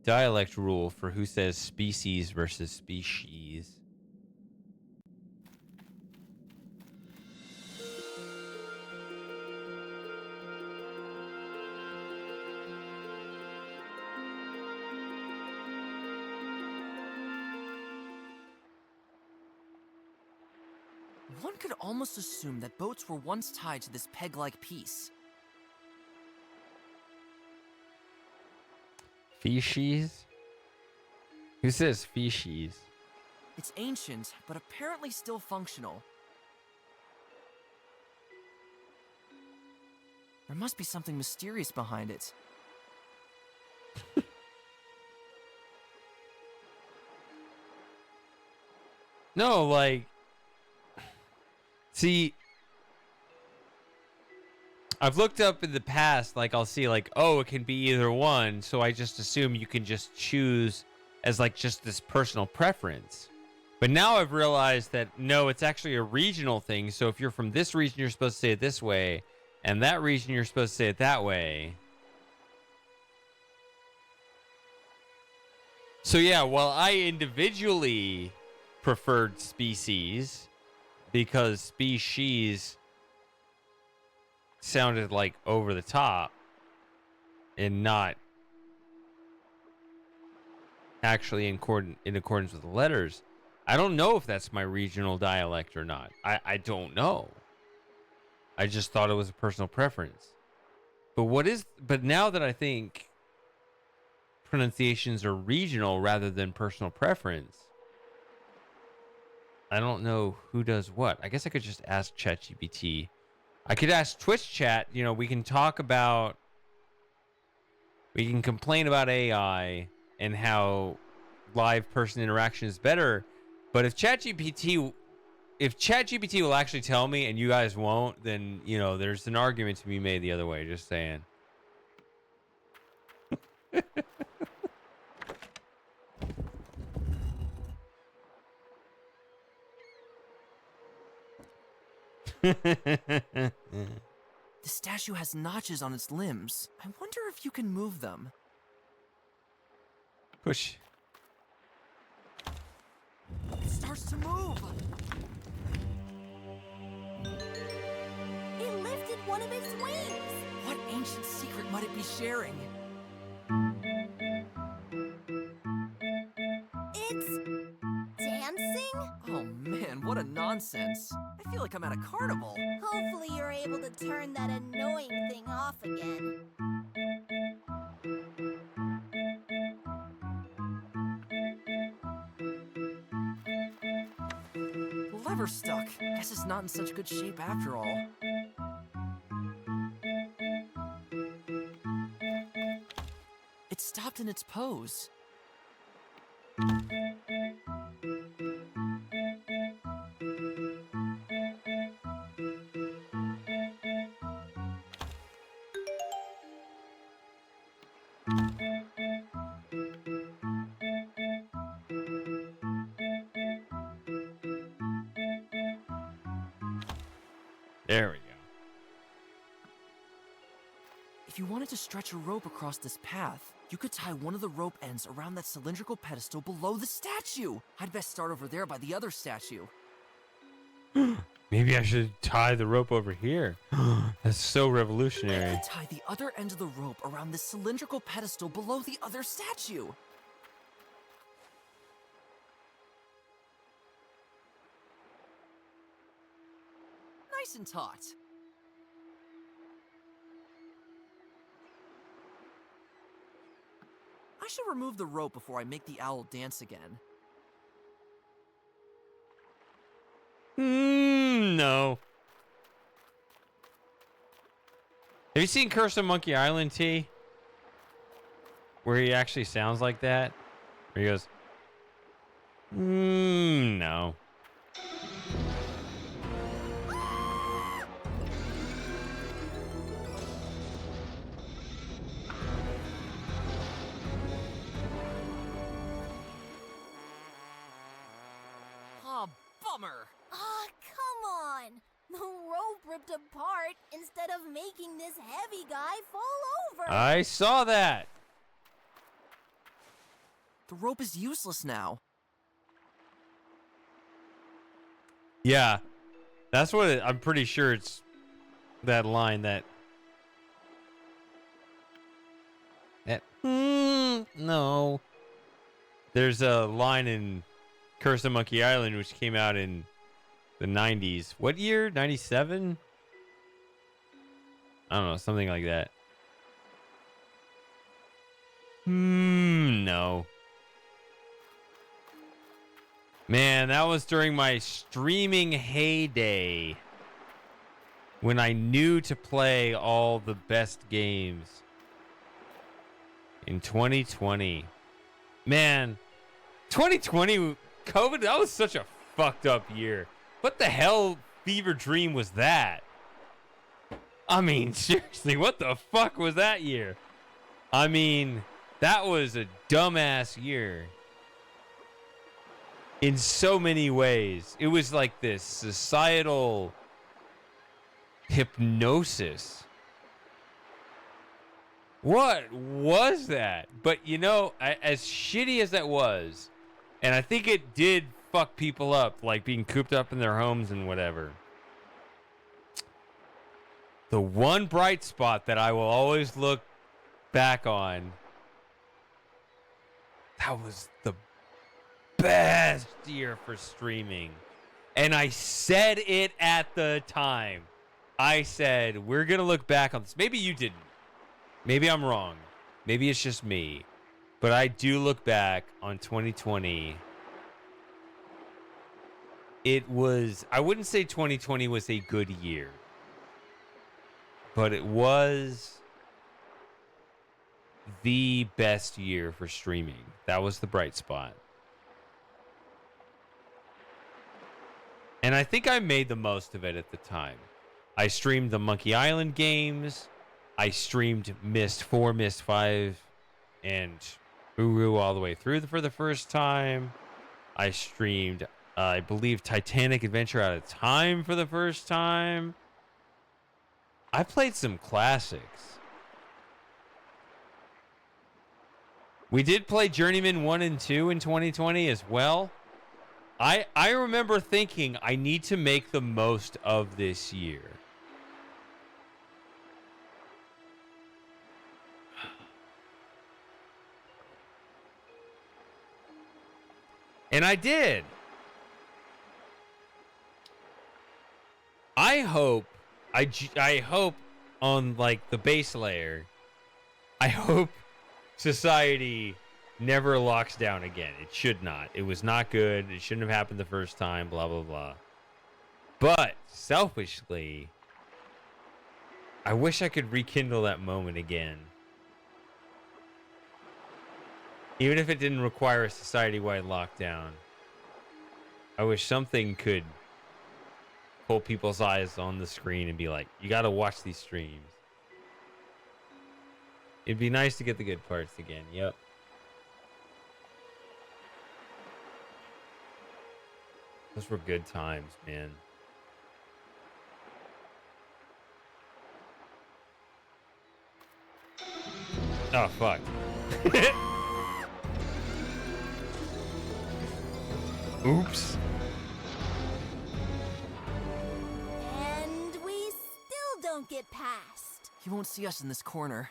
B: dialect rule for who says species versus species?
E: One could almost assume that boats were once tied to this peg-like piece.
B: Species? Who says species?
E: It's ancient, but apparently still functional. There must be something mysterious behind it.
B: No, like... See... I've looked up in the past, like, I'll see, like, oh, it can be either one, so I just assume you can just choose as, like, just this personal preference. But now I've realized that, no, it's actually a regional thing, so if you're from this region, you're supposed to say it this way, and that region, you're supposed to say it that way. So, yeah, while I individually preferred species, because species sounded like over the top and not actually in accordance with the letters. I don't know if that's my regional dialect or not. I don't know. I just thought it was a personal preference. But now that I think pronunciations are regional rather than personal preference, I don't know who does what. I guess I could just ask ChatGPT I could ask Twitch chat, you know, we can complain about AI and how live person interaction is better. But if ChatGPT will actually tell me and you guys won't, then, you know, there's an argument to be made the other way. Just saying.
E: The statue has notches on its limbs. I wonder if you can move them.
B: Push.
E: It starts to move.
A: It lifted one of its wings.
E: What ancient secret might it be sharing?
A: It's dancing?
E: Oh man, what a nonsense. I feel like I'm at a carnival.
A: Hopefully you're able to turn that annoying thing off again.
E: The lever's stuck. Guess it's not in such good shape after all. It stopped in its pose.
B: There we go.
E: If you wanted to stretch a rope across this path, you could tie one of the rope ends around that cylindrical pedestal below the statue. I'd best start over there by the other statue.
B: Maybe I should tie the rope over here. That's so
E: I
B: revolutionary.
E: could tie the other end of the rope around this cylindrical pedestal below the other statue. Nice and taut. I should remove the rope before I make the owl dance again.
B: No. Have you seen Curse of Monkey Island, T? Where he actually sounds like that? Where he goes, no.
E: Aw, bummer.
A: Ah, come on! The rope ripped apart instead of making this heavy guy fall over.
B: I saw that.
E: The rope is useless now.
B: Yeah. That's what I'm pretty sure it's that line that no. There's a line in Curse of Monkey Island which came out in the 90s. What year? 97? I don't know, something like that. No. Man, that was during my streaming heyday when I knew to play all the best games. In 2020. Man, 2020, COVID, that was such a fucked up year. What the hell fever dream was that? I mean, seriously, what the fuck was that year? I mean, that was a dumbass year. In so many ways. It was like this societal hypnosis. What was that? But, you know, as shitty as that was, and I think it did fuck people up, like being cooped up in their homes and whatever. The one bright spot that I will always look back on, that was the best year for streaming. And I said it at the time. I said, we're going to look back on this. Maybe you didn't. Maybe I'm wrong. Maybe it's just me. But I do look back on 2020. It was, I wouldn't say 2020 was a good year. but it was the best year for streaming. That was the bright spot. And I think I made the most of it at the time. I streamed the Monkey Island games. I streamed Myst 4, Myst 5, and Uru all the way through for the first time. I streamed, I believe, Titanic Adventure Out of Time for the first time. I played some classics. We did play Journeyman 1 and 2 in 2020 as well. I remember thinking I need to make the most of this year. And I did. I hope on like the base layer, I hope society never locks down again. It should not. It was not good. It shouldn't have happened the first time, blah, blah, blah. But selfishly, I wish I could rekindle that moment again. Even if it didn't require a society-wide lockdown. I wish something could pull people's eyes on the screen and be like, you gotta watch these streams. It'd be nice to get the good parts again. Yep. Those were good times, man. Oh, fuck. Oops.
A: And we still don't get past.
E: He won't see us in this corner.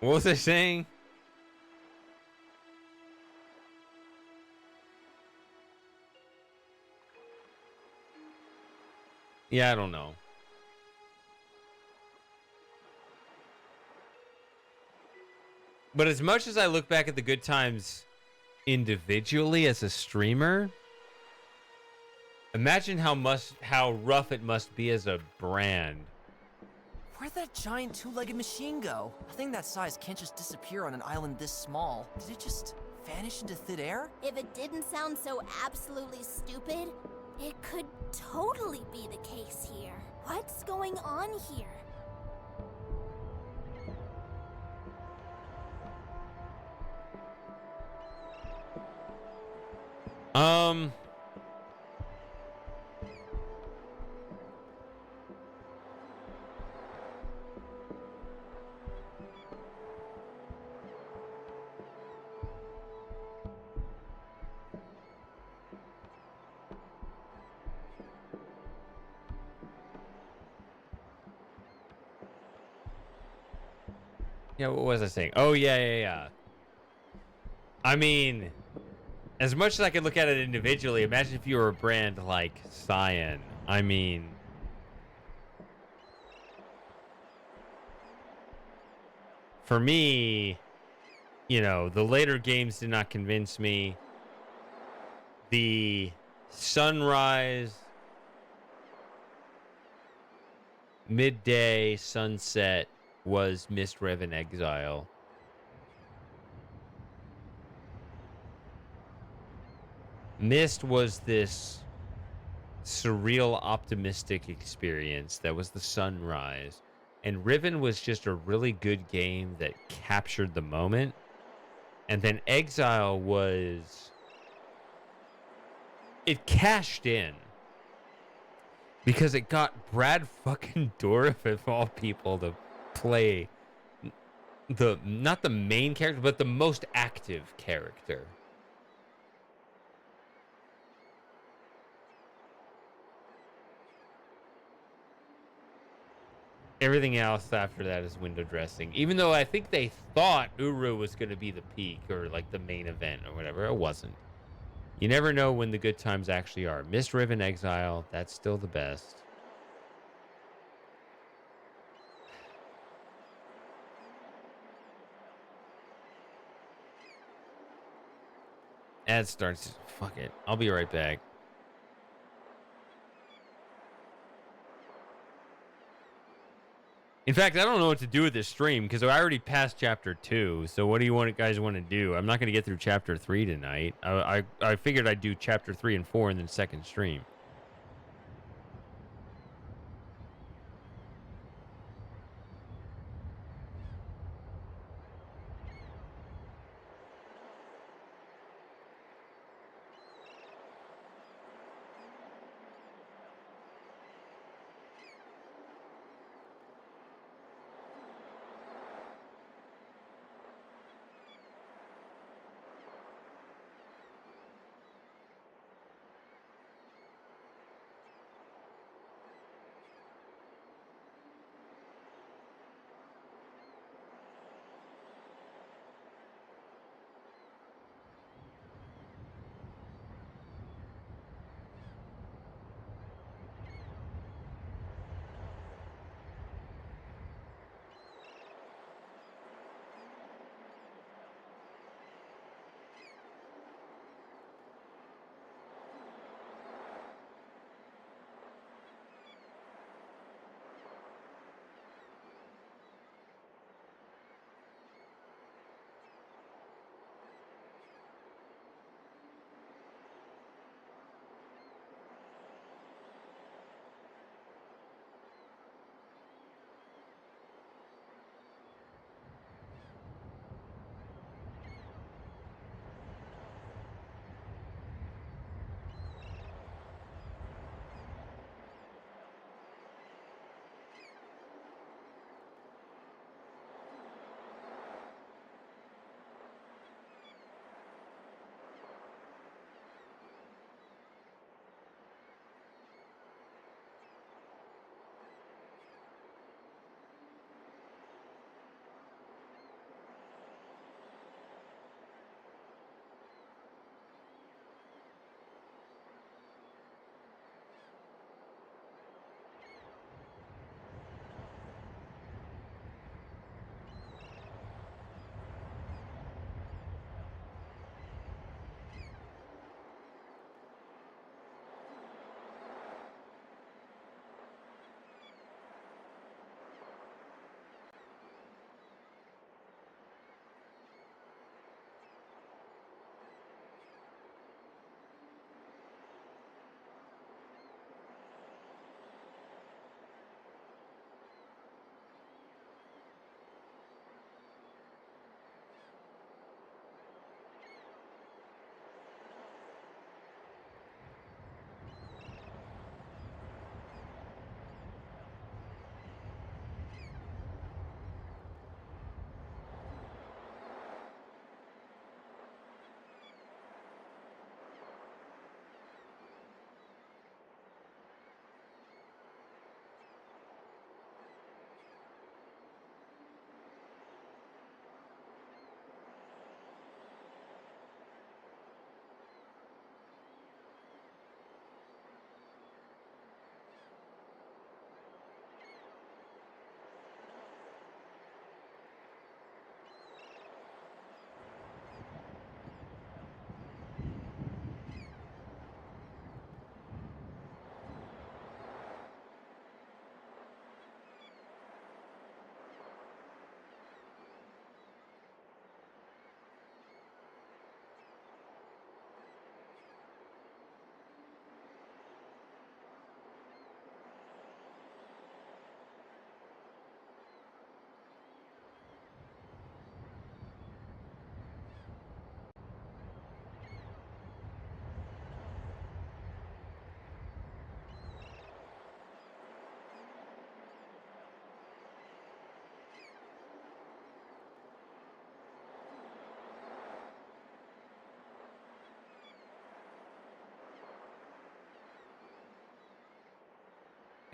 B: What was I saying? Yeah, I don't know. But as much as I look back at the good times individually as a streamer, imagine how rough it must be as a brand.
E: Where'd that giant two-legged machine go? A thing that size can't just disappear on an island this small. Did it just vanish into thin air?
A: If it didn't sound so absolutely stupid, it could totally be the case here. What's going on here?
B: Yeah, what was I saying? Oh, yeah. I mean, as much as I could look at it individually, imagine if you were a brand like Cyan. I mean, for me, you know, the later games did not convince me. The sunrise, midday, sunset was Myst Riven Exile. Myst was this surreal, optimistic experience that was the sunrise. And Riven was just a really good game that captured the moment. And then Exile was... it cashed in. Because it got Brad fucking Dourif, of all people, to play the... not the main character, but the most active character. Everything else after that is window dressing. Even though I think they thought Uru was going to be the peak or like the main event or whatever, it wasn't. You never know when the good times actually are. Myst Riven Exile, that's still the best. Ad starts. Fuck it. I'll be right back. In fact, I don't know what to do with this stream because I already passed chapter 2. So what do you guys want to do? I'm not going to get through chapter 3 tonight. I figured I'd do chapter 3 and 4 in the second stream.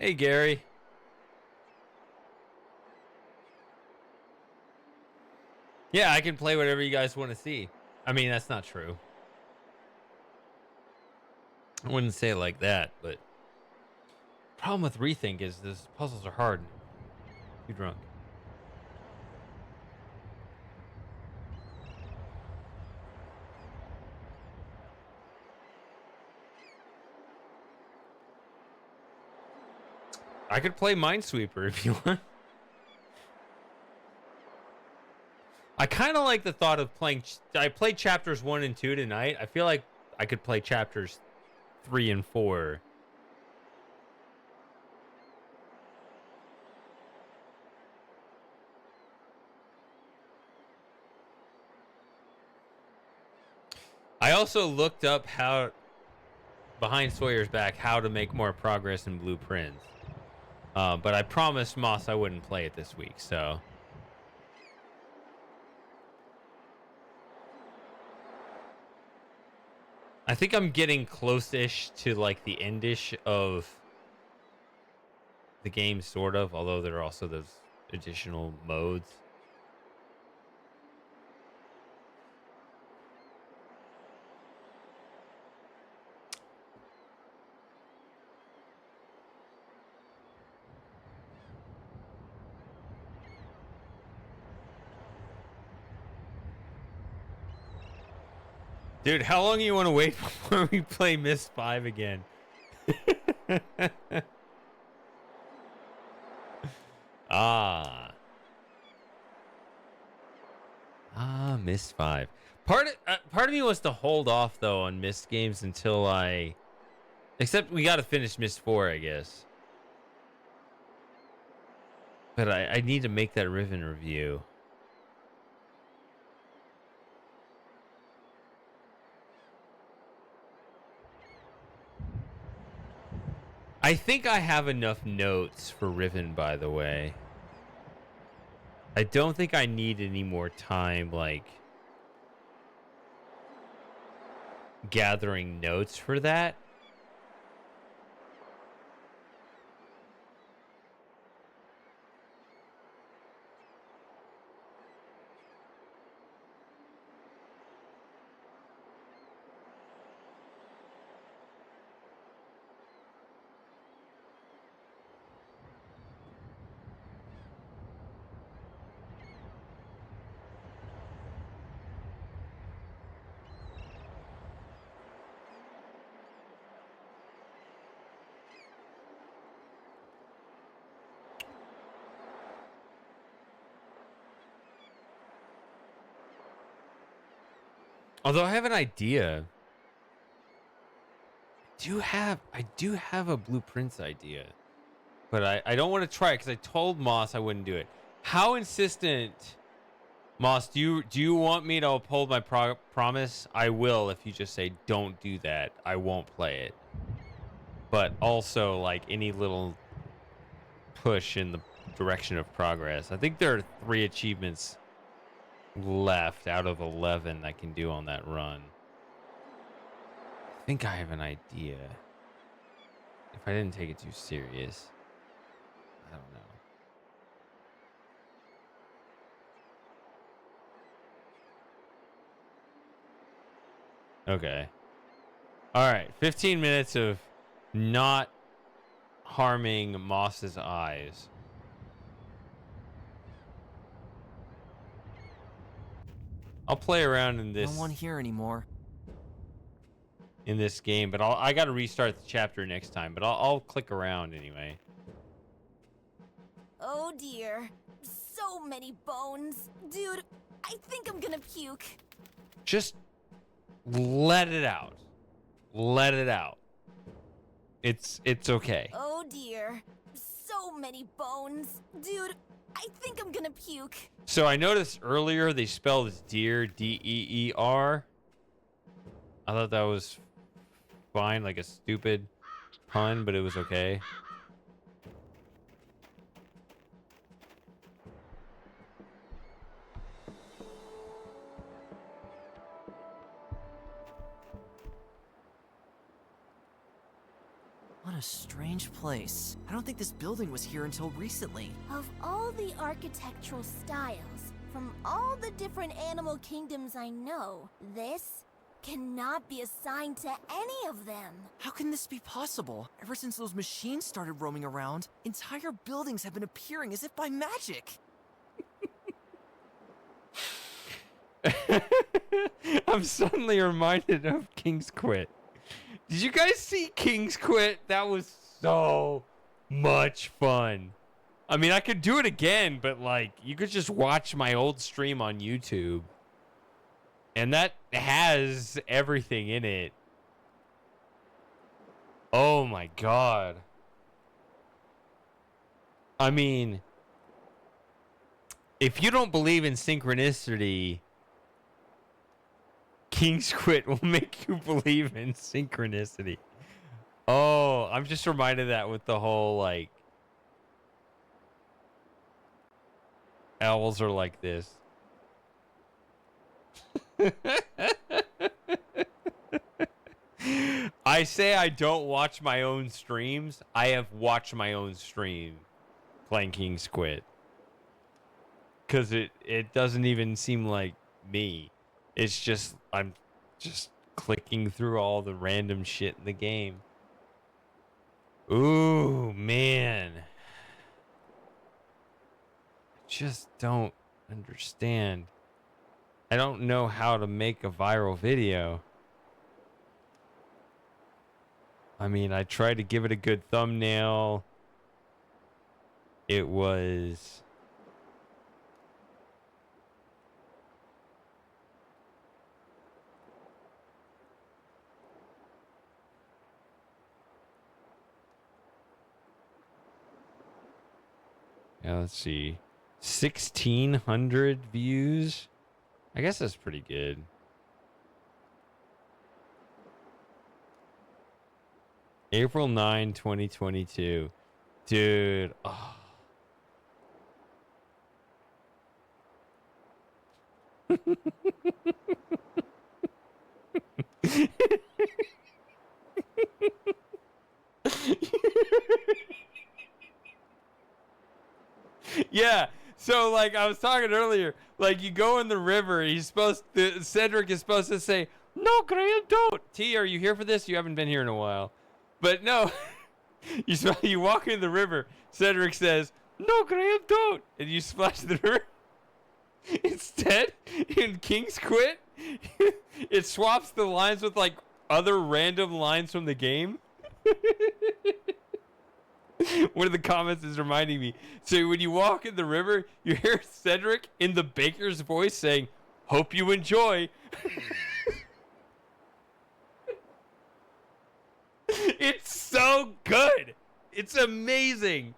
B: Hey, Gary. Yeah, I can play whatever you guys want to see. I mean, that's not true. I wouldn't say it like that, but problem with Rethink is those puzzles are hard. Too drunk. I could play Minesweeper if you want. I kind of like the thought of playing. I played chapters 1 and 2 tonight. I feel like I could play chapters 3 and 4. I also looked up how, behind Sawyer's back, how to make more progress in blueprints. But I promised Moss I wouldn't play it this week, so. I think I'm getting close-ish to like the end-ish of the game, sort of, although there are also those additional modes. Dude, how long do you want to wait before we play Myst 5 again? Myst 5. Part of me wants to hold off though on Myst games until except we got to finish Myst 4, I guess. But I need to make that Riven review. I think I have enough notes for Riven, by the way. I don't think I need any more time, like, gathering notes for that. Although I have an idea. I do have a blueprints idea. But I don't want to try it because I told Moss I wouldn't do it. How insistent, Moss, do you want me to uphold my promise? I will if you just say don't do that. I won't play it. But also, like, any little push in the direction of progress. I think there are 3 achievements left out of 11 I can do on that run. I think I have an idea. If I didn't take it too serious. I don't know. Okay. Alright, 15 minutes of not harming Moss's eyes. I'll play around in this.
E: No one here anymore.
B: In this game, but I got to restart the chapter next time. But I'll click around anyway.
A: Oh dear, so many bones, dude. I think I'm gonna puke.
B: Just let it out. Let it out. It's okay.
A: Oh dear, so many bones, dude. I think I'm gonna puke.
B: So I noticed earlier they spelled deer D-E-E-R. I thought that was fine, like a stupid pun, but it was okay.
E: What a strange place. I don't think this building was here until recently.
A: Of all the architectural styles, from all the different animal kingdoms I know, this cannot be assigned to any of them.
E: How can this be possible? Ever since those machines started roaming around, entire buildings have been appearing as if by magic.
B: I'm suddenly reminded of King's Quit. Did you guys see King's Quit? That was so much fun. I mean, I could do it again, but like, you could just watch my old stream on YouTube. And that has everything in it. Oh my God. I mean, if you don't believe in synchronicity, King's Quit will make you believe in synchronicity. Oh, I'm just reminded of that with the whole, like, owls are like this. I say I don't watch my own streams. I have watched my own stream playing King's Quit. Because it doesn't even seem like me. It's just, I'm just clicking through all the random shit in the game. Ooh, man. I just don't understand. I don't know how to make a viral video. I mean, I tried to give it a good thumbnail. It was... Yeah, let's see. 1,600 views. I guess that's pretty good. April 9, 2022. Dude. Oh. Yeah. So, like, I was talking earlier, like, you go in the river, Cedric is supposed to say, "No, Graham, don't." T, are you here for this? You haven't been here in a while. But no, you walk in the river, Cedric says, "No, Graham, don't." And you splash the river. Instead, in King's Quit, it swaps the lines with, like, other random lines from the game. One of the comments is reminding me. So when you walk in the river, you hear Cedric in the baker's voice saying, "Hope you enjoy." It's so good. It's amazing.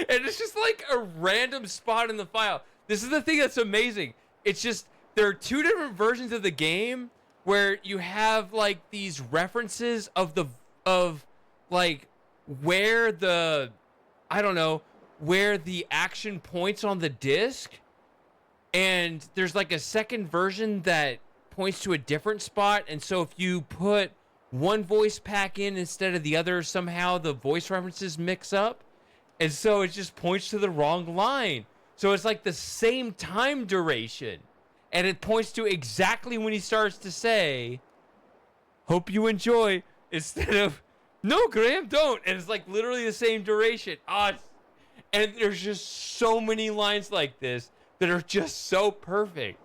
B: And it's just like a random spot in the file. This is the thing that's amazing. It's just, there are two different versions of the game where you have like these references of like where the, I don't know, where the action points on the disc. And there's like a second version that points to a different spot. And so if you put one voice pack in instead of the other, somehow the voice references mix up. And so it just points to the wrong line. So it's like the same time duration. And it points to exactly when he starts to say, "Hope you enjoy," instead of, "No, Graham, don't." And it's like literally the same duration. And there's just so many lines like this that are just so perfect.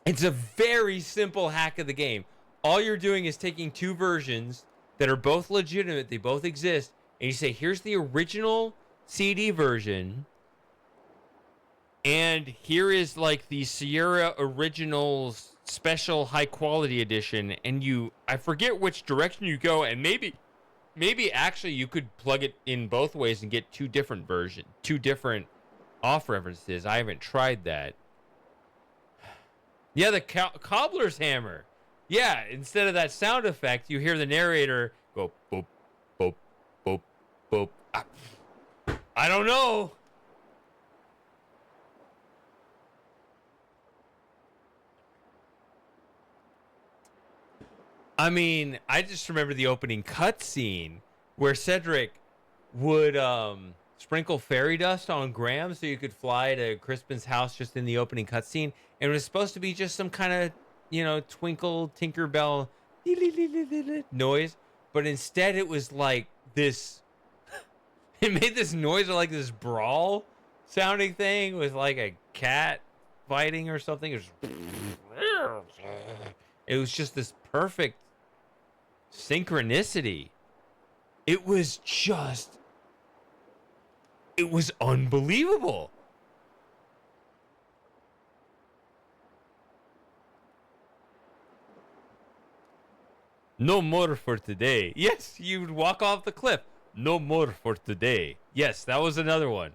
B: It's a very simple hack of the game. All you're doing is taking two versions that are both legitimate, they both exist, and you say, here's the original CD version, and here is like the Sierra Originals Special High Quality Edition, and I forget which direction you go, and maybe actually you could plug it in both ways and get two different versions, two different off references. I haven't tried that. Yeah, the cobbler's hammer. Yeah, instead of that sound effect, you hear the narrator go boop, boop, boop, boop. I don't know. I mean, I just remember the opening cutscene where Cedric would sprinkle fairy dust on Graham so you could fly to Crispin's house just in the opening cutscene. And it was supposed to be just some kind of, twinkle, Tinkerbell noise. But instead it was like this, it made this noise of like this brawl sounding thing with like a cat fighting or something. It was just this perfect synchronicity. It was unbelievable. No more for today. Yes, you would walk off the cliff. No more for today. Yes, that was another one.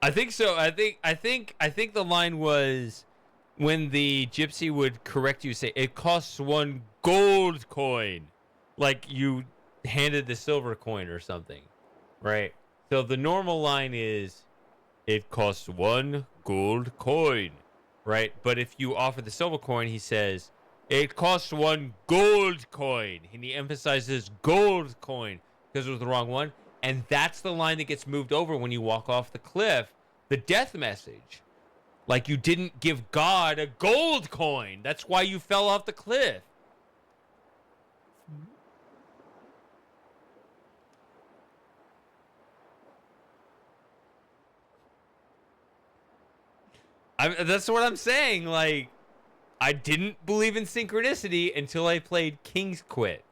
B: I think so. I think the line was when the gypsy would correct you, say it costs 1 gold coin, like you handed the silver coin or something, right? So the normal line is, it costs 1 gold coin, right? But if you offer the silver coin, he says, it costs 1 gold coin. And he emphasizes gold coin because it was the wrong one. And that's the line that gets moved over when you walk off the cliff. The death message. Like you didn't give God a gold coin. That's why you fell off the cliff. That's what I'm saying. Like, I didn't believe in synchronicity until I played King's Quit.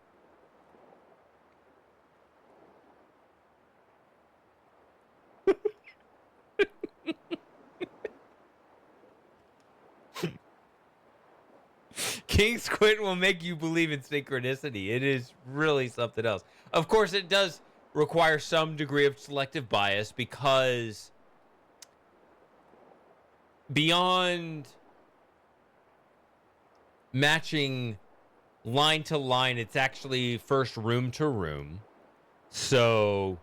B: King's Quit will make you believe in synchronicity. It is really something else. Of course, it does require some degree of selective bias because beyond matching line to line, it's actually first room to room. So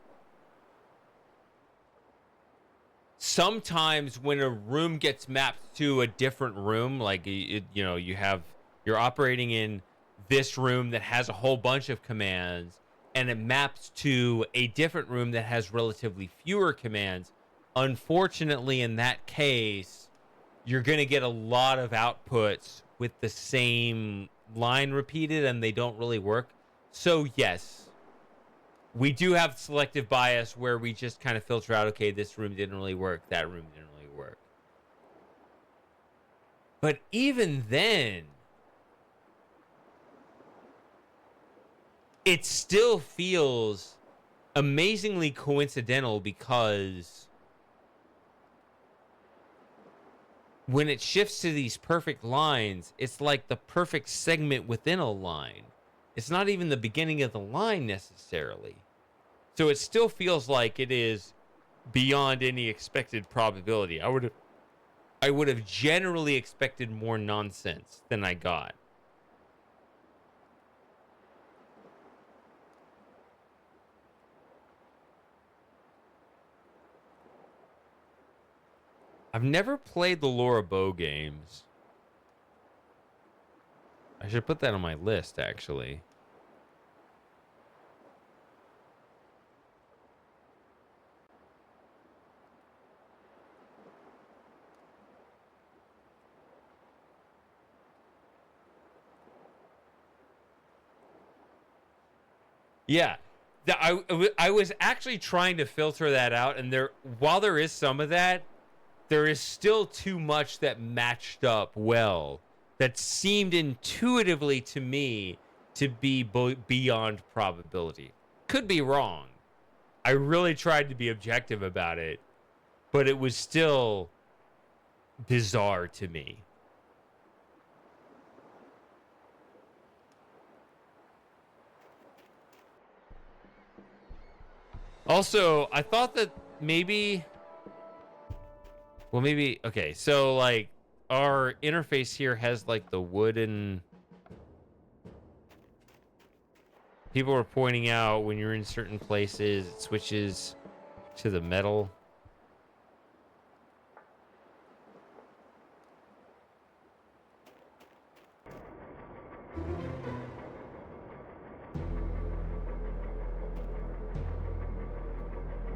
B: sometimes when a room gets mapped to a different room, like you're operating in this room that has a whole bunch of commands, and it maps to a different room that has relatively fewer commands. Unfortunately, in that case, you're going to get a lot of outputs with the same line repeated, and they don't really work. So, yes, we do have selective bias where we just kind of filter out, okay, this room didn't really work, that room didn't really work. But even then, it still feels amazingly coincidental because when it shifts to these perfect lines, it's like the perfect segment within a line. It's not even the beginning of the line necessarily. So it still feels like it is beyond any expected probability. I would have generally expected more nonsense than I got. I've never played the Laura Bow games. I should put that on my list, actually. Yeah. I was actually trying to filter that out, and while there is some of that, there is still too much that matched up well that seemed intuitively to me to be beyond probability. Could be wrong. I really tried to be objective about it, but it was still bizarre to me. Also, I thought that maybe... Well, maybe... Okay, so, like, our interface here has, like, the wooden... People were pointing out when you're in certain places, it switches to the metal.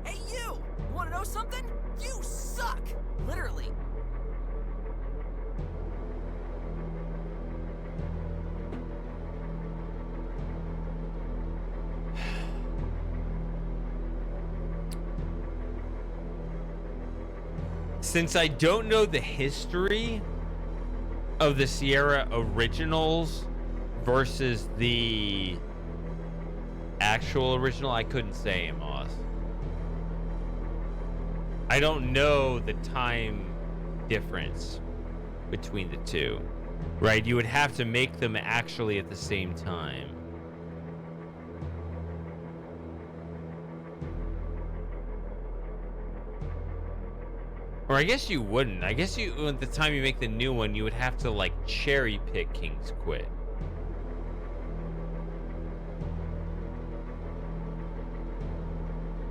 E: Hey, you! Wanna know something? You suck! Literally.
B: since I don't know the history of the Sierra originals versus the actual original, I couldn't say, Amos. I don't know the time difference between the two, right? You would have to make them actually at the same time. Or I guess you wouldn't. I guess you, at the time you make the new one, you would have to like cherry pick King's Quit.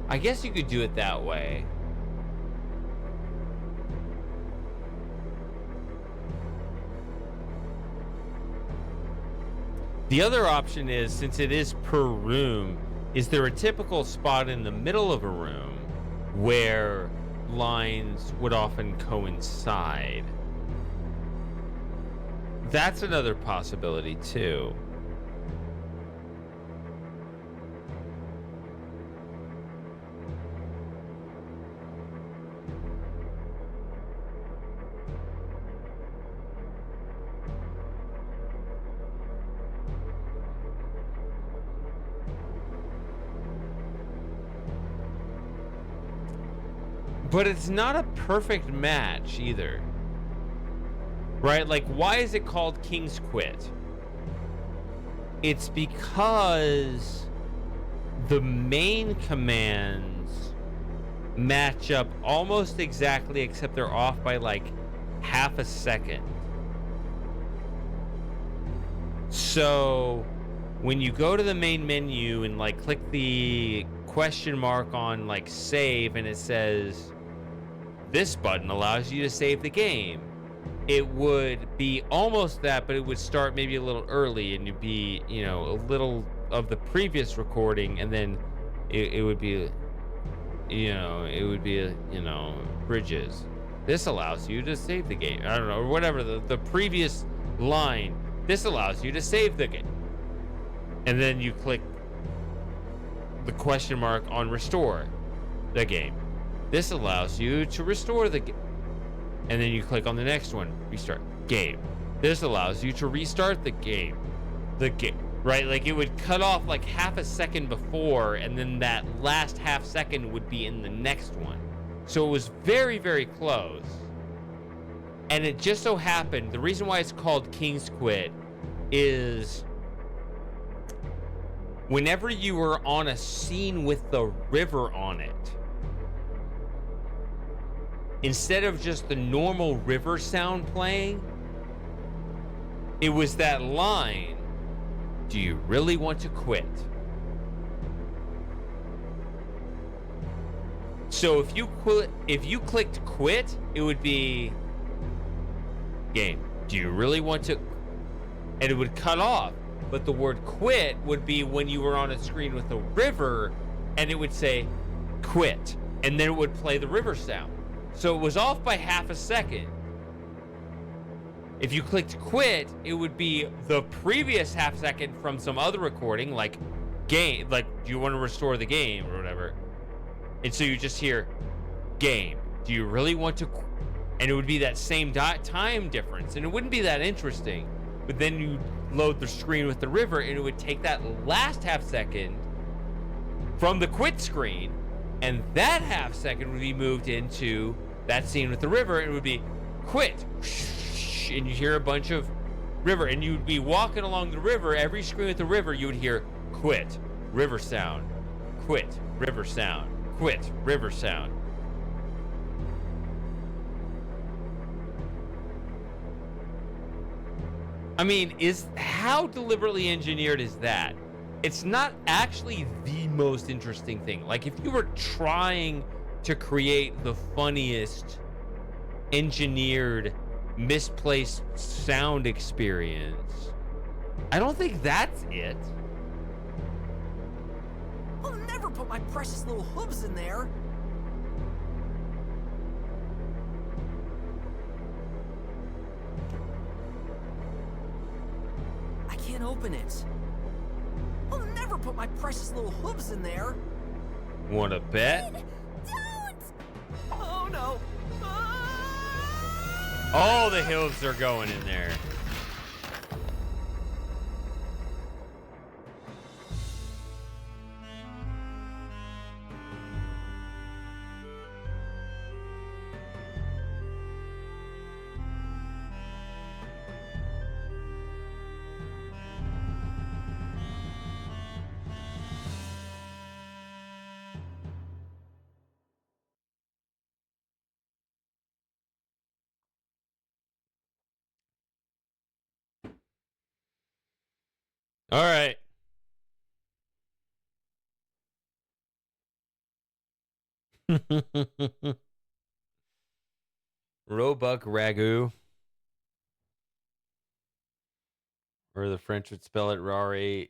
B: I guess you could do it that way. The other option is, since it is per room, is there a typical spot in the middle of a room where lines would often coincide? That's another possibility too. But it's not a perfect match either. Right? Like, why is it called King's Quit? It's because the main commands match up almost exactly, except they're off by like half a second. So when you go to the main menu and like click the question mark on like save, and it says this button allows you to save the game, it would be almost that, but it would start maybe a little early, and you'd be, you know, a little of the previous recording, and then it would be, you know, bridges. This allows you to save the game. I don't know, or whatever, the previous line. This allows you to save the game. And then you click the question mark on restore the game. This allows you to restore the game. And then you click on the next one, restart game. This allows you to restart the game. Right? Like, it would cut off like half a second before, and then that last half second would be in the next one. So it was very, very close. And it just so happened, the reason why it's called King's Quit is whenever you were on a scene with the river on it, instead of just the normal river sound playing, it was that line, do you really want to quit? So if you clicked quit, it would be game. Do you really want to? And it would cut off. But the word quit would be when you were on a screen with a river, and it would say quit, and then it would play the river sound. So it was off by half a second. If you clicked quit, it would be the previous half second from some other recording, like game, like do you want to restore the game or whatever. And so you just hear game. Do you really want to? And it would be that same time difference, and it wouldn't be that interesting. But then you load the screen with the river, and it would take that last half second from the quit screen, and that half second would be moved into that scene with the river, and it would be quit. And you hear a bunch of river, and you'd be walking along the river. Every screen with the river, you would hear quit, river sound, quit, river sound, quit, river sound. I mean, how deliberately engineered is that? It's not actually the most interesting thing. Like, if you were trying to create the funniest engineered misplaced sound experience, I don't think that's it.
E: I'll never put my precious little hooves in there. I can't open it. I'll never put my precious little hooves in there.
B: Wanna bet?
E: Oh no. Ah!
B: All the hills are going in there. All right. Roebuck ragu. Or the French would spell it Rageeaux.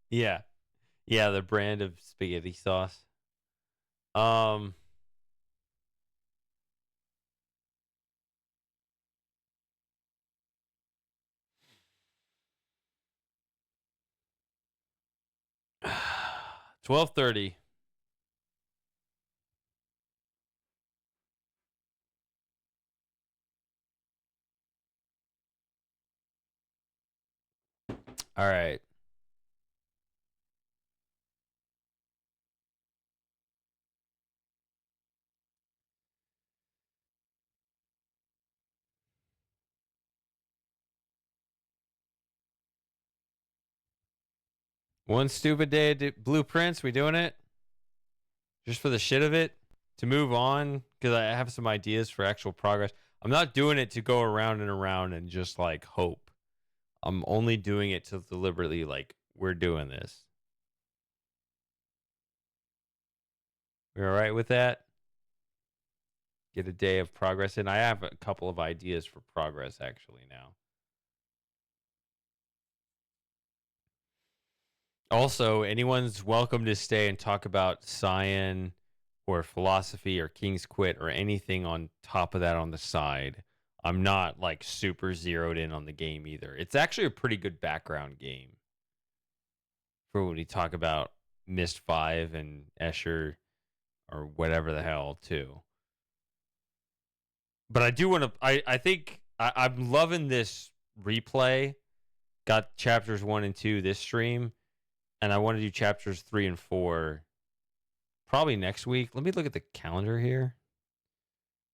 B: Yeah. Yeah, the brand of spaghetti sauce. 12:30. All right. One stupid day at Blueprints. We doing it? Just for the shit of it? To move on? Because I have some ideas for actual progress. I'm not doing it to go around and around and just like hope. I'm only doing it to deliberately like, we're doing this. We all right with that? Get a day of progress in. I have a couple of ideas for progress actually now. Also, anyone's welcome to stay and talk about Cyan or philosophy or King's Quit or anything on top of that on the side. I'm not like super zeroed in on the game either. It's actually a pretty good background game for when we talk about Mist 5 and Escher or whatever the hell too. But I do want to, I think I'm loving this replay. Got chapters 1 and 2 this stream. And I want to do chapters 3 and 4 probably next week. Let me look at the calendar here.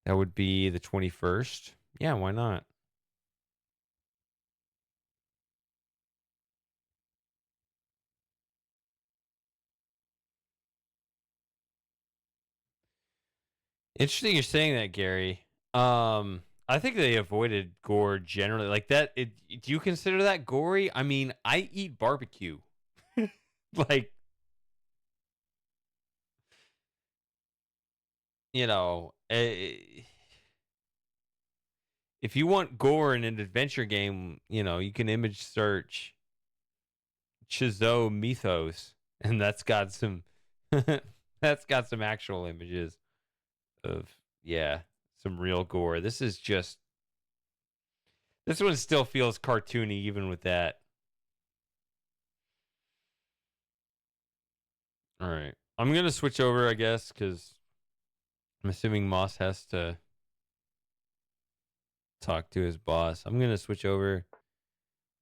B: That would be the 21st. Yeah, why not? Interesting you're saying that, Gary. I think they avoided gore generally. Like that, do you consider that gory? I mean, I eat barbecue. Like, you know, if you want gore in an adventure game, you know, you can image search Chizo Mythos, and that's got some that's got some actual images of some real gore. This one still feels cartoony even with that. All right. I'm going to switch over, I guess, cuz I'm assuming Moss has to talk to his boss. I'm going to switch over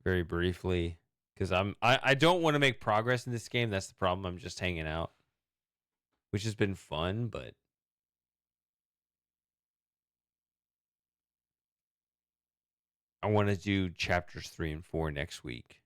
B: very briefly cuz I don't want to make progress in this game. That's the problem. I'm just hanging out, which has been fun, but I want to do chapters 3 and 4 next week.